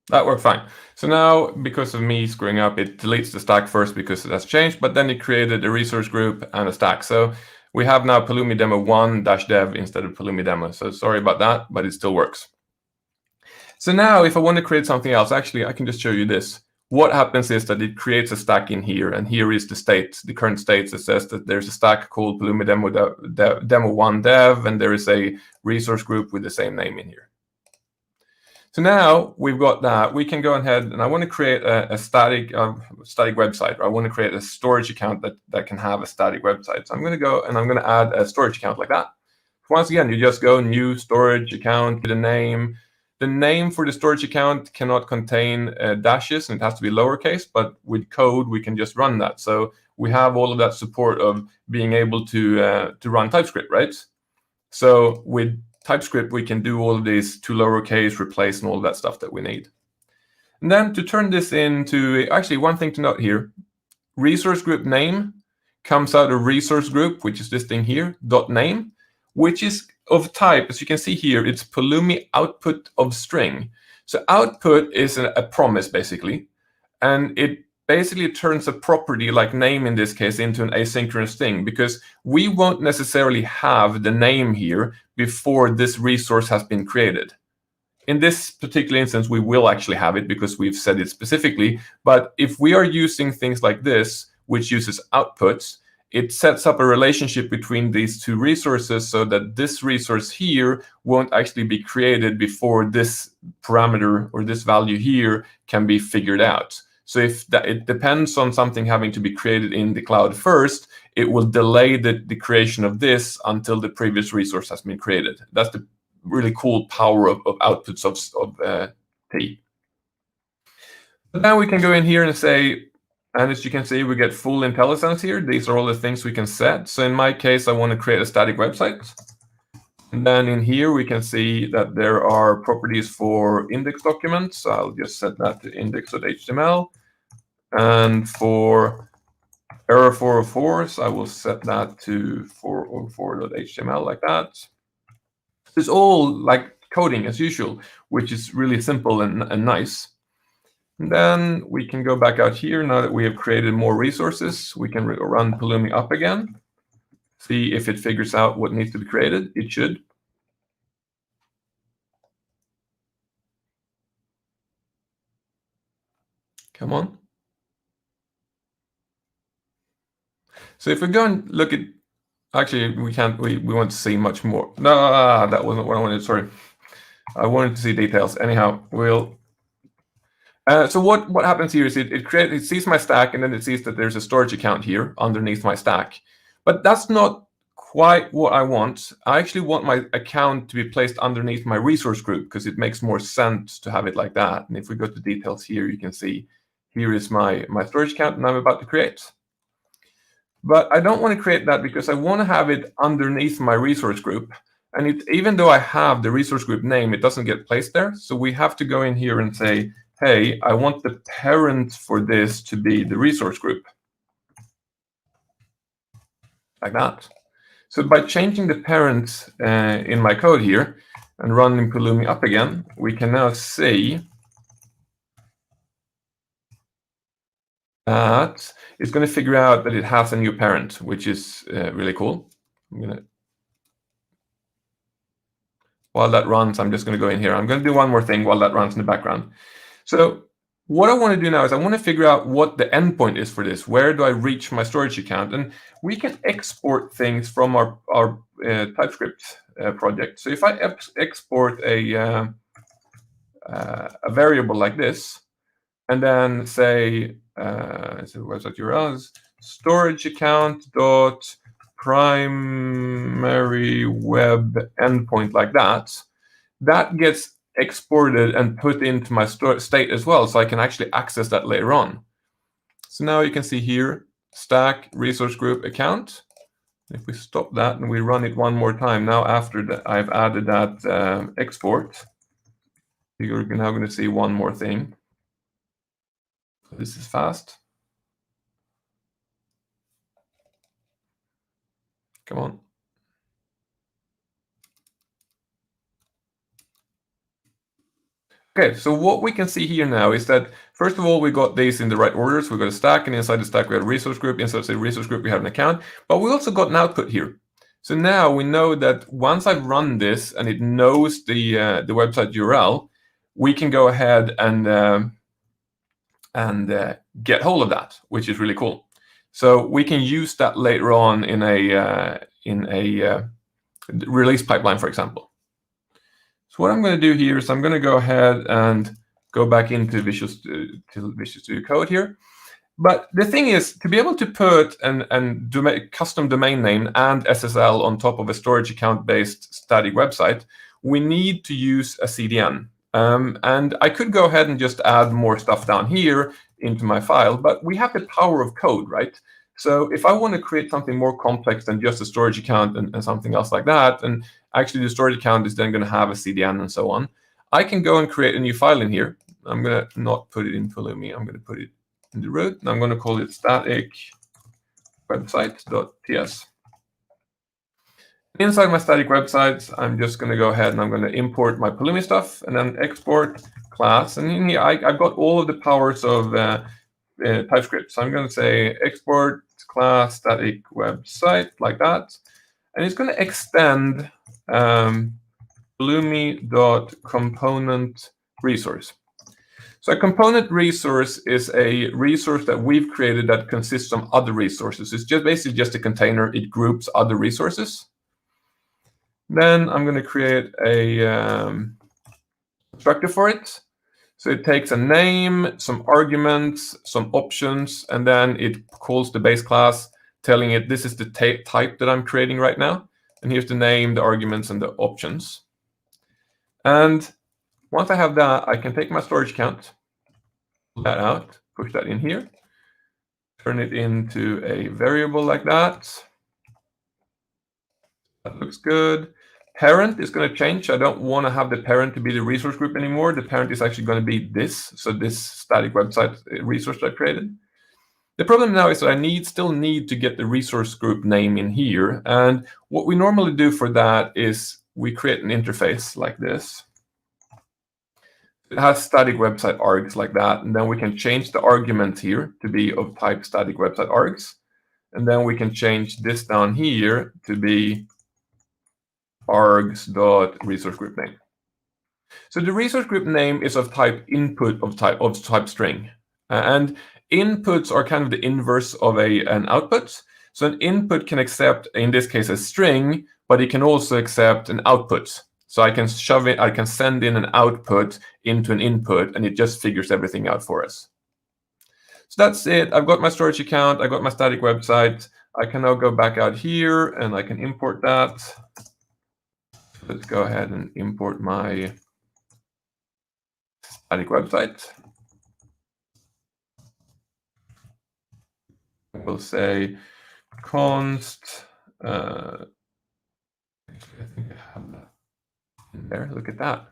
That worked fine. So now, because of me screwing up, it deletes the stack first because it has changed, but then it created a resource group and a stack. So we have now Pulumi Demo 1-dev instead of Pulumi Demo. So sorry about that, but it still works. So now if I want to create something else, actually, I can just show you this. What happens is that it creates a stack in here, and here is the state, the current state that says that there's a stack called Pulumi Demo 1-dev, and there is a resource group with the same name in here. So now we've got that, we can go ahead and I want to create a static website, or I want to create a storage account that can have a static website. So I'm going to go and I'm going to add a storage account like that. Once again, you just go new storage account, get a name. The name for the storage account cannot contain dashes, and it has to be lowercase, but with code, we can just run that. So we have all of that support of being able to run TypeScript, right? So with TypeScript, we can do all of these to lowercase, replace, and all of that stuff that we need. And then to turn this into, actually one thing to note here, resource group name comes out of resource group, which is this thing here, .name, which is of type, as you can see here, it's Pulumi output of string. So output is a promise, basically, and it basically turns a property like name in this case into an asynchronous thing, because we won't necessarily have the name here before this resource has been created. In this particular instance, we will actually have it because we've said it specifically. But if we are using things like this, which uses outputs, it sets up a relationship between these two resources so that this resource here won't actually be created before this parameter or this value here can be figured out. So if it depends on something having to be created in the cloud first, it will delay the creation of this until the previous resource has been created. That's the really cool power of outputs of T. But now we can go in here and say, and as you can see, we get full IntelliSense here. These are all the things we can set. So in my case, I want to create a static website. And then in here, we can see that there are properties for index documents. I'll just set that to index.html. And for error 404s, I will set that to 404.html like that. It's all like coding as usual, which is really simple and nice. And then we can go back out here. Now that we have created more resources, we can run Pulumi up again. See if it figures out what needs to be created. It should. Come on. So if we go and look at, actually we can't, we want to see much more. No, that wasn't what I wanted, sorry. I wanted to see details. Anyhow, we'll, so what happens here is it sees my stack, and then it sees that there's a storage account here underneath my stack. But that's not quite what I want. I actually want my account to be placed underneath my resource group because it makes more sense to have it like that. And if we go to details here, you can see here is my storage account, and I'm about to create. But I don't want to create that because I want to have it underneath my resource group. And even though I have the resource group name, it doesn't get placed there. So we have to go in here and say, hey, I want the parent for this to be the resource group. Like that. So by changing the parent in my code here and running Pulumi up again, we can now see that it's going to figure out that it has a new parent, which is really cool. While that runs, I'm just going to go in here. I'm going to do one more thing while that runs in the background. So what I want to do now is I want to figure out what the endpoint is for this. Where do I reach my storage account? And we can export things from our TypeScript project. So if I export a variable like this, and then say, so website URL is storage account dot primary web endpoint like that, that gets exported and put into my state as well, so I can actually access that later on. So now you can see here, stack resource group account. If we stop that and we run it one more time, now after that I've added that export, you're now going to see one more thing. So this is fast. Come on. Okay, so what we can see here now is that, first of all, we got these in the right order. So we got a stack, and inside the stack we have a resource group. Inside the resource group we have an account, but we also got an output here. So now we know that once I've run this and it knows the website URL, we can go ahead and get hold of that, which is really cool. So we can use that later on in a release pipeline, for example. So what I'm going to do here is I'm going to go ahead and go back into Visual Studio Code here. But the thing is, to be able to put a custom domain name and SSL on top of a storage account-based static website, we need to use a CDN. And I could go ahead and just add more stuff down here into my file, but we have the power of code, right? So if I want to create something more complex than just a storage account and something else like that, and actually the storage account is then going to have a CDN and so on, I can go and create a new file in here. I'm going to not put it in Pulumi. I'm going to put it in the root, and I'm going to call it static website.ts. Inside my static websites, I'm just going to go ahead and I'm going to import my Pulumi stuff and then export class. And in here, I've got all of the powers of TypeScript. So I'm going to say export class static website like that. And it's going to extend Pulumi.component resource. So a component resource is a resource that we've created that consists of other resources. It's just basically just a container. It groups other resources. Then I'm going to create a constructor for it. So it takes a name, some arguments, some options, and then it calls the base class, telling it this is the type that I'm creating right now. And here's the name, the arguments, and the options. And once I have that, I can take my storage account, pull that out, push that in here, turn it into a variable like that. That looks good. Parent is going to change. I don't want to have the parent to be the resource group anymore. The parent is actually going to be this. So this static website resource that I created. The problem now is that I still need to get the resource group name in here. And what we normally do for that is we create an interface like this. It has static website args like that. And then we can change the argument here to be of type static website args. And then we can change this down here to be args.resource group name. So the resource group name is of type input of type string. And inputs are kind of the inverse of an output. So an input can accept, in this case, a string, but it can also accept an output. So I can send in an output into an input, and it just figures everything out for us. So that's it. I've got my storage account. I've got my static website. I can now go back out here, and I can import that. Let's go ahead and import my static website. We'll say const. I think I have that in there. Look at that.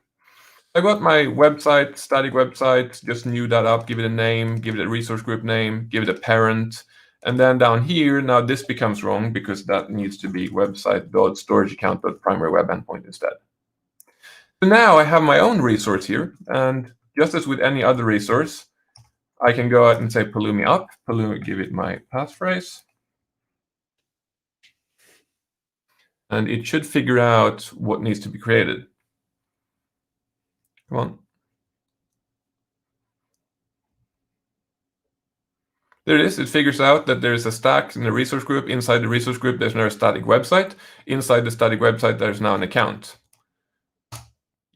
I got my website, static website, just new that up, give it a name, give it a resource group name, give it a parent. And then down here, now this becomes wrong because that needs to be website.storageaccount.primary web endpoint instead. So now I have my own resource here. And just as with any other resource, I can go out and say Pulumi up, Pulumi, give it my passphrase. And it should figure out what needs to be created. Come on. There it is. It figures out that there's a stack in the resource group. Inside the resource group, there's now a static website. Inside the static website, there's now an account.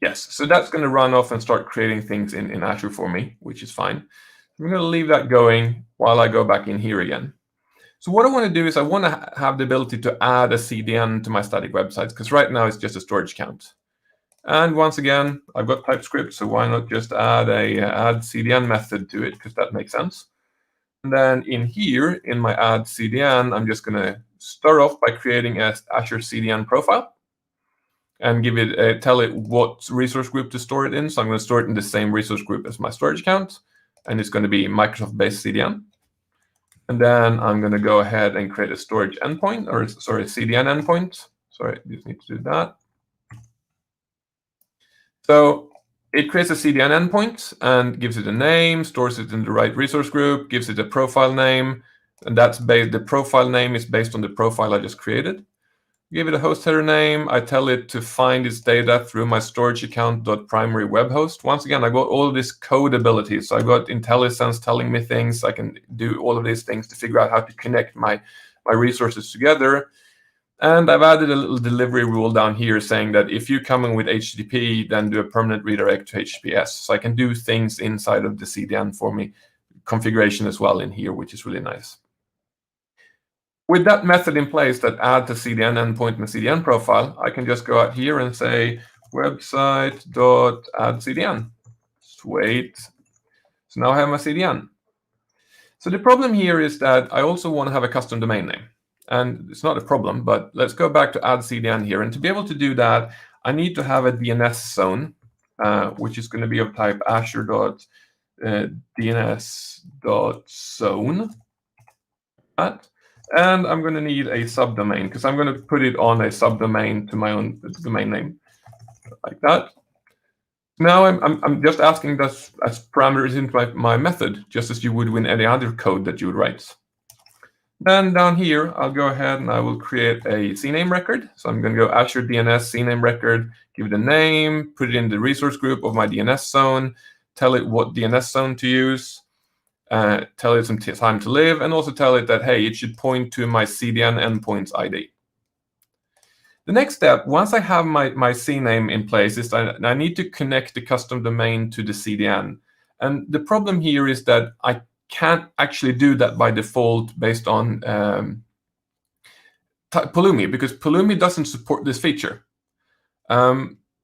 Yes, so that's going to run off and start creating things in Azure for me, which is fine. I'm going to leave that going while I go back in here again. So what I want to do is I want to have the ability to add a CDN to my static websites, because right now it's just a storage account. And once again, I've got TypeScript, so why not just add a add CDN method to it, because that makes sense. And then in here, in my add CDN, I'm just going to start off by creating an Azure CDN profile and give it tell it what resource group to store it in. So I'm going to store it in the same resource group as my storage account, and it's going to be Microsoft-based CDN. And then I'm going to go ahead and create a storage endpoint, or sorry, CDN endpoint. Sorry, I just need to do that. So it creates a CDN endpoint and gives it a name, stores it in the right resource group, gives it a profile name, and that's based. The profile name is based on the profile I just created. Give it a host header name. I tell it to find its data through my storage account.primary web host. Once again, I got all of this code ability. So I got IntelliSense telling me things. I can do all of these things to figure out how to connect my resources together. And I've added a little delivery rule down here saying that if you come in with HTTP, then do a permanent redirect to HTTPS. So I can do things inside of the CDN for me, configuration as well in here, which is really nice. With that method in place that add to CDN endpoint and CDN profile, I can just go out here and say website.addCDN. Wait. So now I have my CDN. So the problem here is that I also want to have a custom domain name. And it's not a problem, but let's go back to add CDN here. And to be able to do that, I need to have a DNS zone, which is going to be of type azure.dns.zone. And I'm going to need a subdomain, because I'm going to put it on a subdomain to my own domain name, like that. Now I'm just asking this as parameters into my method, just as you would with any other code that you would write. Then down here, I'll go ahead and I will create a CNAME record. So I'm going to go Azure DNS CNAME record, give it a name, put it in the resource group of my DNS zone, tell it what DNS zone to use, tell it some time to live, and also tell it that, hey, it should point to my CDN endpoints ID. The next step, once I have my CNAME in place, is that I need to connect the custom domain to the CDN. And the problem here is that I can't actually do that by default based on Pulumi, because Pulumi doesn't support this feature.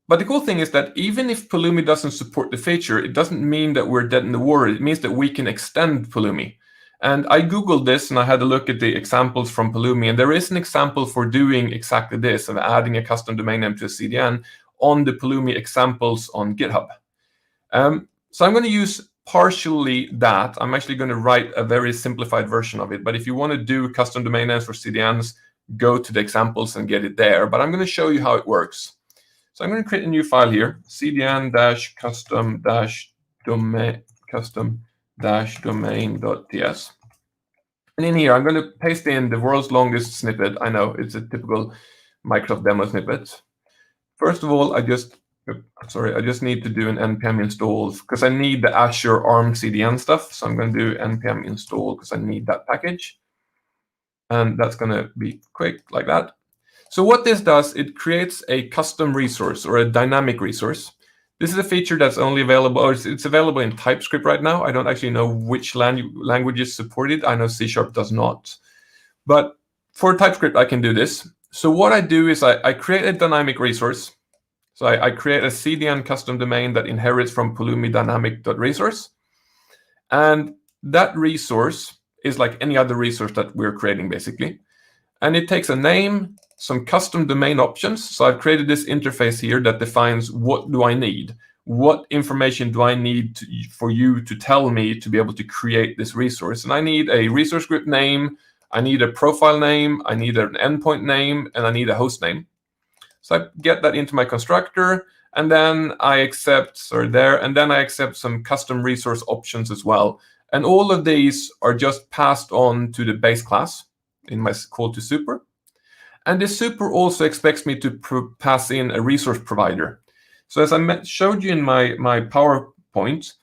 But the cool thing is that even if Pulumi doesn't support the feature, it doesn't mean that we're dead in the water. It means that we can extend Pulumi. And I Googled this and I had a look at the examples from Pulumi, and there is an example for doing exactly this, of adding a custom domain name to a CDN on the Pulumi examples on GitHub. So I'm going to use partially that. I'm actually going to write a very simplified version of it. But if you want to do custom domain names for CDNs, go to the examples and get it there. But I'm going to show you how it works. So I'm going to create a new file here, cdn-custom-domain.ts. And in here, I'm going to paste in the world's longest snippet. I know it's a typical Microsoft demo snippet. First of all, I just need to do an npm install because I need the Azure ARM CDN stuff. So I'm going to do npm install because I need that package. And that's going to be quick like that. So what this does, it creates a custom resource or a dynamic resource. This is a feature that's only available, or it's available in TypeScript right now. I don't actually know which languages support it. I know C# does not. But for TypeScript, I can do this. So what I do is I create a dynamic resource. So I create a CDN custom domain that inherits from Pulumi dynamic.resource. And that resource is like any other resource that we're creating, basically. And it takes a name, some custom domain options. So I've created this interface here that defines what do I need? What information do I need for you to tell me to be able to create this resource? And I need a resource group name, I need a profile name, I need an endpoint name, and I need a host name. So I get that into my constructor, and then I accept some custom resource options as well. And all of these are just passed on to the base class in my call to super. And this super also expects me to pass in a resource provider. So as I showed you in my PowerPoint,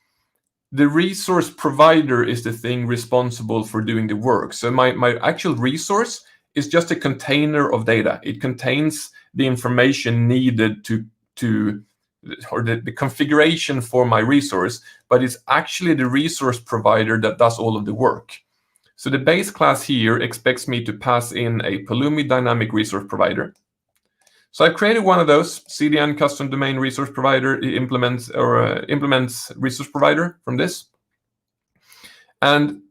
the resource provider is the thing responsible for doing the work. So my actual resource is just a container of data. It contains the information needed or the configuration for my resource, but it's actually the resource provider that does all of the work. So the base class here expects me to pass in a Pulumi dynamic resource provider. So I created one of those, CDN custom domain resource provider. It implements resource provider from this. And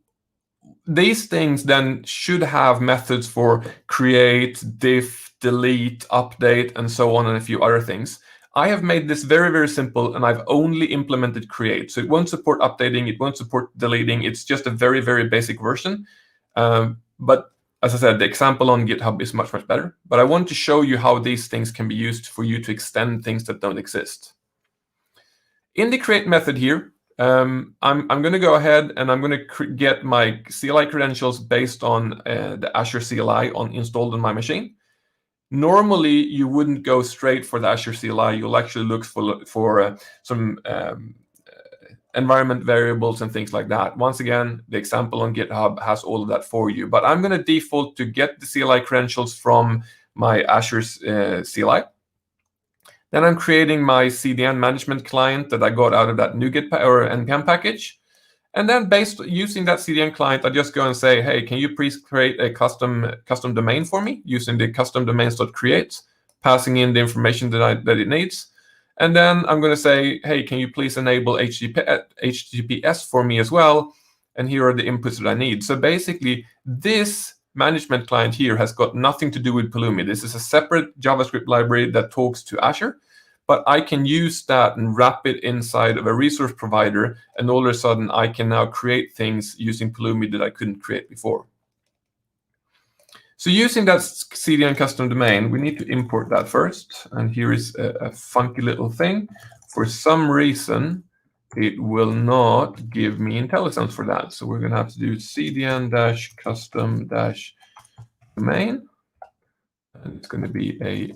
these things then should have methods for create, diff, delete, update, and so on, and a few other things. I have made this very, very simple, and I've only implemented create. So it won't support updating, it won't support deleting. It's just a very, very basic version. But as I said, the example on GitHub is much, much better. But I want to show you how these things can be used for you to extend things that don't exist. In the create method here, I'm going to go ahead and I'm going to get my CLI credentials based on the Azure CLI installed on my machine. Normally, you wouldn't go straight for the Azure CLI. You'll actually look for some environment variables and things like that. Once again, the example on GitHub has all of that for you. But I'm going to default to get the CLI credentials from my Azure CLI. Then I'm creating my CDN management client that I got out of that NuGet or npm package. And then using that CDN client, I just go and say, hey, can you please create a custom domain for me using the custom domains.create, passing in the information that it needs. And then I'm going to say, hey, can you please enable HTTPS for me as well? And here are the inputs that I need. So basically, this management client here has got nothing to do with Pulumi. This is a separate JavaScript library that talks to Azure. But I can use that and wrap it inside of a resource provider, and all of a sudden I can now create things using Pulumi that I couldn't create before. So using that CDN custom domain, we need to import that first. And here is a funky little thing. For some reason, it will not give me IntelliSense for that. So we're going to have to do CDN-custom-domain. And it's going to be a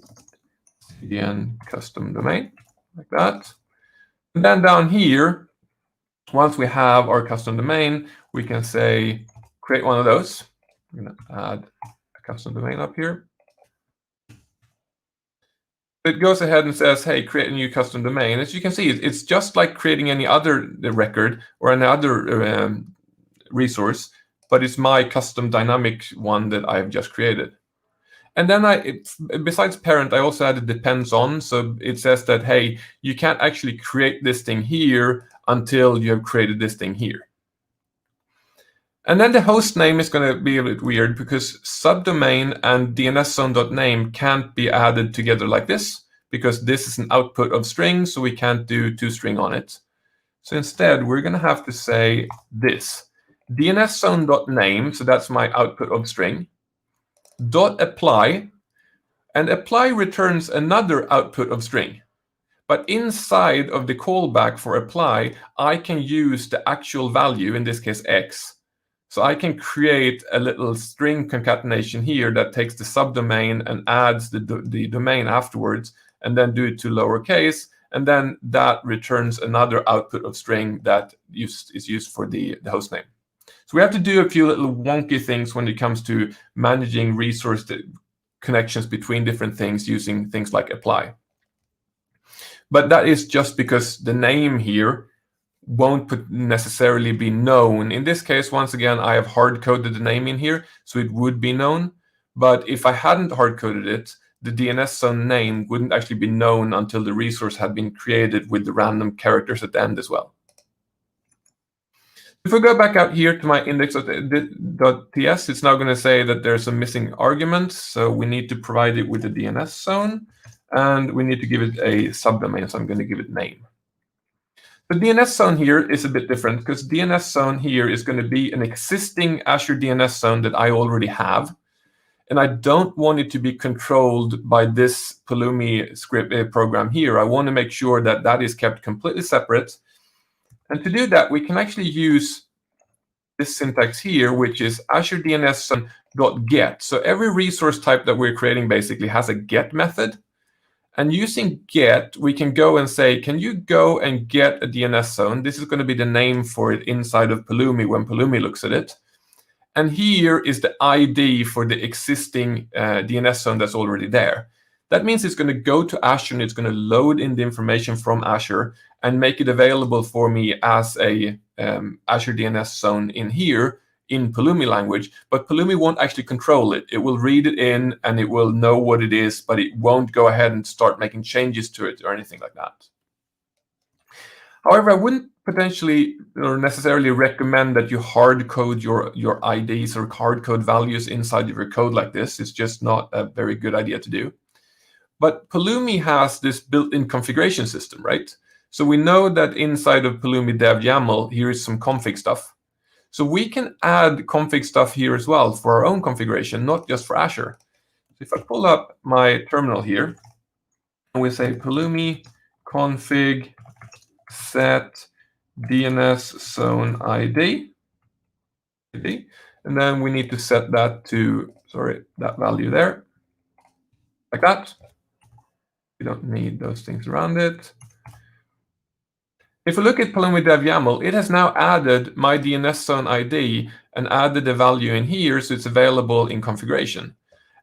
CDN custom domain, like that. And then down here, once we have our custom domain, we can say create one of those. I'm going to add a custom domain up here. It goes ahead and says, hey, create a new custom domain. As you can see, it's just like creating any other record or any other resource, but it's my custom dynamic one that I've just created. And then besides parent, I also added depends on. So it says that, hey, you can't actually create this thing here until you have created this thing here. And then the host name is going to be a bit weird because subdomain and DNSZone.name can't be added together like this because this is an output of string, so we can't do toString on it. So instead, we're going to have to say this. DNSZone.name, so that's my output of string, .apply, and apply returns another output of string. But inside of the callback for apply, I can use the actual value, in this case x. So I can create a little string concatenation here that takes the subdomain and adds the domain afterwards, and then do it to lowercase, and then that returns another output of string that is used for the host name. So we have to do a few little wonky things when it comes to managing resource connections between different things using things like apply. But that is just because the name here won't necessarily be known. In this case, once again, I have hard-coded the name in here, so it would be known. But if I hadn't hard-coded it, the DNSZone name wouldn't actually be known until the resource had been created with the random characters at the end as well. If we go back out here to my index.ts, it's now going to say that there's a missing argument, so we need to provide it with a DNSZone, and we need to give it a subdomain, so I'm going to give it name. The DNSZone here is a bit different because DNSZone here is going to be an existing Azure DNSZone that I already have, and I don't want it to be controlled by this Pulumi script program here. I want to make sure that that is kept completely separate. And to do that, we can actually use this syntax here, which is Azure DNSZone.get. So every resource type that we're creating basically has a get method. And using get, we can go and say, can you go and get a DNSZone? This is going to be the name for it inside of Pulumi when Pulumi looks at it. And here is the ID for the existing DNSZone that's already there. That means it's going to go to Azure and it's going to load in the information from Azure and make it available for me as a Azure DNSZone in here in Pulumi language, but Pulumi won't actually control it. It will read it in and it will know what it is, but it won't go ahead and start making changes to it or anything like that. However, I wouldn't potentially or necessarily recommend that you hard code your IDs or hard code values inside of your code like this. It's just not a very good idea to do. But Pulumi has this built-in configuration system, right? So we know that inside of Pulumi dev YAML, here is some config stuff. So we can add config stuff here as well for our own configuration, not just for Azure. So if I pull up my terminal here, and we say Pulumi config set DNSZone ID, and then we need to set that to, that value there, like that. We don't need those things around it. If we look at Pulumi dev YAML, it has now added my DNSZone ID and added the value in here, so it's available in configuration.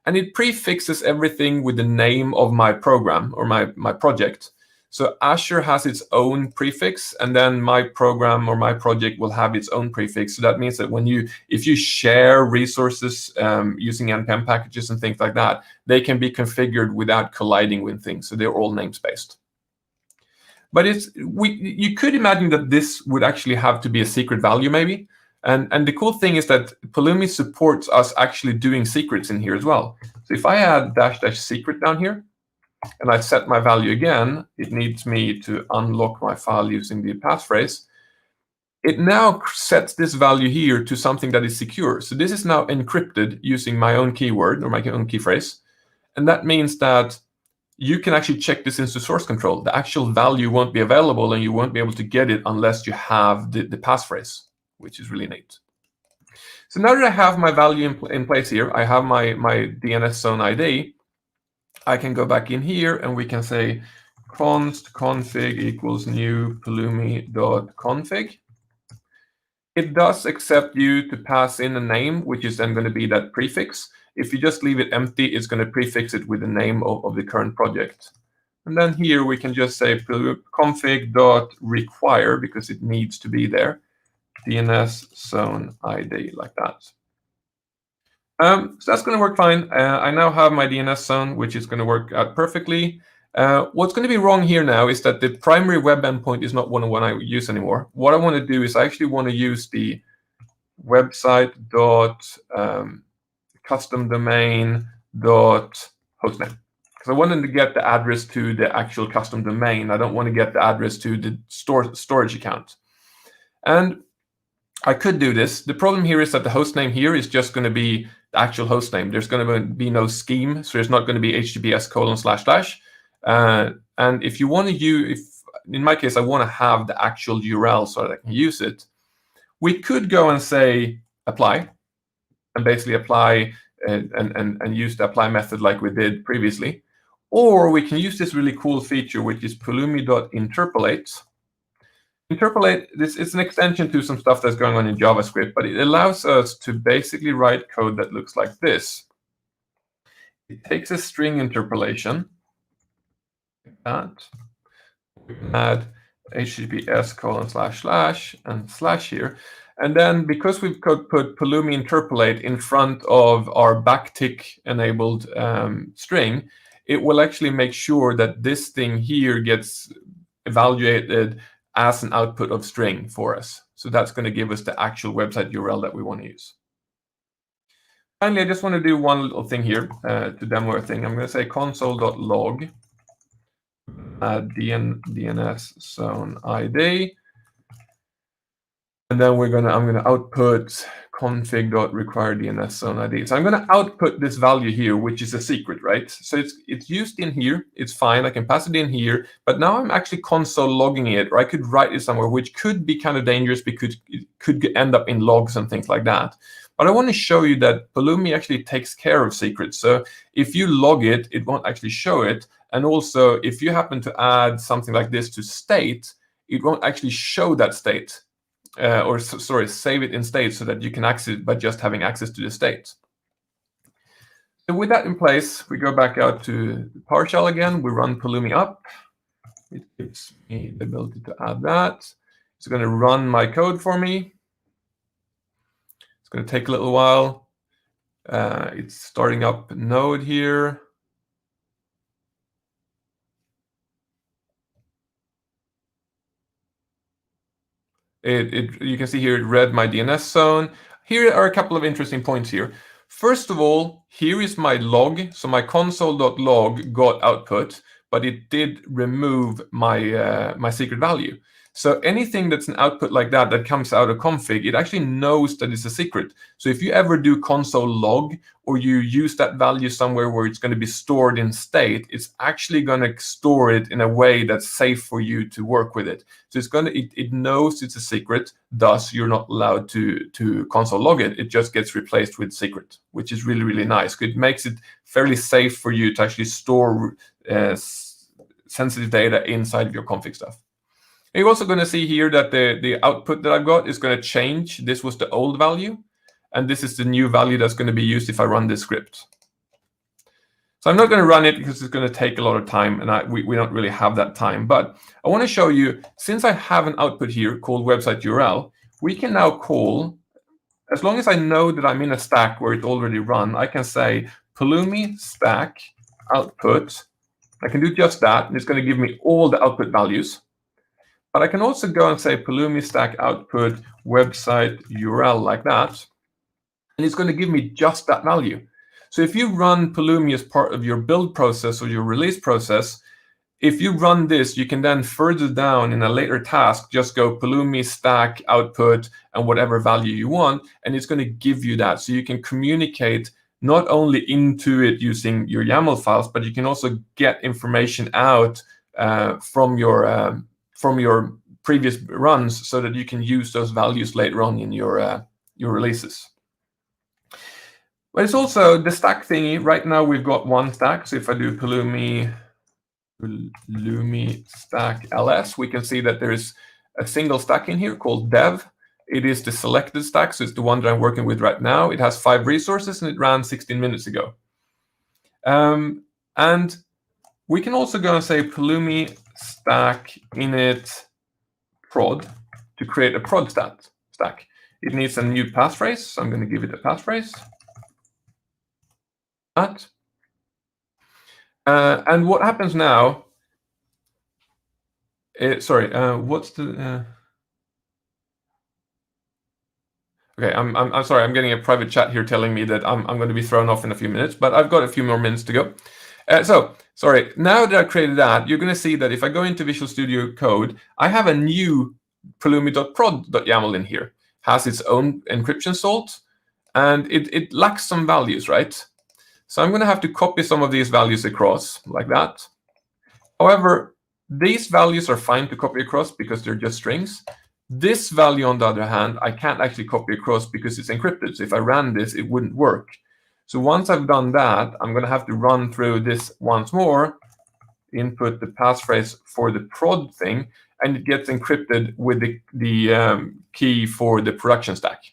And it prefixes everything with the name of my program or my project. So Azure has its own prefix, and then my program or my project will have its own prefix. So that means that if you share resources using NPM packages and things like that, they can be configured without colliding with things. So they're all namespaced. But you could imagine that this would actually have to be a secret value maybe. And the cool thing is that Pulumi supports us actually doing secrets in here as well. So if I add -- secret down here, and I set my value again, it needs me to unlock my file using the passphrase. It now sets this value here to something that is secure. So this is now encrypted using my own keyword or my own key phrase. And that means that you can actually check this into source control. The actual value won't be available and you won't be able to get it unless you have the passphrase, which is really neat. So now that I have my value in place here, I have my DNSZone ID, I can go back in here and we can say const config equals new pulumi.config. It does accept you to pass in a name, which is then going to be that prefix. If you just leave it empty, it's going to prefix it with the name of the current project. And then here we can just say config.require, because it needs to be there, DNS zone ID, like that. So that's going to work fine. I now have my DNS zone, which is going to work out perfectly. What's going to be wrong here now is that the primary web endpoint is not one I use anymore. What I want to do is I actually want to use the website custom domain hostname. Because I wanted to get the address to the actual custom domain. I don't want to get the address to the storage account. And I could do this. The problem here is that the hostname here is just going to be the actual hostname. There's going to be no scheme, so there's not going to be https://. And if you want to use, in my case, I want to have the actual URL so that I can use it. We could go and say apply, and basically apply and use the apply method like we did previously. Or we can use this really cool feature, which is pulumi.interpolate. Interpolate, this is an extension to some stuff that's going on in JavaScript, but it allows us to basically write code that looks like this. It takes a string interpolation, like that. We can add https:// and / here. And then because we've put Pulumi interpolate in front of our backtick enabled string, it will actually make sure that this thing here gets evaluated as an output of string for us. So that's going to give us the actual website URL that we want to use. Finally, I just want to do one little thing here to demo a thing. I'm going to say console.log DNS zone ID. And then I'm going to output config.require DNS zone ID. So I'm going to output this value here, which is a secret, right? So it's used in here. It's fine. I can pass it in here. But now I'm actually console logging it, or I could write it somewhere, which could be kind of dangerous because it could end up in logs and things like that. But I want to show you that Pulumi actually takes care of secrets. So if you log it, it won't actually show it. And also, if you happen to add something like this to state, it won't actually show that state. Save it in state so that you can access it by just having access to the state. So with that in place, we go back out to PowerShell again. We run Pulumi up. It gives me the ability to add that. It's going to run my code for me. It's going to take a little while. It's starting up Node here. You can see here it read my DNS zone. Here are a couple of interesting points here. First of all, here is my log. So my console.log got output, but it did remove my my secret value. So anything that's an output like that comes out of config, it actually knows that it's a secret. So if you ever do console log, or you use that value somewhere where it's going to be stored in state, it's actually going to store it in a way that's safe for you to work with it. So it knows it's a secret, thus you're not allowed to console log it. It just gets replaced with secret, which is really, really nice. It makes it fairly safe for you to actually store sensitive data inside of your config stuff. You're also going to see here that the output that I've got is going to change. This was the old value, and this is the new value that's going to be used if I run this script. So I'm not going to run it because it's going to take a lot of time, and we don't really have that time. But I want to show you, since I have an output here called website URL, we can now call, as long as I know that I'm in a stack where it's already run, I can say Pulumi stack output. I can do just that, and it's going to give me all the output values. But I can also go and say Pulumi stack output website URL like that, and it's going to give me just that value. So if you run Pulumi as part of your build process or your release process, if you run this, you can then further down in a later task just go Pulumi stack output and whatever value you want, and it's going to give you that. So you can communicate not only into it using your YAML files, but you can also get information out from your previous runs so that you can use those values later on in your releases. But it's also the stack thingy. Right now we've got one stack. So if I do Pulumi stack ls, we can see that there's a single stack in here called dev. It is the selected stack, so it's the one that I'm working with right now. It has 5 resources, and it ran 16 minutes ago. And we can also go and say Pulumi stack init prod to create a prod stack. It needs a new passphrase, so I'm going to give it a passphrase. And what happens now? What's the? Okay, I'm sorry. I'm getting a private chat here telling me that I'm going to be thrown off in a few minutes, but I've got a few more minutes to go. Sorry. Now that I've created that, you're going to see that if I go into Visual Studio Code, I have a new pulumi.prod.yaml in here. Has its own encryption salt, and it lacks some values, right? So I'm going to have to copy some of these values across like that. However, these values are fine to copy across because they're just strings. This value, on the other hand, I can't actually copy across because it's encrypted. So if I ran this, it wouldn't work. So once I've done that, I'm going to have to run through this once more, input the passphrase for the prod thing, and it gets encrypted with the key for the production stack.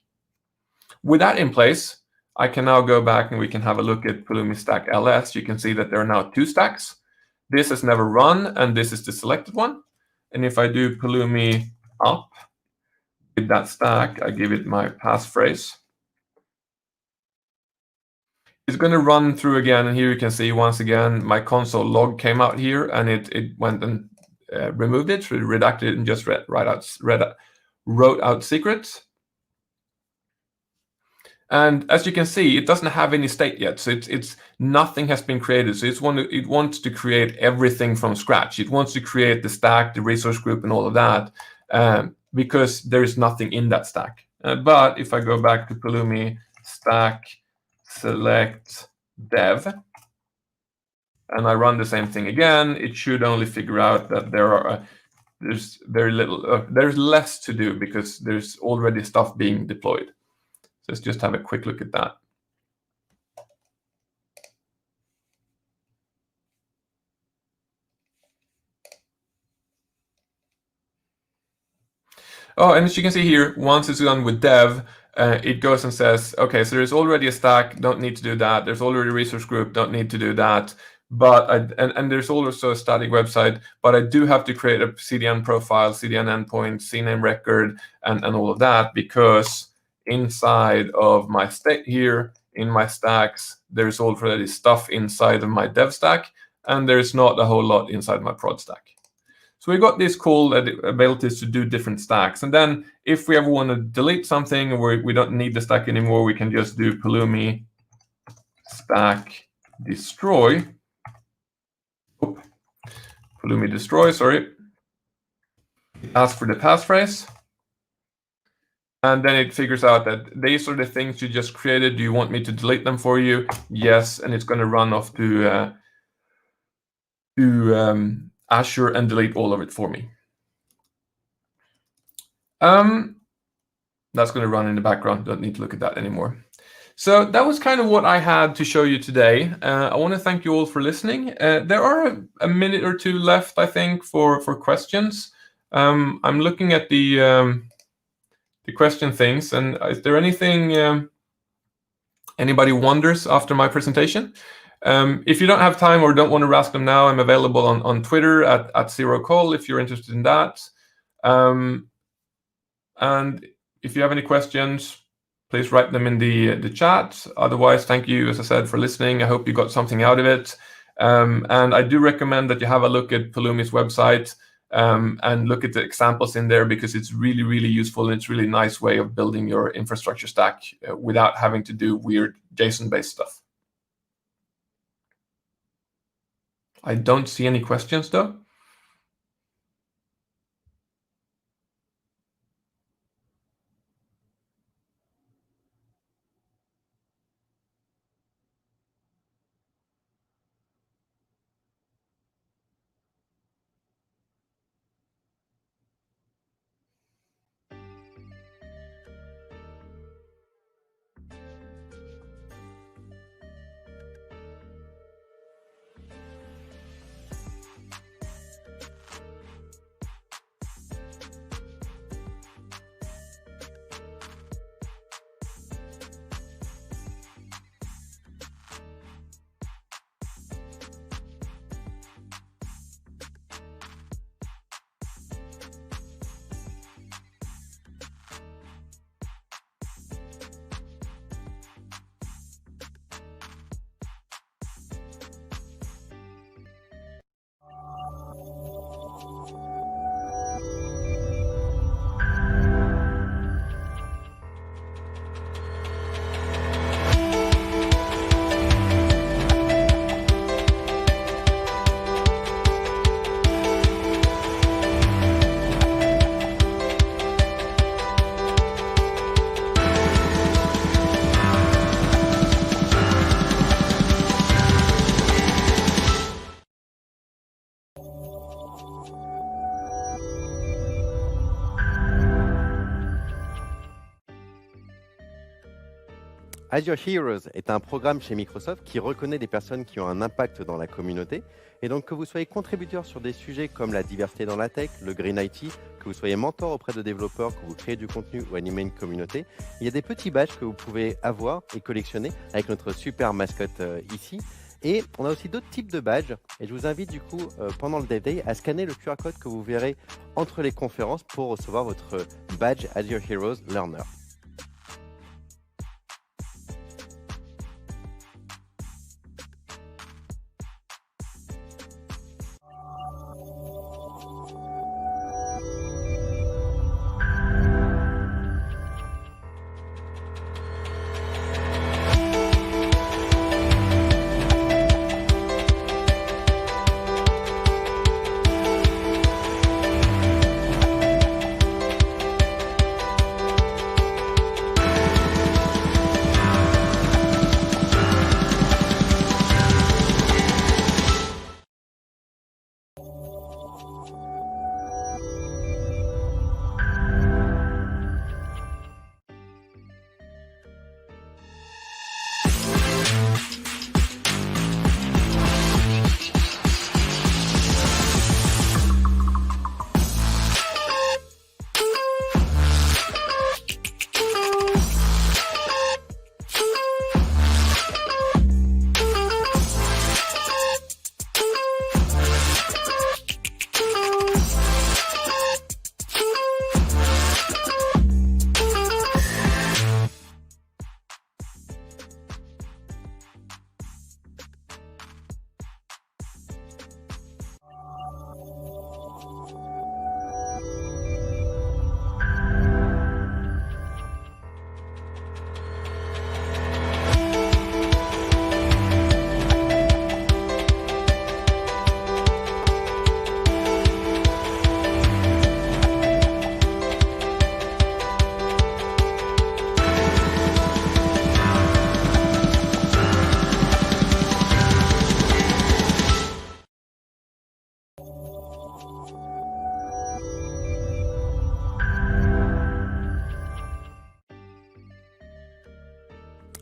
With that in place, I can now go back and we can have a look at Pulumi stack ls. You can see that there are now 2 stacks. This has never run, and this is the selected one. And if I do Pulumi up with that stack, I give it my passphrase. It's going to run through again, and here you can see once again my console log came out here, and it went and removed it, redacted it, and just wrote out secrets. And as you can see, it doesn't have any state yet, so it's nothing has been created. So it wants to create everything from scratch. It wants to create the stack, the resource group, and all of that, because there is nothing in that stack. But if I go back to Pulumi stack select dev, and I run the same thing again, it should only figure out that there's very little, there's less to do because there's already stuff being deployed. Let's just have a quick look at that. Oh, and as you can see here, once it's done with dev, it goes and says, okay, so there's already a stack, don't need to do that. There's already a resource group, don't need to do that. But and there's also a static website, but I do have to create a CDN profile, CDN endpoint, CNAME record, and all of that, because inside of my state here, in my stacks, there's already stuff inside of my dev stack, and there's not a whole lot inside my prod stack. So we got these cool abilities to do different stacks. And then if we ever want to delete something or we don't need the stack anymore, we can just do Pulumi stack destroy. Pulumi destroy, sorry. Ask for the passphrase. And then it figures out that these are the things you just created. Do you want me to delete them for you? Yes, and it's going to run off to Azure and delete all of it for me. That's going to run in the background. Don't need to look at that anymore. So that was kind of what I had to show you today. I want to thank you all for listening. There are a minute or two left, I think, for questions. I'm looking at the question things, and is there anything anybody wonders after my presentation? If you don't have time or don't want to ask them now, I'm available on Twitter at ZeroCall if you're interested in that. And if you have any questions, please write them in the chat. Otherwise, thank you, as I said, for listening. I hope you got something out of it. And I do recommend that you have a look at Pulumi's website and look at the examples in there, because it's really, really useful, and it's a really nice way of building your infrastructure stack without having to do weird JSON-based stuff. I don't see any questions, though. Azure Heroes est un programme chez Microsoft qui reconnaît des personnes qui ont un impact dans la communauté. Et donc que vous soyez contributeur sur des sujets comme la diversité dans la tech, le Green IT, que vous soyez mentor auprès de développeurs, que vous créez du contenu ou animez une communauté, il y a des petits badges que vous pouvez avoir et collectionner avec notre super mascotte ici. Et on a aussi d'autres types de badges. Et je vous invite du coup, pendant le DevDay, à scanner le QR code que vous verrez entre les conférences pour recevoir votre badge Azure Heroes Learner.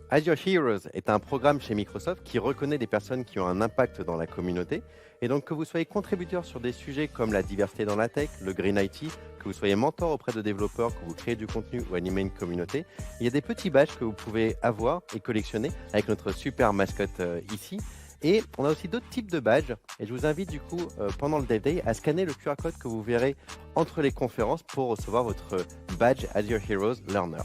Azure Heroes est un programme chez Microsoft qui reconnaît des personnes qui ont un impact dans la communauté. Et donc que vous soyez contributeur sur des sujets comme la diversité dans la tech, le Green IT, que vous soyez mentor auprès de développeurs, que vous créez du contenu ou animez une communauté, il y a des petits badges que vous pouvez avoir et collectionner avec notre super mascotte ici. Et on a aussi d'autres types de badges. Et je vous invite du coup, pendant le DevDay, à scanner le QR code que vous verrez entre les conférences pour recevoir votre badge Azure Heroes Learner.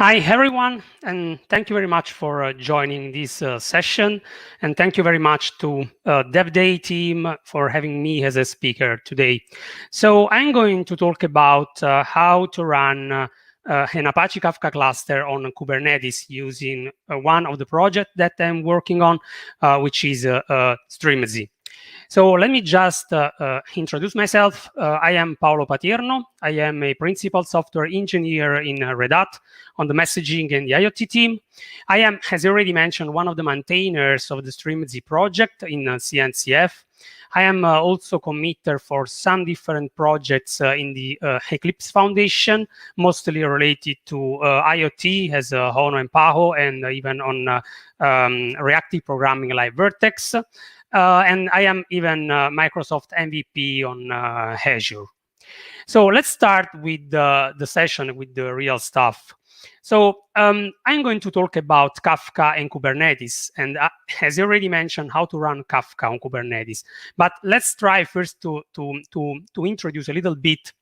Hi, everyone, and thank you very much for joining this session. And thank you very much to DevDay team for having me as a speaker today. So I'm going to talk about how to run an Apache Kafka cluster on Kubernetes using one of the projects that I'm working on, which is Strimzi. So let me just introduce myself. I am Paolo Patierno. I am a principal software engineer in Red Hat on the messaging and the IoT team. I am, as I already mentioned, one of the maintainers of the Strimzi project in CNCF. I am also committer for some different projects in the Eclipse Foundation, mostly related to IoT, as Hono and Paho, and even on reactive programming like Vertex. And I am even Microsoft MVP on Azure. So let's start with the session with the real stuff. So I'm going to talk about Kafka and Kubernetes, and as I already mentioned, how to run Kafka on Kubernetes. But let's try first to introduce a little bit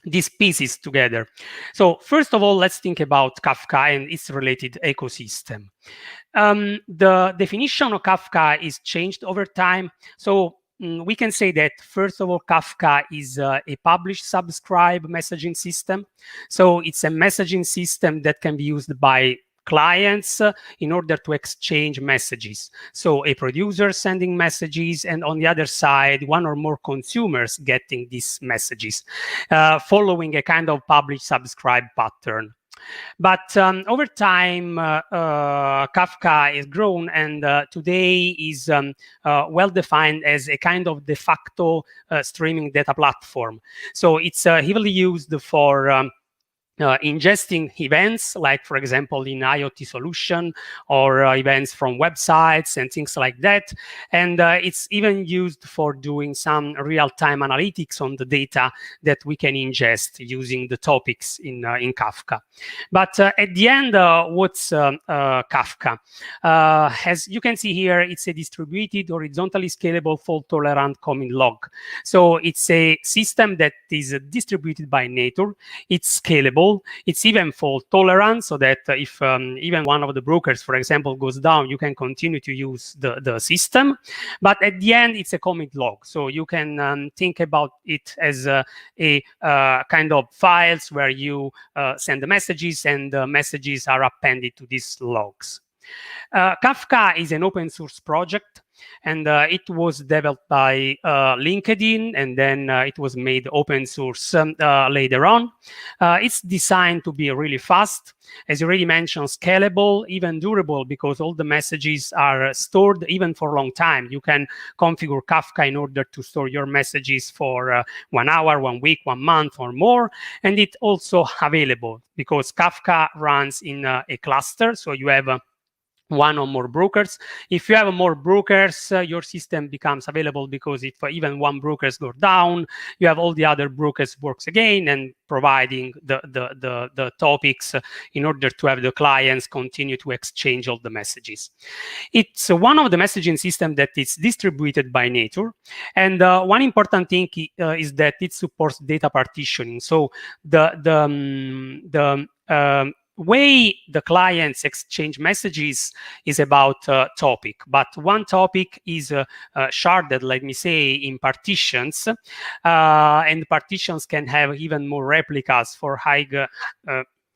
these pieces together. So first of all, let's think about Kafka and its related ecosystem. The definition of Kafka is changed over time. So we can say that, first of all, Kafka is a publish-subscribe messaging system. So it's a messaging system that can be used by clients in order to exchange messages. So a producer sending messages, and on the other side, one or more consumers getting these messages, following a kind of publish-subscribe pattern. But over time, Kafka has grown, and today is well defined as a kind of de facto streaming data platform. So it's heavily used for ingesting events, like, for example, in IoT solution, or events from websites and things like that. And it's even used for doing some real-time analytics on the data that we can ingest using the topics in Kafka. But at the end, what's Kafka? As you can see here, it's a distributed, horizontally scalable, fault-tolerant common log. So it's a system that is distributed by nature. It's scalable. It's even fault tolerant, so that if even one of the brokers, for example, goes down, you can continue to use the system. But at the end, it's a commit log. So you can think about it as a kind of files where you send the messages, and the messages are appended to these logs. Kafka is an open source project, and it was developed by LinkedIn, and then it was made open source later on. It's designed to be really fast, as you already mentioned, scalable, even durable, because all the messages are stored even for a long time. You can configure Kafka in order to store your messages for 1 hour, 1 week, 1 month, or more. And it's also available because Kafka runs in a cluster, so you have one or more brokers. If you have more brokers, your system becomes available, because if even one broker goes down, you have all the other brokers works again, and providing the topics in order to have the clients continue to exchange all the messages. It's one of the messaging systems that is distributed by nature. And one important thing is that it supports data partitioning. So the way the clients exchange messages is about topic, but one topic is sharded, let me say, in partitions, and partitions can have even more replicas for high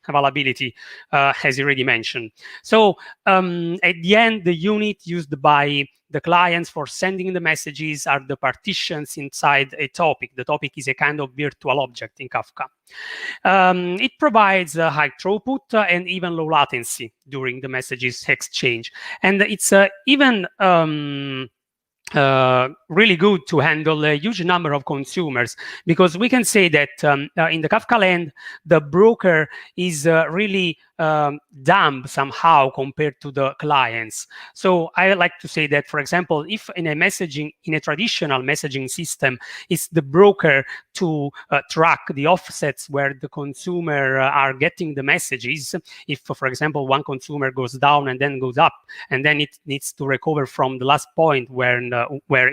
availability, as you already mentioned. So at the end, the unit used by the clients for sending the messages are the partitions inside a topic. The topic is a kind of virtual object in Kafka. It provides high throughput and even low latency during the messages exchange. And it's even really good to handle a huge number of consumers, because we can say that in the Kafka land, the broker is really dumb somehow compared to the clients. So I like to say that, for example, if in a traditional messaging system, it's the broker to track the offsets where the consumer are getting the messages. If, for example, one consumer goes down and then goes up, and then it needs to recover from the last point where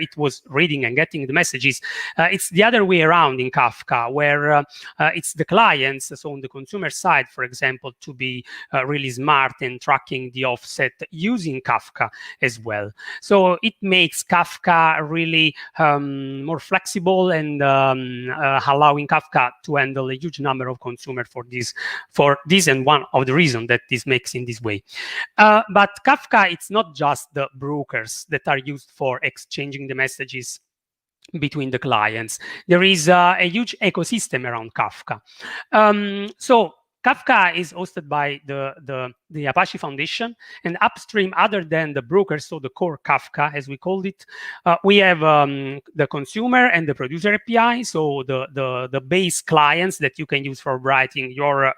it was reading and getting the messages, it's the other way around in Kafka, where it's the clients, so on the consumer side, for example, to be actually really smart and tracking the offset using Kafka as well. So it makes Kafka really more flexible and allowing Kafka to handle a huge number of consumers for this, and one of the reasons that this makes in this way. But Kafka, it's not just the brokers that are used for exchanging the messages between the clients. There is a huge ecosystem around Kafka. So Kafka is hosted by the Apache Foundation, and upstream, other than the brokers, so the core Kafka, as we called it, we have the consumer and the producer API, so the base clients that you can use for writing your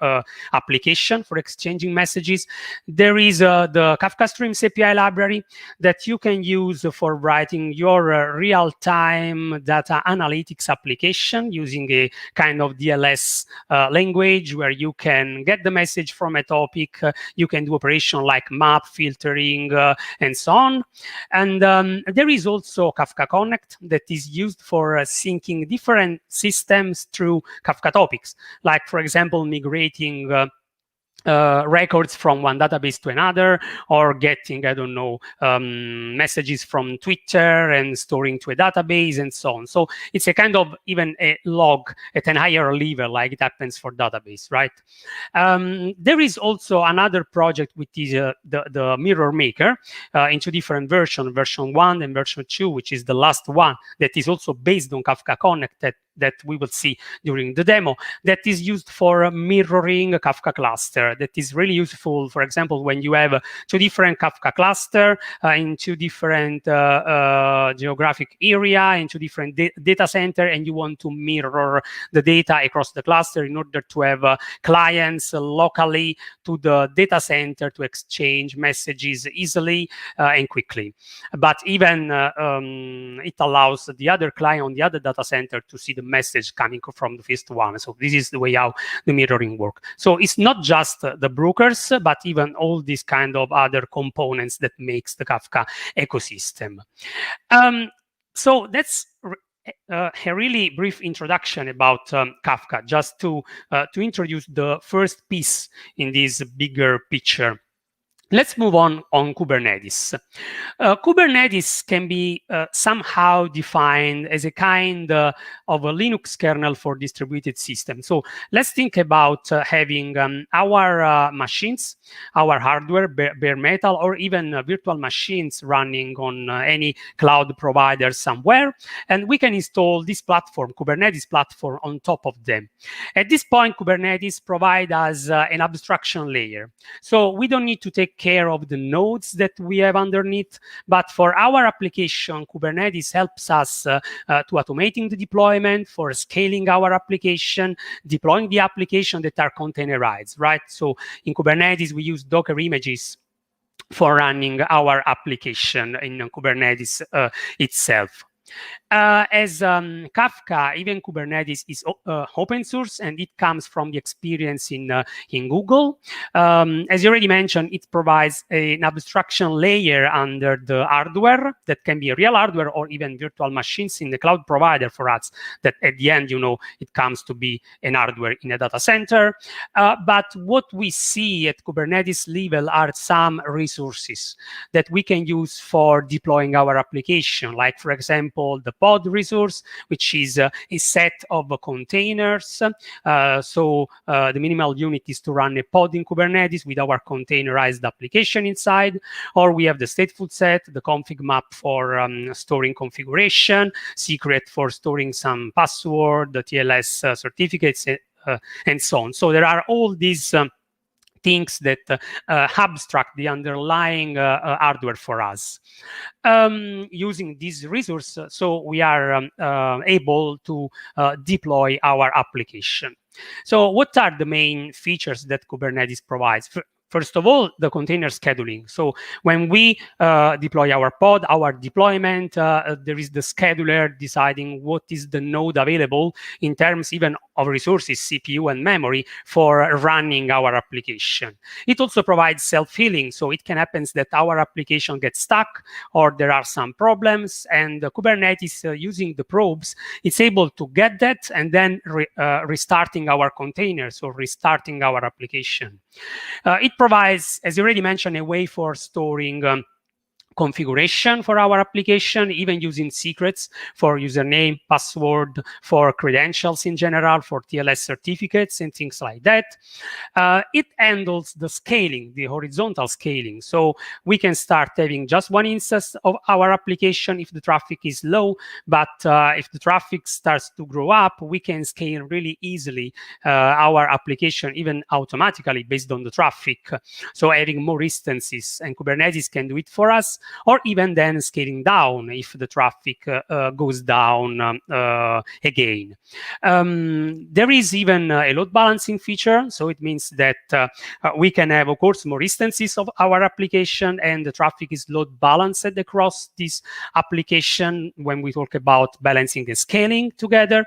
application for exchanging messages. There is the Kafka Streams API library that you can use for writing your real-time data analytics application using a kind of DLS language where you can get the message from a topic. You can do operation like map, filtering, and so on. And there is also Kafka Connect that is used for syncing different systems through Kafka topics, like, for example, migrating records from one database to another, or getting, I don't know, messages from Twitter and storing to a database and so on. So it's a kind of even a log at a higher level, like it happens for database, right? There is also another project, which is the Mirror Maker in two different versions, version 1 and version 2, which is the last one, that is also based on Kafka Connect that we will see during the demo, that is used for mirroring a Kafka cluster. That is really useful, for example, when you have two different Kafka cluster in two different geographic area, in two different data center, and you want to mirror the data across the cluster in order to have clients locally to the data center to exchange messages easily and quickly. But even it allows the other client on the other data center to see the message coming from the first one. So this is the way how the mirroring works. So it's not just the brokers, but even all these kind of other components that makes the Kafka ecosystem. So that's a really brief introduction about Kafka, just to introduce the first piece in this bigger picture. Let's move on Kubernetes. Kubernetes can be somehow defined as a kind of a Linux kernel for distributed systems. So let's think about having our machines, our hardware, bare metal, or even virtual machines running on any cloud provider somewhere, and we can install this platform, Kubernetes platform, on top of them. At this point, Kubernetes provides us an abstraction layer. So we don't need to take care of the nodes that we have underneath, but for our application, Kubernetes helps us to automating the deployment, for scaling our application, deploying the application that are containerized, right? So in Kubernetes, we use Docker images for running our application in Kubernetes itself. As Kafka, even Kubernetes is open source, and it comes from the experience in Google. As you already mentioned, it provides an abstraction layer under the hardware that can be real hardware or even virtual machines in the cloud provider for us, that at the end, it comes to be an hardware in a data center. But what we see at Kubernetes level are some resources that we can use for deploying our application, like, for example, the pod resource, which is a set of containers. So the minimal unit is to run a pod in Kubernetes with our containerized application inside. Or we have the stateful set, the config map for storing configuration, secret for storing some password, the TLS certificates, and so on. So there are all these things that abstract the underlying hardware for us. Using this resource, so we are able to deploy our application. So what are the main features that Kubernetes provides? First of all, the container scheduling. So when we deploy our pod, our deployment, there is the scheduler deciding what is the node available in terms even of resources, CPU and memory, for running our application. It also provides self-healing, so it can happen that our application gets stuck or there are some problems, and Kubernetes, using the probes, it's able to get that and then restarting our containers or restarting our application. It provides, as you already mentioned, a way for storing configuration for our application, even using secrets for username, password, for credentials in general, for TLS certificates and things like that. It handles the scaling, the horizontal scaling. So we can start having just one instance of our application if the traffic is low, but if the traffic starts to grow up, we can scale really easily our application, even automatically based on the traffic. So having more instances, and Kubernetes can do it for us, or even then scaling down if the traffic goes down again. There is even a load balancing feature, so it means that we can have, of course, more instances of our application, and the traffic is load balanced across this application when we talk about balancing and scaling together.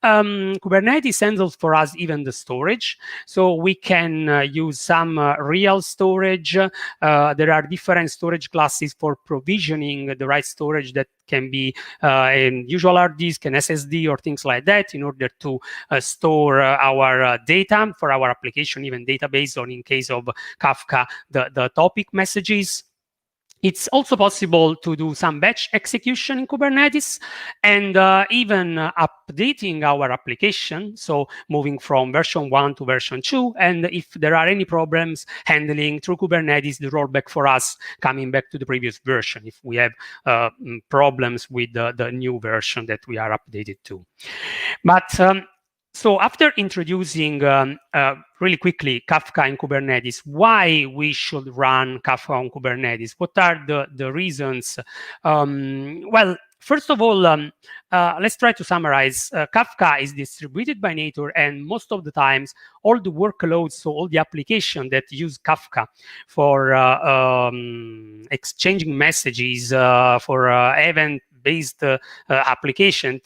Kubernetes handles for us even the storage, so we can use some real storage. There are different storage classes for provisioning the right storage that can be in usual hard disk, an SSD, or things like that, in order to store our data for our application, even database, or in case of Kafka, the topic messages. It's also possible to do some batch execution in Kubernetes, and even updating our application, so moving from version 1 to version 2, and if there are any problems, handling through Kubernetes the rollback for us, coming back to the previous version if we have problems with the new version that we are updated to. But so after introducing really quickly Kafka in Kubernetes, why we should run Kafka on Kubernetes? What are the reasons? Well, first of all, let's try to summarize. Kafka is distributed by nature, and most of the times, all the workloads, so all the applications that use Kafka for exchanging messages, for event-based application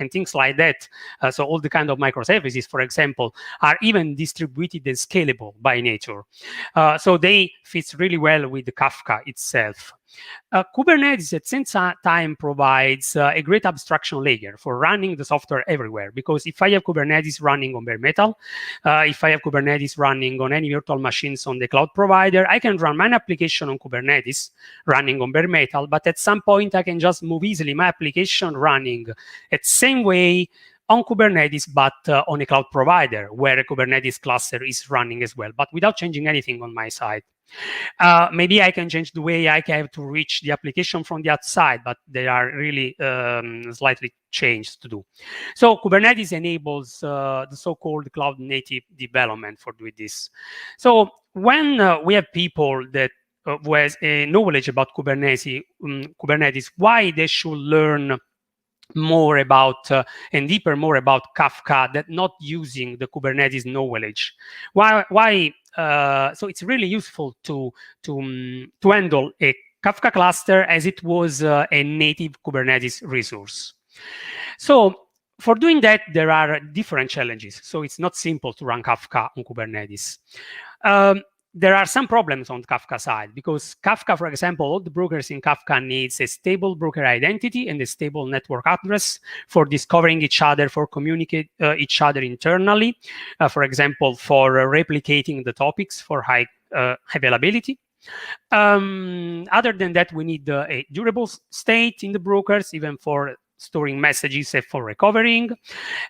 and things like that. So all the kind of microservices, for example, are even distributed and scalable by nature. So they fit really well with the Kafka itself. Kubernetes at the same time provides a great abstraction layer for running the software everywhere, because if I have Kubernetes running on bare metal, if I have Kubernetes running on any virtual machines on the cloud provider, I can run my application on Kubernetes running on bare metal, but at some point I can just move easily my application running at the same way on Kubernetes, but on a cloud provider where a Kubernetes cluster is running as well, but without changing anything on my side. Maybe I can change the way I have to reach the application from the outside, but they are really slightly changed to do. So Kubernetes enables the so-called cloud native development for doing this. So when we have people that who has a knowledge about Kubernetes, why they should learn more about and deeper more about Kafka, that not using the Kubernetes knowledge. Why? So it's really useful to handle a Kafka cluster as it was a native Kubernetes resource. So for doing that, there are different challenges. So it's not simple to run Kafka on Kubernetes. There are some problems on Kafka side, because Kafka, for example, all the brokers in Kafka needs a stable broker identity and a stable network address for discovering each other, for communicate each other internally, for example, for replicating the topics for high availability. Other than that, we need a durable state in the brokers, even for storing messages and for recovering.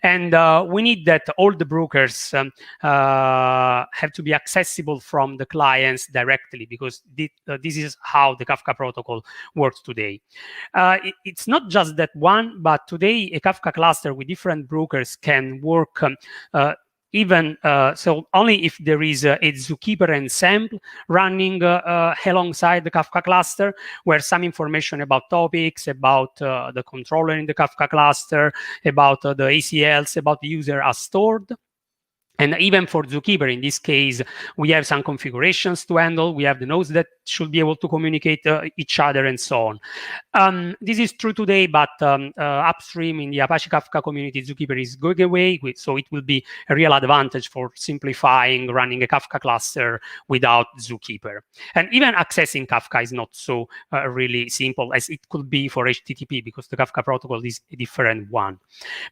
And we need that all the brokers have to be accessible from the clients directly, because this is how the Kafka protocol works today. It's not just that one, but today a Kafka cluster with different brokers can work even so only if there is a zookeeper ensemble running alongside the Kafka cluster, where some information about topics, about the controller in the Kafka cluster, about the ACLs, about the user are stored. And even for Zookeeper, in this case, we have some configurations to handle. We have the nodes that should be able to communicate each other and so on. This is true today, but upstream in the Apache Kafka community, Zookeeper is going away. So it will be a real advantage for simplifying running a Kafka cluster without Zookeeper. And even accessing Kafka is not so really simple as it could be for HTTP, because the Kafka protocol is a different one.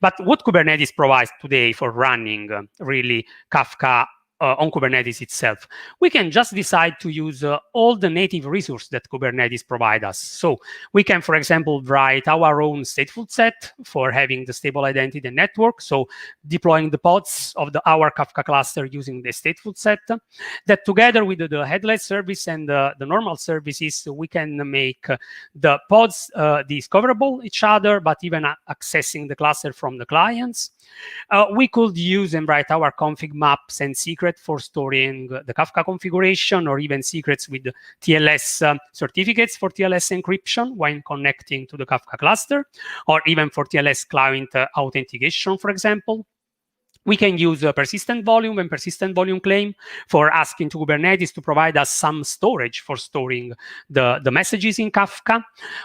But what Kubernetes provides today for running really Kafka on Kubernetes itself, we can just decide to use all the native resources that Kubernetes provides us. So we can, for example, write our own stateful set for having the stable identity and network. So deploying the pods of our Kafka cluster using the stateful set, that together with the headless service and the normal services, we can make the pods discoverable each other, but even accessing the cluster from the clients. We could use and write our config maps and secrets for storing the Kafka configuration, or even secrets with TLS certificates for TLS encryption when connecting to the Kafka cluster, or even for TLS client authentication, for example. We can use persistent volume and persistent volume claim for asking to Kubernetes to provide us some storage for storing the messages in Kafka.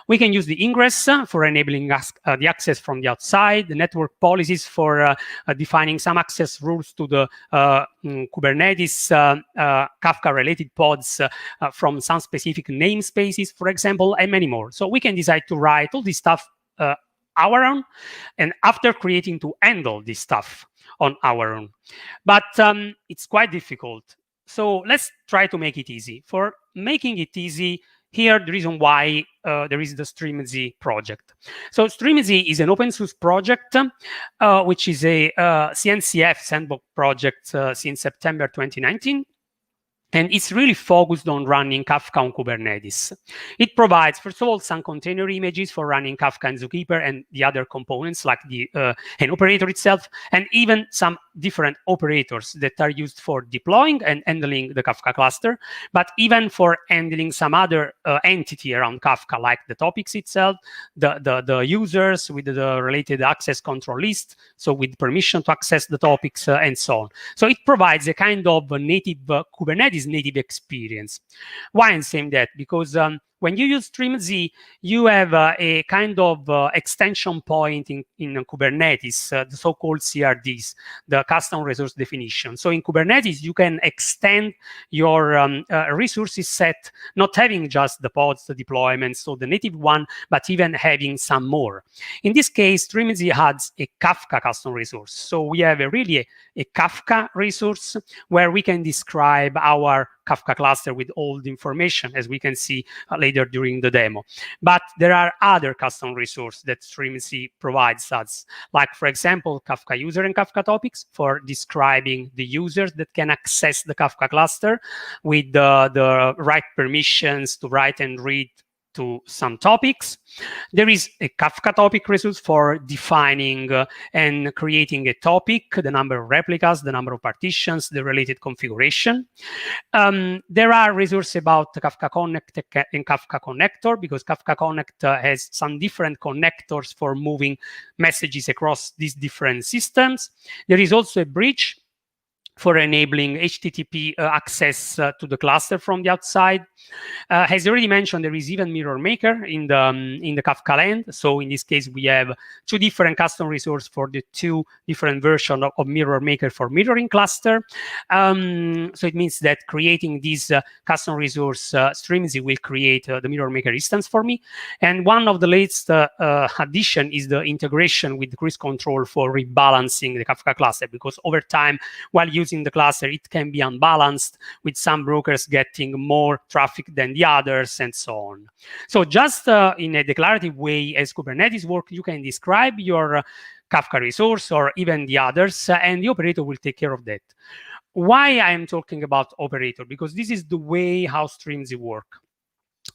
We can use the ingress for enabling us the access from the outside, the network policies for defining some access rules to the Kubernetes Kafka-related pods from some specific namespaces, for example, and many more. So we can decide to write all this stuff our own, and after creating to handle this stuff on our own. But it's quite difficult. So let's try to make it easy. For making it easy, here the reason why there is the Strimzi project. So Strimzi is an open source project, which is a CNCF sandbox project since September 2019. And it's really focused on running Kafka on Kubernetes. It provides, first of all, some container images for running Kafka and Zookeeper and the other components like the an operator itself, and even some different operators that are used for deploying and handling the Kafka cluster, but even for handling some other entity around Kafka, like the topics itself, the users with the related access control list, so with permission to access the topics and so on. So it provides a kind of native Kubernetes native experience. Why I'm saying that? Because when you use Strimzi, you have a kind of extension point in Kubernetes, the so-called CRDs, the custom resource definition. So in Kubernetes, you can extend your resources set, not having just the pods, the deployments, so the native one, but even having some more. In this case, Strimzi adds a Kafka custom resource. So we have a Kafka resource where we can describe our Kafka cluster with all the information, as we can see later during the demo. But there are other custom resources that Strimzi provides us, like, for example, Kafka user and Kafka topics for describing the users that can access the Kafka cluster with the right permissions to write and read to some topics. There is a Kafka topic resource for defining and creating a topic, the number of replicas, the number of partitions, the related configuration. There are resources about the Kafka Connect and Kafka Connector, because Kafka Connect has some different connectors for moving messages across these different systems. There is also a bridge for enabling HTTP access to the cluster from the outside. As I already mentioned, there is even Mirror Maker in the Kafka land. So in this case, we have two different custom resources for the two different versions of Mirror Maker for mirroring cluster. So it means that creating this custom resource, Strimzi will create the Mirror Maker instance for me. And one of the latest addition is the integration with cruise control for rebalancing the Kafka cluster, because over time, while using the cluster, it can be unbalanced with some brokers getting more traffic than the others and so on. So just in a declarative way, as Kubernetes works, you can describe your Kafka resource or even the others, and the operator will take care of that. Why I'm talking about operator? Because this is the way how Strimzi work.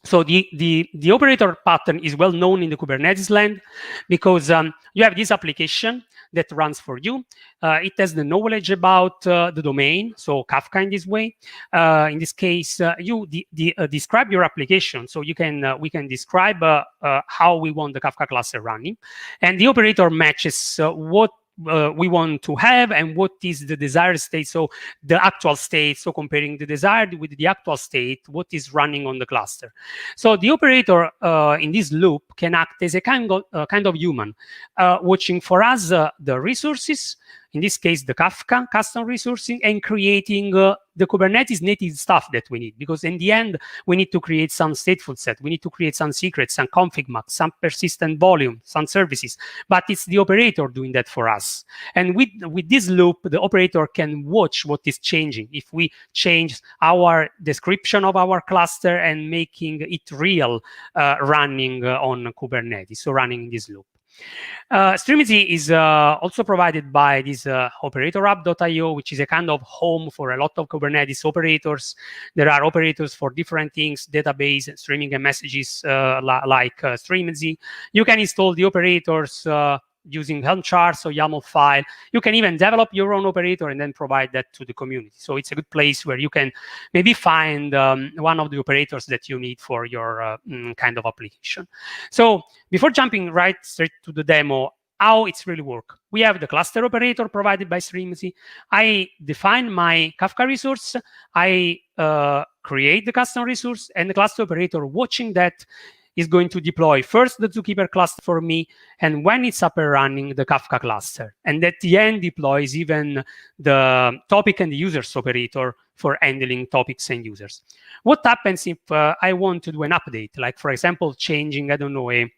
So the operator pattern is well known in the Kubernetes land, because you have this application that runs for you. It has the knowledge about the domain, so Kafka in this way. In this case, you describe your application. So we can describe how we want the Kafka cluster running, and the operator matches what we want to have and what is the desired state, so the actual state, so comparing the desired with the actual state, what is running on the cluster. So the operator in this loop can act as a kind of human, watching for us the resources, in this case the Kafka custom resourcing, and creating the Kubernetes native stuff that we need, because in the end we need to create some stateful set, we need to create some secrets, some config maps, some persistent volume, some services, but it's the operator doing that for us. And with this loop, the operator can watch what is changing. If we change our description of our cluster and making it real, running on Kubernetes, so running in this loop. Strimzi is also provided by this operator app.io, which is a kind of home for a lot of Kubernetes operators. There are operators for different things, database, streaming and messages like Strimzi. You can install the operators using Helm charts or YAML file. You can even develop your own operator and then provide that to the community. So it's a good place where you can maybe find one of the operators that you need for your kind of application. So before jumping right straight to the demo, how it's really work. We have the cluster operator provided by Strimzi. I define my Kafka resource. I create the custom resource, and the cluster operator watching that is going to deploy first the Zookeeper cluster for me, and when it's up and running, the Kafka cluster. And at the end, deploys even the topic and the users operator for handling topics and users. What happens if I want to do an update? Like, for example, changing, I don't know, a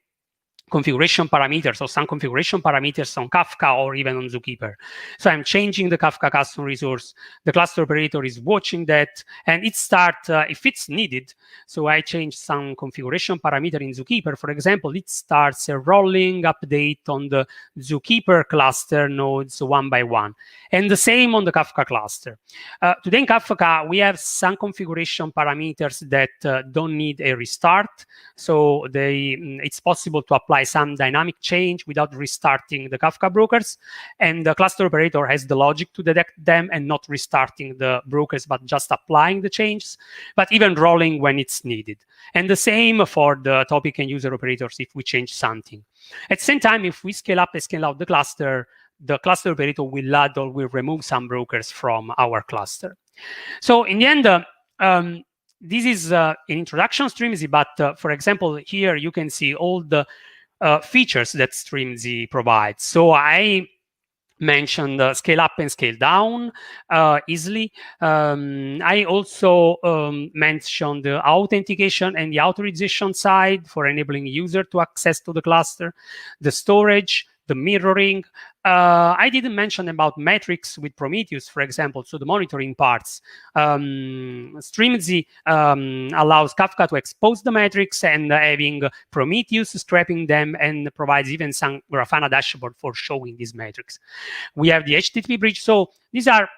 configuration parameters or some configuration parameters on Kafka or even on Zookeeper. So I'm changing the Kafka custom resource. The cluster operator is watching that, and it starts if it's needed. So I change some configuration parameter in Zookeeper. For example, it starts a rolling update on the Zookeeper cluster nodes one by one. And the same on the Kafka cluster. Today in Kafka, we have some configuration parameters that don't need a restart. So it's possible to apply some dynamic change without restarting the Kafka brokers. And the cluster operator has the logic to detect them and not restarting the brokers, but just applying the changes, but even rolling when it's needed. And the same for the topic and user operators if we change something. At the same time, if we scale up and scale out the cluster operator will add or will remove some brokers from our cluster. So in the end, this is an introduction to Strimzi, but for example, here you can see all the features that Strimzi provides. So I mentioned scale up and scale down easily. I also mentioned the authentication and the authorization side for enabling user to access to the cluster, the storage, the mirroring. I didn't mention about metrics with Prometheus, for example, so the monitoring parts. Strimzi allows Kafka to expose the metrics and having Prometheus scraping them, and provides even some Grafana dashboard for showing these metrics. We have the HTTP bridge. So these are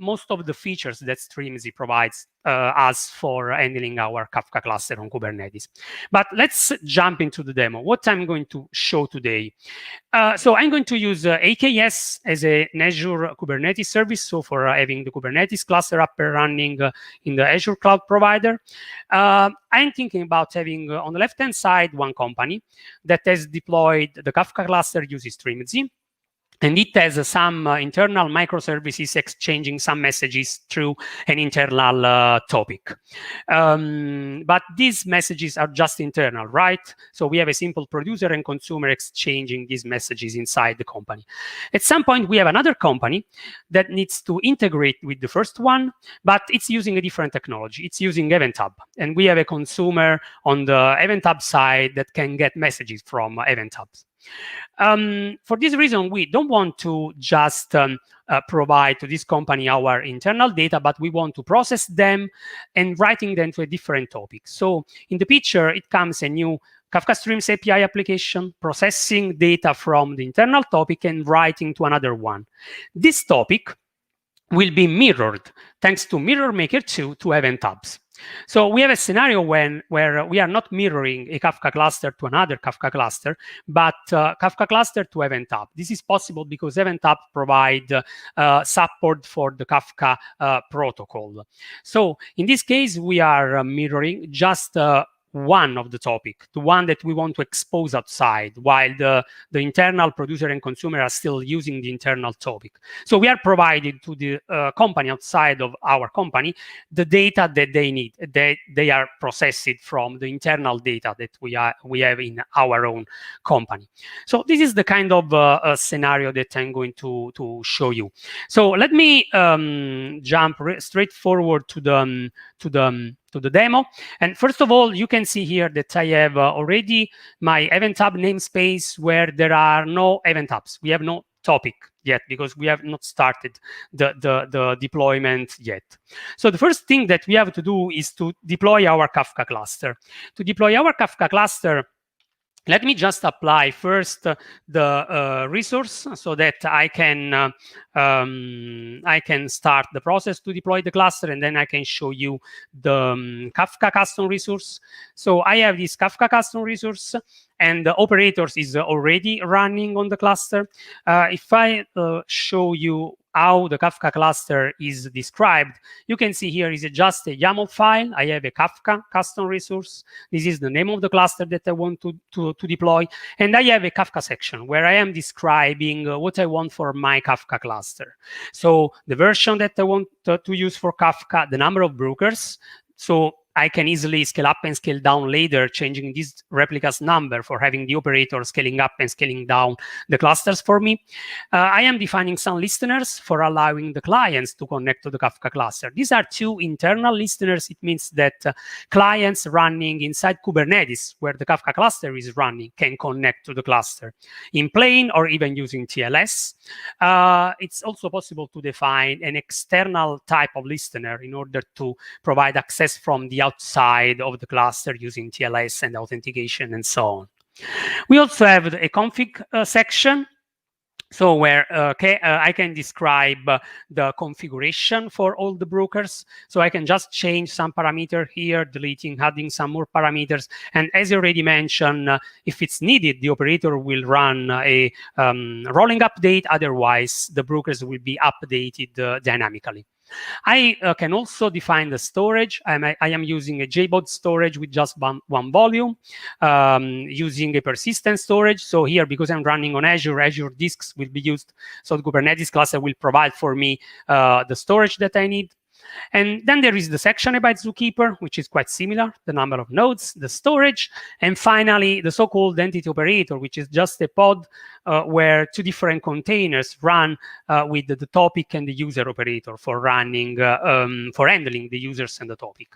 most of the features that Strimzi provides us for handling our Kafka cluster on Kubernetes. But let's jump into the demo. What I'm going to show today. So I'm going to use AKS as an Azure Kubernetes service, so for having the Kubernetes cluster up and running in the Azure cloud provider. I'm thinking about having on the left-hand side one company that has deployed the Kafka cluster using Strimzi. And it has some internal microservices exchanging some messages through an internal topic. But these messages are just internal, right? So we have a simple producer and consumer exchanging these messages inside the company. At some point, we have another company that needs to integrate with the first one, but it's using a different technology. It's using Event Hub. And we have a consumer on the Event Hub side that can get messages from Event Hubs. For this reason, we don't want to just provide to this company our internal data, but we want to process them and writing them to a different topic. So in the picture, it comes a new Kafka Streams API application, processing data from the internal topic and writing to another one. This topic will be mirrored thanks to Mirror Maker 2 to Event Hubs. So we have a scenario where we are not mirroring a Kafka cluster to another Kafka cluster, but Kafka cluster to Event Hub. This is possible because Event Hub provide support for the Kafka protocol. So in this case, we are mirroring just one of the topic, the one that we want to expose outside, while the internal producer and consumer are still using the internal topic. So we are providing to the company outside of our company the data that they need. They are processed from the internal data that we have in our own company. So this is the kind of scenario that I'm going to show you. So let me jump straight forward to the demo. And first of all, you can see here that I have already my event hub namespace where there are no event hubs. We have no topic yet because we have not started the deployment yet. So the first thing that we have to do is to deploy our Kafka cluster. To deploy our Kafka cluster, let me just apply first the resource so that I can start the process to deploy the cluster, and then I can show you the Kafka custom resource. So I have this Kafka custom resource, and the operators is already running on the cluster. If I show you how the Kafka cluster is described, you can see here is just a YAML file. I have a Kafka custom resource. This is the name of the cluster that I want to deploy. And I have a Kafka section where I am describing what I want for my Kafka cluster. So the version that I want to use for Kafka, the number of brokers. So I can easily scale up and scale down later, changing this replicas number for having the operator scaling up and scaling down the clusters for me. I am defining some listeners for allowing the clients to connect to the Kafka cluster. These are two internal listeners. It means that clients running inside Kubernetes, where the Kafka cluster is running, can connect to the cluster in plain or even using TLS. It's also possible to define an external type of listener in order to provide access from the outside of the cluster using TLS and authentication and so on. We also have a config section, so where I can describe the configuration for all the brokers. So I can just change some parameter here, deleting, adding some more parameters. And as I already mentioned, if it's needed, the operator will run a rolling update. Otherwise, the brokers will be updated dynamically. I can also define the storage. I am using a JBOD storage with just one volume, using a persistent storage. So here, because I'm running on Azure, Azure disks will be used. So the Kubernetes cluster will provide for me the storage that I need. And then there is the section about Zookeeper, which is quite similar, the number of nodes, the storage, and finally the so-called entity operator, which is just a pod where two different containers run with the topic and the user operator for running, for handling the users and the topic.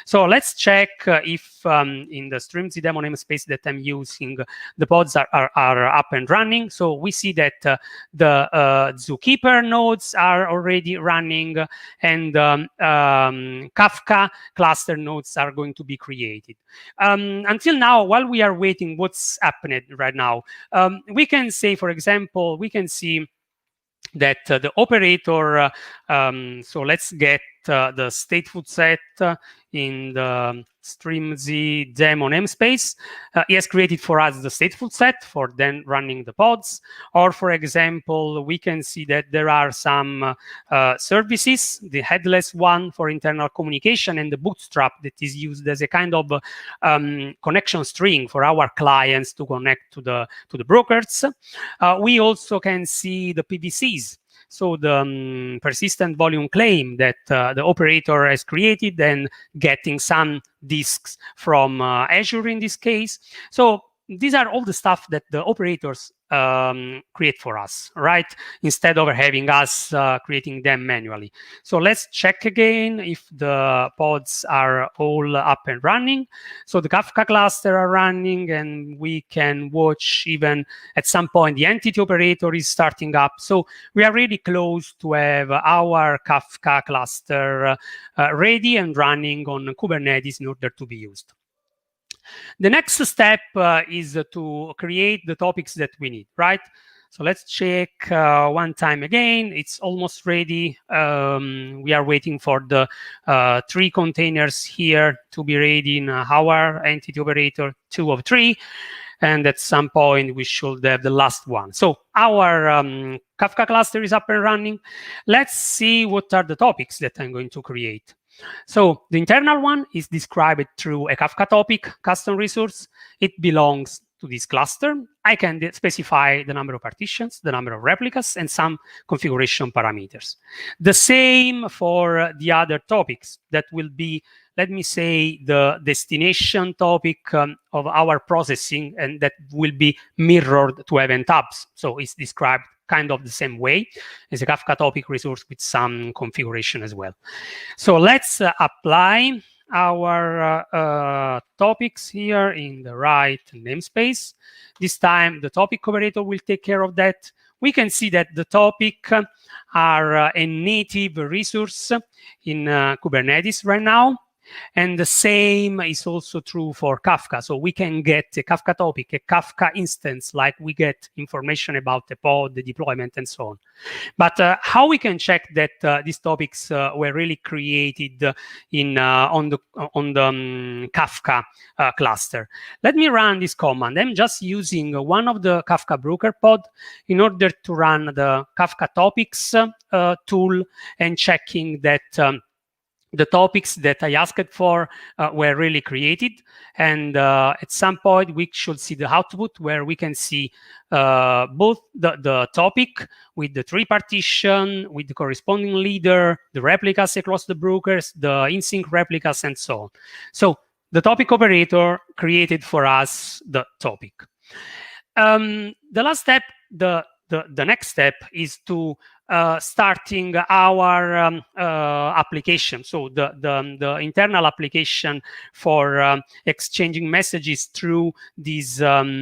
So let's check if in the Strimzi demo namespace that I'm using, the pods are up and running. So we see that the Zookeeper nodes are already running, and Kafka cluster nodes are going to be created. Until now, while we are waiting, what's happening right now? We can say, for example, we can see that the operator, so let's get the stateful set in the Strimzi demo namespace. He has created for us the stateful set for then running the pods. Or for example, we can see that there are some services, the headless one for internal communication and the bootstrap that is used as a kind of connection string for our clients to connect to the brokers. We also can see the PVCs. So the persistent volume claim that the operator has created and getting some disks from Azure in this case. So these are all the stuff that the operators create for us, right? Instead of having us creating them manually. So let's check again if the pods are all up and running. So the Kafka cluster are running, and we can watch even at some point the entity operator is starting up. So we are really close to have our Kafka cluster ready and running on Kubernetes in order to be used. The next step is to create the topics that we need, right? So let's check one time again. It's almost ready. We are waiting for the 3 containers here to be ready in our entity operator 2 of 3. And at some point, we should have the last one. So our Kafka cluster is up and running. Let's see what are the topics that I'm going to create. So the internal one is described through a Kafka topic custom resource. It belongs to this cluster. I can specify the number of partitions, the number of replicas, and some configuration parameters. The same for the other topics that will be, let me say, the destination topic of our processing, and that will be mirrored to event hubs. So it's described kind of the same way as a Kafka topic resource with some configuration as well. So let's apply our topics here in the right namespace. This time the topic operator will take care of that. We can see that the topic are a native resource in Kubernetes right now. And the same is also true for Kafka. So we can get a Kafka topic, a Kafka instance, like we get information about the pod, the deployment, and so on. But how we can check that these topics were really created on the Kafka cluster? Let me run this command. I'm just using one of the Kafka broker pod in order to run the Kafka topics tool and checking that the topics that I asked for were really created. And at some point, we should see the output where we can see both the topic with the tree partition, with the corresponding leader, the replicas across the brokers, the in-sync replicas, and so on. So the topic operator created for us the topic. The last step, the next step is to starting our application. So the internal application for exchanging messages through this topic,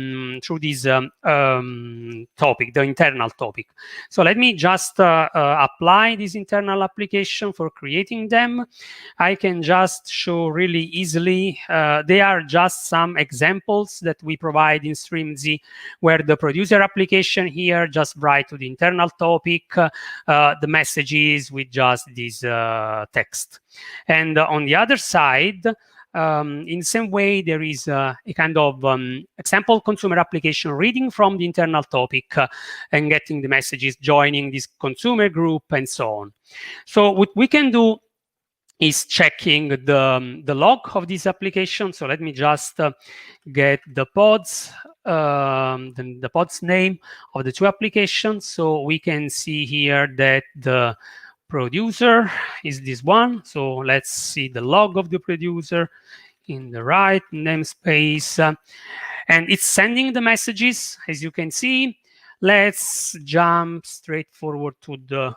the internal topic. So let me just apply this internal application for creating them. I can just show really easily. They are just some examples that we provide in Strimzi, where the producer application here just write to the internal topic the messages with just this text. And on the other side, in the same way, there is a kind of example consumer application reading from the internal topic and getting the messages, joining this consumer group, and so on. So what we can do is checking the log of this application. So let me just get the pods, the pod's name of the two applications. So we can see here that the producer is this one. So let's see the log of the producer in the right namespace. And it's sending the messages, as you can see. Let's jump straight forward to the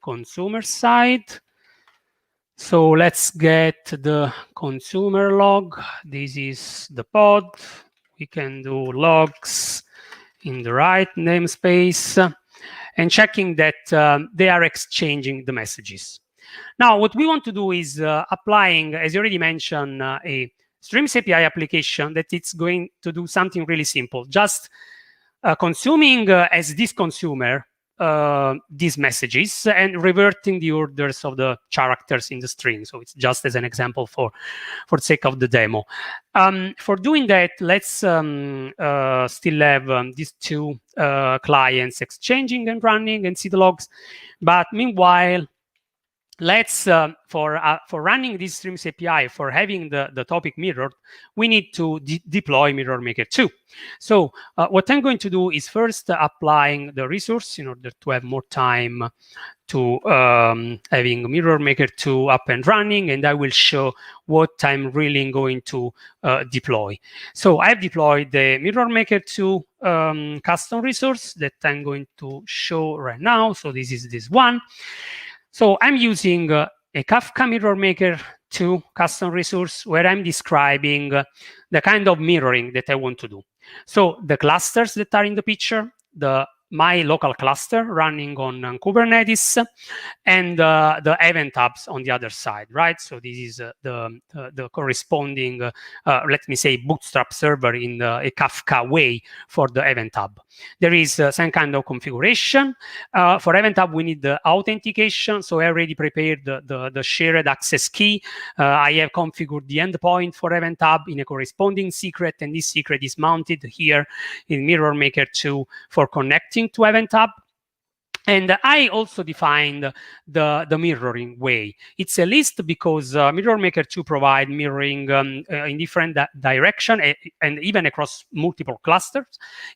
consumer side. So let's get the consumer log. This is the pod. We can do logs in the right namespace and checking that they are exchanging the messages. Now, what we want to do is applying, as you already mentioned, a Strimzi API application that it's going to do something really simple. Just consuming as this consumer these messages and reverting the orders of the characters in the string. So it's just as an example for the sake of the demo. For doing that, let's still have these two clients exchanging and running and see the logs. But meanwhile, let's for running this Strimzi API, for having the topic mirrored, we need to deploy Mirror Maker 2. So what I'm going to do is first applying the resource in order to have more time to having Mirror Maker 2 up and running, and I will show what I'm really going to deploy. So I've deployed the Mirror Maker 2 custom resource that I'm going to show right now. So this is this one. So I'm using a Kafka Mirror Maker 2 custom resource where I'm describing the kind of mirroring that I want to do. So the clusters that are in the picture, my local cluster running on Kubernetes, and the event hubs on the other side, right? So this is the corresponding, let me say, bootstrap server in a Kafka way for the event hub. There is some kind of configuration. For event hub, we need the authentication. So I already prepared the shared access key. I have configured the endpoint for event hub in a corresponding secret, and this secret is mounted here in Mirror Maker 2 for connecting to event hub. And I also defined the mirroring way. It's a list because Mirror Maker 2 provide mirroring in different direction and even across multiple clusters.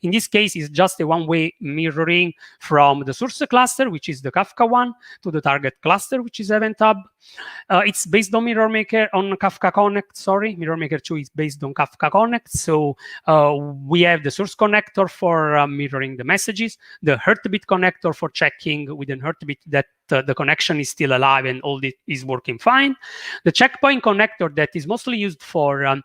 In this case, it's just a one-way mirroring from the source cluster, which is the Kafka one, to the target cluster, which is Event Hub. It's based on Mirror Maker, on Kafka Connect, sorry. Mirror Maker 2 is based on Kafka Connect. So we have the source connector for mirroring the messages, the heartbeat connector for checking within heartbeat that the connection is still alive and all this is working fine. The checkpoint connector that is mostly used for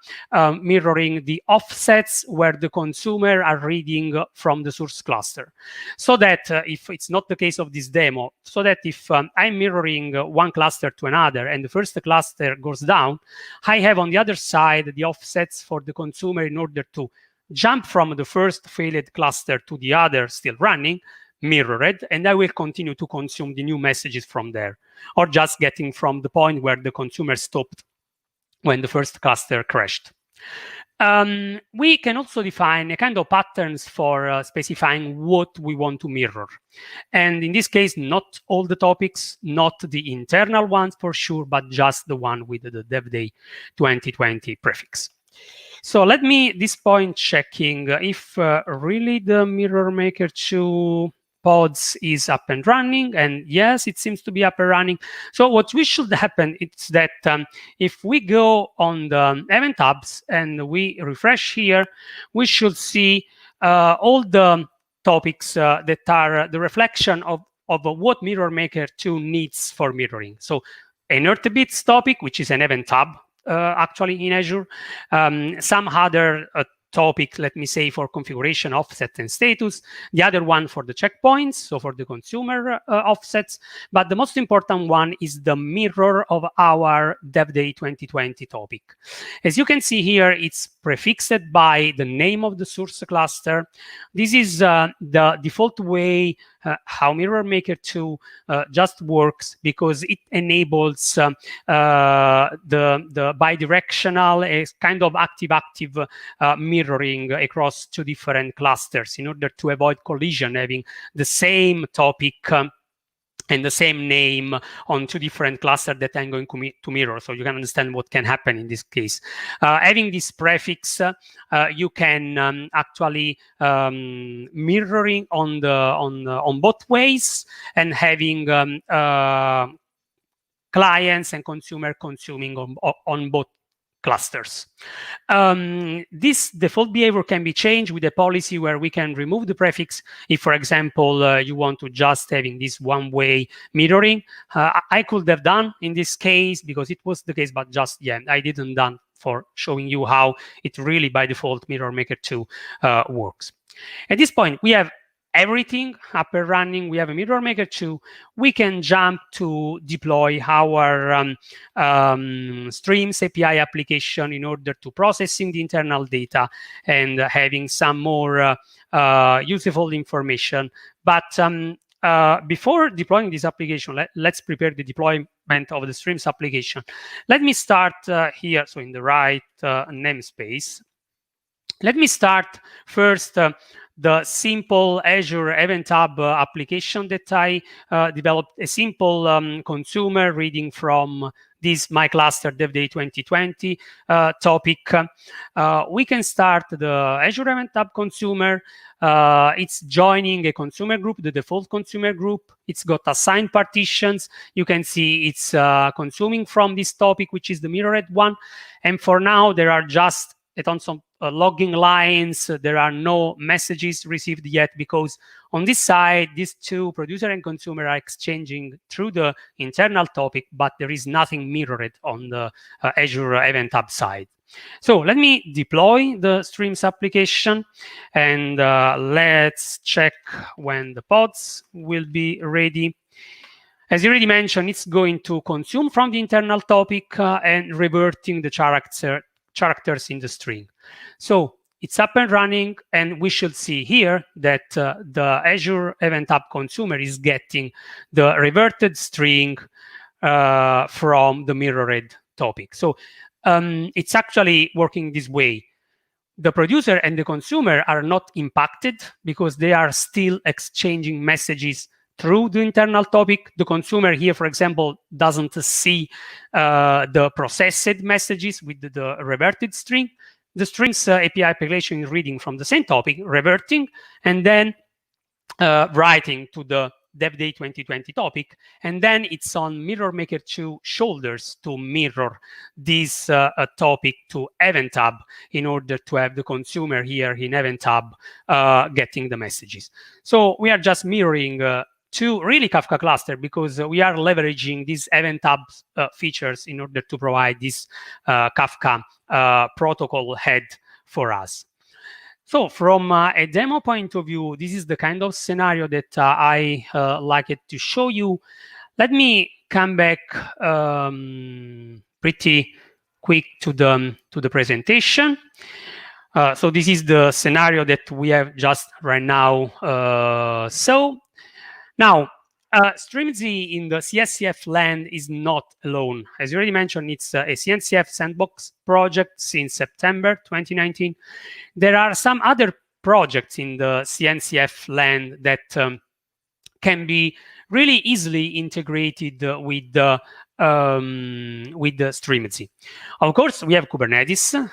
mirroring the offsets where the consumer are reading from the source cluster. So that if it's not the case of this demo, so that if I'm mirroring one cluster to another and the first cluster goes down, I have on the other side the offsets for the consumer in order to jump from the first failed cluster to the other still running, mirrored, and I will continue to consume the new messages from there, or just getting from the point where the consumer stopped when the first cluster crashed. We can also define a kind of patterns for specifying what we want to mirror. And in this case, not all the topics, not the internal ones for sure, but just the one with the DevDay 2020 prefix. So let me, this point, checking if really the Mirror Maker 2 pods is up and running, and yes, it seems to be up and running. So what we should happen is that if we go on the event hubs and we refresh here, we should see all the topics that are the reflection of what Mirror Maker 2 needs for mirroring. So an heartbeats topic, which is an event hub, actually in Azure, some other topic, let me say, for configuration, offset, and status, the other one for the checkpoints, so for the consumer offsets, but the most important one is the mirror of our DevDay 2020 topic. As you can see here, it's prefixed by the name of the source cluster. This is the default way how Mirror Maker 2 just works, because it enables the bidirectional, kind of active-active mirroring across two different clusters in order to avoid collision, having the same topic and the same name on two different clusters that I'm going to mirror. So you can understand what can happen in this case. Having this prefix, you can actually mirroring on both ways, and having clients and consumer consuming on both clusters. This default behavior can be changed with a policy where we can remove the prefix if, for example, you want to just having this one-way mirroring. I could have done in this case because it was the case, but just, yeah, I didn't done for showing you how it really by default Mirror Maker 2 works. At this point, we have everything up and running. We have a Mirror Maker 2. We can jump to deploy our Streams API application in order to processing the internal data and having some more useful information. But before deploying this application, let's prepare the deployment of the Streams application. Let me start here, so in the right namespace. Let me start first the simple Azure Event Hub application that I developed, a simple consumer reading from this My Cluster DevDay 2020 topic. We can start the Azure Event Hub consumer. It's joining a consumer group, the default consumer group. It's got assigned partitions. You can see it's consuming from this topic, which is the mirrored one. And for now, there are just a tons of logging lines. There are no messages received yet, because on this side, these two, producer and consumer, are exchanging through the internal topic, but there is nothing mirrored on the Azure Event Hub side. So let me deploy the Streams application, and let's check when the pods will be ready. As you already mentioned, it's going to consume from the internal topic and reverting the characters in the string. So it's up and running, and we should see here that the Azure Event Hub consumer is getting the reverted string from the mirrored topic. So it's actually working this way. The producer and the consumer are not impacted because they are still exchanging messages through the internal topic. The consumer here, for example, doesn't see the processed messages with the reverted string. The strings API application is reading from the same topic, reverting, and then writing to the DevDay 2020 topic, and then it's on Mirror Maker 2 shoulders to mirror this topic to Event Hub in order to have the consumer here in Event Hub getting the messages. So we are just mirroring two really Kafka cluster because we are leveraging these Event Hub features in order to provide this Kafka protocol head for us. So from a demo point of view, this is the kind of scenario that I like it to show you. Let me come back pretty quick to the presentation. So this is the scenario that we have just right now. So now, Strimzi in the CNCF land is not alone. As you already mentioned, it's a CNCF sandbox project since September 2019. There are some other projects in the CNCF land that can be really easily integrated with the Strimzi. Of course, we have Kubernetes.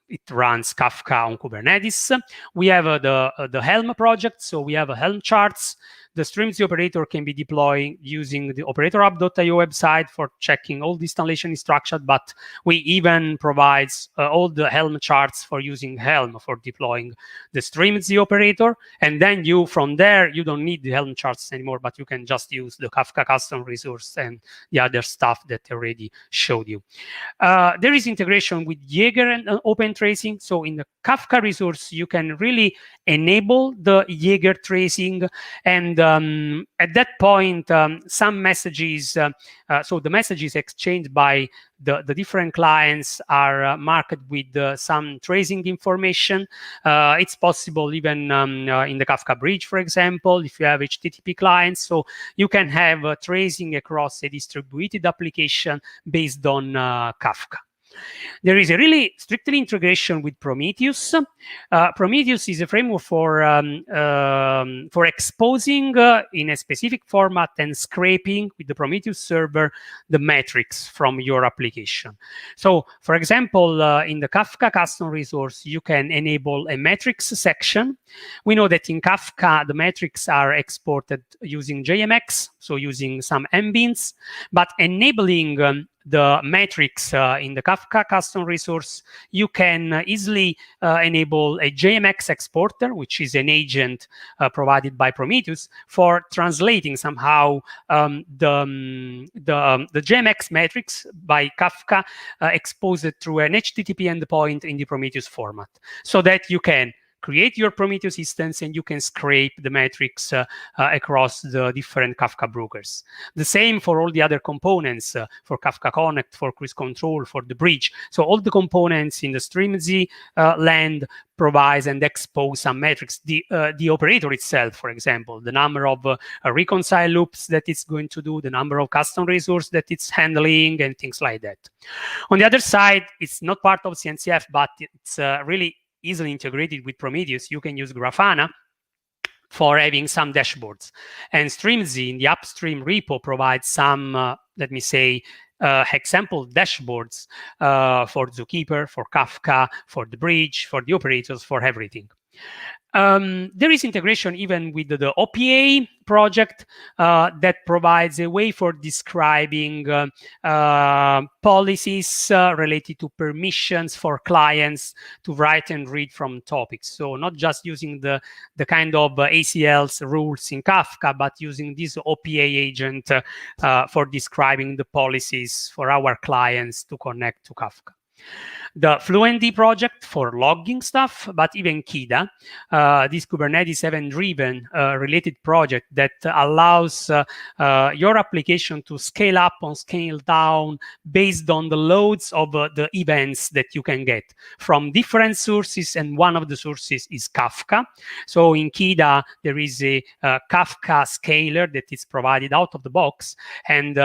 It runs Kafka on Kubernetes. We have the Helm project, so we have Helm charts. The Strimzi operator can be deployed using the operatorhub.io website for checking all the installation is structured, but we even provide all the Helm charts for using Helm for deploying the Strimzi operator. And then from there, you don't need the Helm charts anymore, but you can just use the Kafka custom resource and the other stuff that I already showed you. There is integration with Jaeger and open tracing. So in the Kafka resource, you can really enable the Jaeger tracing, and at that point, some messages, so the messages exchanged by the different clients are marked with some tracing information. It's possible even in the Kafka bridge, for example, if you have HTTP clients, so you can have tracing across a distributed application based on Kafka. There is a really strictly integration with Prometheus. Prometheus is a framework for exposing in a specific format and scraping with the Prometheus server the metrics from your application. So, for example, in the Kafka custom resource, you can enable a metrics section. We know that in Kafka, the metrics are exported using JMX, so using some mbeans, but enabling the metrics in the Kafka custom resource, you can easily enable a JMX exporter, which is an agent provided by Prometheus for translating somehow the JMX metrics by Kafka exposed through an HTTP endpoint in the Prometheus format, so that you can create your Prometheus instance and you can scrape the metrics across the different Kafka brokers. The same for all the other components, for Kafka Connect, for Cruise Control, for the bridge. So all the components in the Strimzi land provides and expose some metrics. The operator itself, for example, the number of reconcile loops that it's going to do, the number of custom resources that it's handling, and things like that. On the other side, it's not part of CNCF, but it's really easily integrated with Prometheus. You can use Grafana for having some dashboards. And Strimzi in the upstream repo provides some, let me say, example dashboards for Zookeeper, for Kafka, for the bridge, for the operators, for everything. There is integration even with the OPA project that provides a way for describing policies related to permissions for clients to write and read from topics. So not just using the kind of ACLs rules in Kafka, but using this OPA agent for describing the policies for our clients to connect to Kafka. The FluentD project for logging stuff, but even Kida, this Kubernetes event-driven related project that allows your application to scale up or scale down based on the loads of the events that you can get from different sources, and one of the sources is Kafka. So in Kida, there is a Kafka scaler that is provided out of the box, and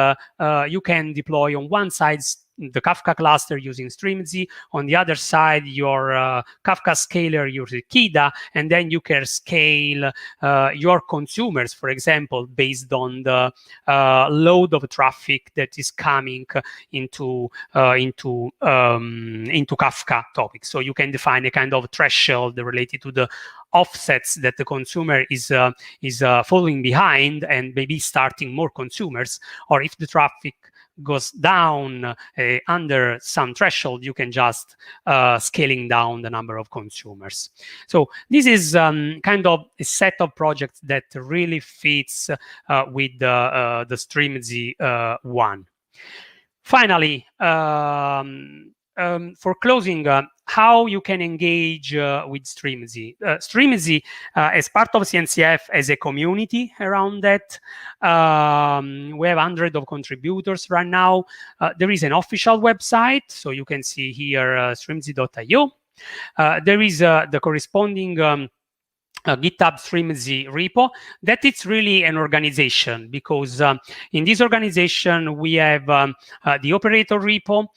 you can deploy on one side the Kafka cluster using Strimzi. On the other side, your Kafka scaler using Kida, and then you can scale your consumers, for example, based on the load of traffic that is coming into Kafka topics. So you can define a kind of threshold related to the offsets that the consumer is following behind, and maybe starting more consumers. Or if the traffic goes down under some threshold, you can just scaling down the number of consumers. So this is kind of a set of projects that really fits with the Strimzi one. Finally, for closing, how you can engage with Strimzi. Strimzi, as part of CNCF, as a community around that. We have hundreds of contributors right now. There is an official website, so you can see here strimzi.io. There is the corresponding GitHub Strimzi repo. That it's really an organization, because in this organization we have the operator repo,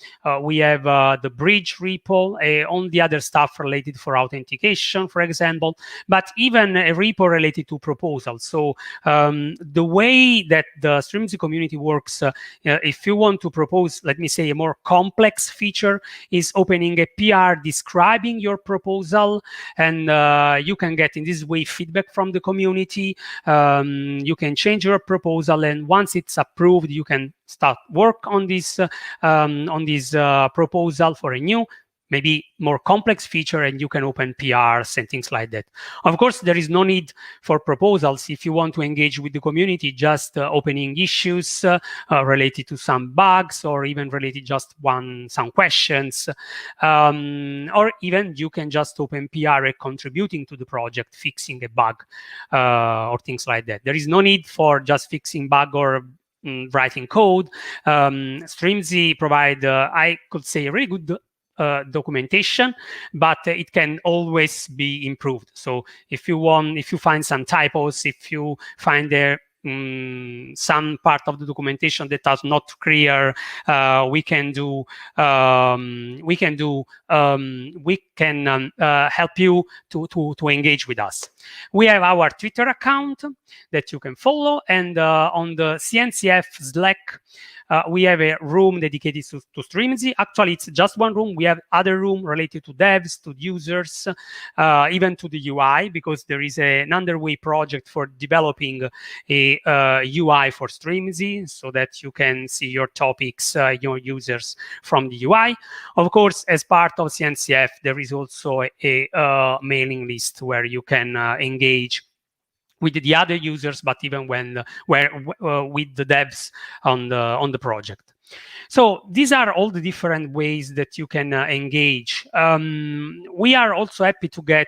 we have the bridge repo, all the other stuff related for authentication, for example, but even a repo related to proposals. So the way that the Strimzi community works, if you want to propose, let me say, a more complex feature, is opening a PR describing your proposal, and you can get in this way feedback from the community. You can change your proposal, and once it's approved, you can start work on this proposal for a new, maybe more complex feature, and you can open PRs and things like that. Of course, there is no need for proposals if you want to engage with the community, just opening issues related to some bugs, or even related just some questions, or even you can just open PR contributing to the project, fixing a bug or things like that. There is no need for just fixing bug or writing code. Strimzi provide, I could say, a really good documentation, but it can always be improved. So if you find some typos, if you find there some part of the documentation that is not clear, we can help you to engage with us. We have our Twitter account that you can follow, and on the CNCF Slack, we have a room dedicated to Strimzi. Actually, it's just one room. We have other room related to devs, to users, even to the UI, because there is an underway project for developing a UI for Strimzi, so that you can see your topics, your users from the UI. Of course, as part of CNCF, there is also a mailing list where you can engage with the other users, but even with the devs on the project. So these are all the different ways that you can engage. We are also happy to get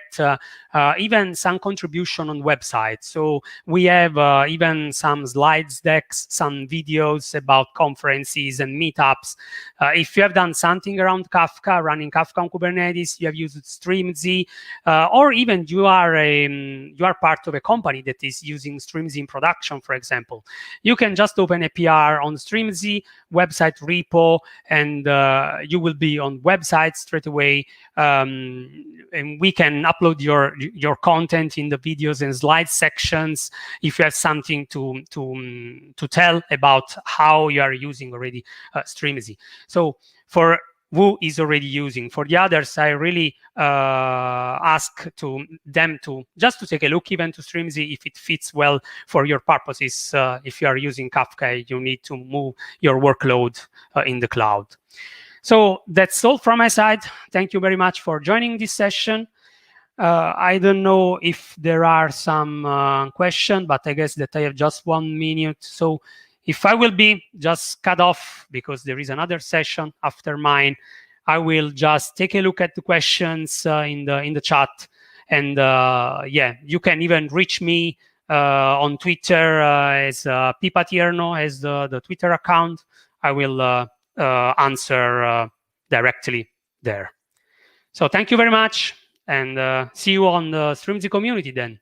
even some contribution on website. So we have even some slides decks, some videos about conferences and meetups. If you have done something around Kafka, running Kafka on Kubernetes, you have used Strimzi, or even you are part of a company that is using Strimzi in production, for example, you can just open a PR on Strimzi website repo, and you will be on website straight away, and we can upload your content in the videos and slide sections if you have something to tell about how you are using already Strimzi. So for who is already using, for the others, I really ask them to just to take a look even to Strimzi if it fits well for your purposes. If you are using Kafka, you need to move your workload in the cloud. So that's all from my side. Thank you very much for joining this session. I don't know if there are some questions, but I guess that I have just 1 minute. So if I will be just cut off because there is another session after mine, I will just take a look at the questions in the chat, and yeah, you can even reach me on Twitter as Patierno as the Twitter account. I will answer directly there. So thank you very much, and see you on the Strimzi community then.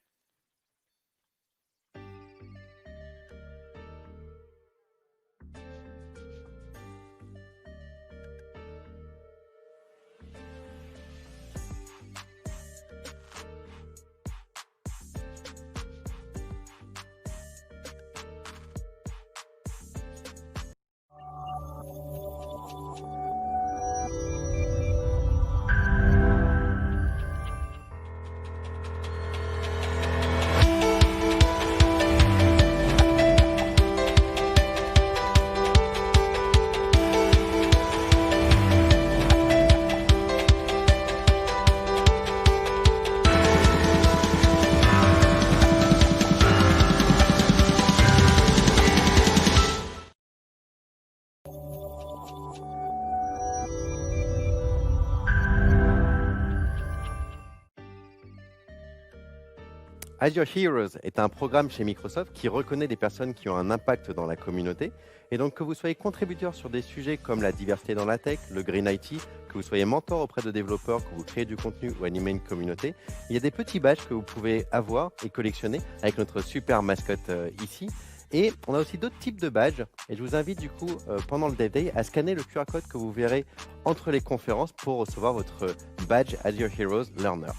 Azure Heroes est un programme chez Microsoft qui reconnaît des personnes qui ont un impact dans la communauté. Et donc que vous soyez contributeur sur des sujets comme la diversité dans la tech, le Green IT, que vous soyez mentor auprès de développeurs, que vous créez du contenu ou animez une communauté, il y a des petits badges que vous pouvez avoir et collectionner avec notre super mascotte ici. Et on a aussi d'autres types de badges. Et je vous invite du coup, pendant le DevDay, à scanner le QR code que vous verrez entre les conférences pour recevoir votre badge Azure Heroes Learner.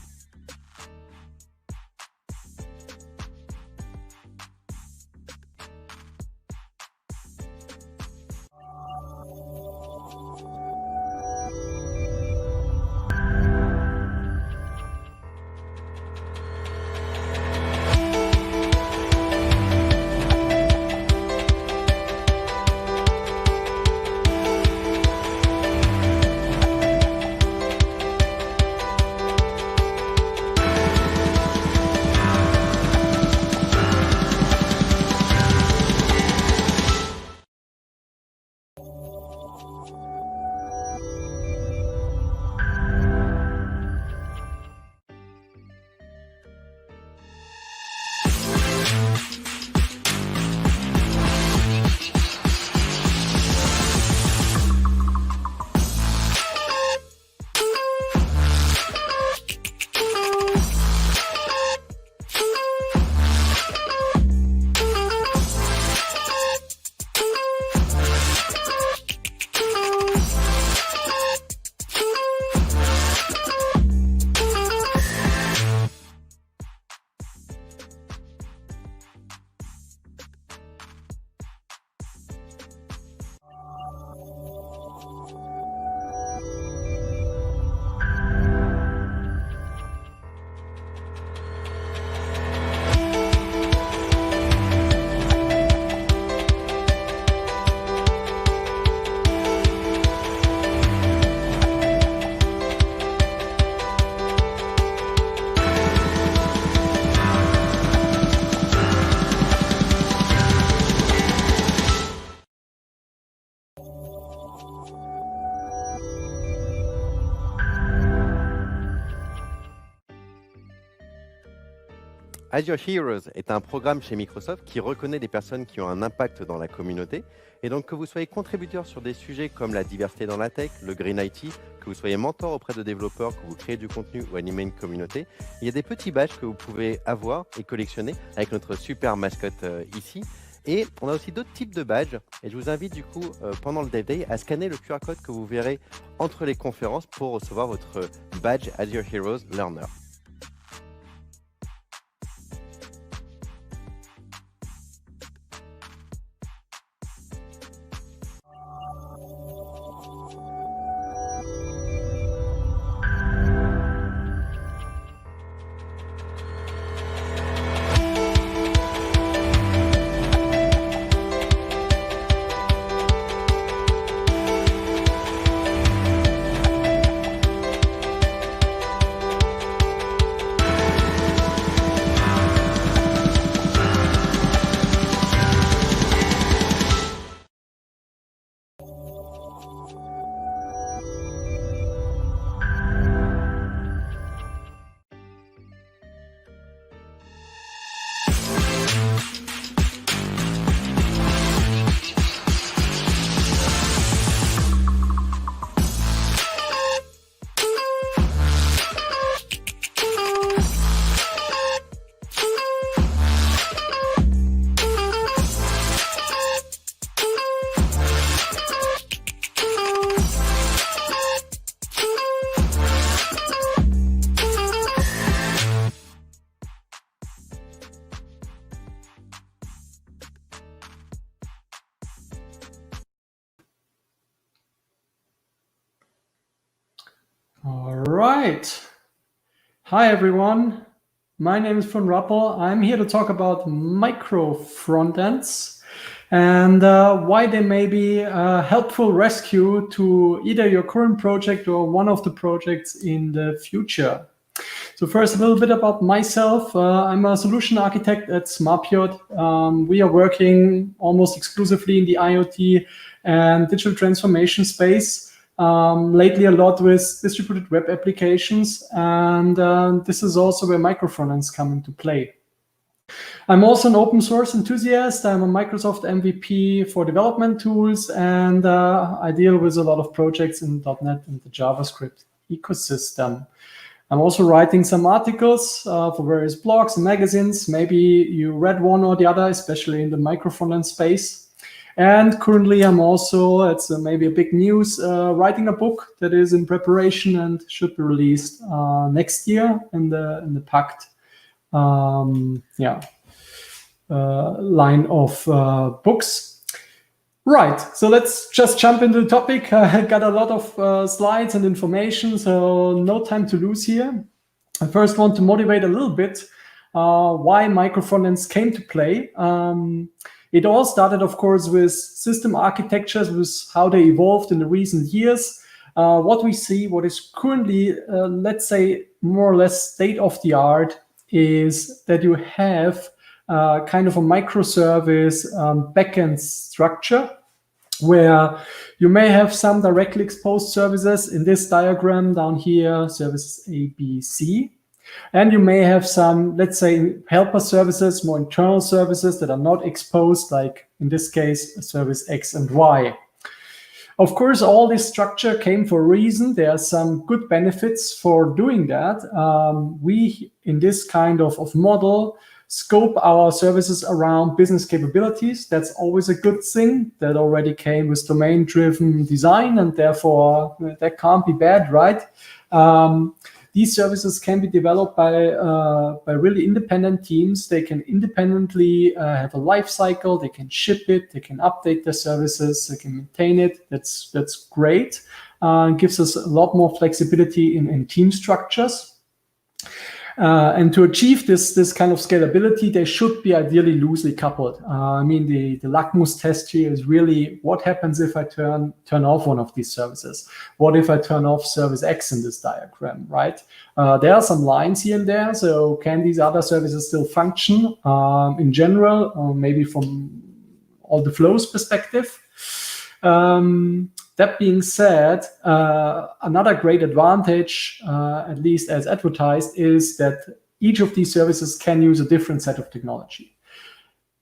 Azure Heroes est un programme chez Microsoft qui reconnaît des personnes qui ont un impact dans la communauté. Et donc que vous soyez contributeur sur des sujets comme la diversité dans la tech, le Green IT, que vous soyez mentor auprès de développeurs, que vous créez du contenu ou animez une communauté, il y a des petits badges que vous pouvez avoir et collectionner avec notre super mascotte ici. Et on a aussi d'autres types de badges. Et je vous invite du coup, pendant le DevDay, à scanner le QR code que vous verrez entre les conférences pour recevoir votre badge Azure Heroes Learner. All right. Hi, everyone. My name is Rappl. I'm here to talk about micro frontends and why they may be a helpful rescue to either your current project or one of the projects in the future. So first, a little bit about myself. I'm a solution architect at Smartpod. We are working almost exclusively in the IoT and digital transformation space. Lately a lot with distributed web applications, and this is also where micro frontends come into play. I'm also an open source enthusiast. I'm a Microsoft MVP for development tools, and I deal with a lot of projects in .NET and the JavaScript ecosystem. I'm also writing some articles for various blogs and magazines. Maybe you read one or the other, especially in the micro frontend space. And currently I'm also, it's maybe a big news, writing a book that is in preparation and should be released next year in the Pact line of books. Right, so let's just jump into the topic. I got a lot of slides and information, so no time to lose here. I first want to motivate a little bit why micro frontends came to play. It all started, of course, with system architectures, with how they evolved in the recent years. What we see, what is currently, let's say, more or less state of the art, is that you have kind of a microservice backend structure where you may have some directly exposed services. In this diagram down here, services A, B, C. And you may have some, let's say, helper services, more internal services that are not exposed, like in this case, service X and Y. Of course, all this structure came for a reason. There are some good benefits for doing that. We, in this kind of model, scope our services around business capabilities. That's always a good thing. That already came with domain-driven design, and therefore that can't be bad, right? These services can be developed by really independent teams. They can independently have a life cycle. They can ship it. They can update their services. They can maintain it. That's great. Gives us a lot more flexibility in team structures. And to achieve this kind of scalability, they should be ideally loosely coupled. I mean, the Lackmus test here is really what happens if I turn off one of these services? What if I turn off service X in this diagram, right? There are some lines here and there. So can these other services still function in general, or maybe from all the flows perspective? That being said, another great advantage, at least as advertised, is that each of these services can use a different set of technology.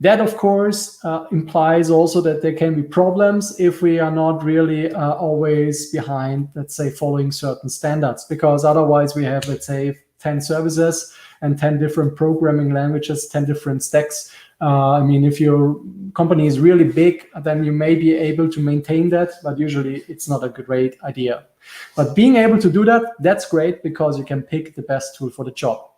That, of course, implies also that there can be problems if we are not really always behind, let's say, following certain standards, because otherwise we have, let's say, 10 services and 10 different programming languages, 10 different stacks. I mean, if your company is really big, then you may be able to maintain that, but usually it's not a great idea. But being able to do that, that's great because you can pick the best tool for the job.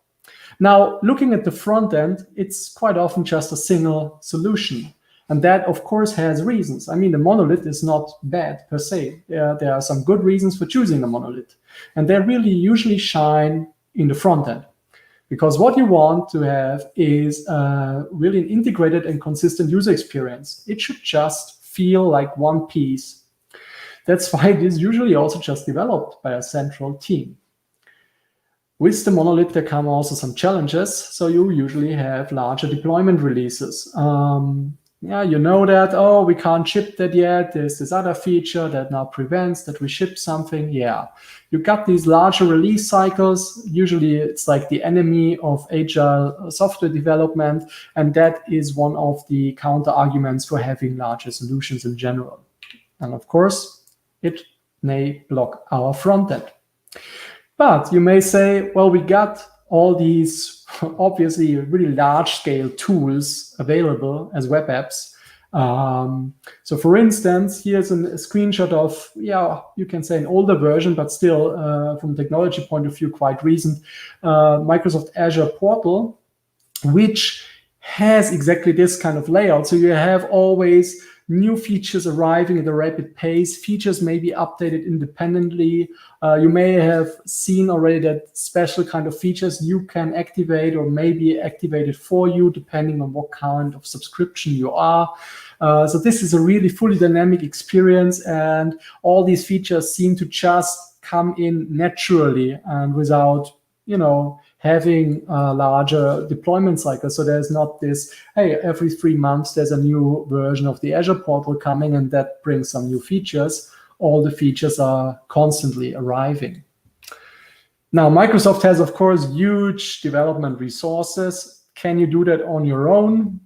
Now, looking at the front end, it's quite often just a single solution. And that, of course, has reasons. I mean, the monolith is not bad per se. There are some good reasons for choosing a monolith. And they really usually shine in the front end. Because what you want to have is really an integrated and consistent user experience. It should just feel like one piece. That's why it is usually also just developed by a central team. With the monolith, there come also some challenges. So you usually have larger deployment releases. Yeah, you know that, oh, we can't ship that yet. There's this other feature that now prevents that we ship something. Yeah, you got these larger release cycles. Usually it's like the enemy of agile software development. And that is one of the counter arguments for having larger solutions in general. And of course, it may block our front end. But you may say, well, we got all these obviously really large-scale tools available as web apps. So for instance, here's a screenshot of, yeah, you can say an older version, but still from a technology point of view, quite recent, Microsoft Azure portal, which has exactly this kind of layout. So you have always new features arriving at a rapid pace. Features may be updated independently. You may have seen already that special kind of features you can activate or may be activated for you, depending on what kind of subscription you are. So this is a really fully dynamic experience, and all these features seem to just come in naturally and without, you know, having a larger deployment cycle. So there's not this, hey, every 3 months there's a new version of the Azure portal coming and that brings some new features. All the features are constantly arriving. Now, Microsoft has, of course, huge development resources, Can you do that on your own?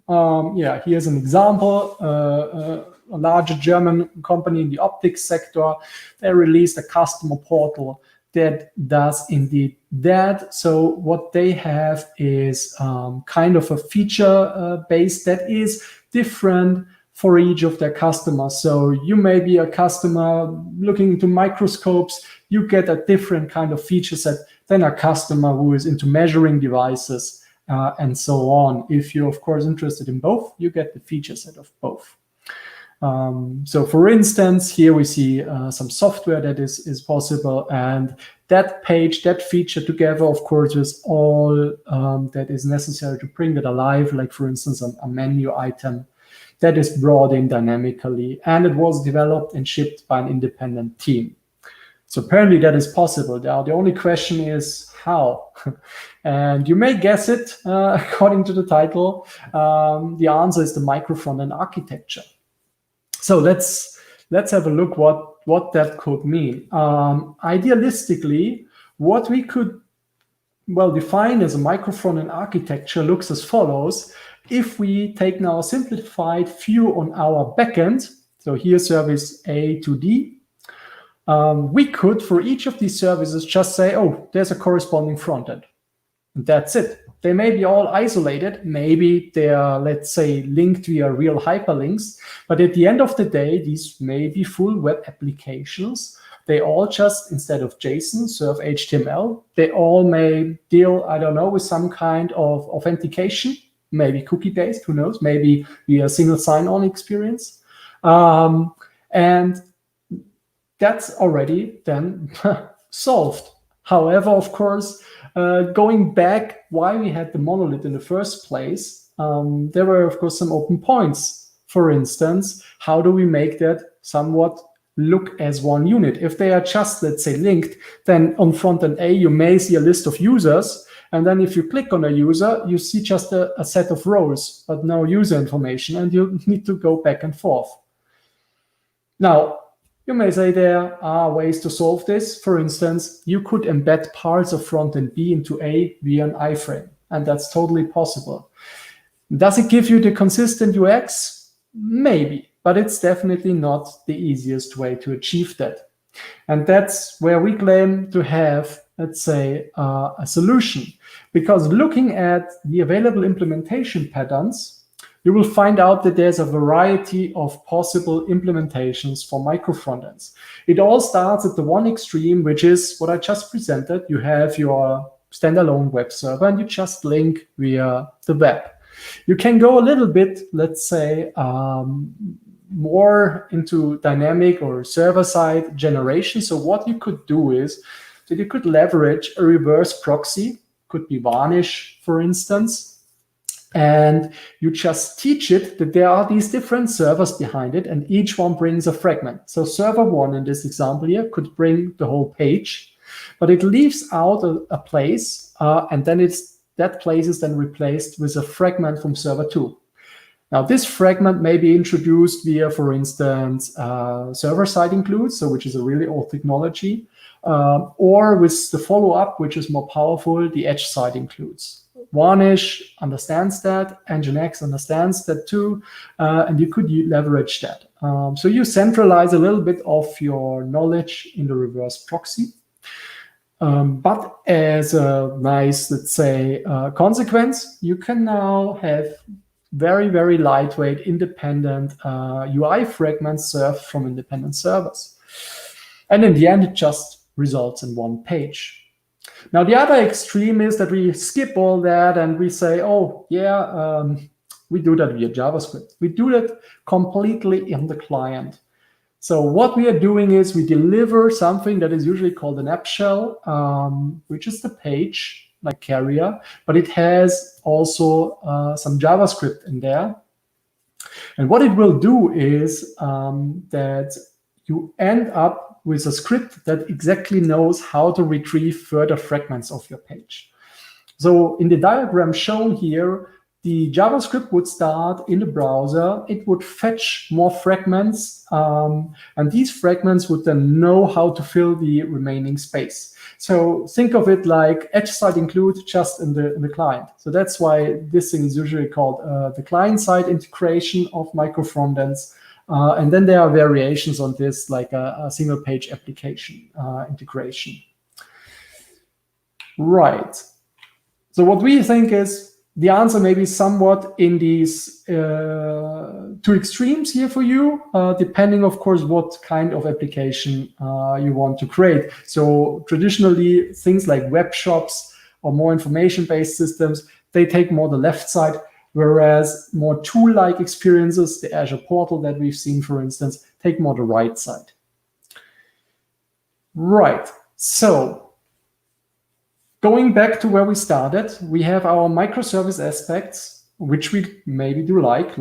Yeah, here's an example. A larger German company in the optics sector, they released a customer portal that does indeed that. So what they have is kind of a feature base that is different for each of their customers. So you may be a customer looking into microscopes, you get a different kind of feature set than a customer who is into measuring devices and so on. If you're, of course, interested in both, you get the feature set of both. So for instance, here we see some software that is possible, and that page, that feature together, of course, is all that is necessary to bring it alive, like for instance, a menu item that is brought in dynamically, and it was developed and shipped by an independent team. So apparently that is possible. Now, the only question is how? And you may guess it, according to the title. The answer is the micro-frontend architecture. So let's have a look what that could mean. Idealistically, what we could define as a micro-frontend architecture looks as follows. If we take now a simplified view on our backend, so here service A to D, we could, for each of these services, just say, oh, there's a corresponding frontend. And that's it. They may be all isolated. Maybe they are, let's say, linked via real hyperlinks. But at the end of the day, these may be full web applications. They all just, instead of JSON, serve HTML. They all may deal, I don't know, with some kind of authentication, maybe cookie-based, who knows, maybe via single sign-on experience. And that's already then solved. However, of course, going back why we had the monolith in the first place, there were, of course, some open points. For instance, how do we make that somewhat look as one unit? If they are just, let's say, linked, then on frontend A, you may see a list of users. And then if you click on a user, you see just a set of rows, but no user information, and you need to go back and forth. Now, you may say there are ways to solve this. For instance, you could embed parts of frontend B into A via an iframe, and that's totally possible. Does it give you the consistent UX? Maybe, but it's definitely not the easiest way to achieve that. And that's where we claim to have, let's say, a solution. Because looking at the available implementation patterns, you will find out that there's a variety of possible implementations for micro-frontends. It all starts at the one extreme, which is what I just presented. You have your standalone web server, and you just link via the web. You can go a little bit, let's say, more into dynamic or server-side generation. So what you could do is that you could leverage a reverse proxy, could be Varnish, for instance, and you just teach it that there are these different servers behind it, and each one brings a fragment. So server one in this example here could bring the whole page, but it leaves out a place, and then that place is then replaced with a fragment from server two. Now, this fragment may be introduced via, for instance, server-side includes, so which is a really old technology, or with the follow-up, which is more powerful, the edge-side includes. Varnish understands that, Nginx understands that too, and you could leverage that. So you centralize a little bit of your knowledge in the reverse proxy. But as a nice, let's say, consequence, you can now have very, very lightweight, independent UI fragments served from independent servers. And in the end, it just results in one page. Now, the other extreme is that we skip all that and we say, oh, yeah, we do that via JavaScript. We do that completely in the client. So what we are doing is we deliver something that is usually called an app shell, which is the page, like carrier, but it has also some JavaScript in there. And what it will do is that you end up with a script that exactly knows how to retrieve further fragments of your page. So in the diagram shown here, the JavaScript would start in the browser. It would fetch more fragments, and these fragments would then know how to fill the remaining space. So think of it like edge side include just in the client. So that's why this thing is usually called the client-side integration of micro frontends. And then there are variations on this, like a single-page application integration. Right. So what we think is the answer may be somewhat in these two extremes here for you, depending, of course, what kind of application you want to create. So traditionally, things like web shops or more information-based systems, they take more the left side, whereas more tool-like experiences, the Azure portal that we've seen, for instance, take more the right side. Right. So going back to where we started, we have our microservice aspects, which we maybe do like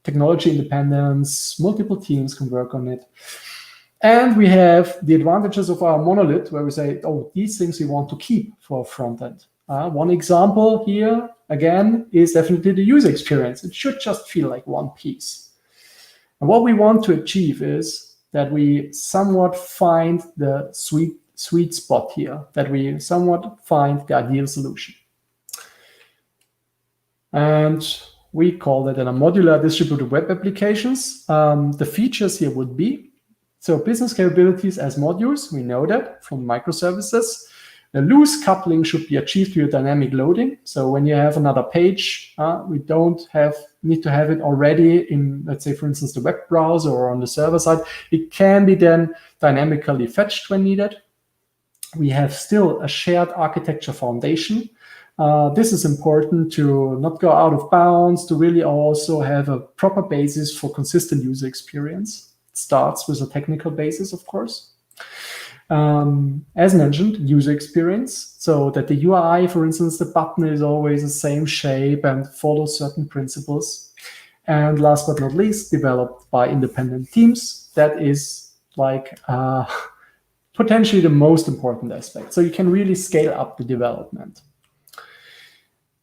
technology independence, multiple teams can work on it. And we have the advantages of our monolith, where we say, oh, these things we want to keep for front end. One example here, again, is definitely the user experience. It should just feel like one piece. And what we want to achieve is that we somewhat find the sweet spot here, that we somewhat find the ideal solution. And we call that in a modular distributed web applications. The features here would be, so business capabilities as modules, we know that from microservices. The loose coupling should be achieved via dynamic loading. So when you have another page, we don't need to have it already in, let's say, for instance, the web browser or on the server side. It can be then dynamically fetched when needed. We have still a shared architecture foundation. This is important to not go out of bounds, to really also have a proper basis for consistent user experience. It starts with a technical basis, of course. As mentioned, user experience, so that the UI, for instance, the button is always the same shape and follows certain principles. And last but not least, developed by independent teams. That is like potentially the most important aspect. So you can really scale up the development.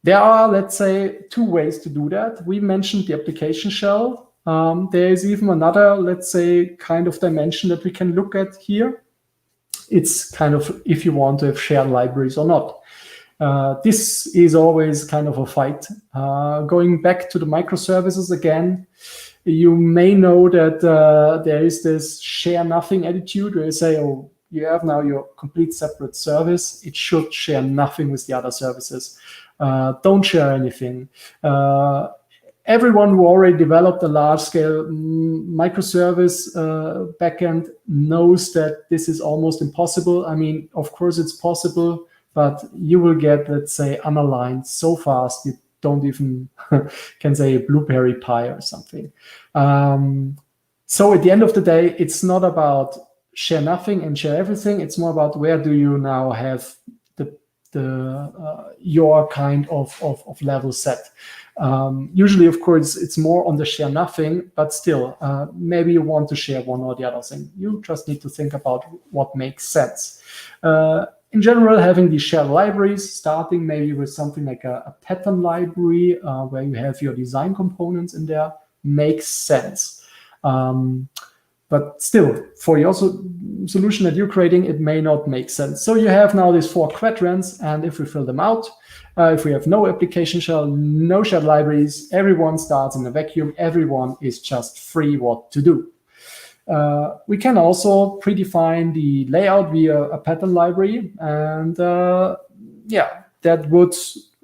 There are, let's say, two ways to do that. We mentioned the application shell. There is even another, let's say, kind of dimension that we can look at here. It's kind of if you want to have shared libraries or not. This is always kind of a fight. Going back to the microservices again, you may know that there is this share nothing attitude where you say, oh, you have now your complete separate service. It should share nothing with the other services. Don't share anything. Everyone who already developed a large-scale microservice backend knows that this is almost impossible. I mean, of course it's possible, but you will get, let's say, unaligned so fast you don't even can say a blueberry pie or something. So at the end of the day, it's not about share nothing and share everything. It's more about where do you now have your kind of level set. Usually, of course, it's more on the share nothing, but still, maybe you want to share one or the other thing. You just need to think about what makes sense. In general, having these shared libraries, starting maybe with something like a pattern library where you have your design components in there, makes sense. But still, for your solution that you're creating, it may not make sense. So you have now these 4 quadrants, and if we fill them out, if we have no application shell, no shared libraries, everyone starts in a vacuum, everyone is just free what to do. We can also predefine the layout via a pattern library, and yeah, that would,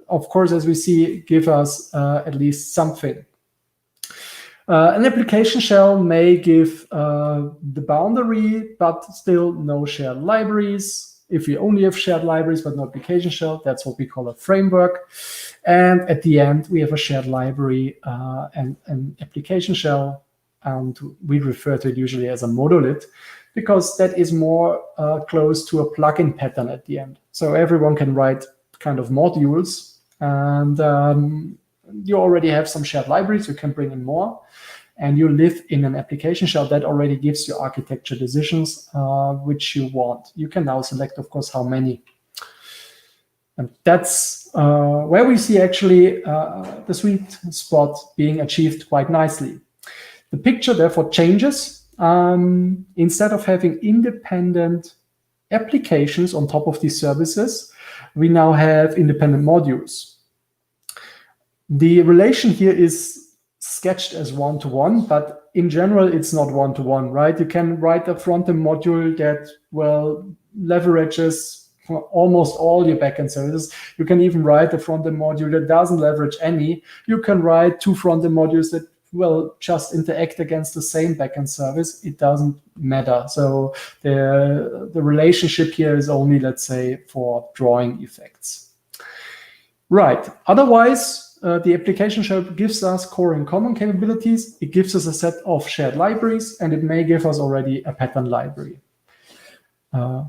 of course, as we see, give us at least something. An application shell may give the boundary, but still no shared libraries. If we only have shared libraries but no application shell, that's what we call a framework. And at the end, we have a shared library and an application shell. And we refer to it usually as a monolith because that is more close to a plugin pattern at the end. So everyone can write kind of modules, and you already have some shared libraries, you can bring in more, and you live in an application shell that already gives you architecture decisions which you want. You can now select, of course, how many. And that's where we see actually the sweet spot being achieved quite nicely. The picture therefore changes. Instead of having independent applications on top of these services, we now have independent modules. The relation here is sketched as one-to-one, but in general, it's not one-to-one, right? You can write a front-end module that, well, leverages almost all your backend services. You can even write a front-end module that doesn't leverage any. You can write two front-end modules that will just interact against the same backend service. It doesn't matter. So the relationship here is only, let's say, for drawing effects. Right. Otherwise, the application shell gives us core and common capabilities. It gives us a set of shared libraries, and it may give us already a pattern library.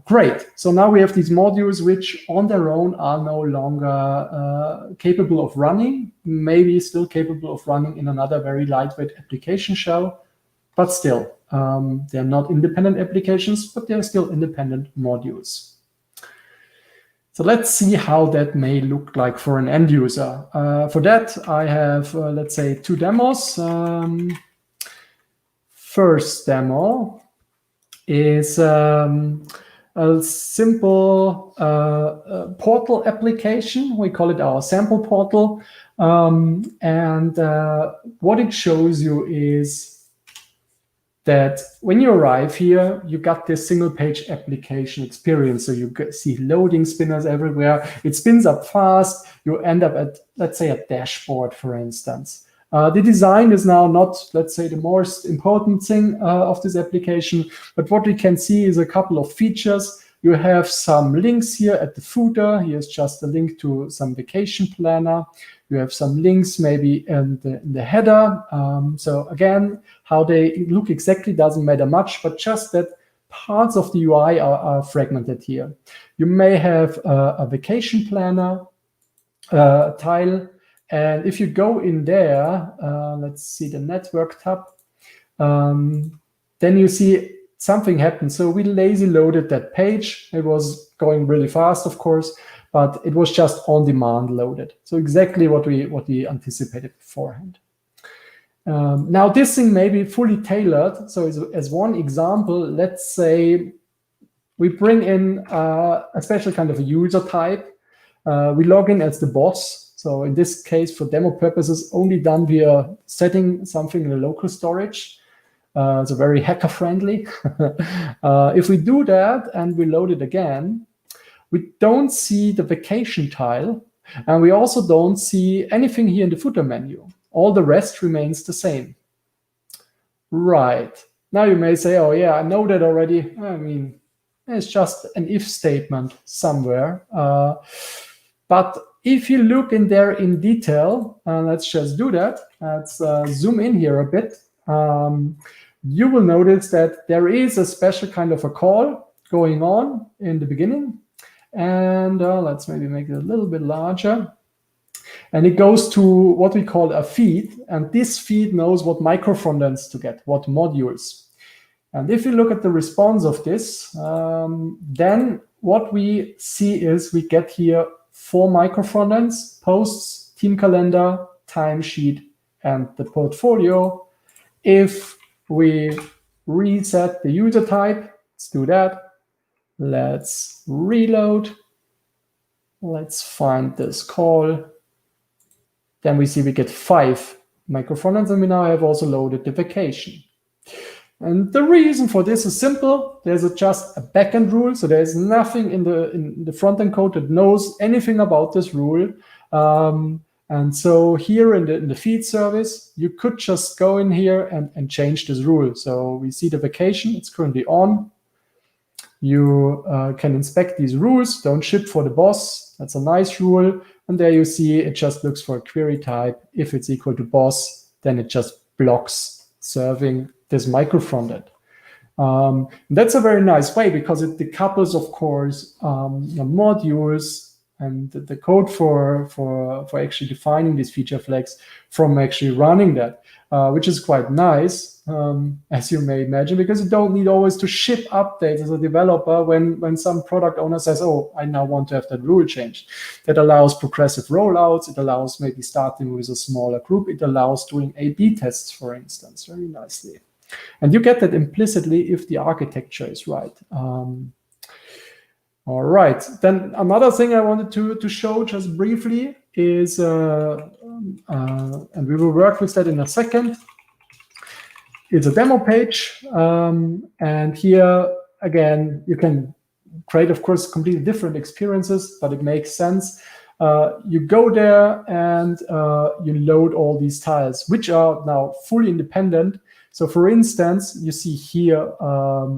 Great. So now we have these modules which on their own are no longer capable of running, maybe still capable of running in another very lightweight application shell, but still, they're not independent applications, but they're still independent modules. So let's see how that may look like for an end user. For that, I have, let's say, two demos. First demo is a simple portal application. We call it our sample portal. And what it shows you is that when you arrive here, you got this single page application experience. So you see loading spinners everywhere. It spins up fast. You end up at, let's say, a dashboard, for instance. The design is now not, let's say, the most important thing of this application, but what we can see is a couple of features. You have some links here at the footer. Here's just a link to some vacation planner. You have some links maybe in the header. So again, how they look exactly doesn't matter much, but just that parts of the UI are fragmented here. You may have a vacation planner tile. And if you go in there, let's see the network tab, then you see something happened. So we lazy loaded that page. It was going really fast, of course, but it was just on demand loaded. So exactly what we anticipated beforehand. Now this thing may be fully tailored. So as one example, let's say we bring in a special kind of a user type. We log in as the boss. So in this case, for demo purposes, only done via setting something in the local storage. So very hacker friendly. If we do that and we load it again, we don't see the vacation tile. And we also don't see anything here in the footer menu. All the rest remains the same. Right. Now you may say, oh yeah, I know that already. I mean, it's just an if statement somewhere. But if you look in there in detail, let's just do that. Let's zoom in here a bit. You will notice that there is a special kind of a call going on in the beginning. And let's maybe make it a little bit larger. And it goes to what we call a feed. And this feed knows what micro frontends to get, what modules. And if you look at the response of this, then what we see is we get here 4 micro frontends: posts, team calendar, timesheet, and the portfolio. If we reset the user type, let's do that. Let's reload. Let's find this call. Then we see we get 5 micro frontends, and we now have also loaded the vacation. And the reason for this is simple. There's just a backend rule, so there's nothing in the front-end code that knows anything about this rule. And so here in the feed service, you could just go in here and change this rule. So we see the vacation, it's currently on. You can inspect these rules, don't ship for the boss. That's a nice rule. And there you see it just looks for a query type. If it's equal to boss, then it just blocks serving this micro frontend. That's a very nice way because it decouples, of course, modules and the code for actually defining these feature flags from actually running that, which is quite nice, as you may imagine, because you don't need always to ship updates as a developer when some product owner says, oh, I now want to have that rule changed. That allows progressive rollouts. It allows maybe starting with a smaller group. It allows doing A/B tests, for instance, very nicely. And you get that implicitly if the architecture is right. All right, then another thing I wanted to show just briefly is, and we will work with that in a second, it's a demo page. And here, again, you can create, of course, completely different experiences, but it makes sense. You go there and you load all these tiles, which are now fully independent. So for instance, you see here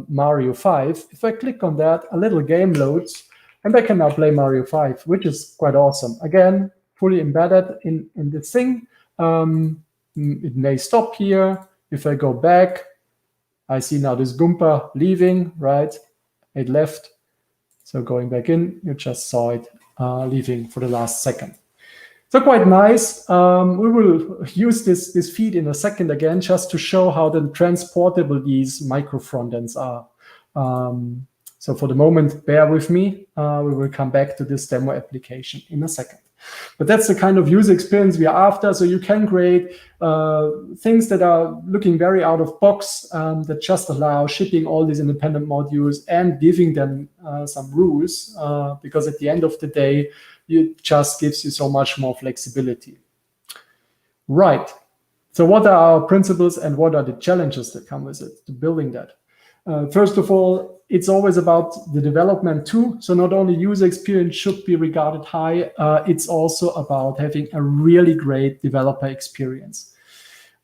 Mario 5. If I click on that, a little game loads, and I can now play Mario 5, which is quite awesome. Again, fully embedded in the thing. It may stop here. If I go back, I see now this Goomba leaving, right? It left. So going back in, you just saw it leaving for the last second. So quite nice. We will use this feed in a second again, just to show how then transportable these micro frontends are. So for the moment, bear with me. We will come back to this demo application in a second. But that's the kind of user experience we are after. So you can create things that are looking very out of box, that just allow shipping all these independent modules and giving them some rules, because at the end of the day, it just gives you so much more flexibility. Right. So what are our principles and what are the challenges that come with it to building that? First of all, it's always about the development too. So not only user experience should be regarded high, it's also about having a really great developer experience.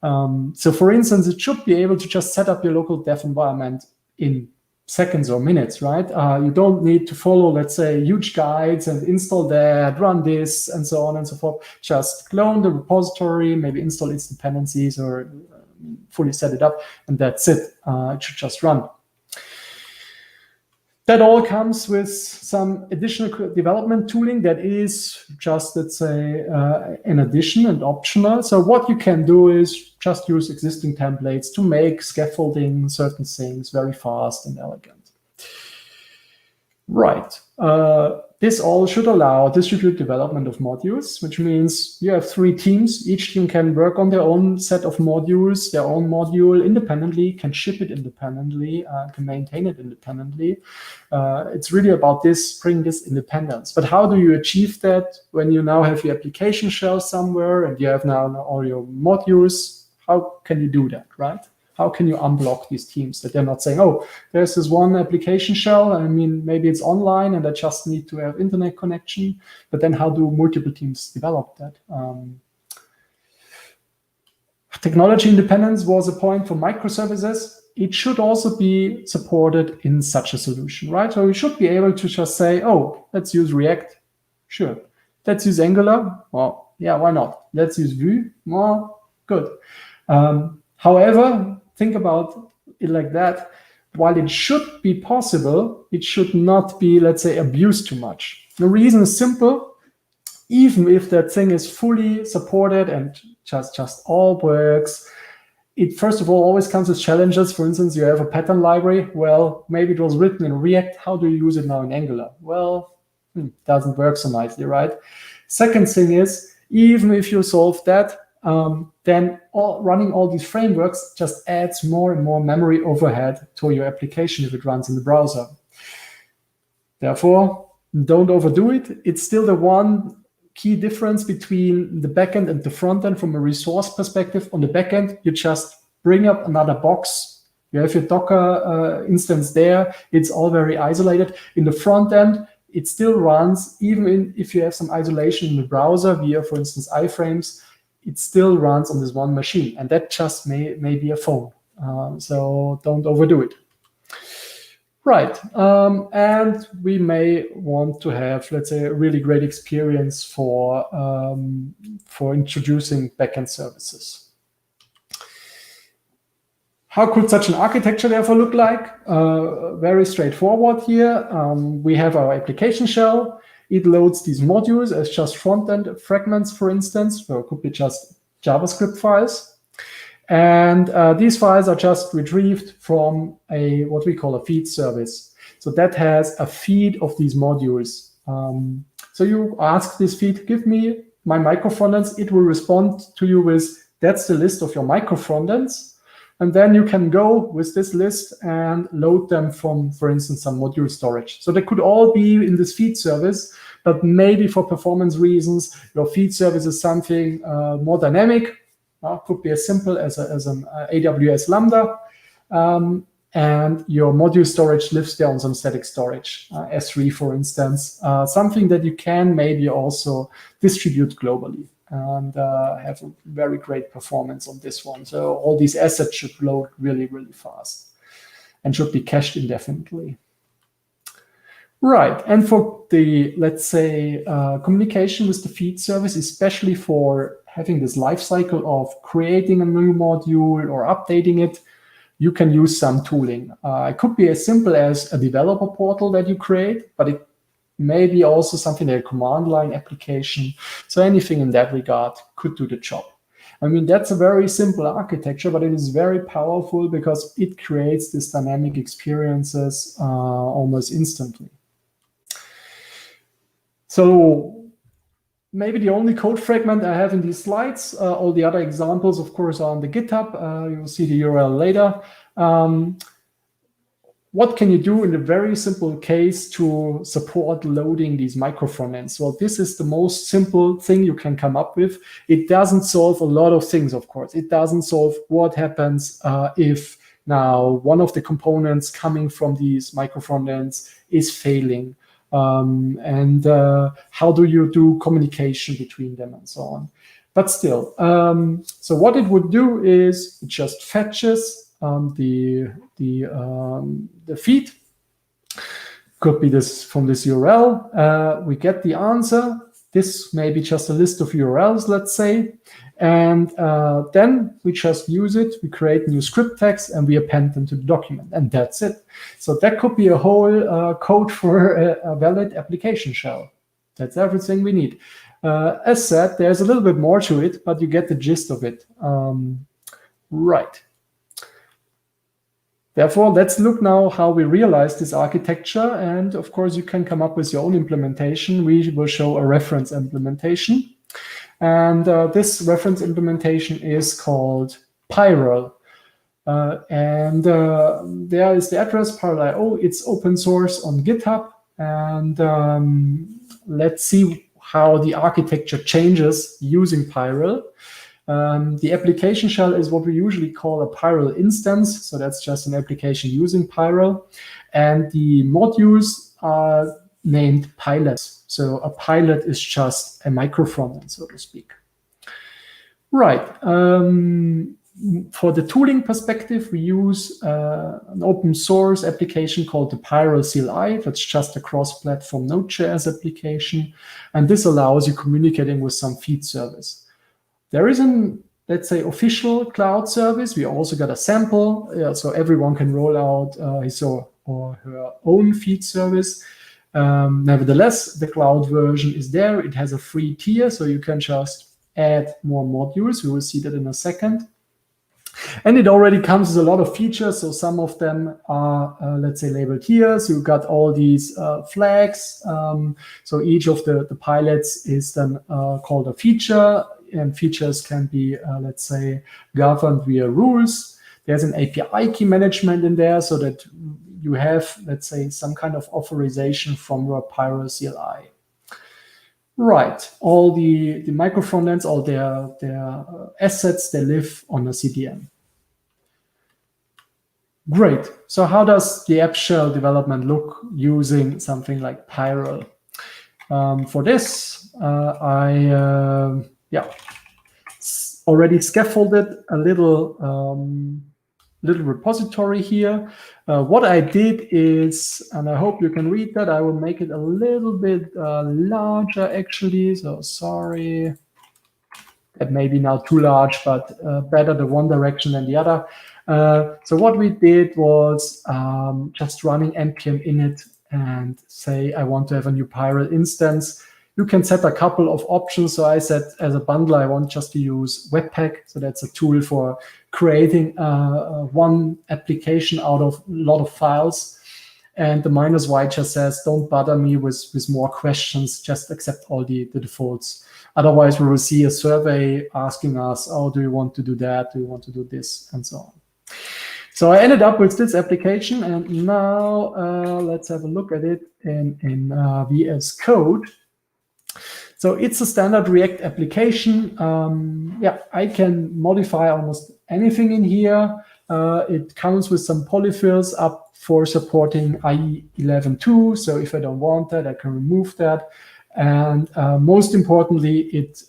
So for instance, it should be able to just set up your local dev environment in seconds or minutes, right? You don't need to follow, let's say, huge guides and install that, run this, and so on and so forth. Just clone the repository, maybe install its dependencies or fully set it up, and that's it. It should just run. That all comes with some additional development tooling that is just, let's say, an addition and optional. So what you can do is just use existing templates to make scaffolding certain things very fast and elegant. Right. This all should allow distributed development of modules, which means you have 3 teams. Each team can work on their own set of modules, their own module independently, can ship it independently, can maintain it independently. It's really about bringing this independence. But how do you achieve that when you now have your application shell somewhere and you have now all your modules? How can you do that, right? How can you unblock these teams that they're not saying, oh, there's this one application shell. I mean, maybe it's online and I just need to have internet connection. But then how do multiple teams develop that? Technology independence was a point for microservices. It should also be supported in such a solution, right? So we should be able to just say, oh, let's use React. Sure. Let's use Angular. Well, yeah, why not? Let's use Vue. Well, good. However, think about it like that. While it should be possible, it should not be, let's say, abused too much. The reason is simple. Even if that thing is fully supported and just all works, it first of all always comes with challenges. For instance, you have a pattern library. Well, maybe it was written in React. How do you use it now in Angular? Well, it doesn't work so nicely, right? Second thing is, even if you solve that, then running all these frameworks just adds more and more memory overhead to your application if it runs in the browser. Therefore, don't overdo it. It's still the one key difference between the backend and the frontend from a resource perspective. On the backend, you just bring up another box. You have your Docker instance there. It's all very isolated. In the front-end, it still runs, even if you have some isolation in the browser via, for instance, iframes, it still runs on this one machine. And that just may be a phone. So don't overdo it. Right. And we may want to have, let's say, a really great experience for introducing backend services. How could such an architecture therefore look like? Very straightforward here. We have our application shell. It loads these modules as just front-end fragments, for instance, so it could be just JavaScript files. And these files are just retrieved from what we call a feed service. So that has a feed of these modules. So you ask this feed, give me my micro frontends. It will respond to you with, that's the list of your micro frontends. And then you can go with this list and load them from, for instance, some module storage. So they could all be in this feed service, but maybe for performance reasons, your feed service is something more dynamic. Could be as simple as an AWS Lambda. And your module storage lives there on some static storage, S3, for instance, something that you can maybe also distribute globally and have a very great performance on this one. So all these assets should load really, really fast and should be cached indefinitely. Right, and for the, let's say, communication with the feed service, especially for having this life cycle of creating a new module or updating it, you can use some tooling. It could be as simple as a developer portal that you create, but it may be also something like a command line application. So anything in that regard could do the job. I mean, that's a very simple architecture, but it is very powerful because it creates these dynamic experiences almost instantly. So maybe the only code fragment I have in these slides, all the other examples, of course, are on the GitHub. You'll see the URL later. What can you do in a very simple case to support loading these micro frontends? Well, this is the most simple thing you can come up with. It doesn't solve a lot of things, of course. It doesn't solve what happens if now one of the components coming from these micro frontends is failing. And how do you do communication between them and so on. But still, so what it would do is it just fetches the feed. Could be this from this URL. We get the answer. This may be just a list of URLs, let's say. And then we just use it. We create new script tags and we append them to the document. And that's it. So that could be a whole code for a valid application shell. That's everything we need. As said, there's a little bit more to it, but you get the gist of it. Right. Therefore, let's look now how we realize this architecture. And of course, you can come up with your own implementation. We will show a reference implementation. And this reference implementation is called Pyrel. And there is the address, Pyrel.io. It's open source on GitHub. And let's see how the architecture changes using Pyrel. The application shell is what we usually call a Pyrel instance. So that's just an application using Pyrel. And the modules are named pilots. So a pilot is just a micro frontend, so to speak. Right. For the tooling perspective, we use an open source application called the Pyrel CLI. That's just a cross-platform NodeJS application. And this allows you communicating with some feed service. There is an, let's say, official cloud service. We also got a sample, so everyone can roll out his or her own feed service. Nevertheless, the cloud version is there. It has a free tier, so you can just add more modules. We will see that in a second. And it already comes with a lot of features. So some of them are, let's say, labeled here. So you've got all these flags. So each of the pilots is then called a feature. And features can be, let's say, governed via rules. There's an API key management in there so that you have, let's say, some kind of authorization from your Pyrel CLI. Right. All the micro frontends, all their assets, they live on a CDN. Great. So how does the app shell development look using something like Pyrel? For this, I already scaffolded a little repository here. What I did is, and I hope you can read that, I will make it a little bit larger actually. So sorry, that may be now too large, but better the one direction than the other. So what we did was just running npm init and say I want to have a new Pirate instance, you can set a couple of options. So I said as a bundle, I want just to use Webpack. So that's a tool for creating one application out of a lot of files. And the -y just says, don't bother me with more questions, just accept all the defaults. Otherwise, we will see a survey asking us, oh, do you want to do that? Do you want to do this? And so on. So I ended up with this application. And now let's have a look at it in VS Code. So it's a standard React application. Yeah, I can modify almost anything in here. It comes with some polyfills up for supporting IE 11.2. So if I don't want that, I can remove that. And most importantly, it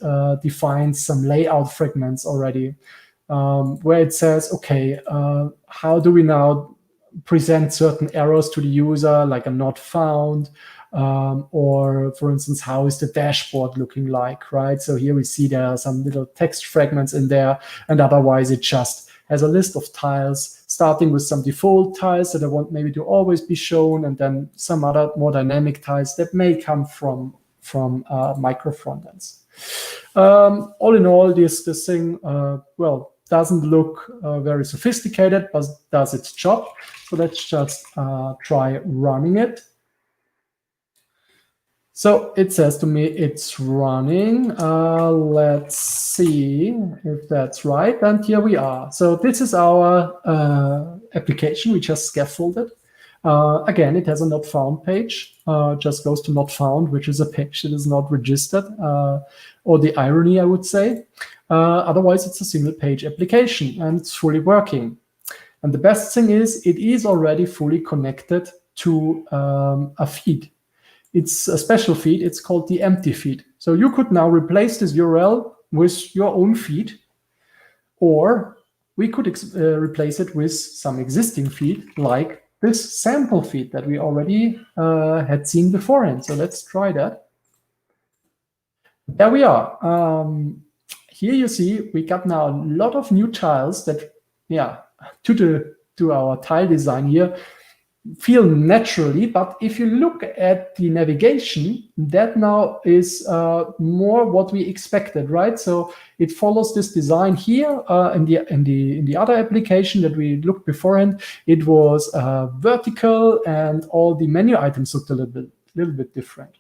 defines some layout fragments already, where it says, okay, how do we now present certain errors to the user, like a not found, or for instance, how is the dashboard looking like, right? So here we see there are some little text fragments in there, and otherwise it just has a list of tiles, starting with some default tiles that I want maybe to always be shown, and then some other more dynamic tiles that may come from micro frontends. All in all, this thing, well, doesn't look very sophisticated, but does its job. So let's just try running it. So it says to me it's running. Let's see if that's right. And here we are. So this is our application. We just scaffolded. Again, it has a not found page. Just goes to not found, which is a page that is not registered, or the irony, I would say. Otherwise, it's a single page application and it's fully working. And the best thing is it is already fully connected to a feed. It's a special feed. It's called the empty feed. So you could now replace this URL with your own feed, or we could replace it with some existing feed, like this sample feed that we already had seen beforehand. So let's try that. There we are. Here you see we got now a lot of new tiles that, yeah, to our tile design here, feel naturally, but if you look at the navigation, that now is more what we expected, right? So it follows this design here. In the other application that we looked beforehand, it was vertical, and all the menu items looked a little bit different.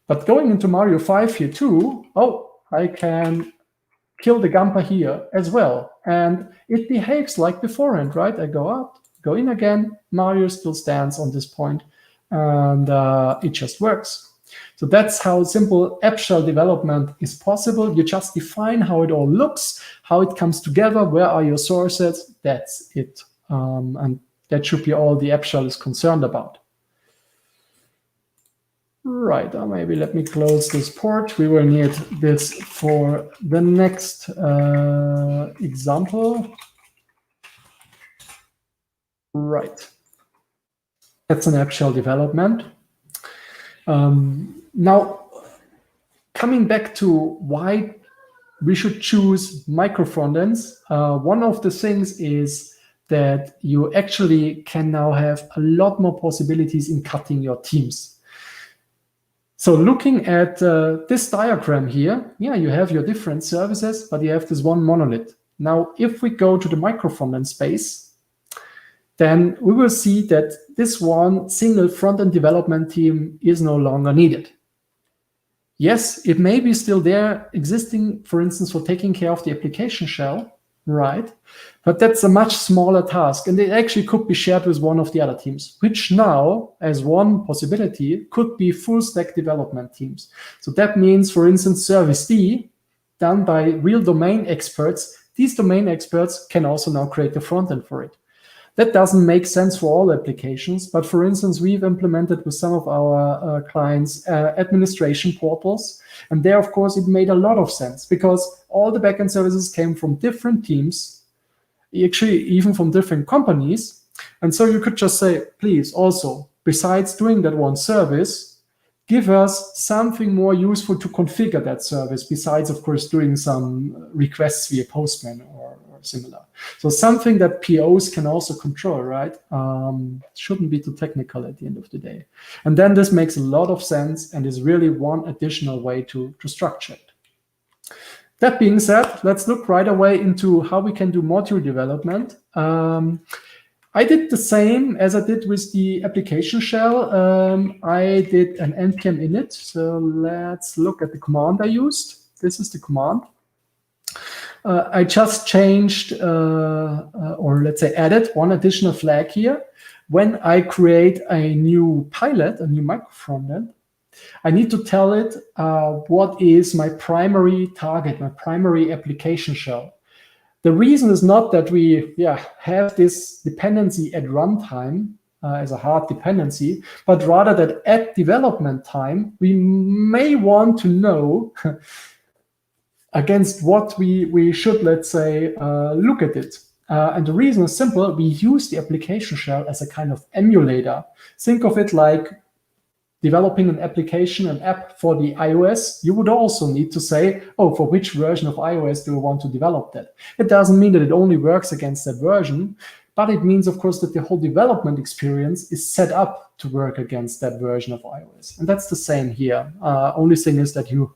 But going into Mario 5 here too, oh, I can kill the Gampa here as well, and it behaves like beforehand, right? I go up, go in again, Mario still stands on this point, and it just works. So that's how simple app shell development is possible. You just define how it all looks, how it comes together, where are your sources, that's it. And that should be all the app shell is concerned about. Right, maybe let me close this port. We will need this for the next example. Right. That's an app shell development. Now, coming back to why we should choose micro frontends, one of the things is that you actually can now have a lot more possibilities in cutting your teams. So looking at this diagram here, yeah, you have your different services, but you have this one monolith. Now, if we go to the micro frontend space, then we will see that this one single front-end development team is no longer needed. Yes, it may be still there existing, for instance, for taking care of the application shell, right? But that's a much smaller task, and it actually could be shared with one of the other teams, which now, as one possibility, could be full-stack development teams. So that means, for instance, Service D, done by real domain experts. These domain experts can also now create the front-end for it. That doesn't make sense for all applications, but for instance, we've implemented with some of our clients administration portals, and there, of course, it made a lot of sense because all the backend services came from different teams, actually even from different companies, and so you could just say, please, also, besides doing that one service, give us something more useful to configure that service, besides, of course, doing some requests via Postman or similar. So something that POs can also control, right? Shouldn't be too technical at the end of the day. And then this makes a lot of sense and is really one additional way to structure it. That being said, let's look right away into how we can do module development. I did the same as I did with the application shell. I did an npm init. So let's look at the command I used. This is the command. I just changed, or let's say added one additional flag here. When I create a new pilot, a new micro frontend, I need to tell it what is my primary target, my primary application shell. The reason is not that we have this dependency at runtime as a hard dependency, but rather that at development time, we may want to know against what we should, let's say, look at it. And the reason is simple. We use the application shell as a kind of emulator. Think of it like developing an application, an app for the iOS. You would also need to say, oh, for which version of iOS do I want to develop that? It doesn't mean that it only works against that version, but it means, of course, that the whole development experience is set up to work against that version of iOS. And that's the same here. Only thing is that you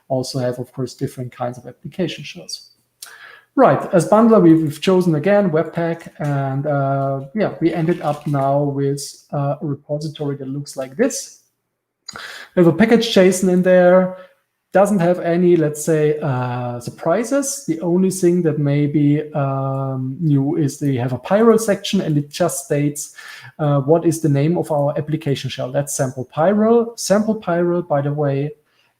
also have, of course, different kinds of application shells. Right, as bundler, we've chosen again Webpack, and we ended up now with a repository that looks like this. We have a package JSON in there. Doesn't have any, let's say, surprises. The only thing that may be new is they have a Pyrrole section, and it just states what is the name of our application shell. That's sample Pyrrole. Sample Pyrrole, by the way,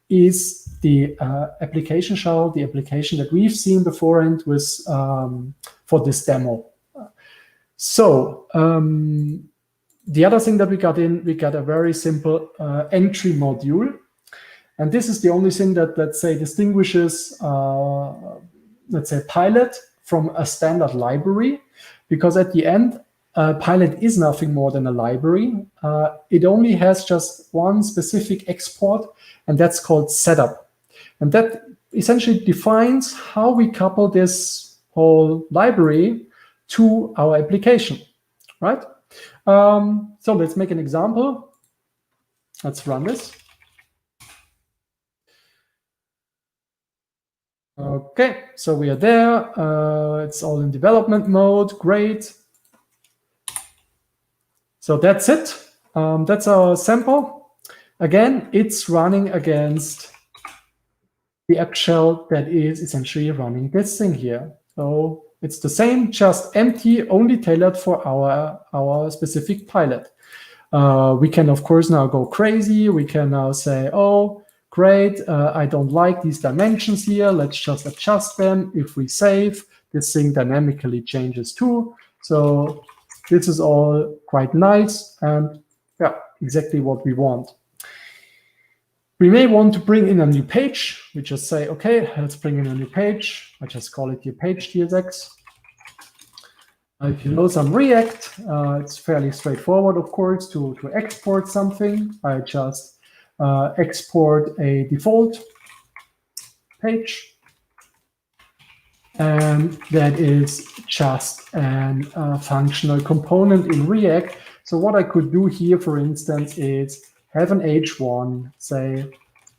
is the application shell, the application that we've seen beforehand with for this demo. So the other thing that we got in, we got a very simple entry module. And this is the only thing that, let's say, distinguishes, let's say, Pilot from a standard library, because at the end, Pilot is nothing more than a library. It only has just one specific export, and that's called setup. And that essentially defines how we couple this whole library to our application, right? So let's make an example. Let's run this. Okay, so we are there. It's all in development mode. Great. So that's it. That's our sample. Again, it's running against the app shell that is essentially running this thing here. So it's the same, just empty, only tailored for our specific pilot. We can, of course, now go crazy. We can now say, oh, great, I don't like these dimensions here. Let's just adjust them. If we save, this thing dynamically changes too. So this is all quite nice and exactly what we want. We may want to bring in a new page. We just say, okay, let's bring in a new page. I just call it your page TSX. If you know some React, it's fairly straightforward, of course, to export something. I just export a default page. And that is just a functional component in React. So what I could do here, for instance, is have an H1, say,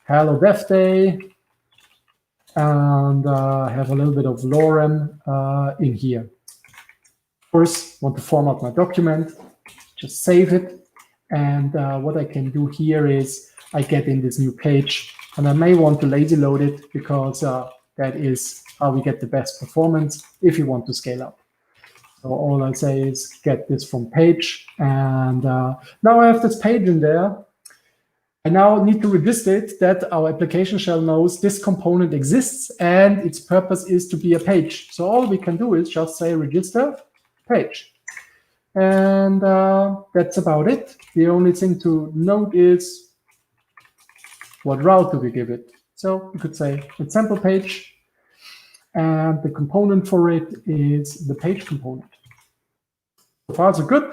hello DevDay, and have a little bit of lorem in here. Of course, want to format my document, just save it. And what I can do here is I get in this new page, and I may want to lazy load it because that is how we get the best performance if you want to scale up. So all I say is get this from page, and now I have this page in there. I now need to register it that our application shell knows this component exists and its purpose is to be a page. So all we can do is just say register page. And that's about it. The only thing to note is what route do we give it? So we could say it's sample page, and the component for it is the page component. So far, so good.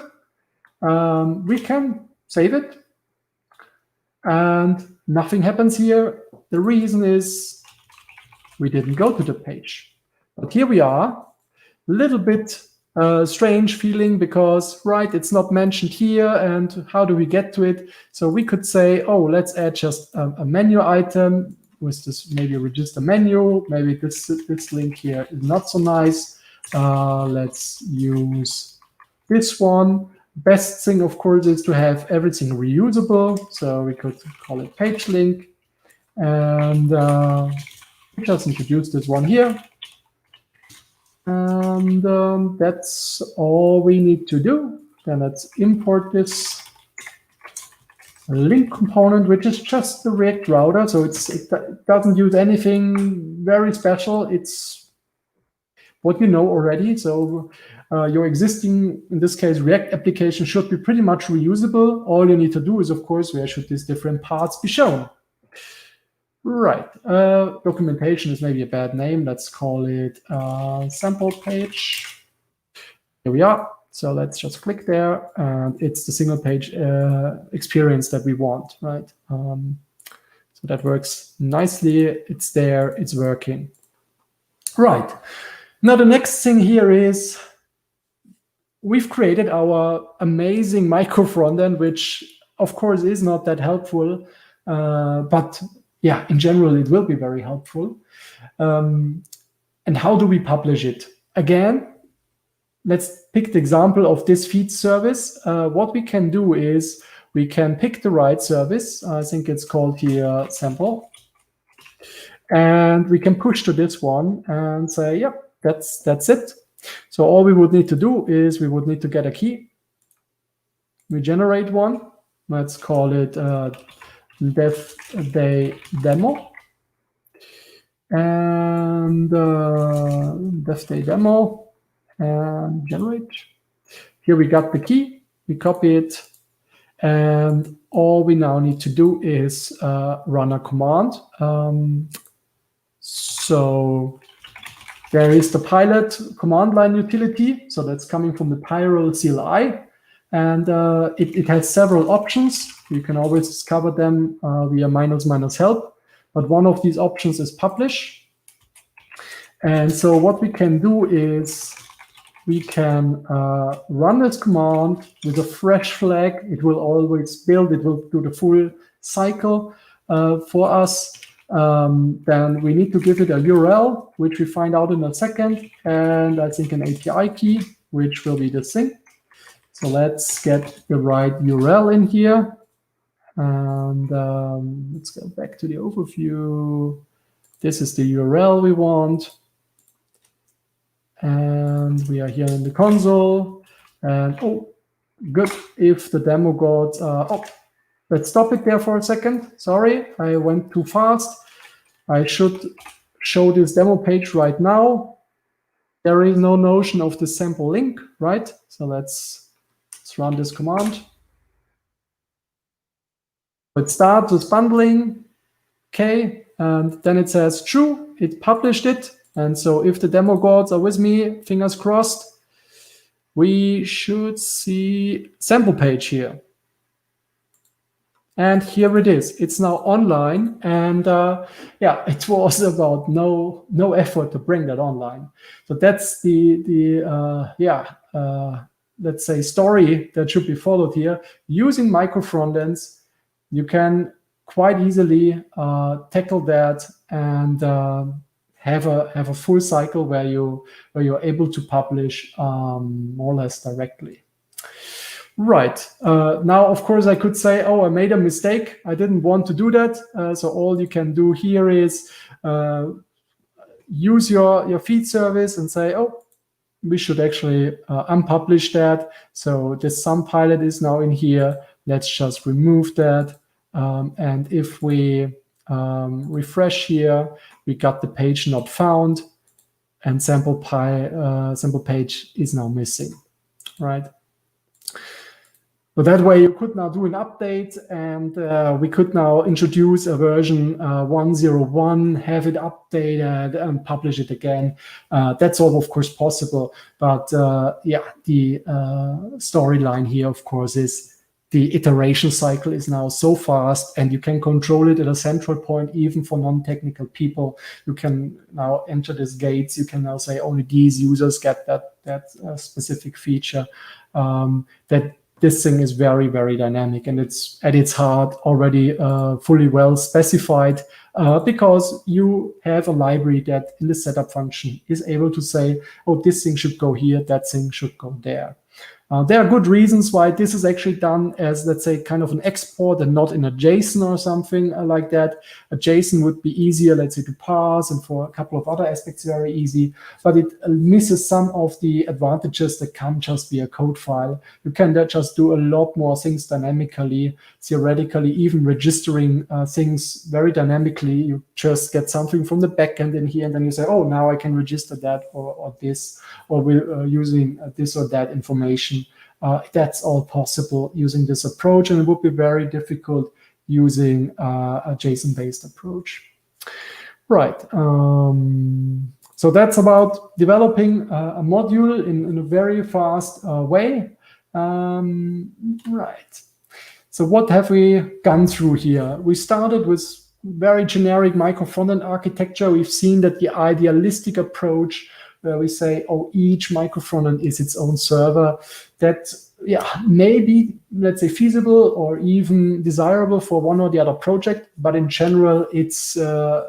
We can save it. And nothing happens here. The reason is we didn't go to the page. But here we are. little bit strange feeling because, right, it's not mentioned here, and how do we get to it? So we could say, oh, let's add just a menu item with this, maybe register menu. Maybe this link here is not so nice. Let's use this one. Best thing, of course, is to have everything reusable. So we could call it page link. And just introduce this one here. And that's all we need to do. Then let's import this link component, which is just the React router. So it doesn't use anything very special. It's what you know already. So your existing, in this case, React application should be pretty much reusable. All you need to do is, of course, where should these different parts be shown? Right. Documentation is maybe a bad name. Let's call it sample page. Here we are. So let's just click there, and it's the single page experience that we want, right? So that works nicely. It's there. It's working. Right. Now the next thing here is we've created our amazing micro frontend, which of course is not that helpful, but yeah, in general, it will be very helpful. And how do we publish it? Again, let's pick the example of this feed service. What we can do is we can pick the right service. I think it's called here sample. And we can push to this one and say, yep, that's it. So all we would need to do is we would need to get a key. We generate one. Let's call it DevDay demo. And DevDay demo and generate. Here we got the key. We copy it. And all we now need to do is run a command. So there is the pilot command line utility. So that's coming from the Pyrrole CLI. And it has several options. You can always discover them via --help. But one of these options is publish. And so what we can do is we can run this command with a fresh flag. It will always build. It will do the full cycle for us. Then we need to give it a URL, which we find out in a second. And I think an API key, which will be this thing. So let's get the right URL in here. And let's go back to the overview. This is the URL we want. And we are here in the console. And oh, good. If the demo got, oh, let's stop it there for a second. Sorry, I went too fast. I should show this demo page right now. There is no notion of the sample link, right? So let's run this command. It starts with bundling, okay, and then it says true, it published it. And so if the demo gods are with me, fingers crossed, we should see sample page here. And here it is. It's now online. And yeah, it was about no effort to bring that online. So that's let's say story that should be followed here. Using micro frontends, you can quite easily tackle that and have a full cycle where you're able to publish more or less directly. Right. Now, of course, I could say, oh, I made a mistake. I didn't want to do that. So all you can do here is use your feed service and say, oh, we should actually unpublish that. So this sum pilot is now in here. Let's just remove that. And if we refresh here, we got the page not found, and sample page is now missing, right? So that way you could now do an update, and we could now introduce a version 1.01, have it updated and publish it again. That's all, of course, possible. But yeah, the storyline here, of course, is the iteration cycle is now so fast, and you can control it at a central point, even for non-technical people. You can now enter these gates. You can now say only these users get that specific feature. That this thing is very, very dynamic, and it's at its heart already fully well specified because you have a library that in the setup function is able to say, oh, this thing should go here, that thing should go there. There are good reasons why this is actually done as, let's say, kind of an export and not in a JSON or something like that. A JSON would be easier, let's say, to parse, and for a couple of other aspects, very easy. But it misses some of the advantages that can't just be a code file. You can just do a lot more things dynamically, theoretically, even registering things very dynamically. You just get something from the backend in here, and then you say, oh, now I can register that or this, or we're using this or that information. That's all possible using this approach, and it would be very difficult using a JSON-based approach. Right. So that's about developing a module in a very fast way. Right. So what have we gone through here? We started with very generic micro frontend architecture. We've seen that the idealistic approach where we say, oh, each micro frontend is its own server, that may be, let's say, feasible or even desirable for one or the other project, but in general, it's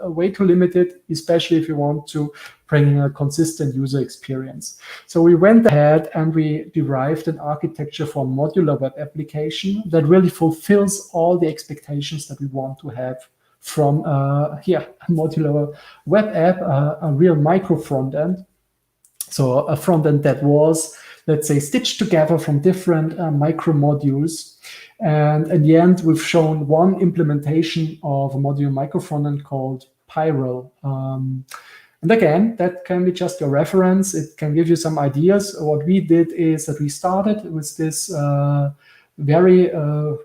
way too limited, especially if you want to bring in a consistent user experience. So we went ahead and we derived an architecture for a modular web application that really fulfills all the expectations that we want to have from a modular web app, a real micro front end. So a front end that was, let's say, stitched together from different micro modules. And in the end, we've shown one implementation of a modular micro front end called Pyrel. And again, that can be just a reference. It can give you some ideas. What we did is that we started with this very,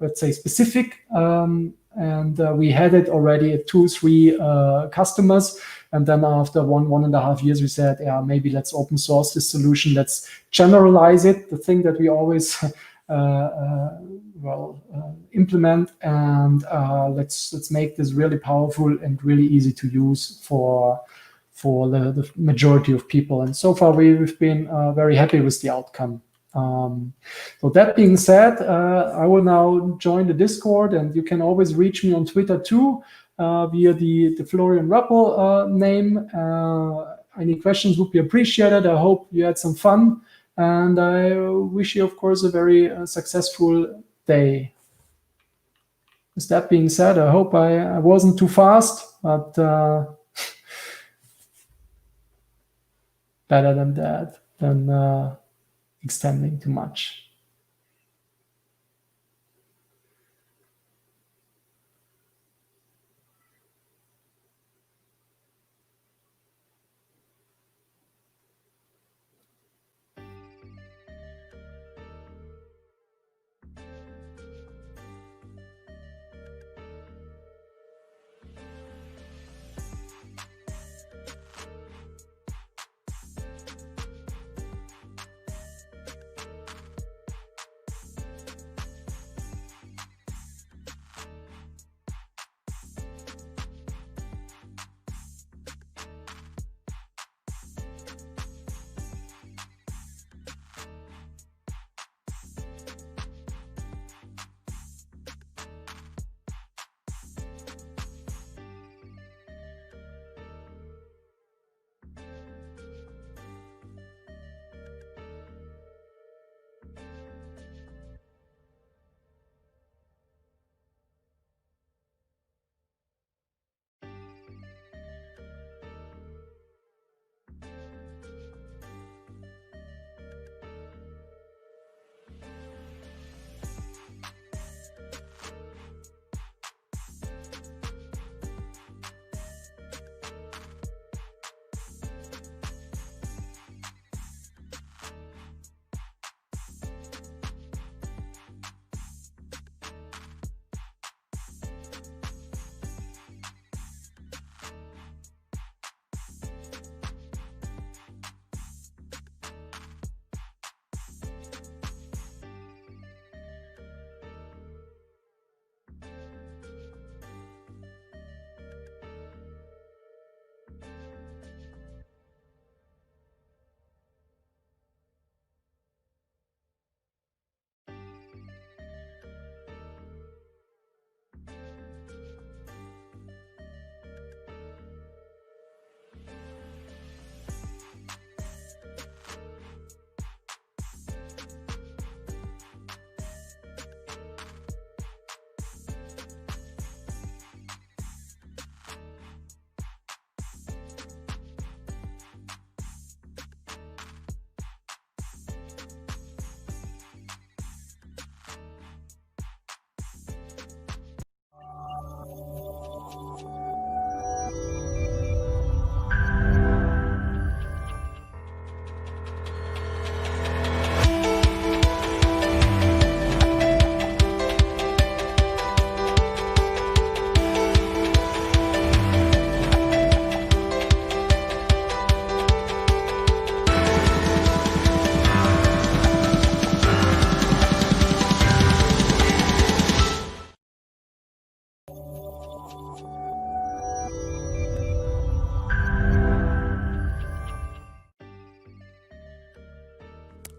let's say, specific, and we had it already at 2-3 customers. And then after 1.5 years, we said, yeah, maybe let's open source this solution. Let's generalize it, the thing that we always implement, and let's make this really powerful and really easy to use for the majority of people. And so far, we've been very happy with the outcome. So that being said, I will now join the Discord, and you can always reach me on Twitter too, via the Florian Rappl name. Any questions would be appreciated. I hope you had some fun, and I wish you, of course, a very successful day. With that being said, I hope I wasn't too fast, but better than that, than extending too much.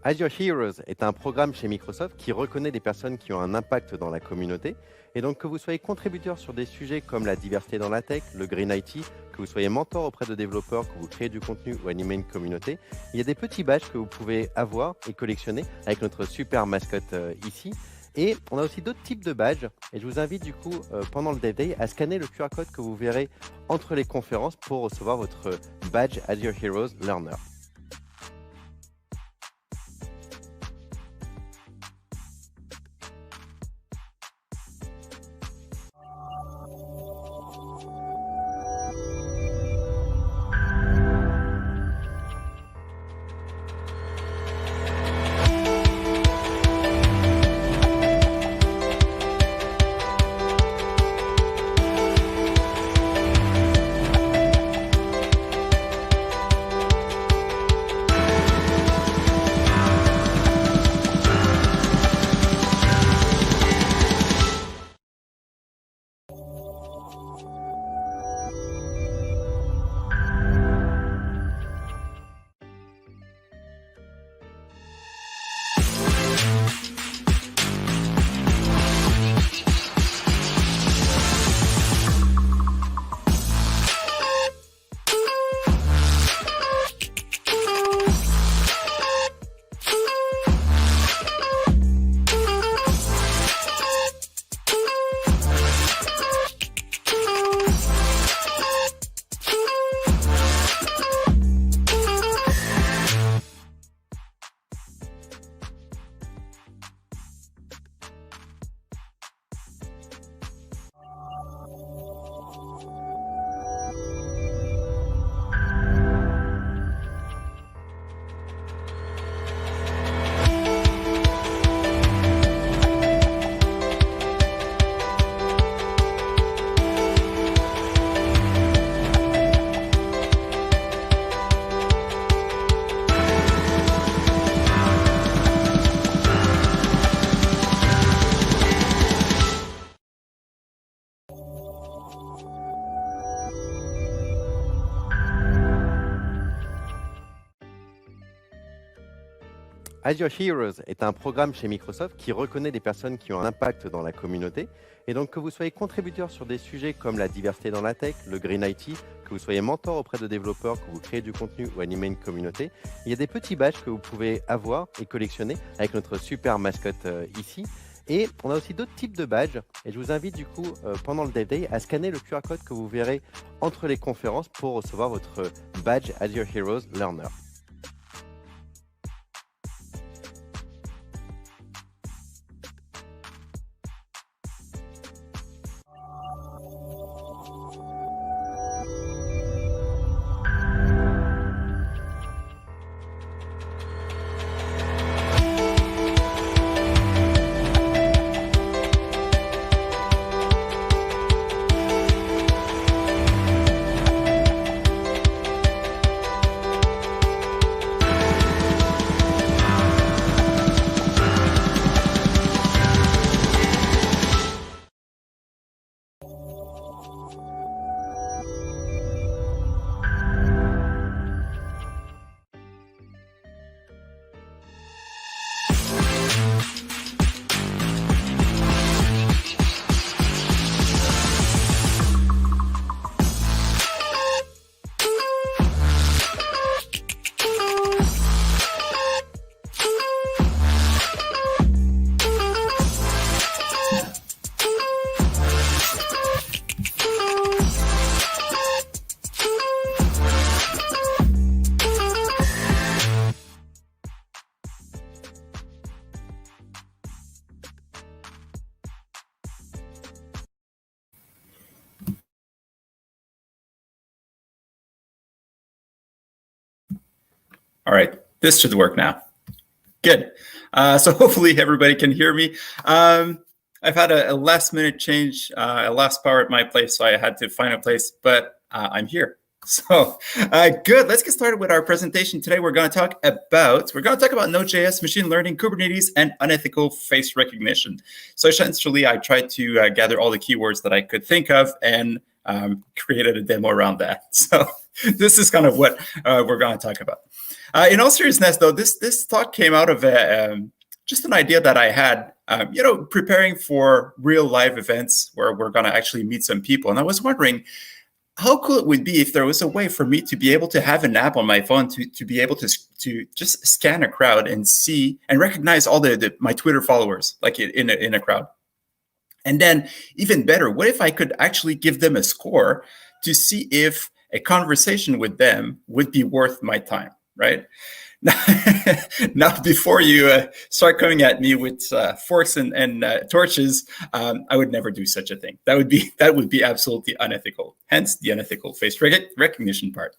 Azure Heroes est un programme chez Microsoft qui reconnaît des personnes qui ont un impact dans la communauté. Et donc que vous soyez contributeur sur des sujets comme la diversité dans la tech, le Green IT, que vous soyez mentor auprès de développeurs, que vous créez du contenu ou animez une communauté, il y a des petits badges que vous pouvez avoir et collectionner avec notre super mascotte ici. Et on a aussi d'autres types de badges. Et je vous invite du coup, pendant le DevDay, à scanner le QR code que vous verrez entre les conférences pour recevoir votre badge Azure Heroes Learner. Azure Heroes est un programme chez Microsoft qui reconnaît des personnes qui ont un impact dans la communauté. Et donc que vous soyez contributeur sur des sujets comme la diversité dans la tech, le Green IT, que vous soyez mentor auprès de développeurs, que vous créez du contenu ou animez une communauté, il y a des petits badges que vous pouvez avoir et collectionner avec notre super mascotte ici. Et on a aussi d'autres types de badges. Et je vous invite du coup, pendant le DevDay, à scanner le QR code que vous verrez entre les conférences pour recevoir votre badge Azure Heroes Learner. All right, this should work now. Good. So hopefully everybody can hear me. I've had a last minute change. I lost power at my place, so I had to find a place, but I'm here. So good. Let's get started with our presentation. Today we're going to talk about NodeJS, machine learning, Kubernetes, and unethical face recognition. So essentially, I tried to gather all the keywords that I could think of and created a demo around that. So this is kind of what we're going to talk about. In all seriousness, though, this talk came out of just an idea that I had, preparing for real live events where we're going to actually meet some people. And I was wondering how cool it would be if there was a way for me to be able to have an app on my phone to be able to just scan a crowd and see and recognize all my Twitter followers, like in a crowd. And then even better, what if I could actually give them a score to see if a conversation with them would be worth my time, right? Now, before you start coming at me with forks and torches, I would never do such a thing. That would be absolutely unethical. Hence the unethical face recognition part.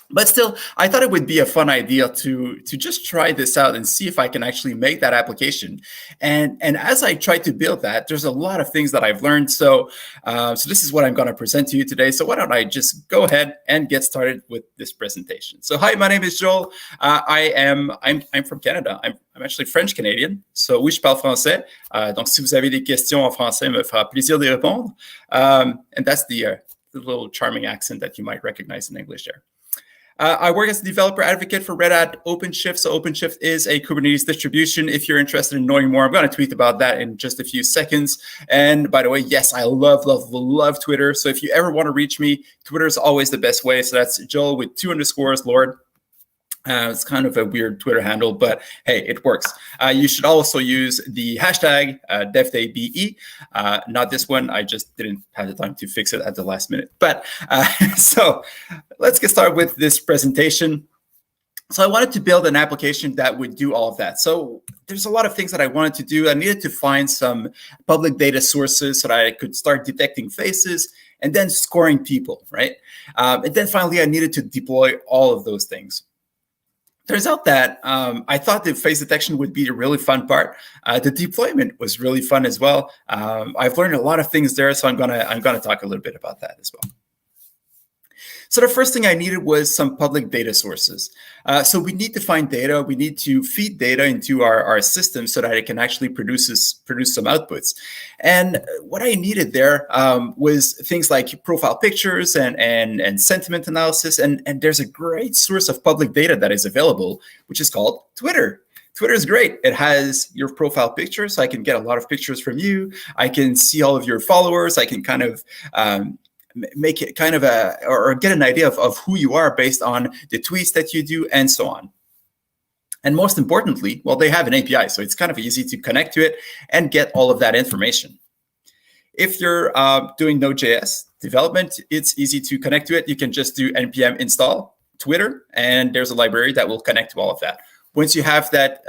But still, I thought it would be a fun idea to just try this out and see if I can actually make that application. And as I try to build that, there's a lot of things that I've learned. So this is what I'm going to present to you today. So why don't I just go ahead and get started with this presentation. So hi, my name is Joel. I'm from Canada. I'm actually French Canadian. So oui, je parle français. Donc si vous avez des questions en français, me fera plaisir de répondre. And that's the little charming accent that you might recognize in English there. I work as a developer advocate for Red Hat OpenShift. So OpenShift is a Kubernetes distribution. If you're interested in knowing more, I'm going to tweet about that in just a few seconds. And by the way, yes, I love Twitter. So if you ever want to reach me, Twitter is always the best way. So that's Joel with 2 underscores, Lord. It's kind of a weird Twitter handle, but hey, it works. You should also use the hashtag DevDayBE. Not this one. I just didn't have the time to fix it at the last minute. But so let's get started with this presentation. So I wanted to build an application that would do all of that. So there's a lot of things that I wanted to do. I needed to find some public data sources so that I could start detecting faces and then scoring people, right? And then finally, I needed to deploy all of those things. Turns out that I thought the face detection would be a really fun part. The deployment was really fun as well. I've learned a lot of things there, so I'm gonna talk a little bit about that as well. So the first thing I needed was some public data sources. So we need to find data. We need to feed data into our system so that it can actually produce some outputs. And what I needed there was things like profile pictures and sentiment analysis. And there's a great source of public data that is available, which is called Twitter. Twitter is great. It has your profile picture, so I can get a lot of pictures from you. I can see all of your followers. I can kind of make it kind of or get an idea of who you are based on the tweets that you do and so on. And most importantly, well, they have an API, so it's kind of easy to connect to it and get all of that information. If you're doing Node.js development, it's easy to connect to it. You can just do npm install Twitter, and there's a library that will connect to all of that. Once you have that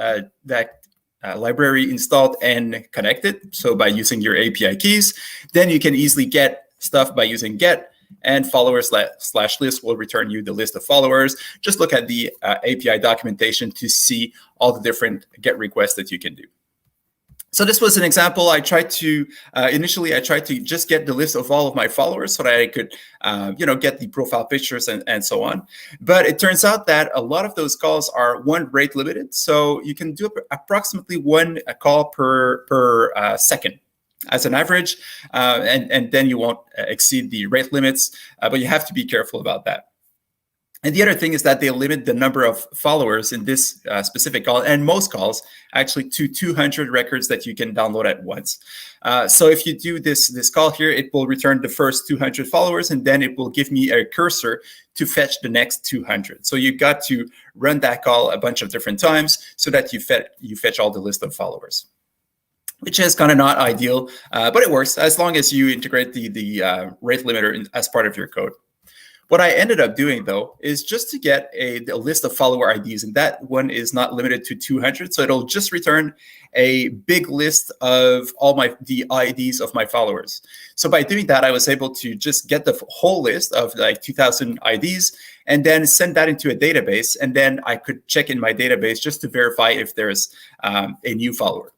library installed and connected, so by using your API keys, then you can easily get stuff by using get, and followers / list will return you the list of followers. Just look at the API documentation to see all the different get requests that you can do. So this was an example. I tried to initially just get the list of all of my followers so that I could get the profile pictures and so on. But it turns out that a lot of those calls are rate limited, so you can do approximately 1 call per second as an average, and then you won't exceed the rate limits, but you have to be careful about that. And the other thing is that they limit the number of followers in this specific call, and most calls actually to 200 records that you can download at once. So if you do this call here, it will return the first 200 followers, and then it will give me a cursor to fetch the next 200. So you've got to run that call a bunch of different times so that you fetch all the list of followers, which is kind of not ideal, but it works as long as you integrate the rate limiter as part of your code. What I ended up doing, though, is just to get a list of follower IDs, and that one is not limited to 200, so it'll just return a big list of all the IDs of my followers. So by doing that, I was able to just get the whole list of like 2,000 IDs and then send that into a database, and then I could check in my database just to verify if there's a new follower.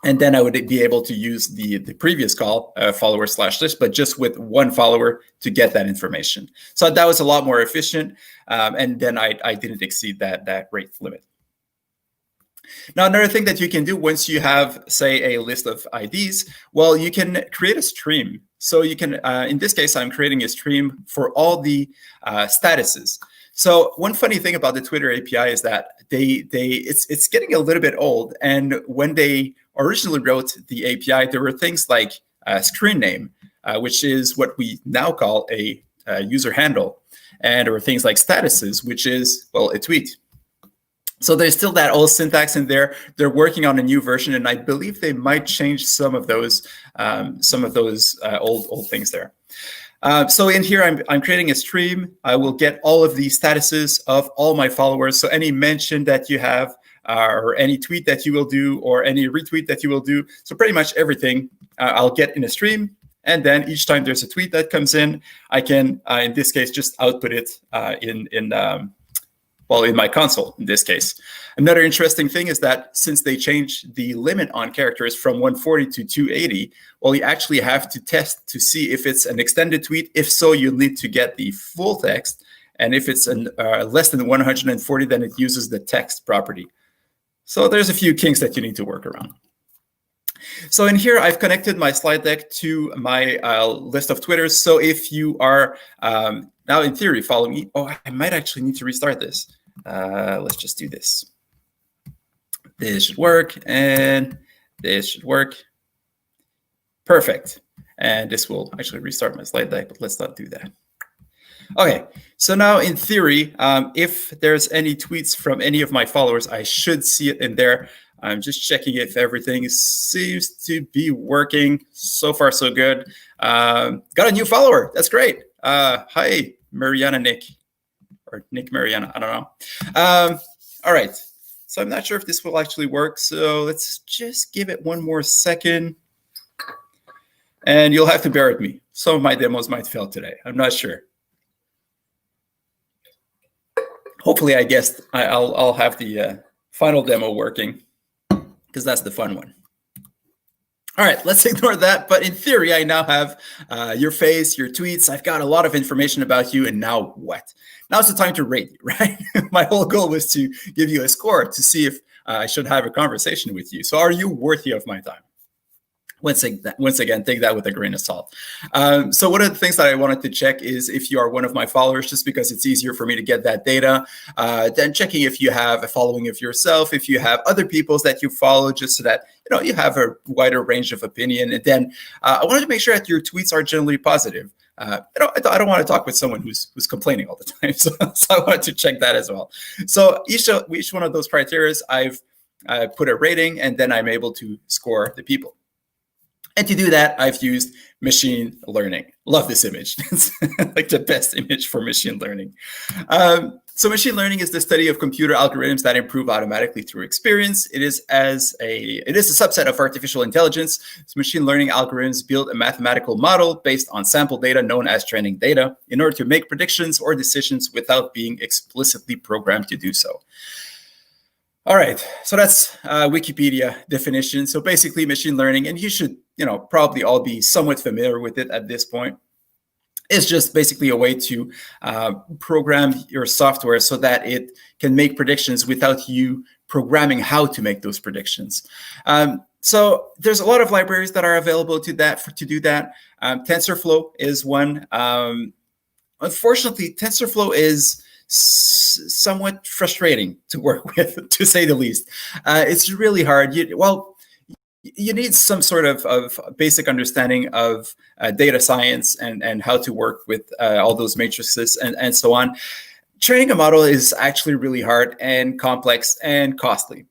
And then I would be able to use the previous call, follower / list, but just with 1 follower to get that information. So that was a lot more efficient. And then I didn't exceed that rate limit. Now, another thing that you can do once you have, say, a list of IDs, well, you can create a stream. So you can, in this case, I'm creating a stream for all the statuses. So one funny thing about the Twitter API is that it's getting a little bit old. And when they originally wrote the API, there were things like screen name, which is what we now call a user handle. And there were things like statuses, which is, well, a tweet. So there's still that old syntax in there. They're working on a new version, and I believe they might change some of those old things there. So in here, I'm creating a stream. I will get all of the statuses of all my followers. So any mention that you have, or any tweet that you will do, or any retweet that you will do. So pretty much everything I'll get in a stream. And then each time there's a tweet that comes in, I can, in this case, just output it in my console, in this case. Another interesting thing is that since they changed the limit on characters from 140 to 280, well, you actually have to test to see if it's an extended tweet. If so, you'll need to get the full text. And if it's less than 140, then it uses the text property. So there's a few kinks that you need to work around. So in here, I've connected my slide deck to my list of Twitters. So if you are now, in theory, following me, oh, I might actually need to restart this. Let's just do this. This should work, and this should work. Perfect. And this will actually restart my slide deck, but let's not do that. Okay, so now in theory, if there's any tweets from any of my followers, I should see it in there. I'm just checking if everything seems to be working. So far, so good. Got a new follower. That's great. Hi, Mariana Nick, or Nick Mariana. I don't know. All right. So I'm not sure if this will actually work. So let's just give it one more second. And you'll have to bear with me. Some of my demos might fail today. I'm not sure. Hopefully, I guess I'll have the final demo working, because that's the fun one. All right, let's ignore that. But in theory, I now have your face, your tweets. I've got a lot of information about you. And now what? Now's the time to rate you, right? My whole goal was to give you a score to see if I should have a conversation with you. So are you worthy of my time? Once again, take that with a grain of salt. So one of the things that I wanted to check is if you are one of my followers, just because it's easier for me to get that data. Then checking if you have a following of yourself, if you have other people's that you follow, just so that you have a wider range of opinion. And then I wanted to make sure that your tweets are generally positive. I don't want to talk with someone who's complaining all the time. So I wanted to check that as well. So each one of those criteria, I've put a rating, and then I'm able to score the people. And to do that, I've used machine learning. Love this image. It's like the best image for machine learning. So machine learning is the study of computer algorithms that improve automatically through experience. It is a subset of artificial intelligence. So machine learning algorithms build a mathematical model based on sample data known as training data in order to make predictions or decisions without being explicitly programmed to do so. All right, so that's Wikipedia definition. So basically machine learning, and you should probably all be somewhat familiar with it at this point. It's just basically a way to program your software so that it can make predictions without you programming how to make those predictions. So there's a lot of libraries that are available to do that. TensorFlow is one. Unfortunately, TensorFlow is somewhat frustrating to work with, to say the least. It's really hard. You need some sort of basic understanding of data science and how to work with all those matrices and so on. Training a model is actually really hard and complex and costly.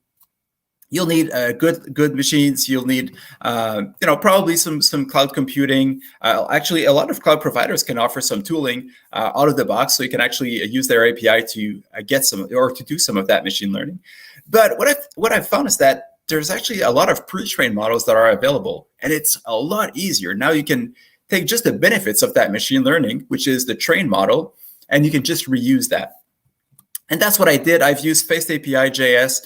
You'll need good machines. You'll need probably some cloud computing. Actually, a lot of cloud providers can offer some tooling out of the box, so you can actually use their API to get some or to do some of that machine learning. But what I've found is that there's actually a lot of pre-trained models that are available, and it's a lot easier. Now you can take just the benefits of that machine learning, which is the trained model, and you can just reuse that. And that's what I did. I've used Face API JS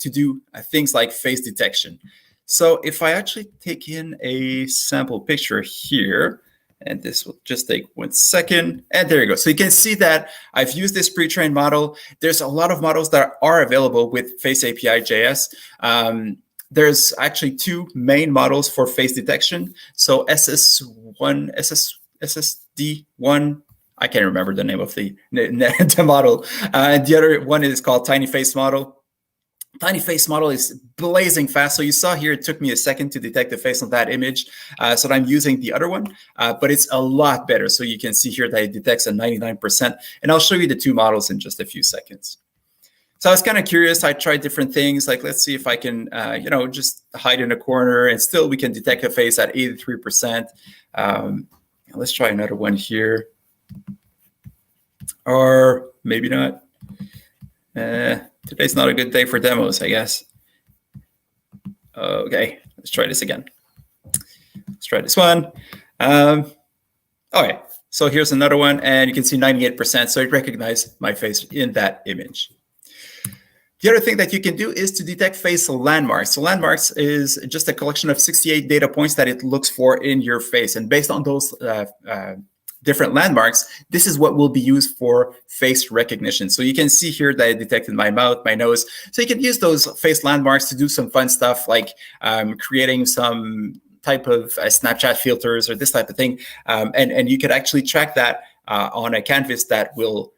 to do things like face detection. So if I actually take in a sample picture here, and this will just take 1 second, and there you go. So you can see that I've used this pre-trained model. There's a lot of models that are available with Face API JS. there's actually two main models for face detection. So SSD1, I can't remember the name of the model. The other one is called Tiny Face model. Tiny Face model is blazing fast. So you saw here, it took me a second to detect the face on that image. So I'm using the other one, but it's a lot better. So you can see here that it detects a 99%. And I'll show you the two models in just a few seconds. So I was kind of curious. I tried different things. Like, let's see if I can, just hide in a corner and still we can detect a face at 83%. Let's try another one here. Or maybe not. Today's not a good day for demos, I guess. Okay, let's try this again. Let's try this one. Okay, so here's another one, and you can see 98%. So it recognized my face in that image. The other thing that you can do is to detect face landmarks. So landmarks is just a collection of 68 data points that it looks for in your face. And based on those different landmarks, this is what will be used for face recognition. So you can see here that it detected my mouth, my nose. So you can use those face landmarks to do some fun stuff like creating some type of Snapchat filters or this type of thing. And you could actually track that on a canvas that will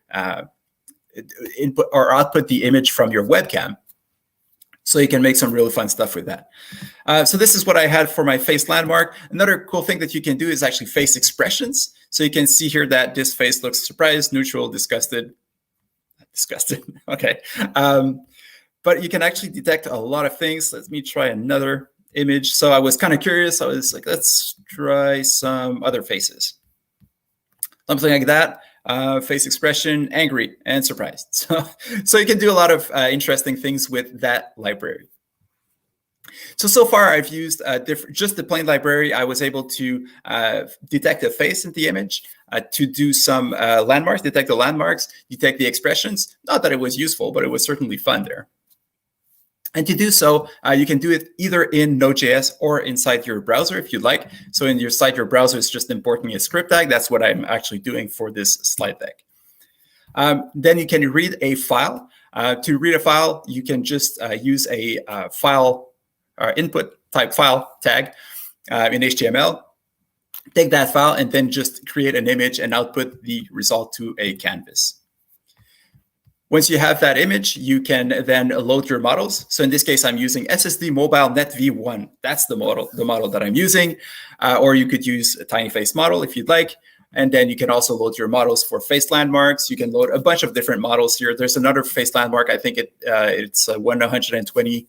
input or output the image from your webcam. So you can make some really fun stuff with that. So this is what I had for my face landmark. Another cool thing that you can do is actually face expressions. So you can see here that this face looks surprised, neutral, disgusted. Okay. But you can actually detect a lot of things. Let me try another image. So I was kind of curious. I was like, let's try some other faces. Something like that. Face expression, angry, and surprised. So you can do a lot of interesting things with that library. So far I've used just the plain library. I was able to detect a face in the image, to do some landmarks, detect the landmarks, detect the expressions. Not that it was useful, but it was certainly fun there. And to do so, you can do it either in Node.js or inside your browser if you'd like. So inside your browser, it's just importing a script tag. That's what I'm actually doing for this slide deck. Then you can read a file. To read a file, you can just use a file input type file tag in HTML. Take that file and then just create an image and output the result to a canvas. Once you have that image, you can then load your models. So in this case, I'm using SSD Mobile Net V1. That's the model that I'm using. Or you could use a tiny face model if you'd like. And then you can also load your models for face landmarks. You can load a bunch of different models here. There's another face landmark. I think it's 120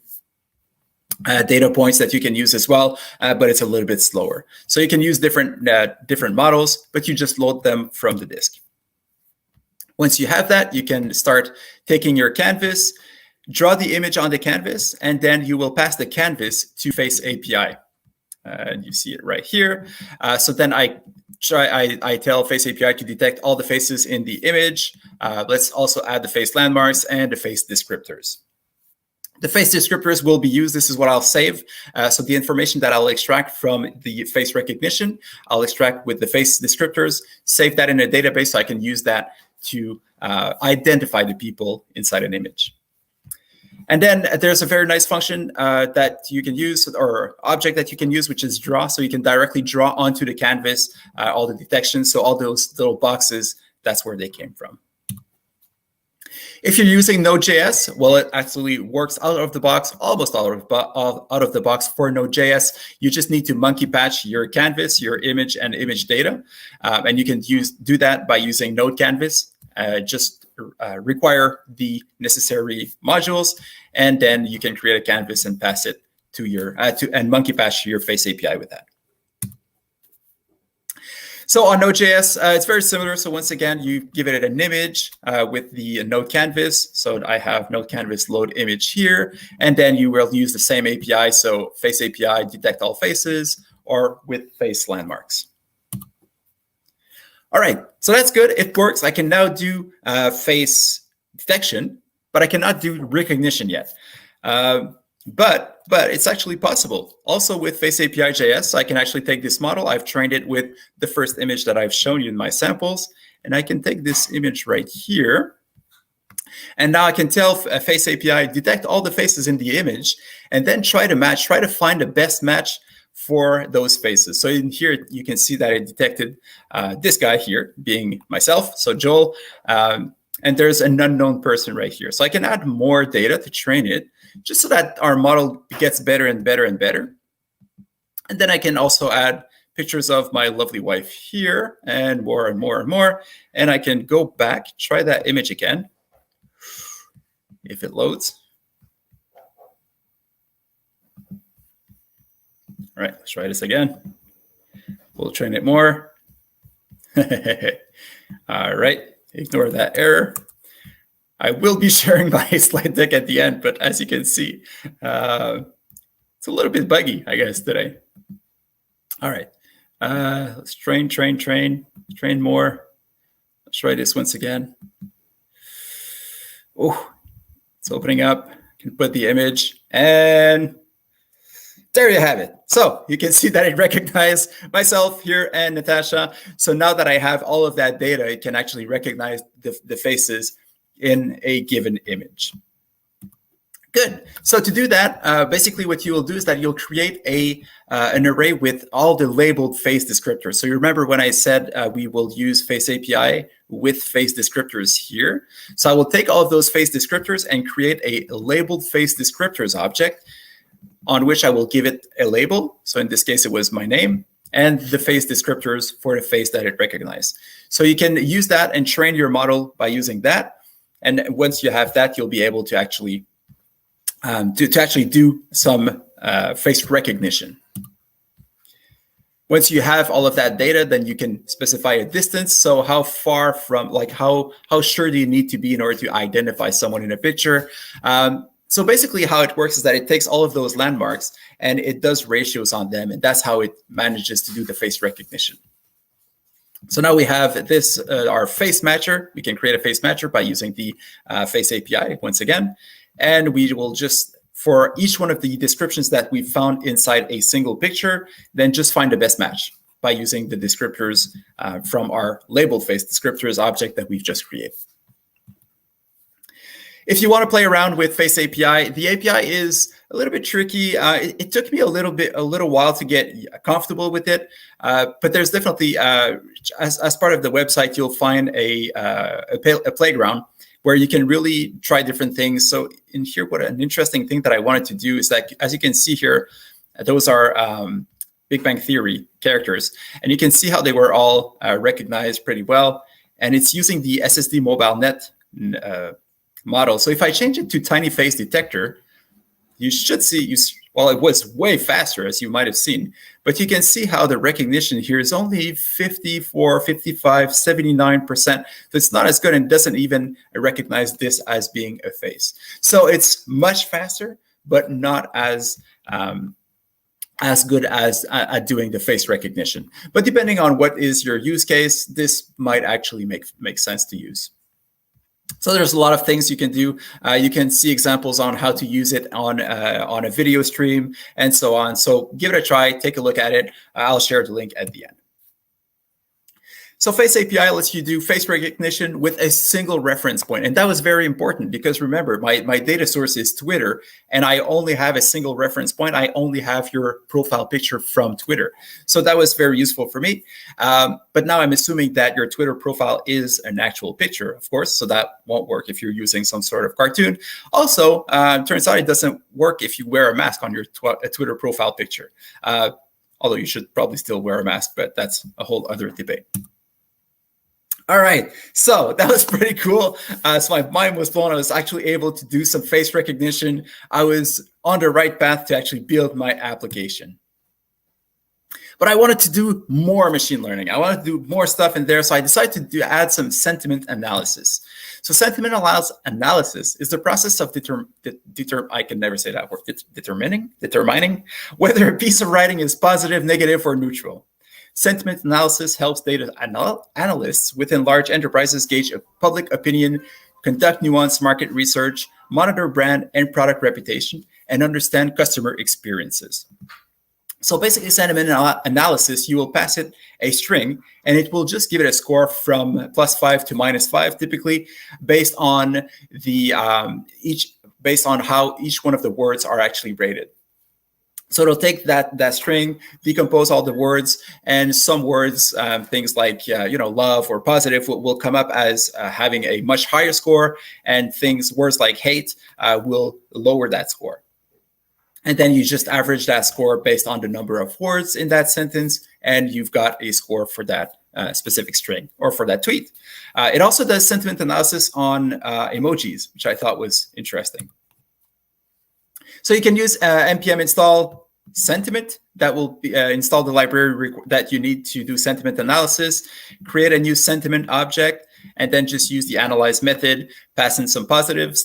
data points that you can use as well, but it's a little bit slower. So you can use different models, but you just load them from the disk. Once you have that, you can start taking your canvas, draw the image on the canvas, and then you will pass the canvas to Face API. And you see it right here. So then I tell Face API to detect all the faces in the image. Let's also add the face landmarks and the face descriptors. The face descriptors will be used. This is what I'll save. So the information that I'll extract from the face recognition, I'll extract with the face descriptors, save that in a database so I can use that to identify the people inside an image. And then there's a very nice function that you can use, or object that you can use, which is draw. So you can directly draw onto the canvas all the detections. So all those little boxes, that's where they came from. If you're using Node.js, well, it actually works out of the box, almost out of the box for Node.js. You just need to monkey patch your canvas, your image, and image data. And you can do that by using Node Canvas. Just require the necessary modules, and then you can create a canvas and pass it to your and monkey patch your Face API with that. So on Node.js, it's very similar. So once again, you give it an image with the Node Canvas. So I have Node Canvas load image here, and then you will use the same API. So Face API detect all faces, or with face landmarks. All right, so that's good. It works. I can now do face detection, but I cannot do recognition yet. But it's actually possible. Also with Face API JS, I can actually take this model. I've trained it with the first image that I've shown you in my samples, and I can take this image right here. And now I can tell Face API, detect all the faces in the image, and then try to find the best match for those faces. So in here, you can see that it detected this guy here being myself, so Joel, and there's an unknown person right here. So I can add more data to train it, just so that our model gets better and better and better. And then I can also add pictures of my lovely wife here, and more and more and more. And I can go back, try that image again, if it loads. All right, let's try this again. We'll train it more. All right, ignore that error. I will be sharing my slide deck at the end, but as you can see, it's a little bit buggy, I guess, today. All right, let's train more. Let's try this once again. Oh, it's opening up. I can put the image, and there you have it. So you can see that it recognized myself here and Natasha. So now that I have all of that data, it can actually recognize the faces in a given image. Good. So to do that, basically what you will do is that you'll create an array with all the labeled face descriptors. So you remember when I said we will use Face API with face descriptors here. So I will take all of those face descriptors and create a labeled face descriptors object on which I will give it a label. So in this case, it was my name and the face descriptors for the face that it recognized. So you can use that and train your model by using that. And once you have that, you'll be able to actually do some face recognition. Once you have all of that data, then you can specify a distance. So how far from, like how sure do you need to be in order to identify someone in a picture? So basically how it works is that it takes all of those landmarks and it does ratios on them. And that's how it manages to do the face recognition. So now we have this, our face matcher. We can create a face matcher by using the Face API once again. And we will just, for each one of the descriptions that we found inside a single picture, then just find the best match by using the descriptors from our labeled face descriptors object that we've just created. If you want to play around with Face API, the API is a little bit tricky. It took me a little while to get comfortable with it, but there's definitely, as part of the website, you'll find a playground where you can really try different things. So in here, what an interesting thing that I wanted to do is that, as you can see here, those are Big Bang Theory characters, and you can see how they were all recognized pretty well. And it's using the SSD mobile net model. So if I change it to tiny face detector, you should see, well, it was way faster, as you might have seen, but you can see how the recognition here is only 54, 55, 79%. So it's not as good and doesn't even recognize this as being a face. So it's much faster, but not as good as at doing the face recognition. But depending on what is your use case, this might actually make sense to use. So there's a lot of things you can do. You can see examples on how to use it on a video stream and so on. So give it a try, take a look at it. I'll share the link at the end. So Face API lets you do face recognition with a single reference point. And that was very important because remember, my data source is Twitter, and I only have a single reference point. I only have your profile picture from Twitter. So that was very useful for me. But now I'm assuming that your Twitter profile is an actual picture, of course, so that won't work if you're using some sort of cartoon. Also, turns out it doesn't work if you wear a mask on your Twitter profile picture. Although you should probably still wear a mask, but that's a whole other debate. All right, so that was pretty cool. So my mind was blown. I was actually able to do some face recognition. I was on the right path to actually build my application. But I wanted to do more machine learning. I wanted to do more stuff in there. So I decided to add some sentiment analysis. So sentiment analysis is the process of I can never say that word, determining whether a piece of writing is positive, negative, or neutral. Sentiment analysis helps data analysts within large enterprises gauge public opinion, conduct nuanced market research, monitor brand and product reputation, and understand customer experiences. So basically, sentiment analysis, you will pass it a string, and it will just give it a score from +5 to -5, typically, based on the based on how each one of the words are actually rated. So it'll take that string, decompose all the words, and some words, things like love or positive, will come up as having a much higher score, and words like hate will lower that score. And then you just average that score based on the number of words in that sentence, and you've got a score for that specific string or for that tweet. It also does sentiment analysis on emojis, which I thought was interesting. So you can use npm install sentiment. That will install the library that you need to do sentiment analysis, create a new sentiment object, and then just use the analyze method, pass in some positive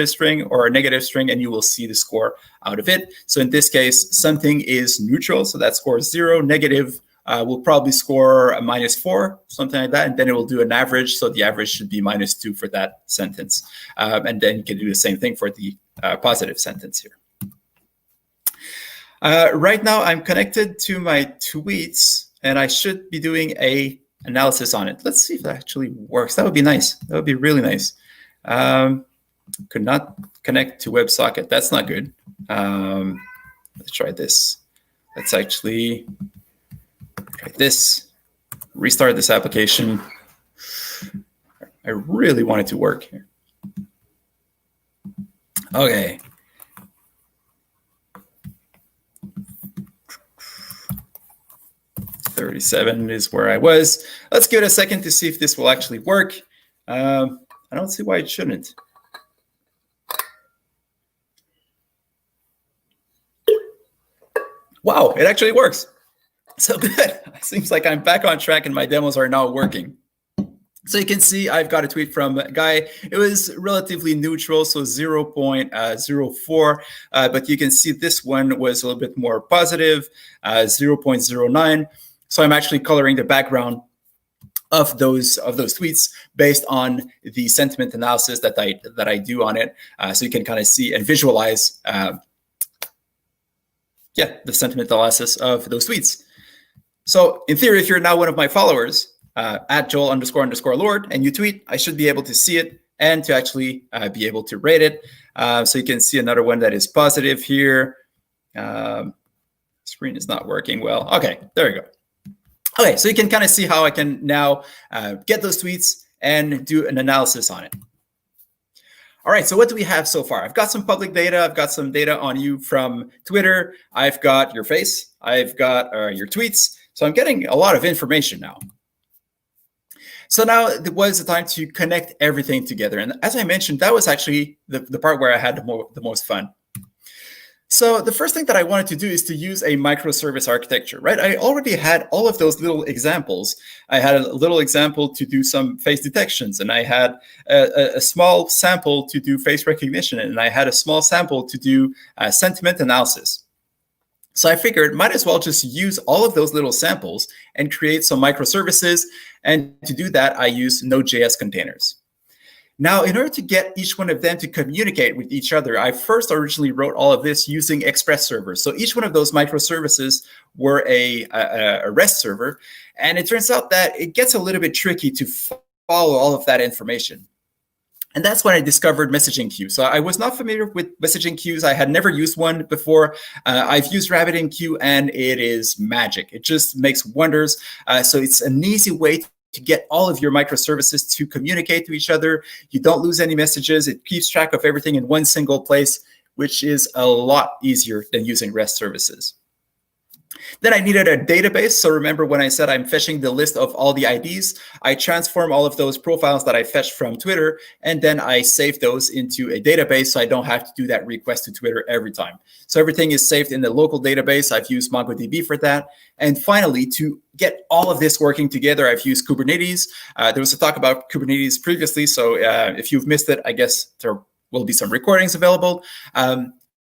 string or a negative string, and you will see the score out of it. So in this case, something is neutral, so that score is 0. Negative will probably score a -4, something like that, and then it will do an average, so the average should be -2 for that sentence. And then you can do the same thing for the positive sentence here. Right now, I'm connected to my tweets, and I should be doing a analysis on it. Let's see if that actually works. That would be nice. That would be really nice. Could not connect to WebSocket. That's not good. Let's try this. Let's actually try this. Restart this application. I really want it to work here. Okay. .37 is where I was. Let's give it a second to see if this will actually work. I don't see why it shouldn't. Wow, it actually works. So good. It seems like I'm back on track and my demos are now working. So you can see I've got a tweet from a guy. It was relatively neutral, so 0.04. But you can see this one was a little bit more positive, 0.09. So I'm actually coloring the background of those tweets based on the sentiment analysis that I do on it. So you can kind of see and visualize, the sentiment analysis of those tweets. So in theory, if you're now one of my followers, at Joel__Lord, and you tweet, I should be able to see it and to actually be able to rate it. So you can see another one that is positive here. Screen is not working well. Okay, there we go. Okay, so you can kind of see how I can now get those tweets and do an analysis on it. All right, so what do we have so far? I've got some public data. I've got some data on you from Twitter. I've got your face. I've got your tweets. So I'm getting a lot of information now. So now it was the time to connect everything together. And as I mentioned, that was actually the part where I had the most fun. So the first thing that I wanted to do is to use a microservice architecture, right? I already had all of those little examples. I had a little example to do some face detections, and I had a small sample to do face recognition, and I had a small sample to do sentiment analysis. So I figured might as well just use all of those little samples and create some microservices. And to do that, I use NodeJS containers. Now, in order to get each one of them to communicate with each other, I first originally wrote all of this using Express servers. So each one of those microservices were a REST server. And it turns out that it gets a little bit tricky to follow all of that information. And that's when I discovered messaging queues. So I was not familiar with messaging queues. I had never used one before. I've used RabbitMQ, and it is magic. It just makes wonders. So it's an easy way to get all of your microservices to communicate to each other. You don't lose any messages. It keeps track of everything in one single place, which is a lot easier than using REST services. Then I needed a database. So remember when I said I'm fetching the list of all the IDs, I transform all of those profiles that I fetched from Twitter, and then I save those into a database so I don't have to do that request to Twitter every time. So everything is saved in the local database. I've used MongoDB for that. And finally, to get all of this working together, I've used Kubernetes. There was a talk about Kubernetes previously. So if you've missed it, I guess there will be some recordings available.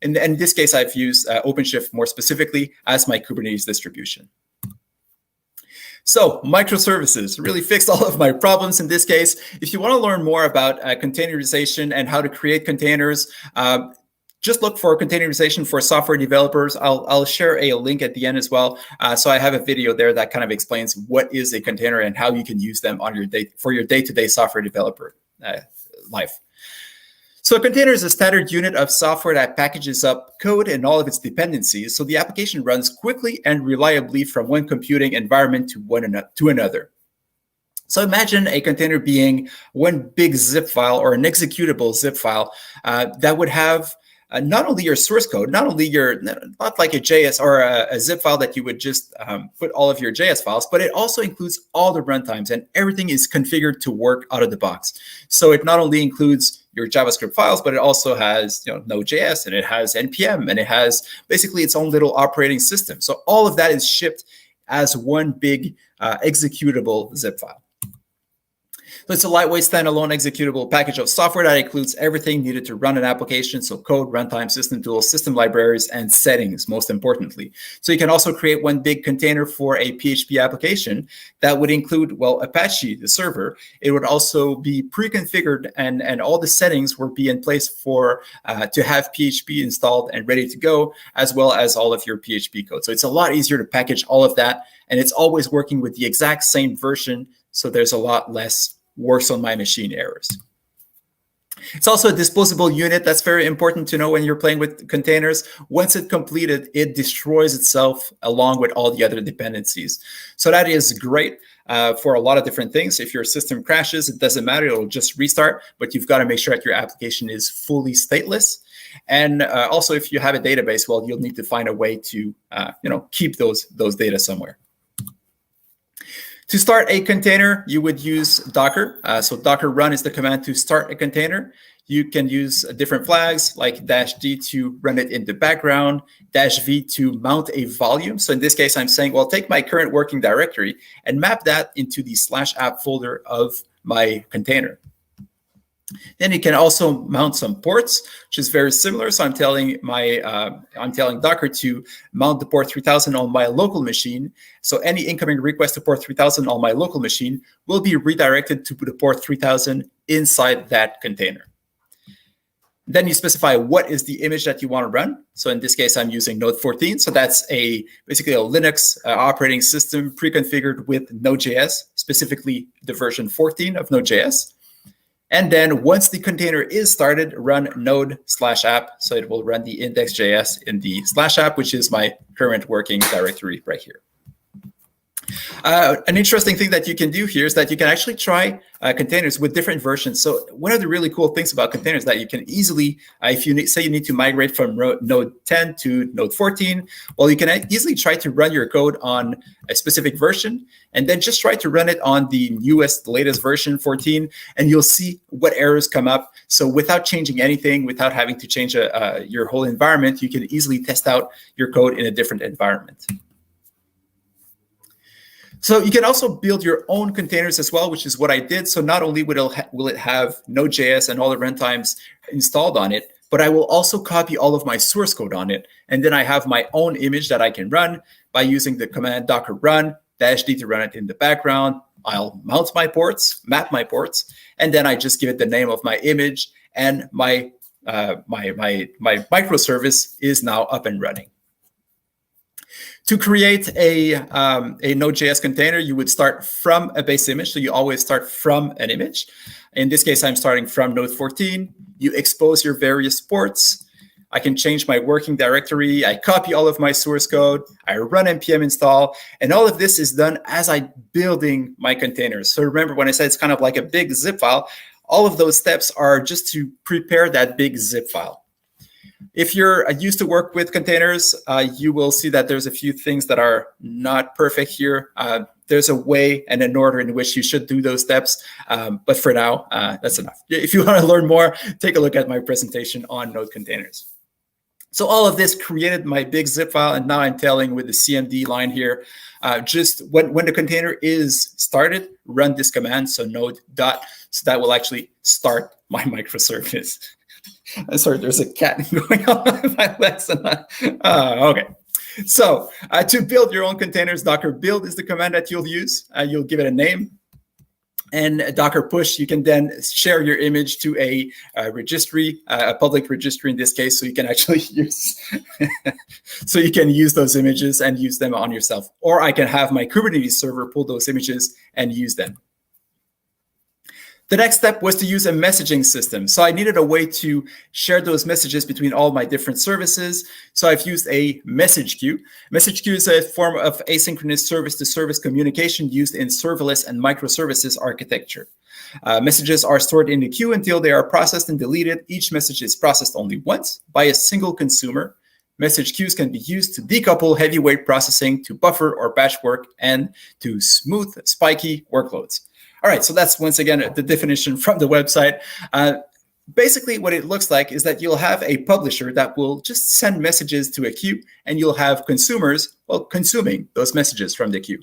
In this case, I've used OpenShift more specifically as my Kubernetes distribution. So microservices really fixed all of my problems in this case. If you want to learn more about containerization and how to create containers, just look for containerization for software developers. I'll share a link at the end as well. So I have a video there that kind of explains what is a container and how you can use them on your for your day-to-day software developer life. So a container is a standard unit of software that packages up code and all of its dependencies, so the application runs quickly and reliably from one computing environment to another. So imagine a container being one big zip file or an executable zip file that would have not only your source code, not like a JS or a zip file that you would just put all of your JS files, but it also includes all the runtimes, and everything is configured to work out of the box. So it not only includes your JavaScript files, but it also has Node.js, and it has NPM, and it has basically its own little operating system. So all of that is shipped as one big executable zip file. So it's a lightweight standalone executable package of software that includes everything needed to run an application. So code, runtime, system tools, system libraries, and settings, most importantly. So you can also create one big container for a PHP application that would include, well, Apache, the server. It would also be pre-configured, and all the settings would be in place for to have PHP installed and ready to go, as well as all of your PHP code. So it's a lot easier to package all of that, and it's always working with the exact same version. So there's a lot less works on my machine errors. It's also a disposable unit. That's very important to know when you're playing with containers. Once it's completed, it destroys itself along with all the other dependencies. So that is great for a lot of different things. If your system crashes, it doesn't matter. It'll just restart, but you've got to make sure that your application is fully stateless. And also, if you have a database, well, you'll need to find a way to keep those data somewhere. To start a container, you would use Docker. So Docker run is the command to start a container. You can use different flags like -d to run it in the background, -v to mount a volume. So in this case, I'm saying, well, take my current working directory and map that into the /app folder of my container. Then you can also mount some ports, which is very similar. So I'm telling Docker to mount the port 3000 on my local machine. So any incoming request to port 3000 on my local machine will be redirected to the port 3000 inside that container. Then you specify what is the image that you want to run. So in this case, I'm using Node 14. So that's basically a Linux operating system pre-configured with Node.js, specifically the version 14 of Node.js. And then once the container is started, run node/app. So it will run the index.js in the /app, which is my current working directory right here. An interesting thing that you can do here is that you can actually try containers with different versions. So one of the really cool things about containers is that you can easily, if you say you need to migrate from Node 10 to Node 14, well, you can easily try to run your code on a specific version, and then just try to run it on the newest, latest version 14, and you'll see what errors come up. So without changing anything, without having to change your whole environment, you can easily test out your code in a different environment. So you can also build your own containers as well, which is what I did. So not only will it have Node.js and all the runtimes installed on it, but I will also copy all of my source code on it. And then I have my own image that I can run by using the command docker run -d to run it in the background. I'll mount my ports, map my ports, and then I just give it the name of my image, and my microservice is now up and running. To create a Node.js container, you would start from a base image. So you always start from an image. In this case, I'm starting from Node 14. You expose your various ports. I can change my working directory. I copy all of my source code. I run npm install. And all of this is done as I'm building my containers. So remember when I said it's kind of like a big zip file, all of those steps are just to prepare that big zip file. If you're used to work with containers, you will see that there's a few things that are not perfect here. There's a way and an order in which you should do those steps. But for now, that's enough. If you want to learn more, take a look at my presentation on Node containers. So all of this created my big zip file. And now I'm telling with the CMD line here, just when the container is started, run this command. So node dot. So that will actually start my microservice. I'm sorry, there's a cat going on with my legs. Okay. So to build your own containers, docker build is the command that you'll use. You'll give it a name. And Docker push, you can then share your image to a registry, a public registry in this case, so you can actually use, so you can use those images and use them on yourself. Or I can have my Kubernetes server pull those images and use them. The next step was to use a messaging system. So I needed a way to share those messages between all my different services. So I've used a message queue. Message queue is a form of asynchronous service-to-service communication used in serverless and microservices architecture. Messages are stored in the queue until they are processed and deleted. Each message is processed only once by a single consumer. Message queues can be used to decouple heavyweight processing, to buffer or batch work, and to smooth spiky workloads. All right, so that's once again the definition from the website. Basically, what it looks like is that you'll have a publisher that will just send messages to a queue, and you'll have consumers, well, consuming those messages from the queue.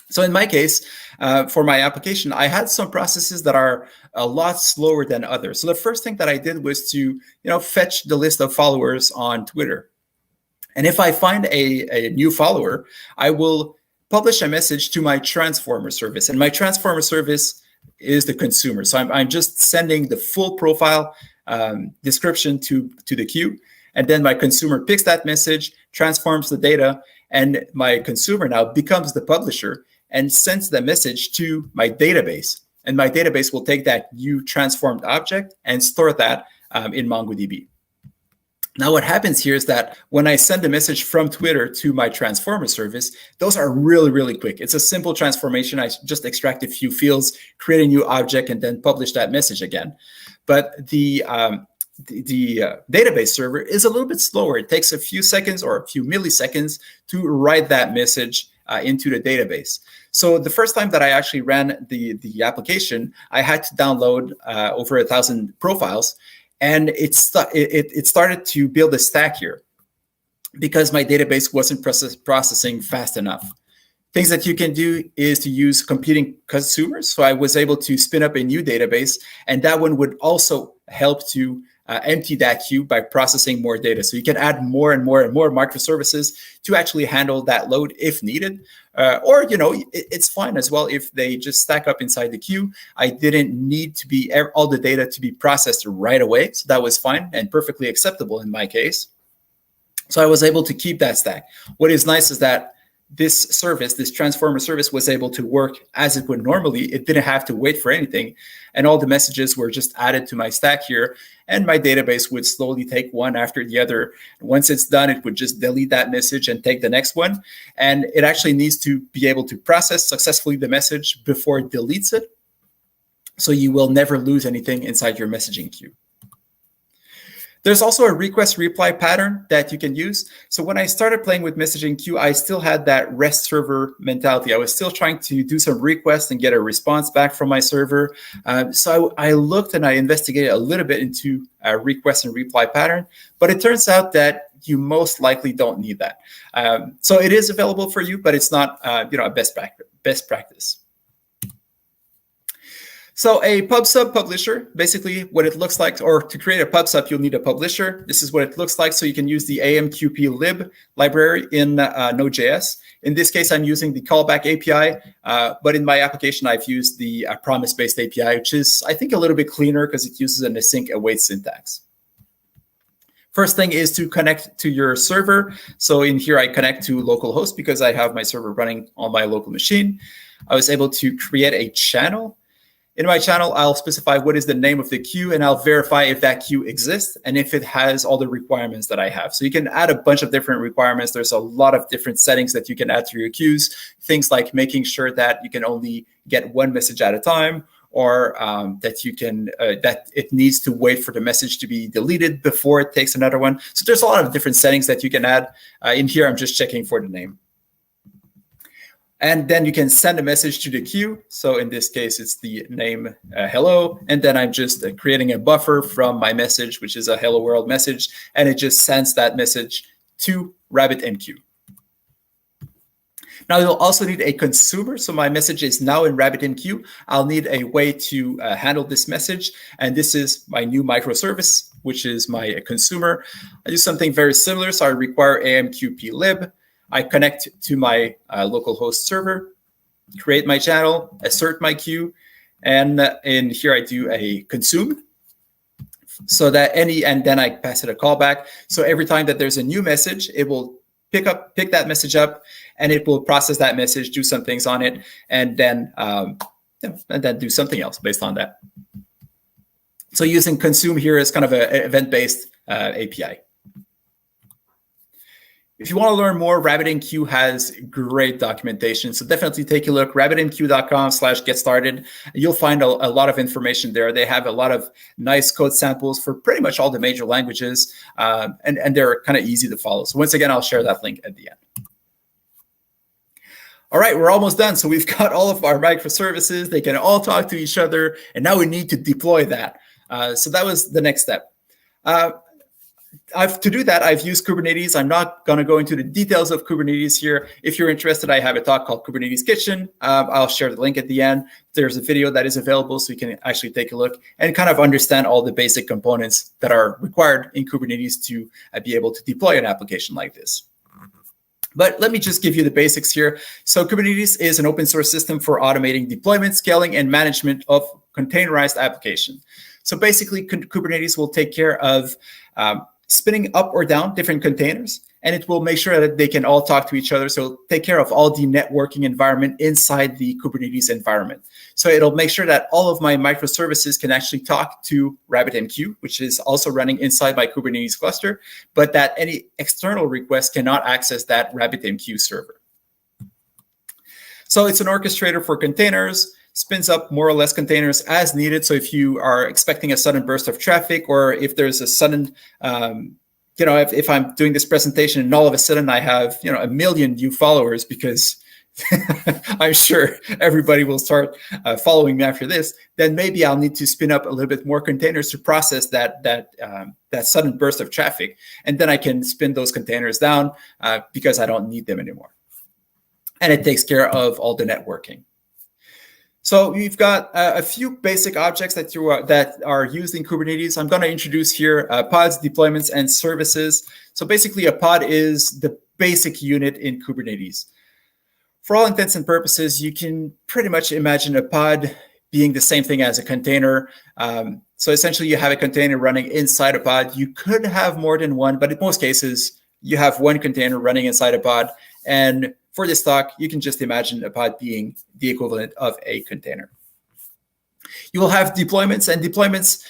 So in my case, for my application, I had some processes that are a lot slower than others. So the first thing that I did was to, fetch the list of followers on Twitter. And if I find a new follower, I will publish a message to my transformer service. And my transformer service is the consumer. So I'm just sending the full profile description to the queue. And then my consumer picks that message, transforms the data, and my consumer now becomes the publisher and sends the message to my database. And my database will take that new transformed object and store that in MongoDB. Now, what happens here is that when I send a message from Twitter to my transformer service, those are really, really quick. It's a simple transformation. I just extract a few fields, create a new object, and then publish that message again. But the database server is a little bit slower. It takes a few seconds or a few milliseconds to write that message into the database. So the first time that I actually ran the application, I had to download over 1,000 profiles. And it started to build a stack here because my database wasn't processing fast enough. Things that you can do is to use competing consumers. So I was able to spin up a new database, and that one would also help to empty that queue by processing more data. So you can add more and more and more microservices to actually handle that load if needed. Or, it's fine as well if they just stack up inside the queue. I didn't need to be all the data to be processed right away. So that was fine and perfectly acceptable in my case. So I was able to keep that stack. What is nice is that this service, this transformer service, was able to work as it would normally. It didn't have to wait for anything. And all the messages were just added to my stack here. And my database would slowly take one after the other. Once it's done, it would just delete that message and take the next one. And it actually needs to be able to process successfully the message before it deletes it. So you will never lose anything inside your messaging queue. There's also a request reply pattern that you can use. So when I started playing with messaging queue, I still had that REST server mentality. I was still trying to do some requests and get a response back from my server. So I looked and I investigated a little bit into a request and reply pattern, but it turns out that you most likely don't need that. So it is available for you, but it's not a best practice. So a pub/sub publisher, basically what it looks like, or to create a pub/sub, you'll need a publisher. This is what it looks like. So you can use the AMQP lib library in Node.js. In this case, I'm using the callback API, but in my application, I've used the promise-based API, which is, I think, a little bit cleaner because it uses an async await syntax. First thing is to connect to your server. So in here, I connect to localhost because I have my server running on my local machine. I was able to create a channel. In my channel, I'll specify what is the name of the queue, and I'll verify if that queue exists and if it has all the requirements that I have. So you can add a bunch of different requirements. There's a lot of different settings that you can add to your queues. Things like making sure that you can only get one message at a time, or that you can that it needs to wait for the message to be deleted before it takes another one. So there's a lot of different settings that you can add. In here, I'm just checking for the name. And then you can send a message to the queue. So in this case, it's the name hello. And then I'm just creating a buffer from my message, which is a hello world message. And it just sends that message to RabbitMQ. Now you'll also need a consumer. So my message is now in RabbitMQ. I'll need a way to handle this message. And this is my new microservice, which is my consumer. I do something very similar. So I require AMQP lib. I connect to my localhost server, create my channel, assert my queue, And in here, I do a consume. So that and then I pass it a callback. So every time that there's a new message, it will pick that message up, and it will process that message, do some things on it, and then do something else based on that. So using consume here is kind of an event-based API. If you want to learn more, RabbitMQ has great documentation. So definitely take a look, rabbitmq.com/get-started. You'll find a lot of information there. They have a lot of nice code samples for pretty much all the major languages, and they're kind of easy to follow. So once again, I'll share that link at the end. All right, we're almost done. So we've got all of our microservices. They can all talk to each other, and now we need to deploy that. So that was the next step. To do that, I've used Kubernetes. I'm not going to go into the details of Kubernetes here. If you're interested, I have a talk called Kubernetes Kitchen. I'll share the link at the end. There's a video that is available, so you can actually take a look and kind of understand all the basic components that are required in Kubernetes to be able to deploy an application like this. But let me just give you the basics here. So Kubernetes is an open source system for automating deployment, scaling, and management of containerized application. So basically, Kubernetes will take care of spinning up or down different containers, and it will make sure that they can all talk to each other. So it'll take care of all the networking environment inside the Kubernetes environment. So it'll make sure that all of my microservices can actually talk to RabbitMQ, which is also running inside my Kubernetes cluster, but that any external request cannot access that RabbitMQ server. So it's an orchestrator for containers, spins up more or less containers as needed. So if you are expecting a sudden burst of traffic, or if there's a sudden, if I'm doing this presentation and all of a sudden I have, 1 million new followers, because I'm sure everybody will start following me after this, then maybe I'll need to spin up a little bit more containers to process that sudden burst of traffic. And then I can spin those containers down because I don't need them anymore. And it takes care of all the networking. So we've got a few basic objects that are used in Kubernetes. I'm going to introduce here pods, deployments, and services. So basically, a pod is the basic unit in Kubernetes. For all intents and purposes, you can pretty much imagine a pod being the same thing as a container. So essentially, you have a container running inside a pod. You could have more than one, but in most cases, you have one container running inside a pod. And for this talk, you can just imagine a pod being the equivalent of a container. You will have deployments, and deployments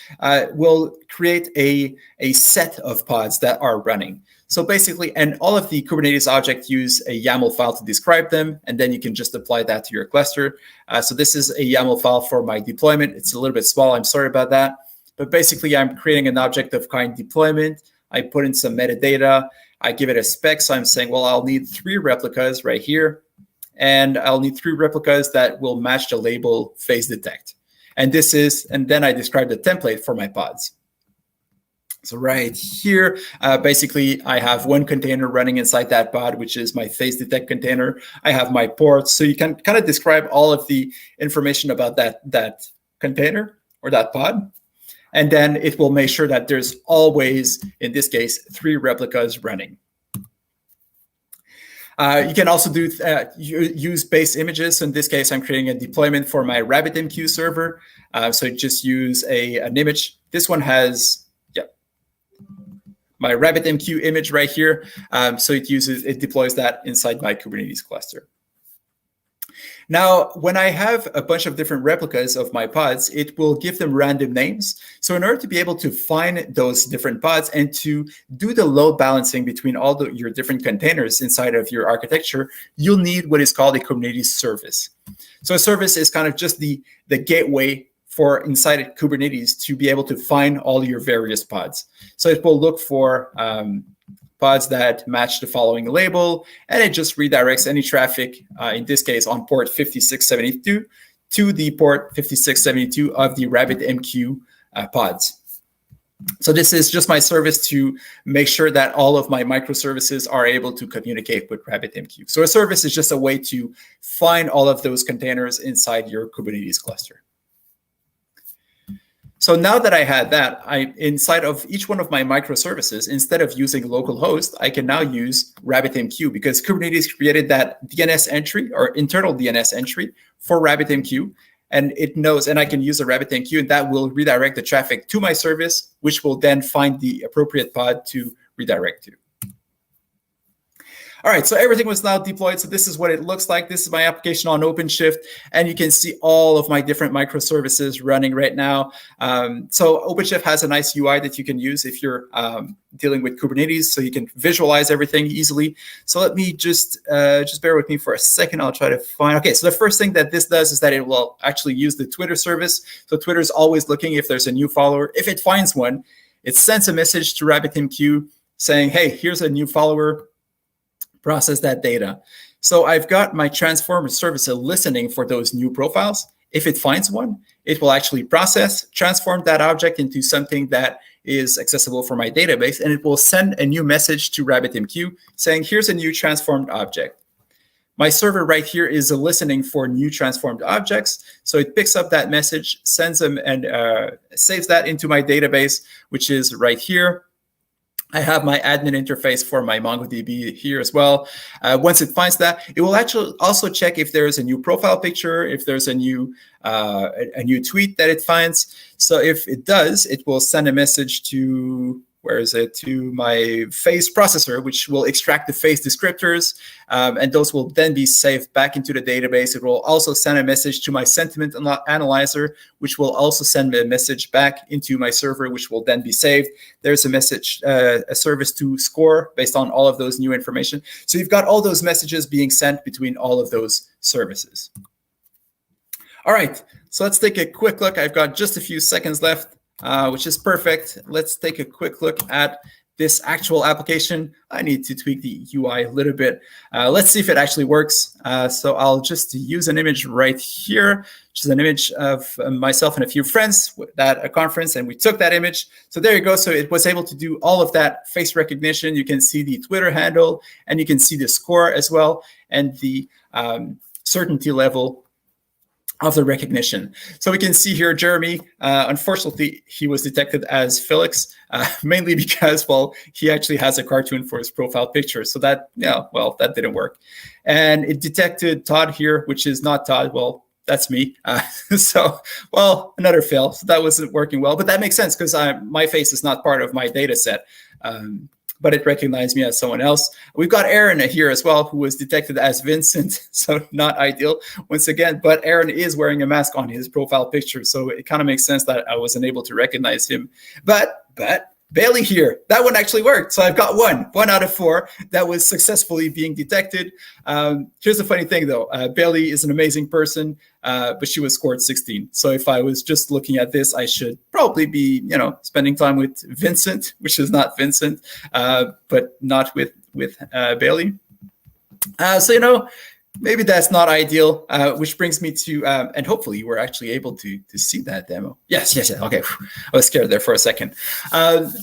will create a set of pods that are running. So basically, and all of the Kubernetes objects use a YAML file to describe them, and then you can just apply that to your cluster. So this is a YAML file for my deployment. It's a little bit small, I'm sorry about that. But basically, I'm creating an object of kind deployment. I put in some metadata. I give it a spec, so I'm saying, well, I'll need 3 replicas right here, and I'll need 3 replicas that will match the label phase detect. And then I describe the template for my pods. So right here, basically, I have one container running inside that pod, which is my phase detect container. I have my ports, so you can kind of describe all of the information about that container or that pod. And then it will make sure that there's always, in this case, 3 replicas running. You can also use base images. So in this case, I'm creating a deployment for my RabbitMQ server. So just use an image. This one has my RabbitMQ image right here. So it deploys that inside my Kubernetes cluster. Now, when I have a bunch of different replicas of my pods, it will give them random names. So in order to be able to find those different pods and to do the load balancing between all your different containers inside of your architecture, you'll need what is called a Kubernetes service. So a service is kind of just the gateway for inside Kubernetes to be able to find all your various pods. So it will look for pods that match the following label, and it just redirects any traffic, in this case on port 5672, to the port 5672 of the RabbitMQ pods. So this is just my service to make sure that all of my microservices are able to communicate with RabbitMQ. So a service is just a way to find all of those containers inside your Kubernetes cluster. So now that I had that, inside of each one of my microservices, instead of using localhost, I can now use RabbitMQ, because Kubernetes created that DNS entry or internal DNS entry for RabbitMQ. and it knows, and I can use a RabbitMQ, and that will redirect the traffic to my service, which will then find the appropriate pod to redirect to. All right, so everything was now deployed. So this is what it looks like. This is my application on OpenShift, and you can see all of my different microservices running right now. So OpenShift has a nice UI that you can use if you're dealing with Kubernetes, so you can visualize everything easily. So let me just bear with me for a second. I'll try to find. Okay, so the first thing that this does is that it will actually use the Twitter service. So Twitter is always looking if there's a new follower. If it finds one, it sends a message to RabbitMQ saying, hey, here's a new follower. Process that data. So I've got my transformer service listening for those new profiles. If it finds one, it will actually transform that object into something that is accessible for my database, and it will send a new message to RabbitMQ saying, here's a new transformed object. My server right here is listening for new transformed objects. So it picks up that message, sends them, and saves that into my database, which is right here. I have my admin interface for my MongoDB here as well. Once it finds that, it will actually also check if there is a new profile picture, if there's a new tweet that it finds. So if it does, it will send a message to, where is it, to my face processor, which will extract the face descriptors, and those will then be saved back into the database. It will also send a message to my sentiment analyzer, which will also send a message back into my server, which will then be saved. There's a message, a service to score based on all of those new information. So you've got all those messages being sent between all of those services. All right, so let's take a quick look. I've got just a few seconds left. Which is perfect. Let's take a quick look at this actual application. I need to tweak the UI a little bit. Let's see if it actually works. So I'll just use an image right here, which is an image of myself and a few friends at a conference, and we took that image. So there you go. So it was able to do all of that face recognition. You can see the Twitter handle, and you can see the score as well, and the certainty level of the recognition. So we can see here, Jeremy, unfortunately, he was detected as Felix, mainly because, well, he actually has a cartoon for his profile picture. So that, yeah, well, that didn't work. And it detected Todd here, which is not Todd. Well, that's me. So, well, another fail. So that wasn't working well, but that makes sense because my face is not part of my data set. But it recognized me as someone else. We've got Aaron here as well, who was detected as Vincent, so not ideal once again, but Aaron is wearing a mask on his profile picture, so it kind of makes sense that I wasn't able to recognize him. But Bailey here, that one actually worked. So I've got one out of 4 that was successfully being detected. Here's the funny thing though, Bailey is an amazing person, but she was scored 16. So if I was just looking at this, I should probably be, spending time with Vincent, which is not Vincent, but not with Bailey. So, maybe that's not ideal, which brings me to, and hopefully you were actually able to see that demo. Yes, okay. I was scared there for a second.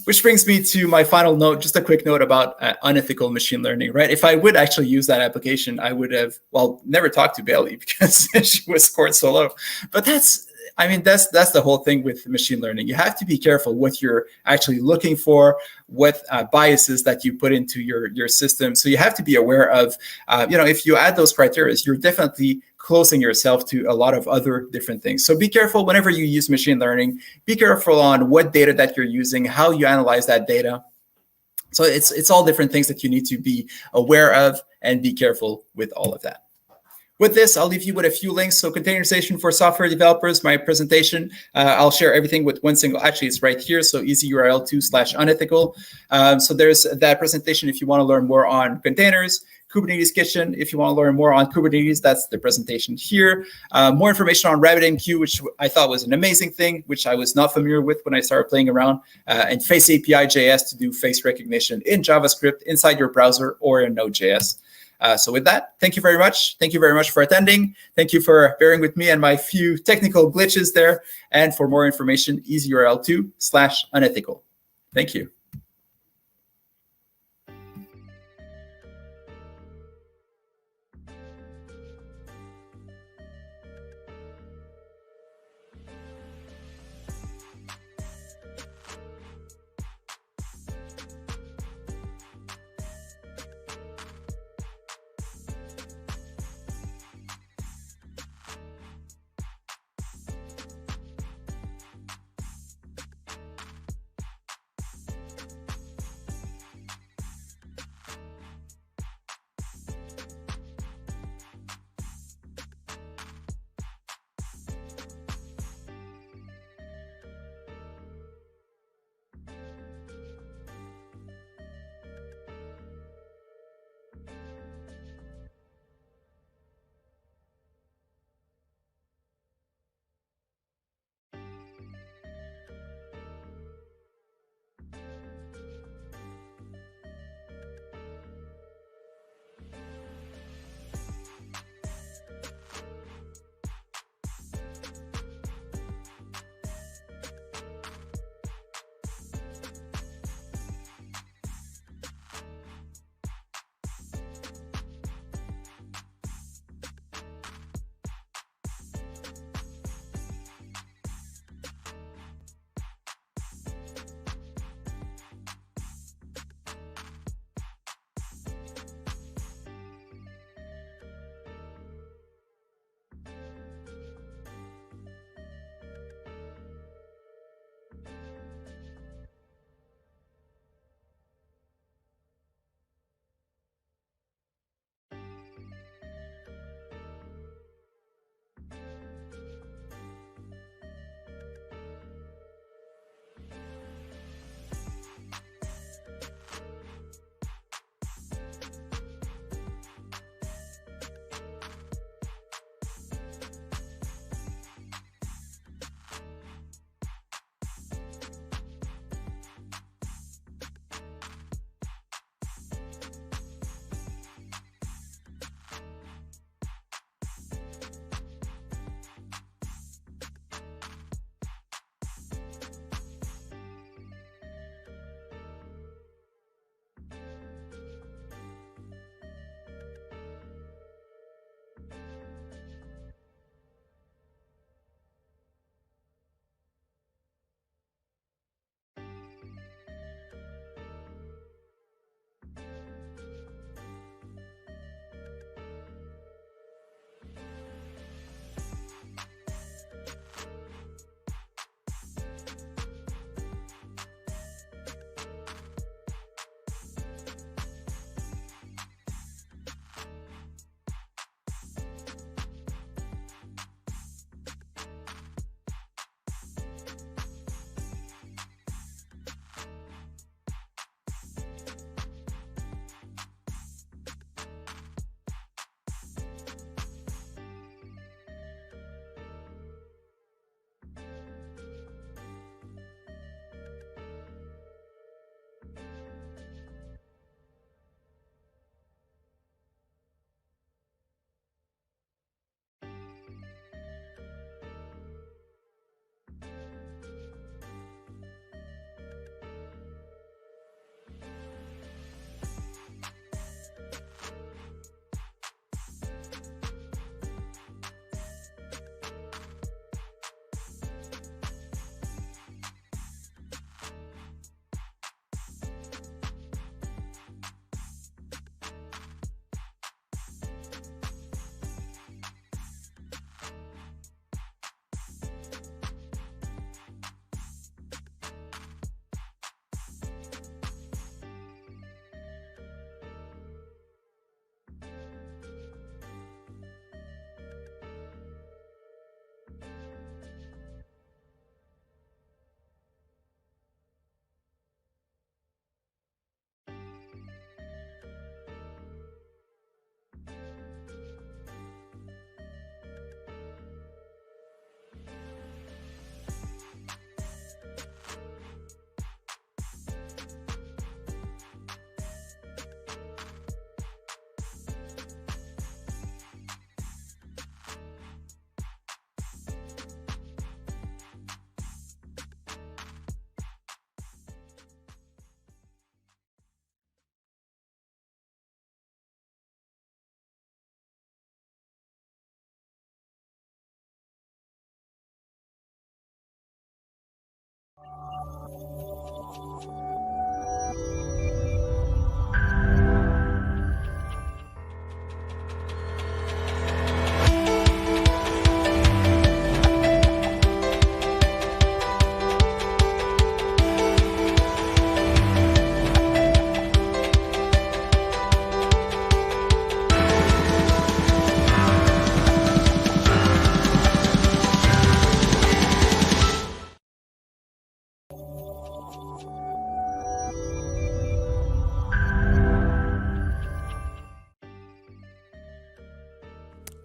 Which brings me to my final note, just a quick note about unethical machine learning, right? If I would actually use that application, I would have, well, never talked to Bailey because she was scored so low. But that's the whole thing with machine learning. You have to be careful what you're actually looking for, what biases that you put into your system. So you have to be aware of, if you add those criteria, you're definitely closing yourself to a lot of other different things. So be careful whenever you use machine learning. Be careful on what data that you're using, how you analyze that data. So it's all different things that you need to be aware of and be careful with all of that. With this, I'll leave you with a few links. So containerization for software developers, my presentation, I'll share everything with one single, actually it's right here. So easy URL 2/unethical. So there's that presentation if you want to learn more on containers. Kubernetes Kitchen, if you want to learn more on Kubernetes, that's the presentation here. More information on RabbitMQ, which I thought was an amazing thing, which I was not familiar with when I started playing around, and Face API JS to do face recognition in JavaScript inside your browser or in Node.js. So with that, thank you very much. Thank you very much for attending. Thank you for bearing with me and my few technical glitches there. And for more information, easy URL 2/unethical. Thank you.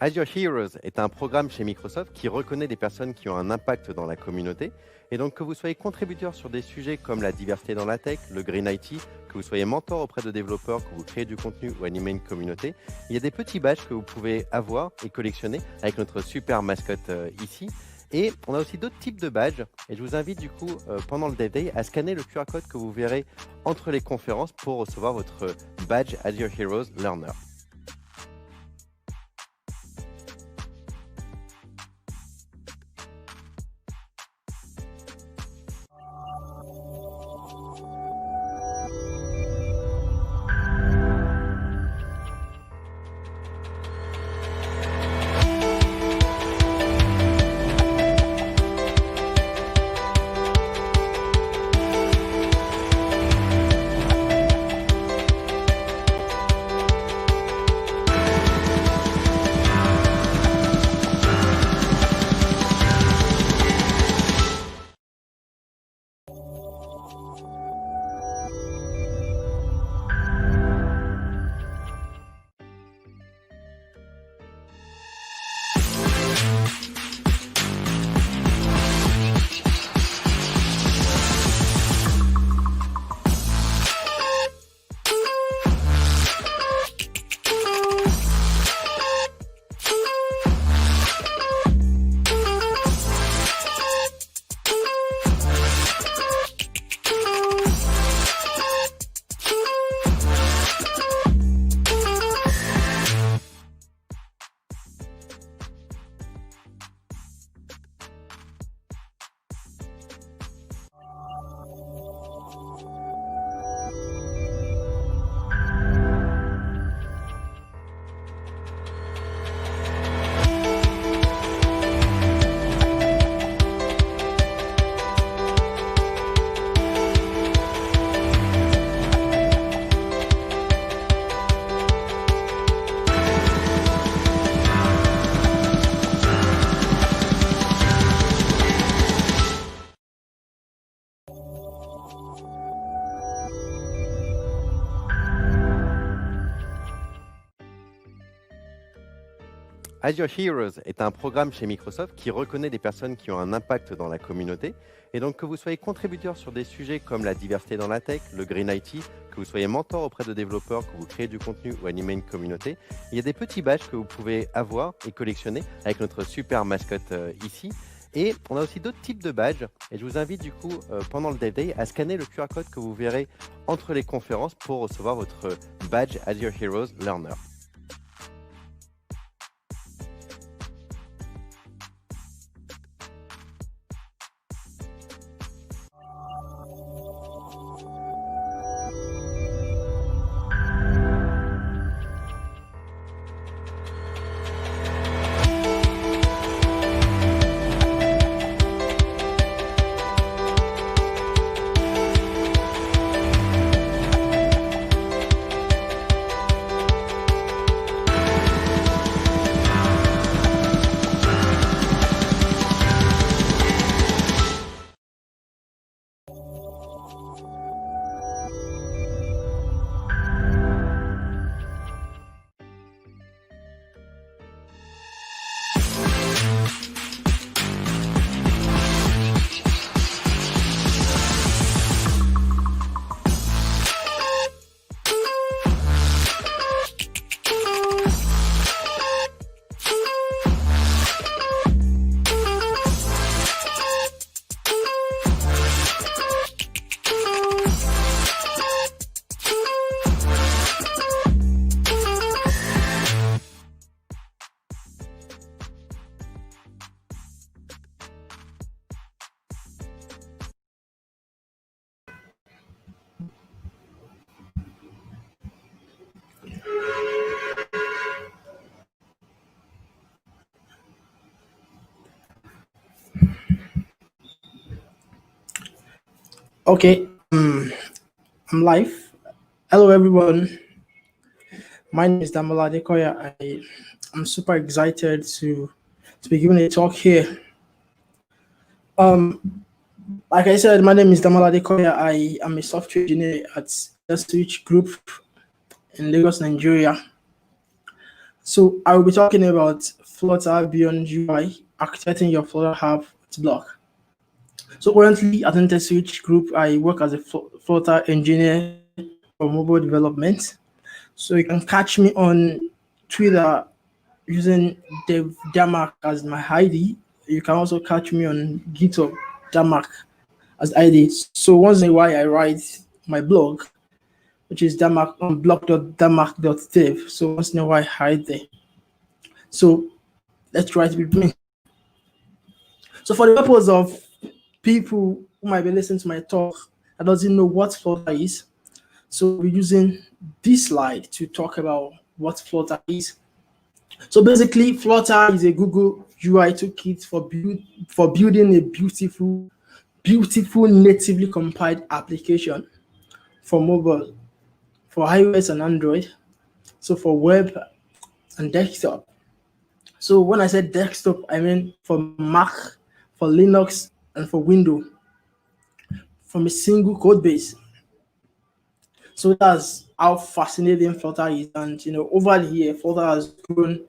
Azure Heroes est un programme chez Microsoft qui reconnaît des personnes qui ont un impact dans la communauté. Et donc que vous soyez contributeur sur des sujets comme la diversité dans la tech, le Green IT, que vous soyez mentor auprès de développeurs, que vous créez du contenu ou animez une communauté, il y a des petits badges que vous pouvez avoir et collectionner avec notre super mascotte ici. Et on a aussi d'autres types de badges. Et je vous invite du coup, pendant le DevDay, à scanner le QR code que vous verrez entre les conférences pour recevoir votre badge Azure Heroes Learner. Azure Heroes est un programme chez Microsoft qui reconnaît des personnes qui ont un impact dans la communauté. Et donc que vous soyez contributeur sur des sujets comme la diversité dans la tech, le Green IT, que vous soyez mentor auprès de développeurs, que vous créez du contenu ou animez une communauté, il y a des petits badges que vous pouvez avoir et collectionner avec notre super mascotte ici. Et on a aussi d'autres types de badges. Et je vous invite du coup, pendant le DevDay, à scanner le QR code que vous verrez entre les conférences pour recevoir votre badge Azure Heroes Learner. Okay, I'm live. Hello, everyone. My name is Damola Adekoya. I'm super excited to be giving a talk here. Like I said, my name is Damola Adekoya. I am a software engineer at the Switch Group in Lagos, Nigeria. So I will be talking about Flutter Beyond UI, architecting your Flutter app with BLOC. So currently at NodeJS Group, I work as a Flutter engineer for mobile development. So you can catch me on Twitter using DevDamak as my ID. You can also catch me on GitHub, Damak as ID. So once in a while I write my blog, which is Damak on blog.damak.dev. So once in a while I write there. So let's write with me. So for the purpose of people who might be listening to my talk that doesn't know what Flutter is, so we're using this slide to talk about what Flutter is. So basically, Flutter is a Google UI toolkit for building a beautiful natively compiled application for mobile, for iOS and Android, so for web and desktop. So when I said desktop, I mean for Mac, for Linux, and for Windows, from a single code base. So that's how fascinating Flutter is. And over the year, Flutter has grown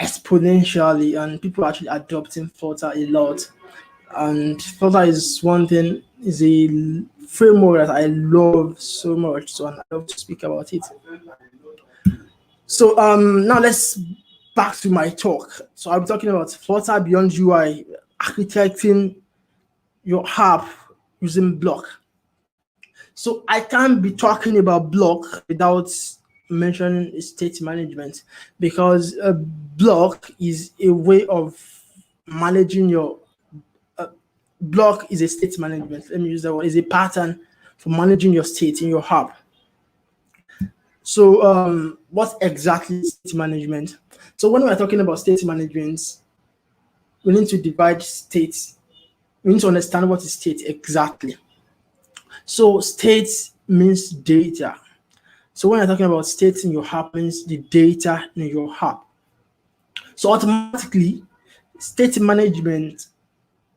exponentially, and people are actually adopting Flutter a lot. And Flutter is a framework that I love so much. So I love to speak about it. So now let's back to my talk. So I'm talking about Flutter Beyond UI, architecting your app using BLOC. So I can't be talking about BLOC without mentioning state management, because a BLOC is a way of managing your BLOC is a state management. Let me use that word. Is a pattern for managing your state in your app. So what exactly is state management? So when we're talking about state management, we need to divide states. We need to understand what is state exactly. So state means data. So when you're talking about states in your app, means the data in your app. So automatically, state management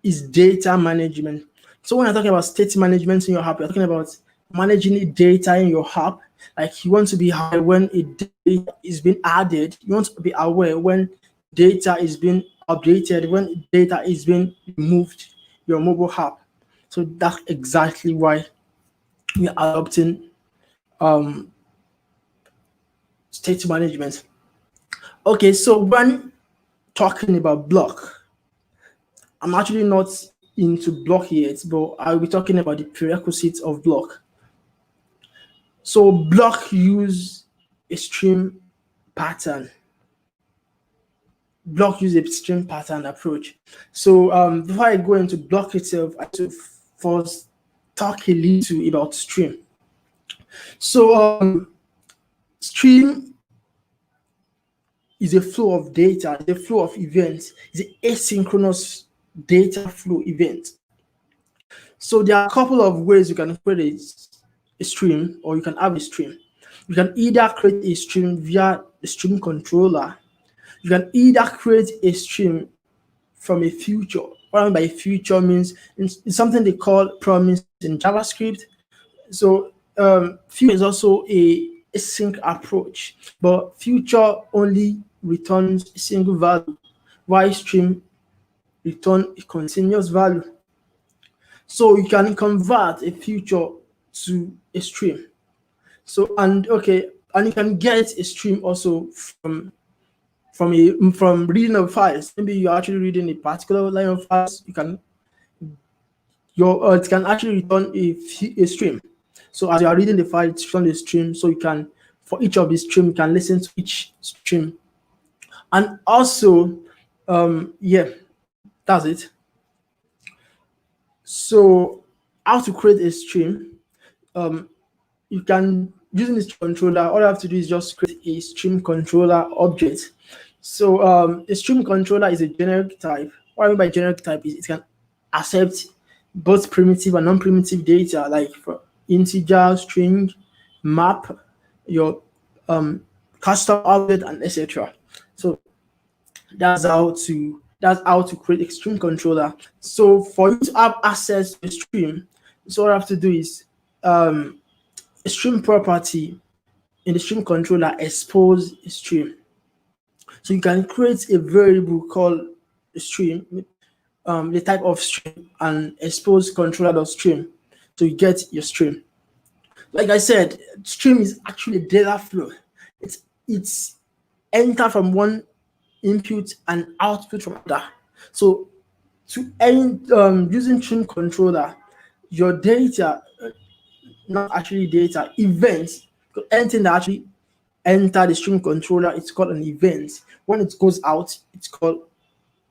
is data management. So when you're talking about state management in your app, you're talking about managing the data in your app. Like you want to be aware when a data is being added. You want to be aware when data is being updated, when data is being removed, your mobile app. So that's exactly why we are adopting state management. Okay, so when talking about BLOC, I'm actually not into BLOC yet, but I'll be talking about the prerequisites of BLOC. So BLOC use a stream pattern. BLOC use a stream pattern approach. So before I go into BLOC itself, I should first talk a little about stream. So stream is a flow of data, the flow of events, is an asynchronous data flow event. So there are a couple of ways you can create a stream, or you can have a stream. You can either create a stream via the stream controller. You can either create a stream from a feature. What I mean by feature means it's something they call promise in JavaScript. So feature is also a sync approach, but feature only returns a single value, while stream return a continuous value. So you can convert a feature to a stream. So and you can get a stream also from reading of files. Maybe you're actually reading a particular line of files. It can actually return a stream. So as you are reading the file, it's from the stream. So you can, for each of the stream, you can listen to each stream. And also, that's it. So how to create a stream? You can, using this controller, all you have to do is just create a stream controller object. So a stream controller is a generic type. What I mean by generic type is it can accept both primitive and non-primitive data, like for integer, string, map, your custom object, and etc. So that's how to create a stream controller. So for you to have access to a stream, so all I have to do is a stream property in the stream controller expose a stream. So you can create a variable called stream, the type of stream, and expose controller.stream. So you get your stream. Like I said, stream is actually data flow. It's enter from one input and output from other. So to end using stream controller, your data, not actually data, events, anything that actually enter the stream controller, it's called an event. When it goes out, it's called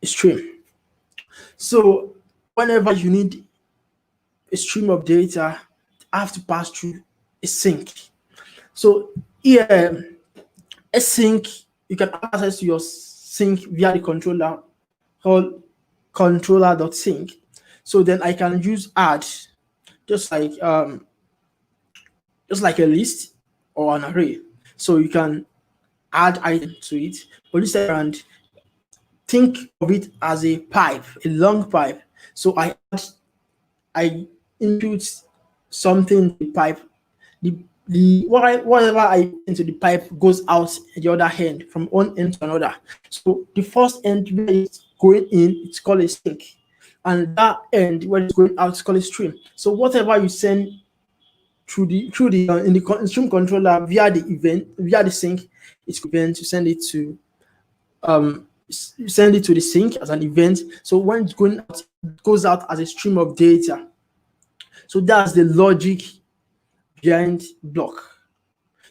a stream. So whenever you need a stream of data, I have to pass through a sink. So here, a sink, you can access your sink via the controller called controller.sink. So then I can use add, just like a list or an array. So you can add item to it, but this time think of it as a pipe, a long pipe. So I input something to the pipe. Whatever I into the pipe goes out the other end from one end to another. So the first end where it's going in, it's called a sink, and that end where it's going out, it's called a stream. So whatever you send through the in the stream controller via the event, via the sink, it's going to send it to the sink as an event. So when it's going out, it goes out as a stream of data. So that's the logic behind BLOC.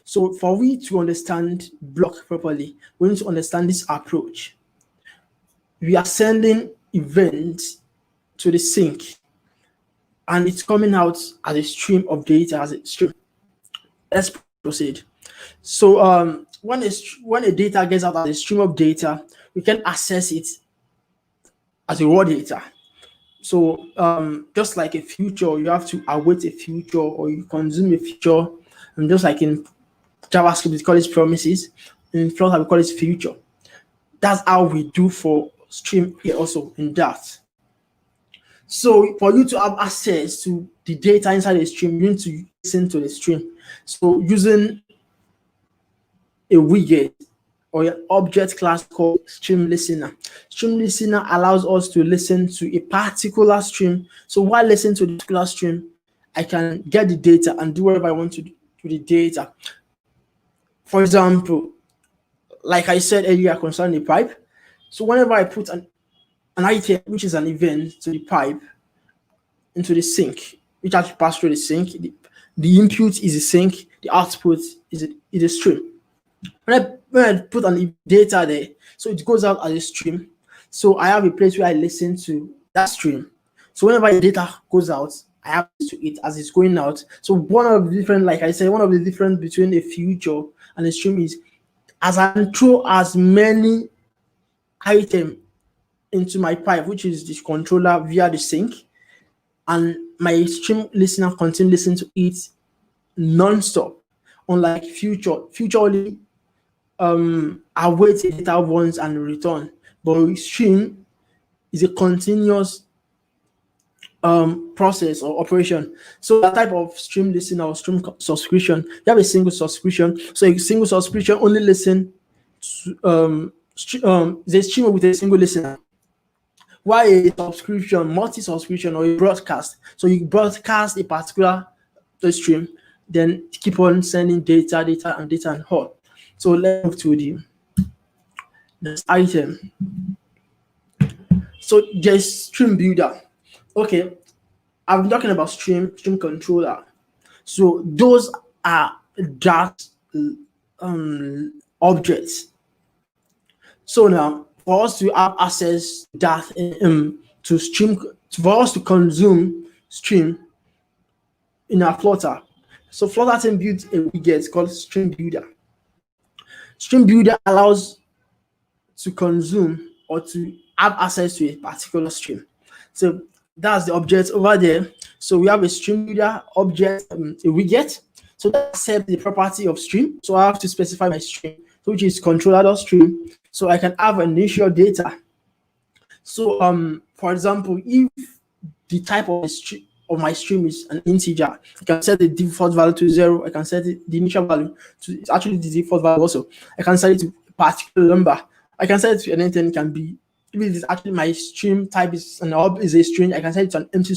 So for we to understand BLOC properly, we need to understand this approach. We are sending events to the sink, and it's coming out as a stream of data, as a stream. Let's proceed. So when a data gets out as a stream of data, we can access it as a raw data. So just like a future, you have to await a future or you consume a future, and just like in JavaScript, we call it promises. In Flutter, we call it future. That's how we do for stream here also in that. So for you to have access to the data inside the stream, you need to listen to the stream. So using a widget or an object class called stream listener. Stream listener allows us to listen to a particular stream. So while listening to the particular stream, I can get the data and do whatever I want to do to the data. For example, like I said earlier concerning the pipe. So whenever I put an item, which is an event, to the pipe, into the sink, which has to pass through the sink, the input is a sink, the output is a stream. When I put an data there, so it goes out as a stream. So I have a place where I listen to that stream. So whenever the data goes out, I have to it as it's going out. So one of the different, like I said, one of the difference between a future and a stream is as I throw as many items into my pipe, which is this controller via the sink, and my stream listener continues listening to it non-stop. Unlike future only await data once and return, but stream is a continuous process or operation. So that type of stream listener or stream subscription, you have a single subscription. So a single subscription only listen to the streamer with a single listener. Why a subscription, multi-subscription, or a broadcast? So you broadcast a particular stream, then keep on sending data, and all. So let's move to the next item. So there's stream builder. Okay, I've been talking about stream controller. So those are that objects. So now, for us to have access that to stream, for us to consume stream in our Flutter. So Flutter team builds a widget called Stream Builder. Stream Builder allows to consume or to have access to a particular stream. So that's the object over there. So we have a Stream Builder object, a widget. So that accepts the property of stream. So I have to specify my stream, which is controller.stream. So I can have initial data. So for example, if the type of my stream is an integer, I can set the default value to 0. I can set the initial value to, it's actually the default value also. I can set it to a particular number. I can set it to anything. It can be, if it is actually my stream type is an ob is a string, I can set it to an empty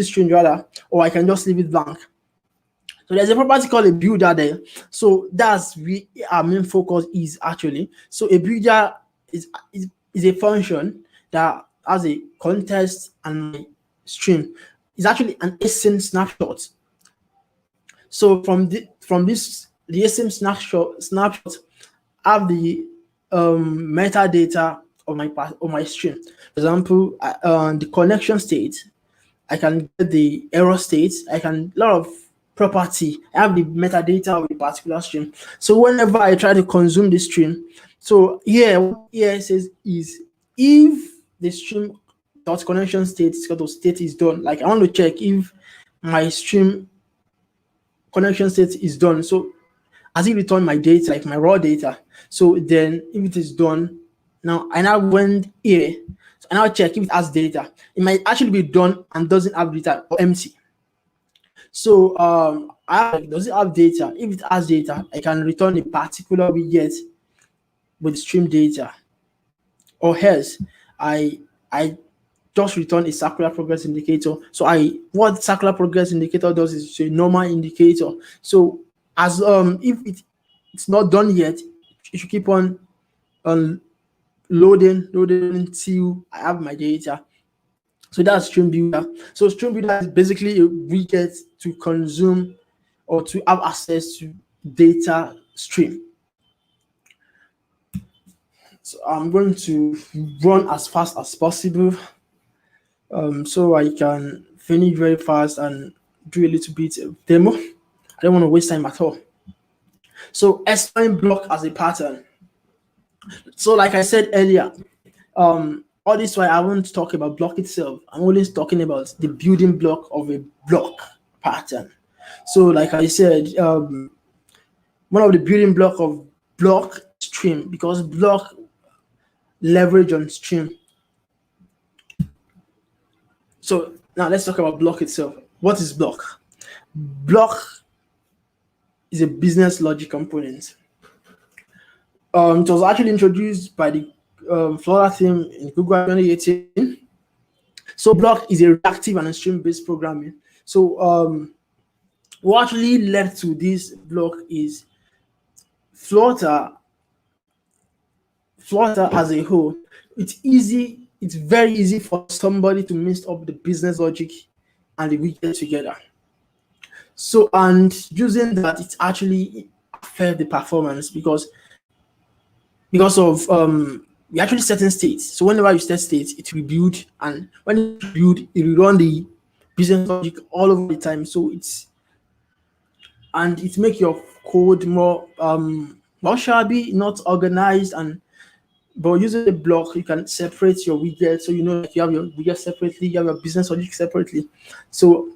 string rather, or I can just leave it blank. So there's a property called a builder there. So that's where our main focus is actually. So a builder is a function that has a context and stream. It's actually an async snapshot. So from the async snapshot have the metadata of my stream. For example, the connection state, I can get the error state, I can a lot of property. I have the metadata of a particular stream. So whenever I try to consume the stream, so here it says is if the stream dot connection state is done. Like I want to check if my stream connection state is done. So as it return my data, like my raw data. So then if it is done, now I now went here. So I now check if it has data. It might actually be done and doesn't have data or empty. So does it have data? If it has data, I can return a particular widget with stream data. Or else I just return a circular progress indicator. So what circular progress indicator does is a normal indicator. So as if it's not done yet, it should keep on loading until I have my data. So that's stream builder. So stream builder is basically a widget to consume or to have access to data stream. So I'm going to run as fast as possible, so I can finish very fast and do a little bit of demo. I don't want to waste time at all. So explain block as a pattern. So like I said earlier, all this while I won't talk about block itself. I'm always talking about the building block of a block pattern. So like I said, one of the building block of block stream, because block leverage on stream. So now let's talk about block itself. What is block? Block is a business logic component. It was actually introduced by the Flutter team in Google 2018. So block is a reactive and stream-based programming. So what actually led to this block is Flutter as a whole. It's very easy for somebody to mix up the business logic and the widget together. So, and using that, it actually affects the performance because of we actually setting states. So whenever you set states, it will build, and when it build, it will run the business logic all over the time. So it makes your code more shabby, not organized, but using the block, you can separate your widget. So you know, like you have your widget separately, you have your business logic separately. So,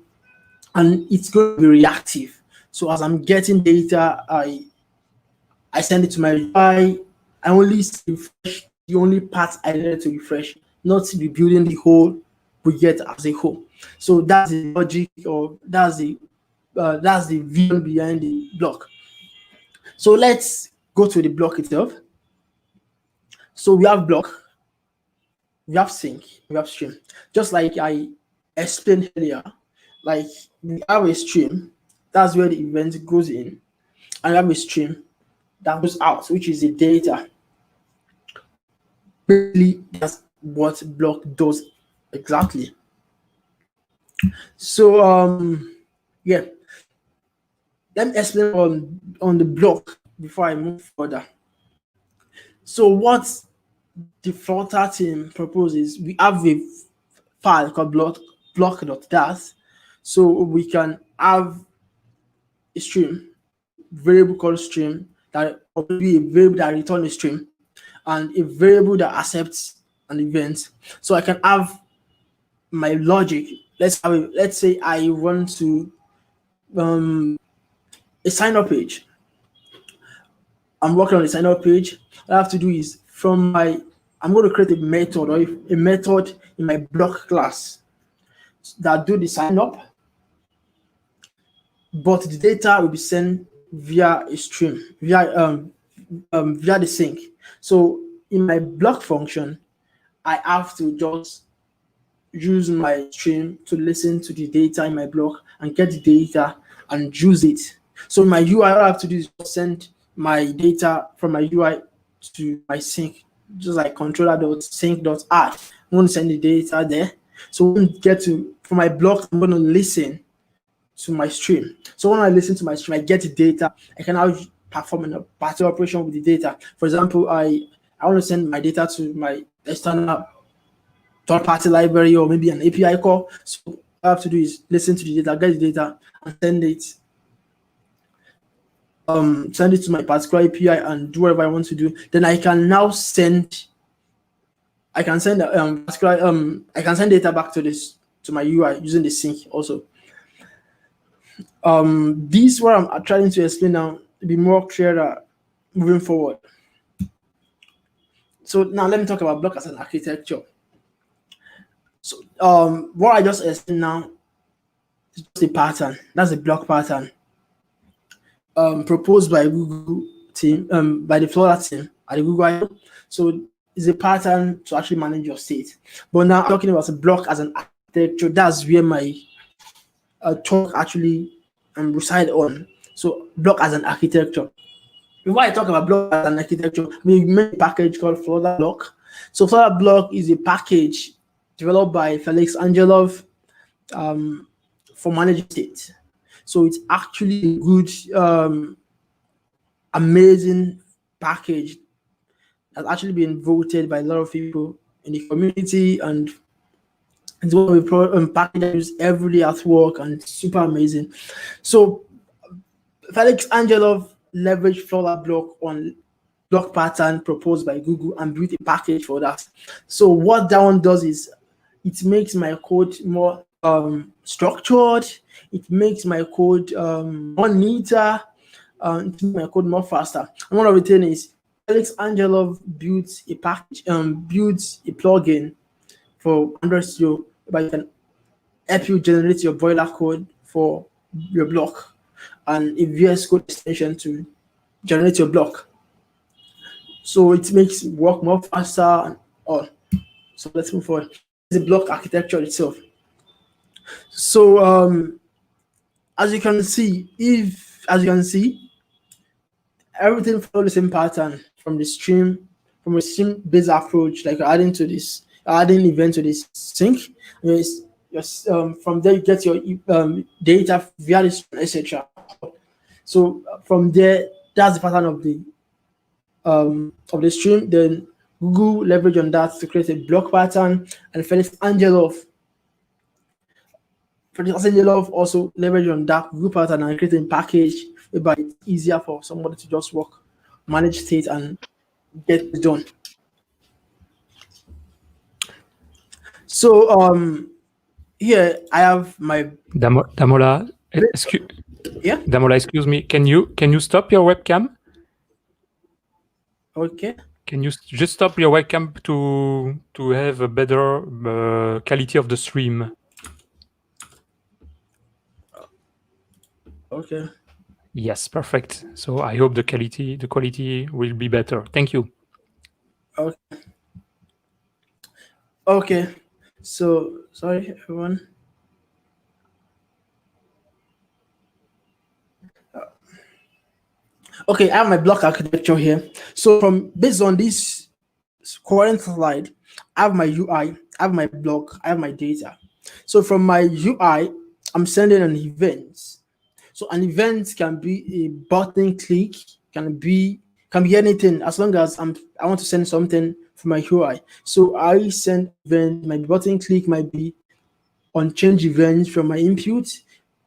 and it's going to be reactive. So as I'm getting data, I send it to my UI. I only refresh the only part I needed to refresh, not rebuilding the whole widget as a whole. So that's the logic, or that's the vision behind the block. So let's go to the block itself. So we have block, we have sync, we have stream. Just like I explained earlier, like we have a stream, that's where the event goes in, and we have a stream that goes out, which is the data. Basically, that's what block does exactly. So yeah, let me explain on the block before I move further. So what the Flutter team proposes, we have a file called block.dat. So we can have a stream, variable called stream, that will be a variable that returns a stream, and a variable that accepts an event. So I can have my logic. Let's say I want to a sign up page. I'm working on a sign up page. What I have to do is I'm going to create a method, or a method in my block class that do the sign up, but the data will be sent via a stream, via the sync. So in my block function, I have to just use my stream to listen to the data in my block and get the data and use it. So my UI, all I have to do is send my data from my UI to my sink, just like controller.sync.add. I'm going to send the data there. So when I get to, for my block, I'm going to listen to my stream. So when I listen to my stream, I get the data. I can now perform a particular operation with the data. For example, I want to send my data to my external third-party library or maybe an API call. So what I have to do is listen to the data, get the data, and send it to my particular API and do whatever I want to do. Then I can now send. I can send data back to my UI using the sync also. This what I'm trying to explain now to be more clearer moving forward. So now let me talk about block as an architecture. So what I just explained now is just a pattern. That's a block pattern proposed by Google team, by the Flutter team at the Google I/O. So it's a pattern to actually manage your state. But now talking about a block as an architecture, that's where my talk actually reside on. So block as an architecture. Before I talk about block as an architecture, we made a package called Flutter Block. So Flutter Block is a package developed by Felix Angelov for managing state. So it's actually a good, amazing package that's actually been voted by a lot of people in the community, and it's one of the package I use every day at work, and it's super amazing. So Felix Angelov leveraged Flutter Block on block pattern proposed by Google and built a package for that. So what that one does is it makes my code more structured. It makes my code more neater. It makes my code more faster. And one of the things is Felix Angelov built a package, built a plugin for Android Studio where you can help you generate your boiler code for your block and a VS Code extension to generate your block. So it makes work more faster and all. So let's move forward. The block architecture itself. So as you can see, everything follows the same pattern from a stream-based approach, like adding event to this sync. From there you get your data via the stream, etc. So from there, that's the pattern of the stream. Then Google leverage on that to create a block pattern, and Felix Angelov also leverage on that Google pattern and create a package whereby it's easier for somebody to just work, manage state, and get it done. So here I have my Damola. Damola, excuse me. Can you stop your webcam? Okay. Can you just stop your webcam to have a better quality of the stream? Okay. Yes, perfect. So I hope the quality will be better. Thank you. Okay. Okay. So sorry, everyone. Okay, I have my block architecture here. So based on this current slide, I have my UI, I have my block, I have my data. So from my UI, I'm sending an event. So an event can be a button click, can be anything, as long as I want to send something from my UI. So I send event, my button click might be on change event from my input,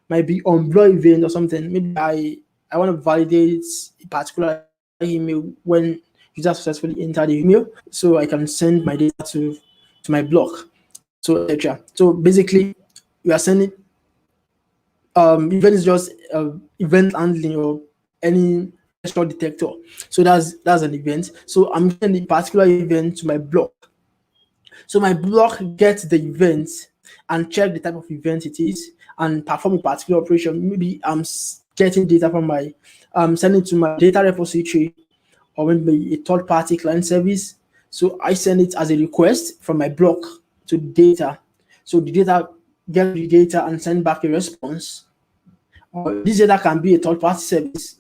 might be on block event or something. Maybe I want to validate a particular email when user successfully enter the email, so I can send my data to my block, so etc. So basically, we are sending event is just event handling or any extra detector. So that's an event. So I'm sending a particular event to my block. So my block gets the event and check the type of event it is and perform a particular operation. Maybe I'm getting data from my sending to my data repository or maybe a third-party client service. So I send it as a request from my block to the data. So the data get the data and send back a response. Or this data can be a third-party service.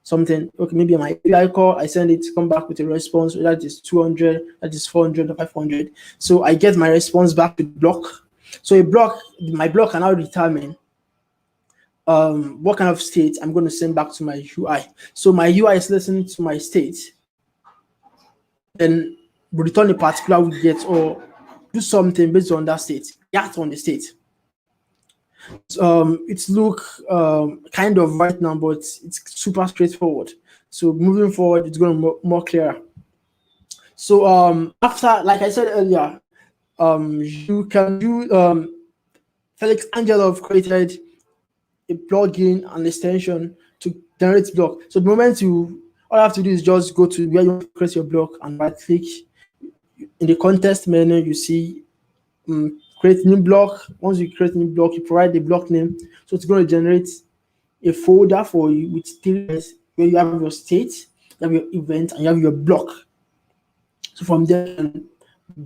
Something, okay, maybe my API call, I send it, come back with a response, that is 200, that is 400 or 500. So I get my response back to the block. So my block can now determine what kind of state I'm going to send back to my UI. So my UI is listening to my state, then return a particular widget or do something based on that state, act on the state. It's look kind of right now, but it's super straightforward. So moving forward, it's going to be more clearer. So after, like I said earlier, you can do Felix Angelov created a plugin and extension to generate block. So the moment all you have to do is just go to where you want to create your block and right click. In the context menu, you see create new block. Once you create a new block, you provide the block name. So it's going to generate a folder for you with things where you have your state, you have your event, and you have your block. So from there, you can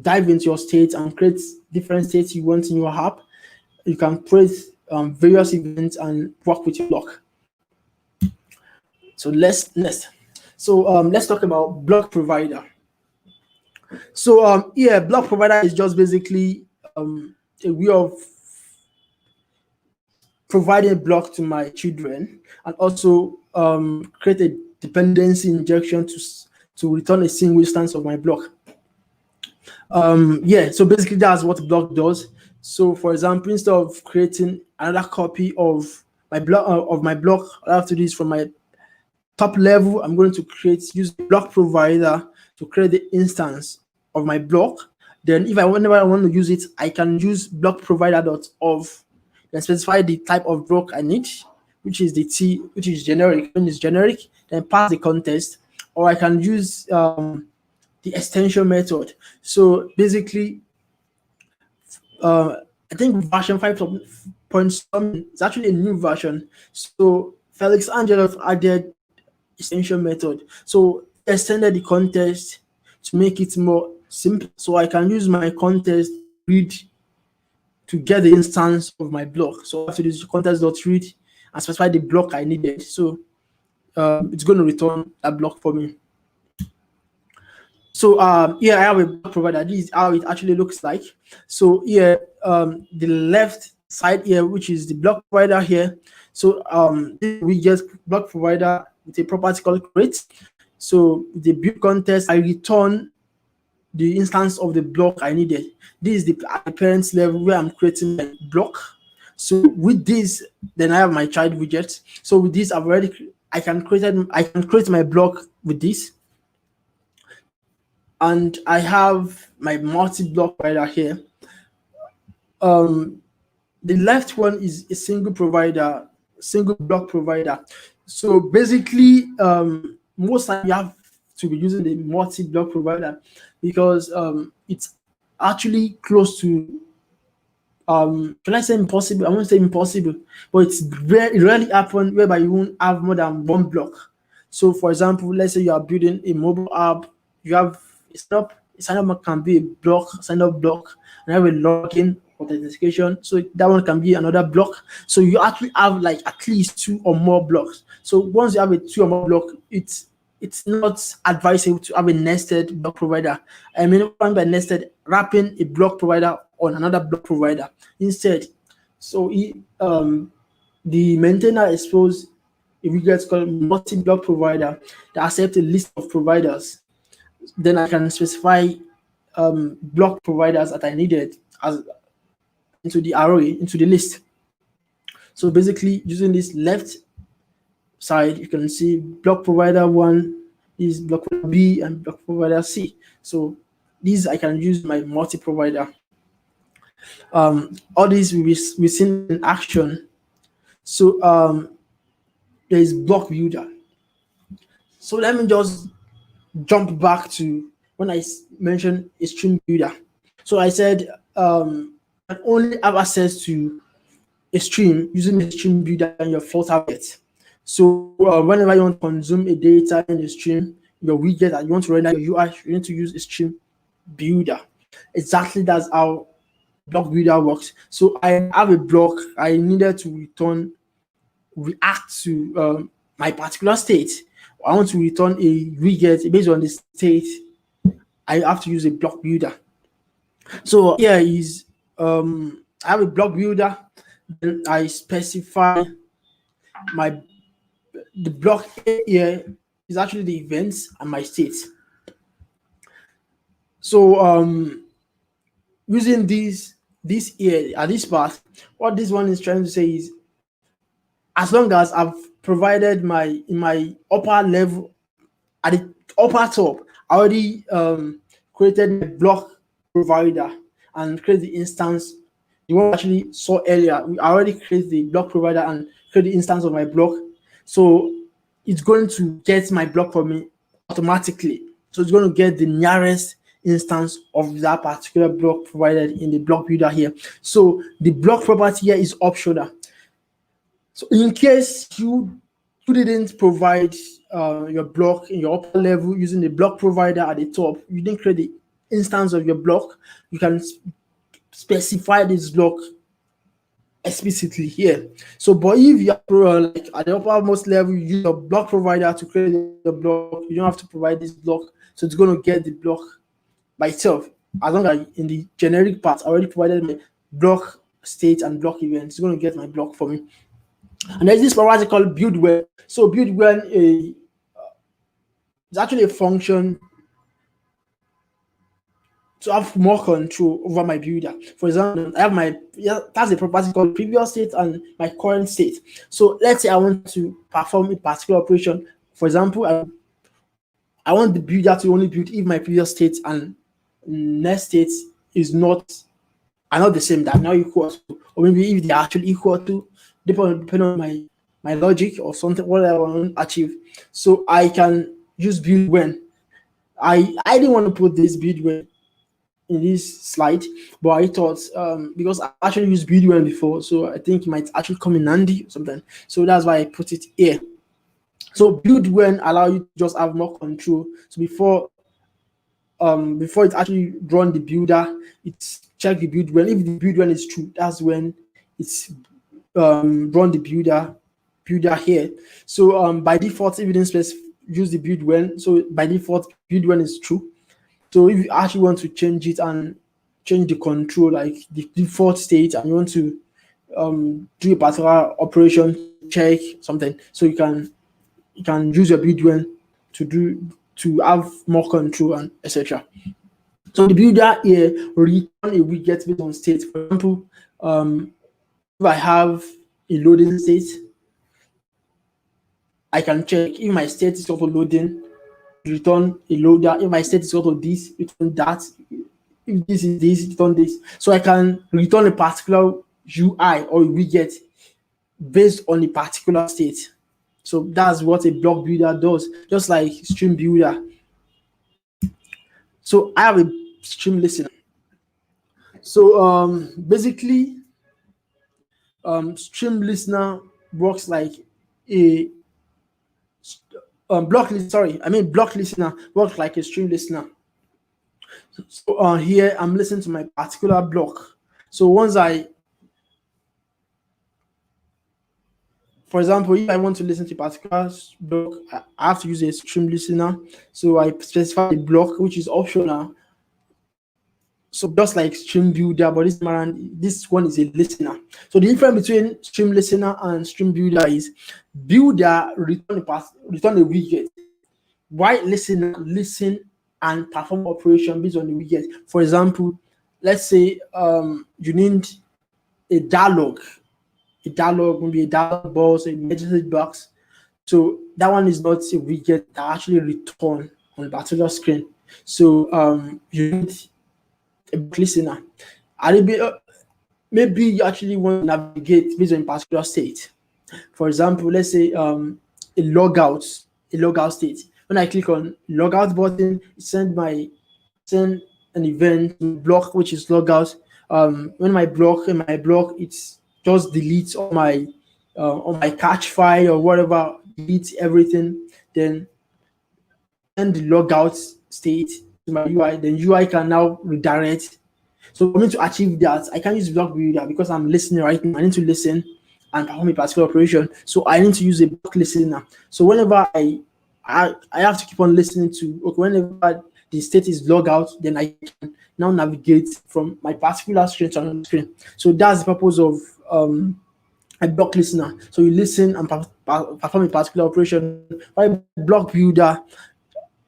dive into your state and create different states you want in your app. You can create various events and work with your block. So let's talk about block provider. So block provider is just basically a way of providing a block to my children and also create a dependency injection to return a single instance of my block. So basically that's what block does. So for example, instead of creating another copy of my block, all I have to do is from my top level, I'm going to use block provider to create the instance of my block. Then whenever I want to use it, I can use block provider.of and specify the type of block I need, which is the T, which is generic. When it's generic, then pass the context, or I can use the extension method. So basically, I think version 5.7 is actually a new version. So Felix Angelov added extension method. So extended the context to make it more simple. So I can use my context read to get the instance of my block. So I have to use context.read and specify the block I needed. So it's going to return that block for me. So I have a block provider. This is how it actually looks like. So here, the left side here, which is the block provider here. So we get block provider with a property called create. So the build context, I return the instance of the block I needed. This is the parent level where I'm creating my block. So with this, then I have my child widget. So with this, I can create my block with this. And I have my multi-block provider here. The left one is a single block provider. So basically, most time you have to be using the multi-block provider because it's actually close to, can I say impossible? I won't say impossible, but it rarely happens whereby you won't have more than one block. So for example, let's say you are building a mobile app, you have a sign-up can be a block, sign-up block, and have a login authentication. So that one can be another block. So you actually have like at least 2 or more blocks. So once you have a 2 or more block, it's not advisable to have a nested block provider. I mean, by nested, wrapping a block provider on another block provider instead. So the maintainer expose if we get called multi-block provider that accept a list of providers. Then I can specify block providers that I needed as into the array, into the list. So basically, using this left side, you can see block provider 1 is block provider B and block provider C. So these I can use my multi-provider. All these we seen in action. So there is block builder. So let me just jump back to when I mentioned a stream builder. So I said I only have access to a stream using the stream builder and your Flutter widget. So whenever you want to consume a data in the stream, your widget that you want to render your UI, you need to use a stream builder. Exactly, that's how block builder works. So I have a block. I needed to react to my particular state. I want to return a widget based on the state. I have to use a block builder. So here is I have a block builder. Then I specify the block here is actually the events and my state. So using this here at this part, what this one is trying to say is, as long as I've provided in my upper level, at the upper top, I already created a block provider and create the instance. You won't actually saw earlier. I already created the block provider and create the instance of my block. So it's going to get my block for me automatically. So it's going to get the nearest instance of that particular block provided in the block builder here. So the block property here is optional. So in case you didn't provide your block in your upper level using the block provider at the top, you didn't create the instance of your block, you can specify this block explicitly here. So, but if you are like at the uppermost level, you use your block provider to create the block, you don't have to provide this block. So it's going to get the block by itself. As long as in the generic part, I already provided my block state and block event, it's going to get my block for me. And there's this property called build when. So build when is actually a function to have more control over my builder. For example, I have that's a property called previous state and my current state. So let's say I want to perform a particular operation. For example, I want the builder to only build if my previous state and next state are not the same, that are not equal to, or maybe if they are actually equal to, depending on my logic or something, whatever I want to achieve. So I can use build when. I didn't want to put this build when in this slide, but I thought because I actually used build when before, so I think it might actually come in handy or something. So that's why I put it here. So build when allow you to just have more control. So before it actually run the builder, it's check the build when. If the build when is true, that's when it's run the builder here. So by default, if you didn't use the build when, so by default build when is true. So if you actually want to change it and change the control, like the default state, and you want to do a particular operation, check something, so you can use your build when to have more control and etc. So the builder here will return a widget based on state. For example, if I have a loading state, I can check if my state is auto loading, return a loader. If my state is auto this, return that. If this is this, return this. So I can return a particular UI or a widget based on a particular state. So that's what a block builder does, just like stream builder. So I have a stream listener. So basically, stream listener works like a block listener works like a stream listener. So here I'm listening to my particular block. So once for example, if I want to listen to a particular block, I have to use a stream listener. So I specify the block, which is optional. So just like stream builder, but this one is a listener. So the difference between stream listener and stream builder is builder return a widget, while listener listen and perform operation based on the widget. For example, let's say you need a dialog, maybe a dialog box, a message box. So that one is not a widget that actually return on a particular screen. So you need a listener. Maybe you actually want to navigate based on a particular state. For example, let's say a logout state. When I click on logout button, it send an event block which is logout. When my block it's just deletes on my cache file or whatever, deletes everything, then the logout state to my UI, then UI can now redirect. So for me to achieve that, I can't use block builder because I'm listening right now. I need to listen and perform a particular operation. So I need to use a block listener. So whenever I have to keep on listening to, okay, whenever the state is log out, then I can now navigate from my particular screen to another screen. So that's the purpose of a block listener. So you listen and perform a particular operation. By block builder,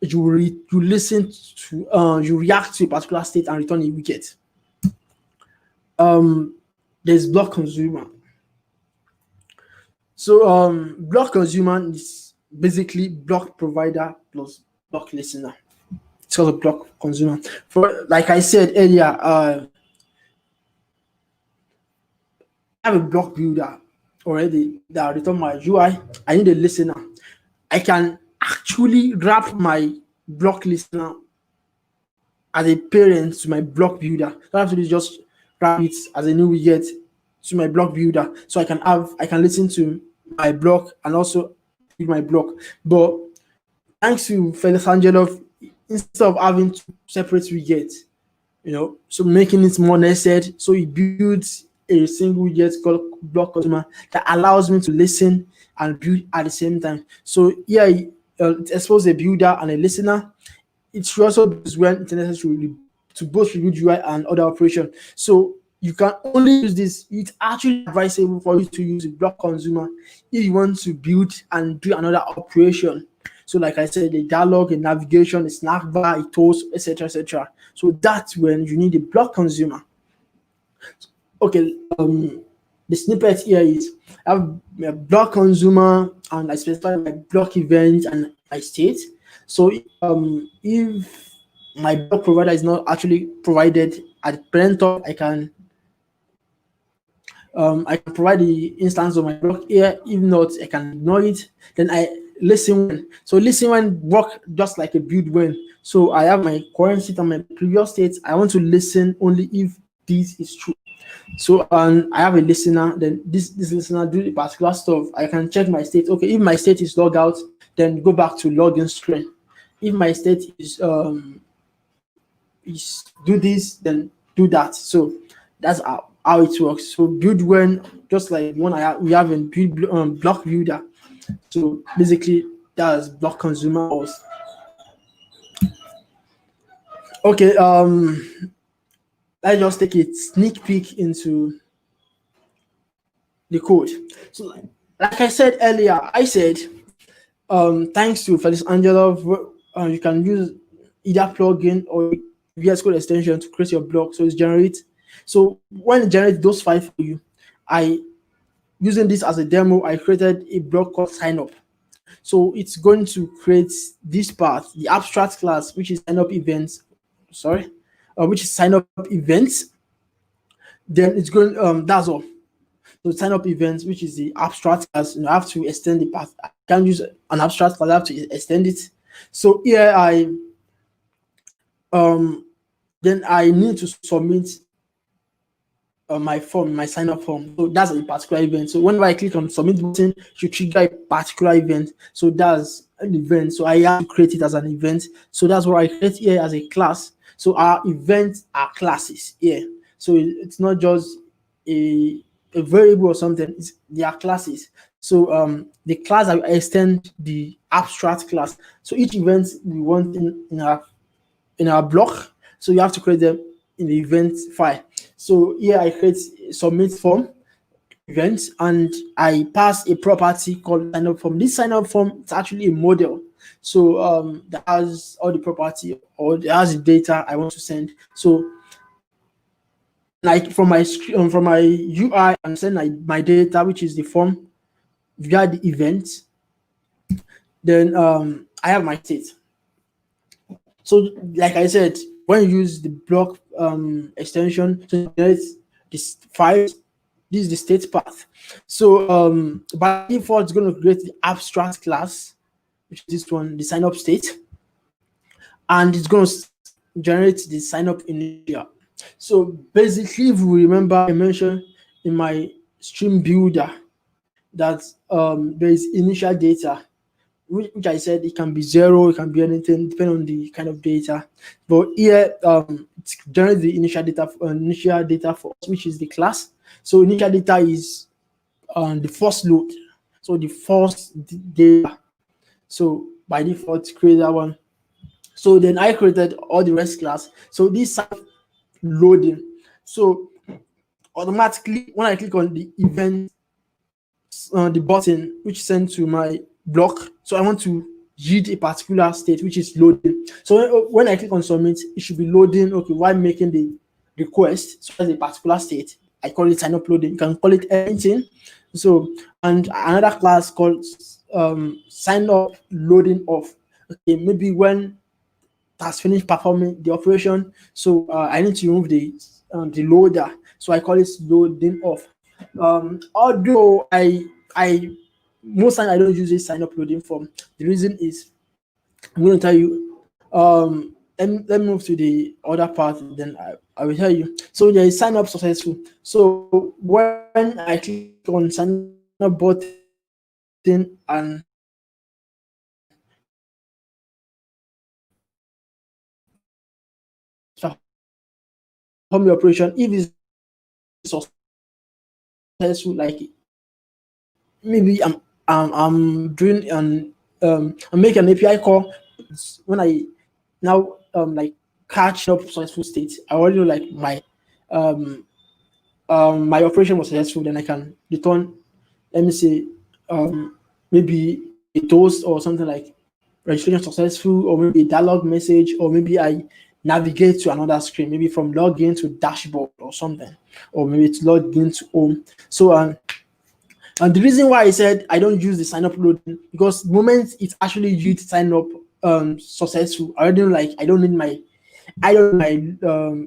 you listen to you react to a particular state and return a widget. There's block consumer. So block consumer is basically block provider plus block listener. It's called a block consumer. For like I said earlier, I have a block builder already that return my UI. I need a listener. I can actually wrap my block listener as a parent to my block builder. So I have to do just wrap it as a new widget to my block builder, so I can listen to my block and also read my block. But thanks to Felix Angelov, instead of having two separate widgets, so making it more nested, so he builds a single widget called block consumer that allows me to listen and build at the same time. So here it exposes a builder and a listener. It should also be when it's necessary to both rebuild UI and other operation. So you can only use this. It's actually advisable for you to use a block consumer if you want to build and do another operation. So like I said, the dialog, a navigation, a snack bar, a toast, etc., etc. So that's when you need a block consumer. Okay, the snippet here is I have a block consumer and I specify my block event and my state. So if my block provider is not actually provided at the parent top, I can provide the instance of my block here. If not, I can ignore it. Then I listen when. So listen when work just like a build when. So I have my current state and my previous state. I want to listen only if this is true. So I have a listener. Then this listener do the particular stuff. I can check my state. Okay, if my state is log out, then go back to login screen. If my state is do this, then do that. So that's how it works. So build when, just like one we have in build block builder. So basically that's block consumer also. Okay, let's just take a sneak peek into the code. So like I said earlier, thanks to Felix Angelov, you can use either plugin or VS Code extension to create your block. So it's generate. So when it generates those files for you, using this as a demo, I created a block called sign up. So it's going to create this part, the abstract class, which is sign up events. Which is sign up events. Then it's going that's all. So sign up events, which is the abstract class, I have to extend the path. I can't use an abstract class, I have to extend it. So here then I need to submit my form, my sign up form. So that's a particular event. So whenever I click on submit button, it should trigger a particular event. So that's an event. So I have to create it as an event. So that's what I create here as a class. So our events are classes here. So it's not just a variable or something. They are classes. So the class, I extend the abstract class. So each event we want in our block. So you have to create them in the event file. So here I create submit form event and I pass a property called sign up form. This sign up form is actually a model. So that has all the property or it has the data I want to send. So like from my UI, I'm sending my data, which is the form via the event. Then I have my state. So like I said, when you use the block extension to generate this file, this is the state path. So by default, it's going to create the abstract class, which is this one, the sign up state, and it's going to generate the sign up initial. So basically, if you remember, I mentioned in my stream builder that there is initial data which I said it can be 0, it can be anything, depending on the kind of data. But here, it's generally the initial data for us, which is the class. So initial data is the first load, so the first data. So by default, create that one. So then I created all the rest class. So this loading. So automatically, when I click on the event, the button which sent to my block, so I want to yield a particular state which is loading. So when I click on submit, it should be loading. Okay, while making the request, so as a particular state, I call it sign up loading. You can call it anything. So, and another class called sign up loading off. Okay, maybe when it has finished performing the operation, so I need to remove the loader. So I call it loading off. Although I most times I don't use this sign up loading form. The reason is I'm going to tell you. Let me move to the other part, then I will tell you. So there is sign up successful. So when I click on sign up button and home operation, if it's successful, like maybe I'm doing an I'm making an API call. When I now like catch up successful state, I already know like my my operation was successful. Then I can return, let me say, maybe a toast or something like registration successful, or maybe a dialog message, or maybe I navigate to another screen, maybe from login to dashboard or something, or maybe it's login to home. So and the reason why I said I don't use the sign up loading, because the moment it's actually used sign up successful, I already know like I don't need my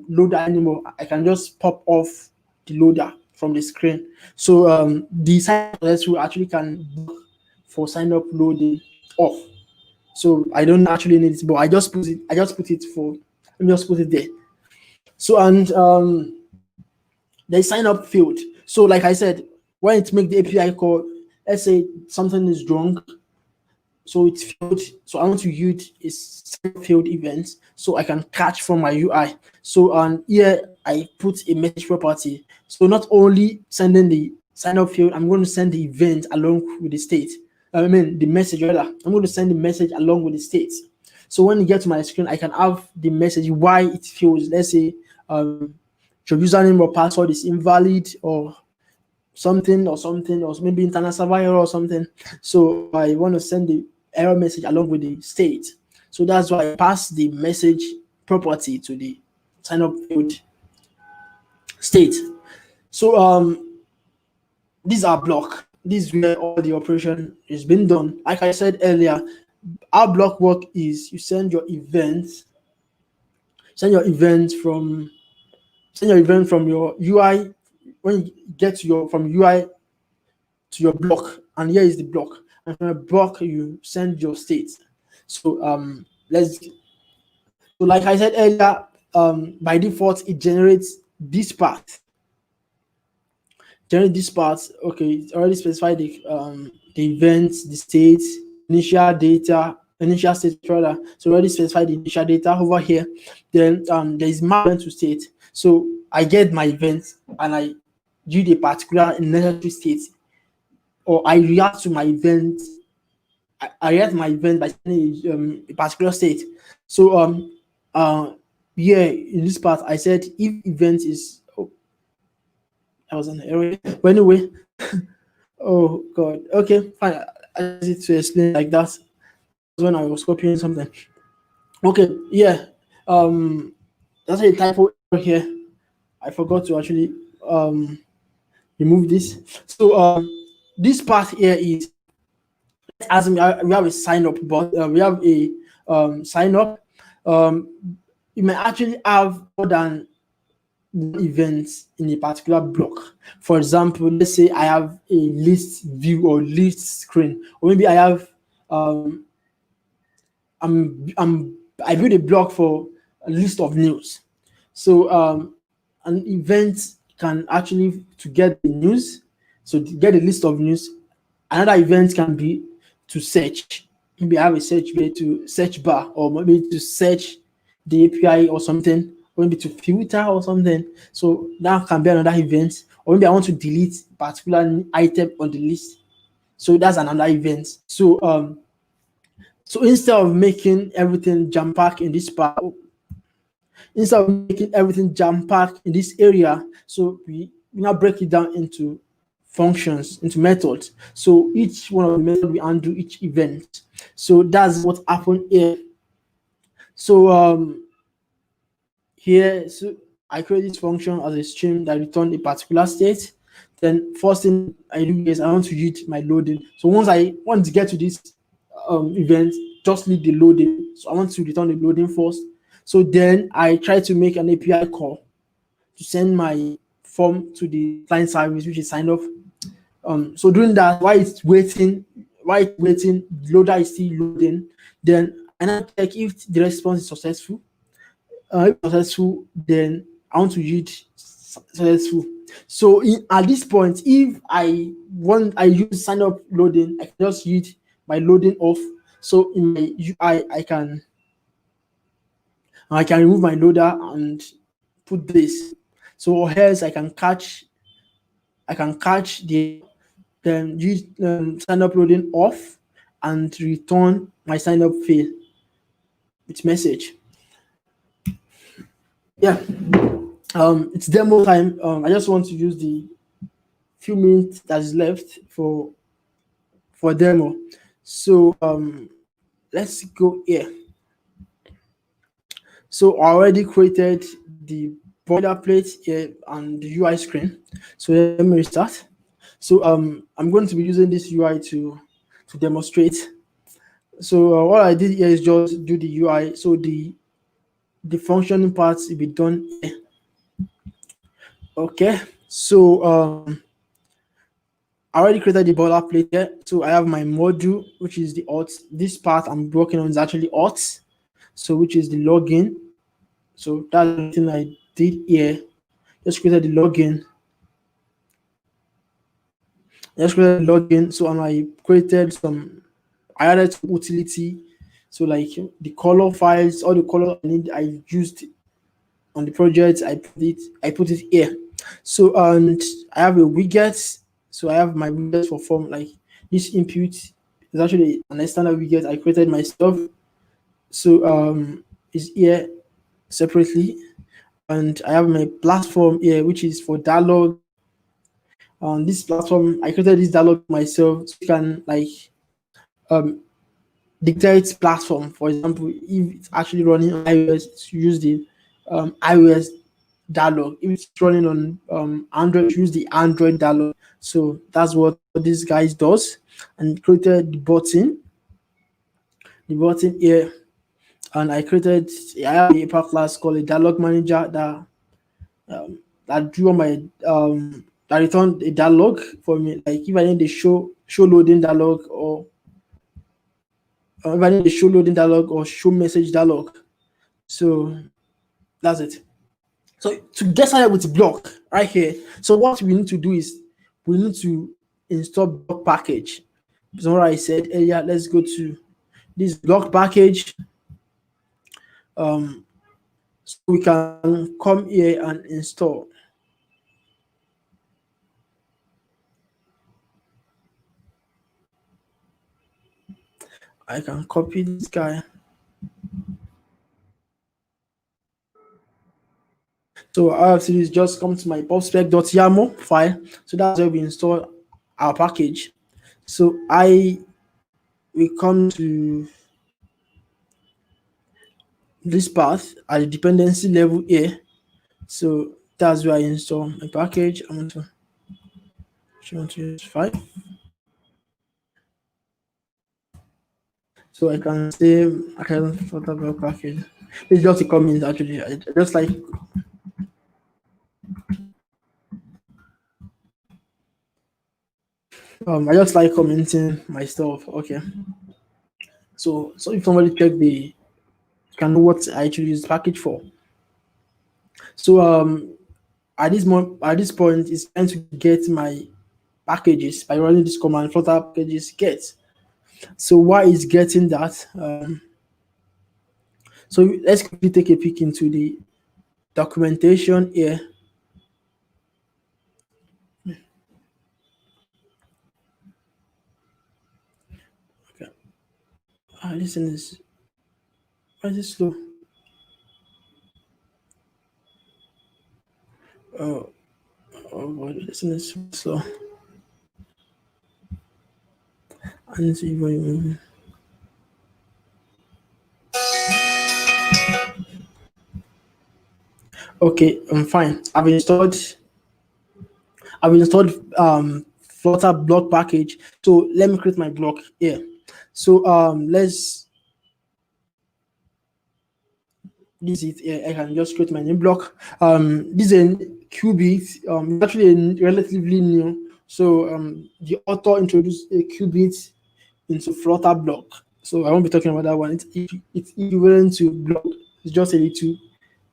loader anymore. I can just pop off the loader from the screen. So the sign up successful actually can book for sign up loading off. So I don't actually need it, but I just put it for, let me just put it there. So and the sign up field. So like I said, when it make the API call, let's say something is wrong, so it's failed. So I want to use a failed event so I can catch from my UI. So here I put a message property. So not only sending the sign up field, I'm going to send the event along with the state. I mean the message rather. I'm going to send the message along with the state. So when you get to my screen, I can have the message why it fails. Let's say your username or password is invalid, or something, or maybe internet server error or something. So I want to send the error message along with the state. So that's why I pass the message property to the sign up field state. So these are BLOC. This is where all the operation is being done. Like I said earlier, how BLOC work is you send your event from your UI. When you get from UI to your block, and here is the block, and from a block you send your state. So so like I said earlier, by default it generates this part. Okay, it's already specified the events, the state, initial state rather. So already specified the initial data over here. Then there is map to state. So I get my event and I do the particular necessary state, or I react to my event. I react my event by sending a particular state. So yeah, in this part I said if event is I was an error. But anyway, oh god. Okay, fine. I need to explain like that when I was copying something. Okay, yeah. That's a typo here. I forgot to actually remove this. So this part here is, as we have a sign up, but we have a sign up. You may actually have more than events in a particular block. For example, let's say I have a list view or list screen, or maybe I have I build a block for a list of news. So an event can actually to get the news, so to get a list of news. Another event can be to search. maybe I have a search bar, or maybe to search the API or something, or maybe to filter or something. So that can be another event. Or maybe I want to delete particular item on the list. So that's another event. So instead of making everything jam pack in this part, instead of making everything jam pack in this area, so we now break it down into functions, into methods. So each one of the methods we undo each event. So that's what happened here. So here, so I create this function as a stream that return a particular state. Then first thing I do is I want to use my loading. So once I want to get to this event, just leave the loading. So I want to return the loading first. So then I try to make an API call to send my form to the client service, which is signed off. So doing that, while it's waiting, the loader is still loading. Then I now check if the response is successful. If successful, then I want to use successful. So at this point, if I use sign up loading, I can just use my loading off. So in my UI, I can remove my loader and put this. So or else I can catch the then use sign up loading off and return my sign up field with message. Yeah, it's demo time. I just want to use the few minutes that is left for demo. So let's go here. So I already created the boilerplate here on the UI screen. So let me restart. So I'm going to be using this UI to demonstrate. So what I did here is just do the UI. So the functioning parts will be done here. Okay. So I already created the boilerplate here. So I have my module, which is the auth. This part I'm working on is actually auth. So which is the login. So that's the thing I did here. Just created the login. So I created I added some utility. So like the color files, all the color I used on the project, I put it here. So and I have a widget. So I have my widget for form, like this input is actually an standard widget I created myself. So it's here separately, and I have my platform here, which is for dialogue. On this platform, I created this dialogue myself, so you can like dictate platform. For example, if it's actually running on iOS, use the iOS dialogue. If it's running on Android, use the Android dialogue. So that's what this guy does. And created the button here. And I have a paper class called a dialog manager that drew on my that returned a dialog for me. Like if I need the show loading dialog, or if I need the show loading dialog or show message dialog. So that's it. So to get started with BLOC right here, so what we need to do is we need to install BLOC package. So what I said earlier, let's go to this BLOC package. So we can come here and install. I can copy this guy. So all I have to do is just come to my pubspec.yaml file. So that's where we install our package. So we come to this path at the dependency level here. So that's where I install my package. I want to use 5. So I can say I can Flutter Beyond package. It's just a comment actually. I just like I just like commenting my stuff. Okay. So if somebody check can know what I actually use the package for. So at this point, it's trying to get my packages by running this command flutter packages get. So why is getting that? So let's quickly take a peek into the documentation here. Okay. This thing is, why is it slow? Oh boy, this thing is slow. I need to even. Okay, I'm fine. I've installed Flutter block package. So let me create my block here. So let's this is it. I can just create my new block. This is a qubit. Actually relatively new. So the author introduced a qubit into Flutter block. So I won't be talking about that one. It's equivalent to block. It's just a little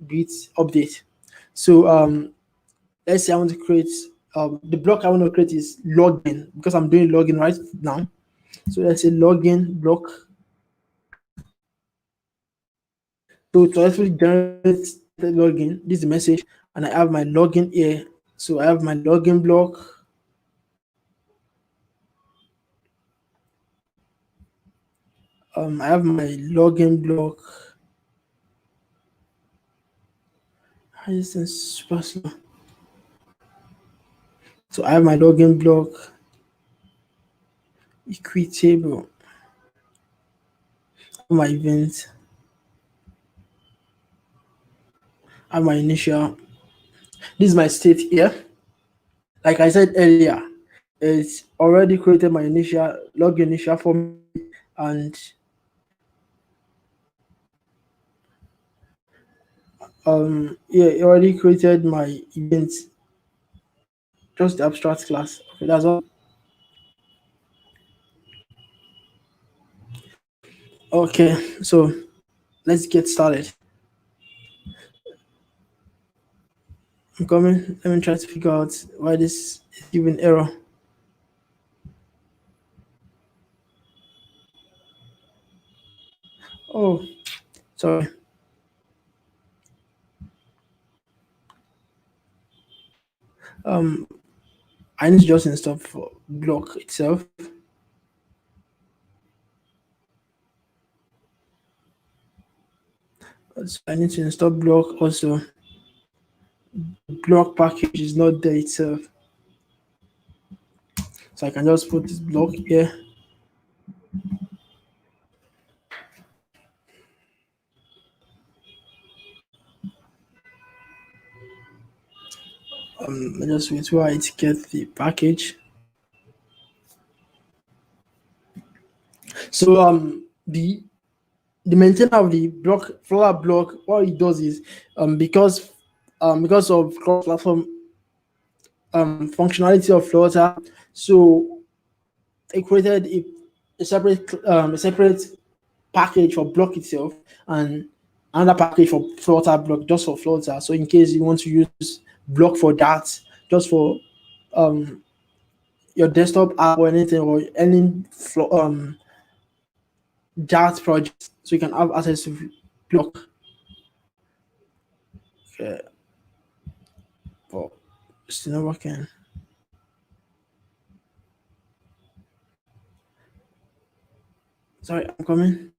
bit update. So let's say I want to create the block I want to create is login because I'm doing login right now. So let's say login block. So to actually generate the login, this is the message, and I have my login here. So I have my login block. I have my login block. How is this super slow? So I have my login block, equitable, my event, I have my initial. This is my state here. Like I said earlier, it's already created my initial login initial for me, and yeah, it already created my event, just the abstract class. Okay, that's all. Okay, so let's get started. I'm coming. Let me try to figure out why this is giving error. Oh, sorry. I need to just install for BLOC itself. So I need to install BLOC also. BLOC package is not there itself. So I can just put this BLOC here. I just wait while it gets the package. So the maintainer of the block Flutter block, what it does is because of cross-platform functionality of Flutter, so it created a separate package for block itself and another package for Flutter block just for Flutter. So in case you want to use block for that, just for your desktop app or anything or any Dart project, so you can have access to block. Okay. But it's still not working. Sorry, I'm coming.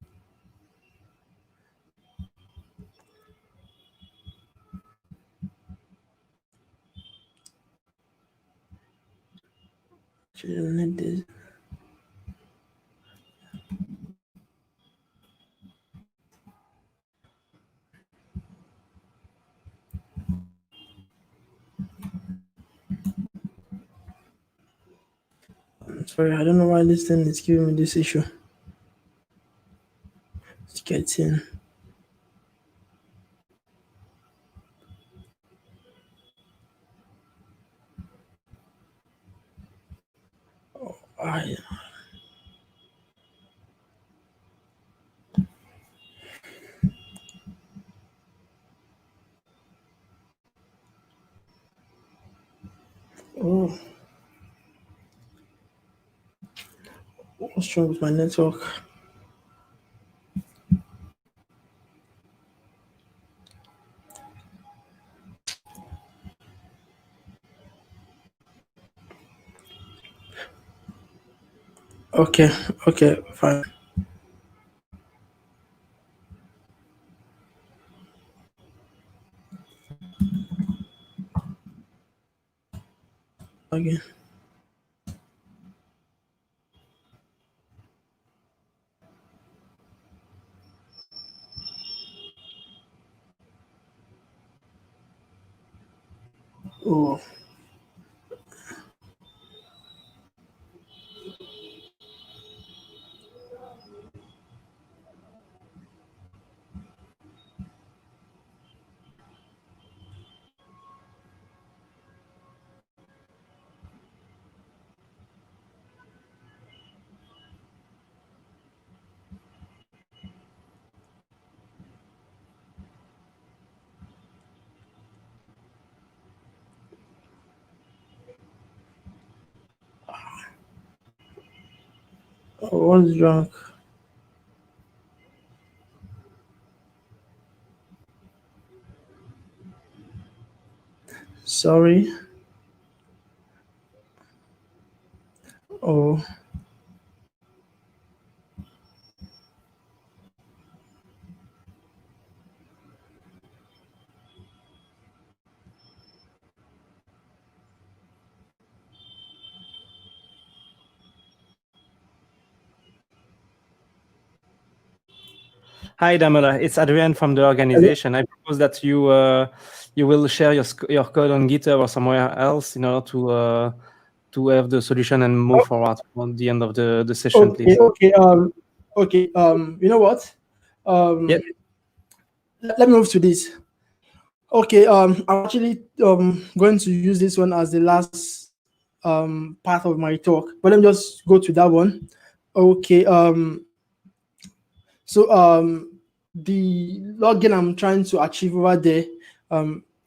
Shouldn't need this. I'm sorry, I don't know why this thing is giving me this issue. Let's get in. Oh, What's wrong with my network? Okay, fine. Okay. Oh. What's wrong? Sorry. Oh. Hi, Damola. It's Adrian from the organization. I propose that you will share your code on GitHub or somewhere else in order to have the solution and move forward on the end of the session, please. Okay. You know what? Yep. Let me move to this. Okay. I'm actually going to use this one as the last part of my talk, but let me just go to that one. Okay. So the login I'm trying to achieve over there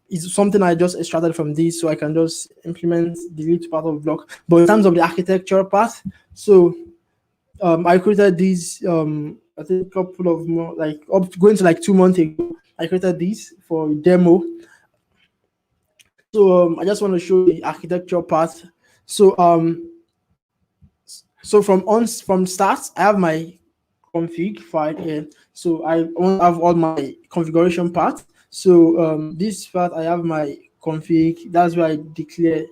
is something I just extracted from this, so I can just implement the delete part of BLOC. But in terms of the architecture part, so I created this I think a couple of more, like going to like 2 months ago. I created this for demo. So I just want to show the architecture part. So from start, I have my config file here. So I won't have all my configuration part. So this part, I have my config. That's where I declare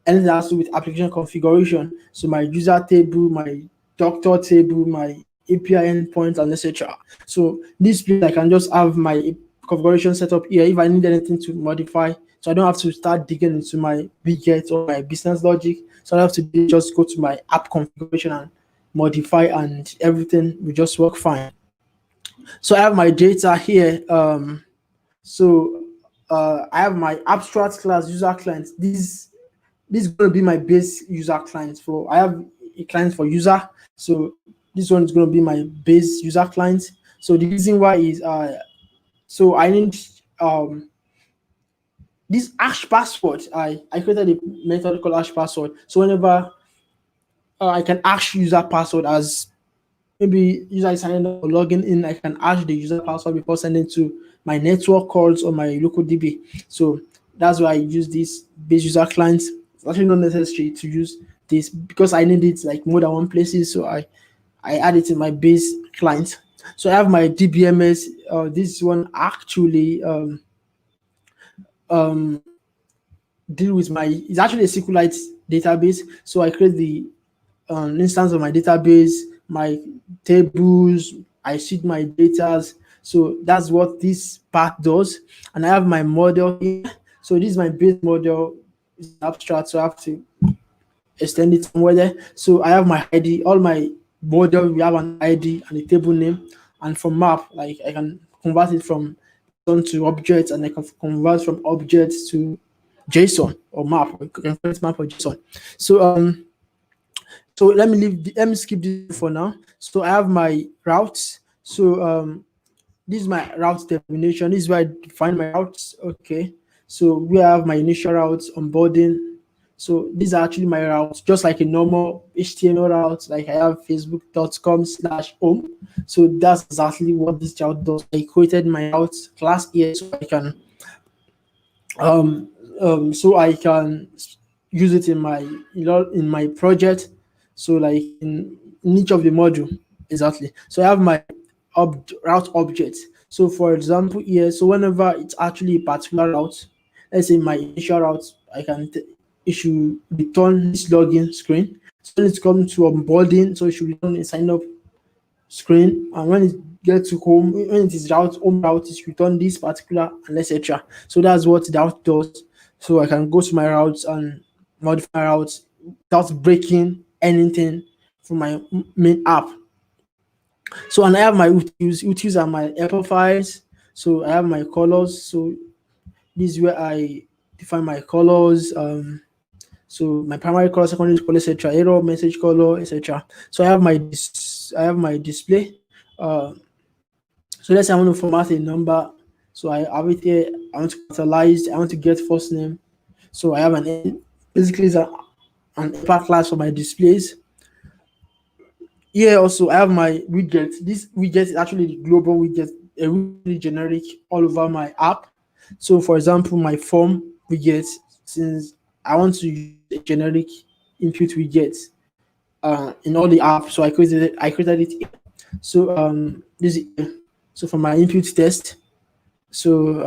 anything that has to do with application configuration. So my user table, my doctor table, my API endpoint, and etc. So this place, I can just have my configuration set up here if I need anything to modify. So I don't have to start digging into my widget or my business logic. So I have to just go to my app configuration and modify, and everything will just work fine. So I have my data here. I have my abstract class user client. This is going to be my base user client. For I have a client for user, so this one is going to be my base user client. So the reason why is so I need this hash password. I created a method called hash password. So whenever I can hash user password as maybe user is signing up or logging in, I can hash the user password before sending to my network calls or my local DB. So that's why I use this base user client. It's actually not necessary to use this because I need it like more than one places. So I add it in my base client. So I have my DBMS. This one actually deal with it's actually a SQLite database. So I create the instance of my database, my tables, I seed my data. So that's what this part does. And I have my model here. So this is my base model. It's abstract, so I have to extend it somewhere there. So I have my ID, all my model, we have an ID and a table name. And from map, like I can convert it from to objects, and I can convert from objects to JSON or map. I can create map or JSON. So let me skip this for now. So I have my routes. So this is my route definition. This is where I define my routes. Okay. So we have my initial routes, onboarding, So these are actually my routes, just like a normal HTML route. Like I have facebook.com/home. So that's exactly what this route does. I created my route class here so I can use it in my project. So like in each of the module, exactly. So I have my route object. So for example here, so whenever it's actually a particular route, let's say my initial route, I can issue return this login screen. So when it comes to onboarding, so it should return a sign up screen, and when it gets to home, when it is home route, it return this particular and etc. So that's what the route does. So I can go to my routes and modify routes without breaking anything from my main app. So, and I have my utils are my Apple files. So I have my colors. So this is where I define my colors. So my primary color, secondary color, etc. Error message color, etc. So I have my display. So let's say I want to format a number. So I have it here. I want to capitalize. I want to get first name. So I have basically it's an upper class for my displays. Here also I have my widget. This widget is actually the global widget, a really generic all over my app. So for example, my form widget, since I want to use a generic input widget in all the apps, so I created it here. So this is so for my input test. So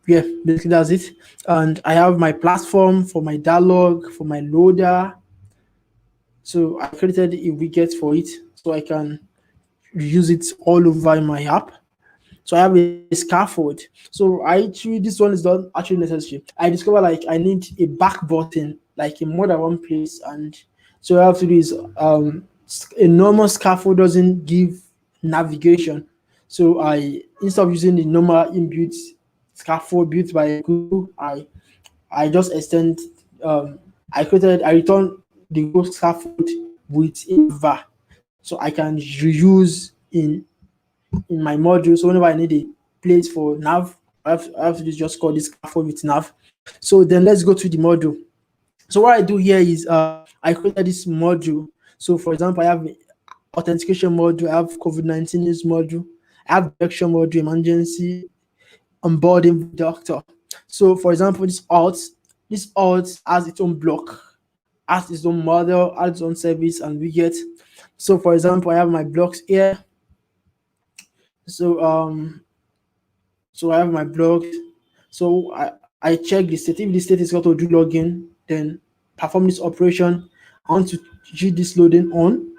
yeah, basically that's it. And I have my platform for my dialog, for my loader. So I created a widget for it so I can use it all over my app. So I have a scaffold. So this one is not actually necessary. I discovered like I need a back button, like in more than one place. And so I have to do is a normal scaffold doesn't give navigation. So instead of using the normal inbuilt scaffold built by Google, I just extend I returned the Google scaffold with a var. So I can reuse in my module. So whenever I need a place for nav, I have to just call this scaffold with nav. So then let's go to the module. So what I do here is I created this module. So for example, I have authentication module, I have COVID-19 news module, I have detection module, emergency, onboarding doctor. So for example, this alt has its own block, has its own model, has its own service and widget. So for example, I have my blocks here. So I have my blocks. So I check the state. If the state is got to do login, then perform this operation. I want to do this loading on.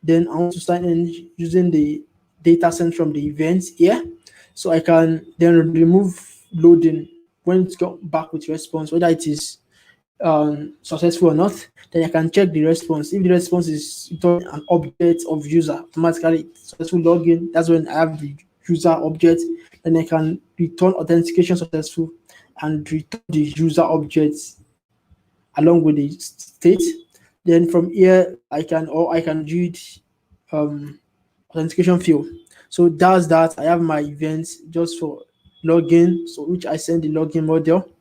Then I want to sign in using the data sent from the events here. So I can then remove loading when it's got back with response, whether it is successful or not. Then I can check the response. If the response is an object of user, automatically successful login, that's when I have the user object. Then I can return authentication successful and return the user objects along with the state. Then from here I can read authentication field. So that's that. I have my events just for login, so which I send the login model.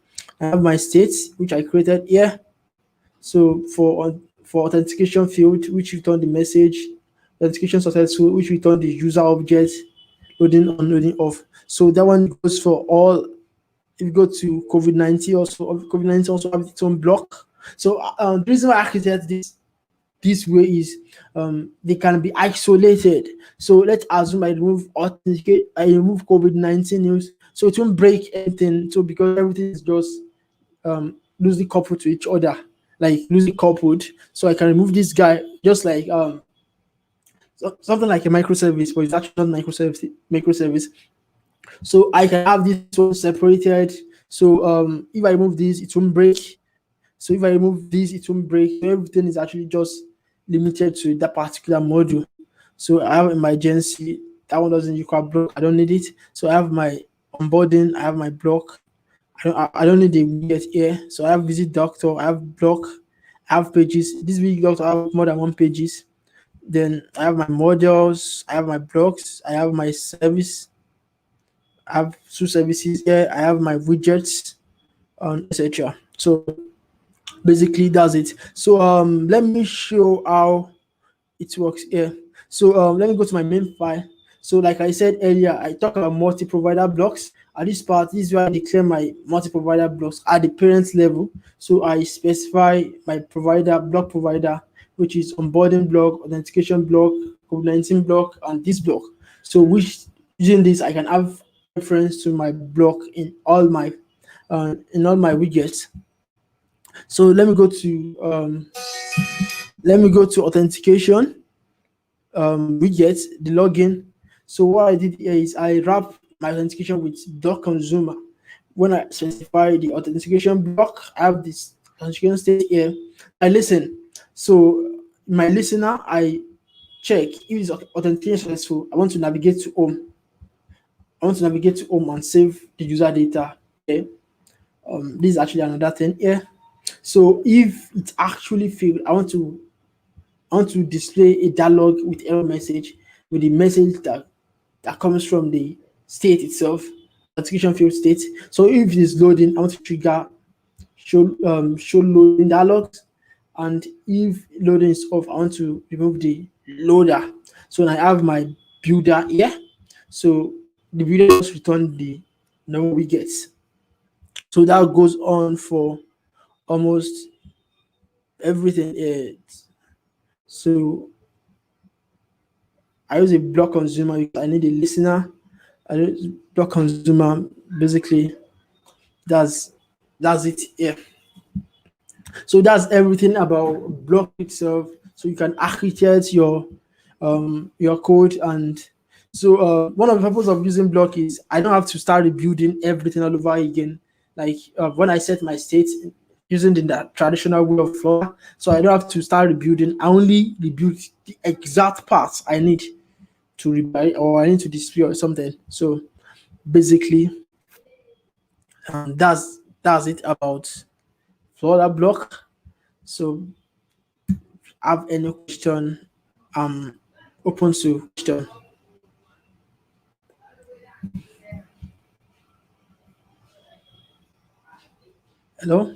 I have my states which I created here. So for authentication field, which return the message, authentication successful, which return the user object, loading on, loading off. So that one goes for all. If you go to COVID-19 also have its own block. So the reason why I created this way is they can be isolated. So let's assume I remove COVID-19 news, so it won't break anything. So because everything is just loosely coupled to each other, like loosely coupled. So I can remove this guy just like something like a microservice, but it's actually not microservice. So I can have this one separated. So if I remove this, it won't break. So if I remove this, it won't break. So everything is actually just limited to that particular module. So I have emergency. That one doesn't require block. I don't need it. So I have my onboarding. I have my block. I don't need the widget here. So I have visit doctor. I have block. I have pages. This visit doctor, I have more than one pages. Then I have my modules. I have my blocks. I have my service. I have two services here. I have my widgets, etc. So basically that's it. So let me show how it works here. So let me go to my main file. So like I said earlier, I talk about multi-provider blocks. At this part, this is where I declare my multi-provider blocks at the parent level. So I specify my block provider, which is onboarding block, authentication block, COVID-19 block, and this block. So using this, I can have reference to my block in all my widgets. So let me go to authentication widget, the login. So what I did here is I wrap my authentication with block consumer. When I specify the authentication block, I have this authentication state here. I listen. So my listener, I check if it's authentication successful. I want to navigate to home. And save the user data. Okay. This is actually another thing here. So if it actually failed, I want to display a dialog with error message, with the message that comes from the state itself, authentication field state. So if it is loading, I want to trigger show loading dialogs, and if loading is off, I want to remove the loader. So I have my builder here. So the builder just return the number we get. So that goes on for almost everything. So I use a block consumer because I need a listener. I use block consumer. Basically, that's it here. So that's everything about block itself. So you can architect your code. And so one of the purposes of using block is I don't have to start rebuilding everything all over again. Like when I set my state using the traditional way of Flutter, so I don't have to start rebuilding. I only rebuild the exact parts I need to rebuild, or I need to display or something. So basically, that's it about Flutter block. So if you have any question, I'm open to question. Hello?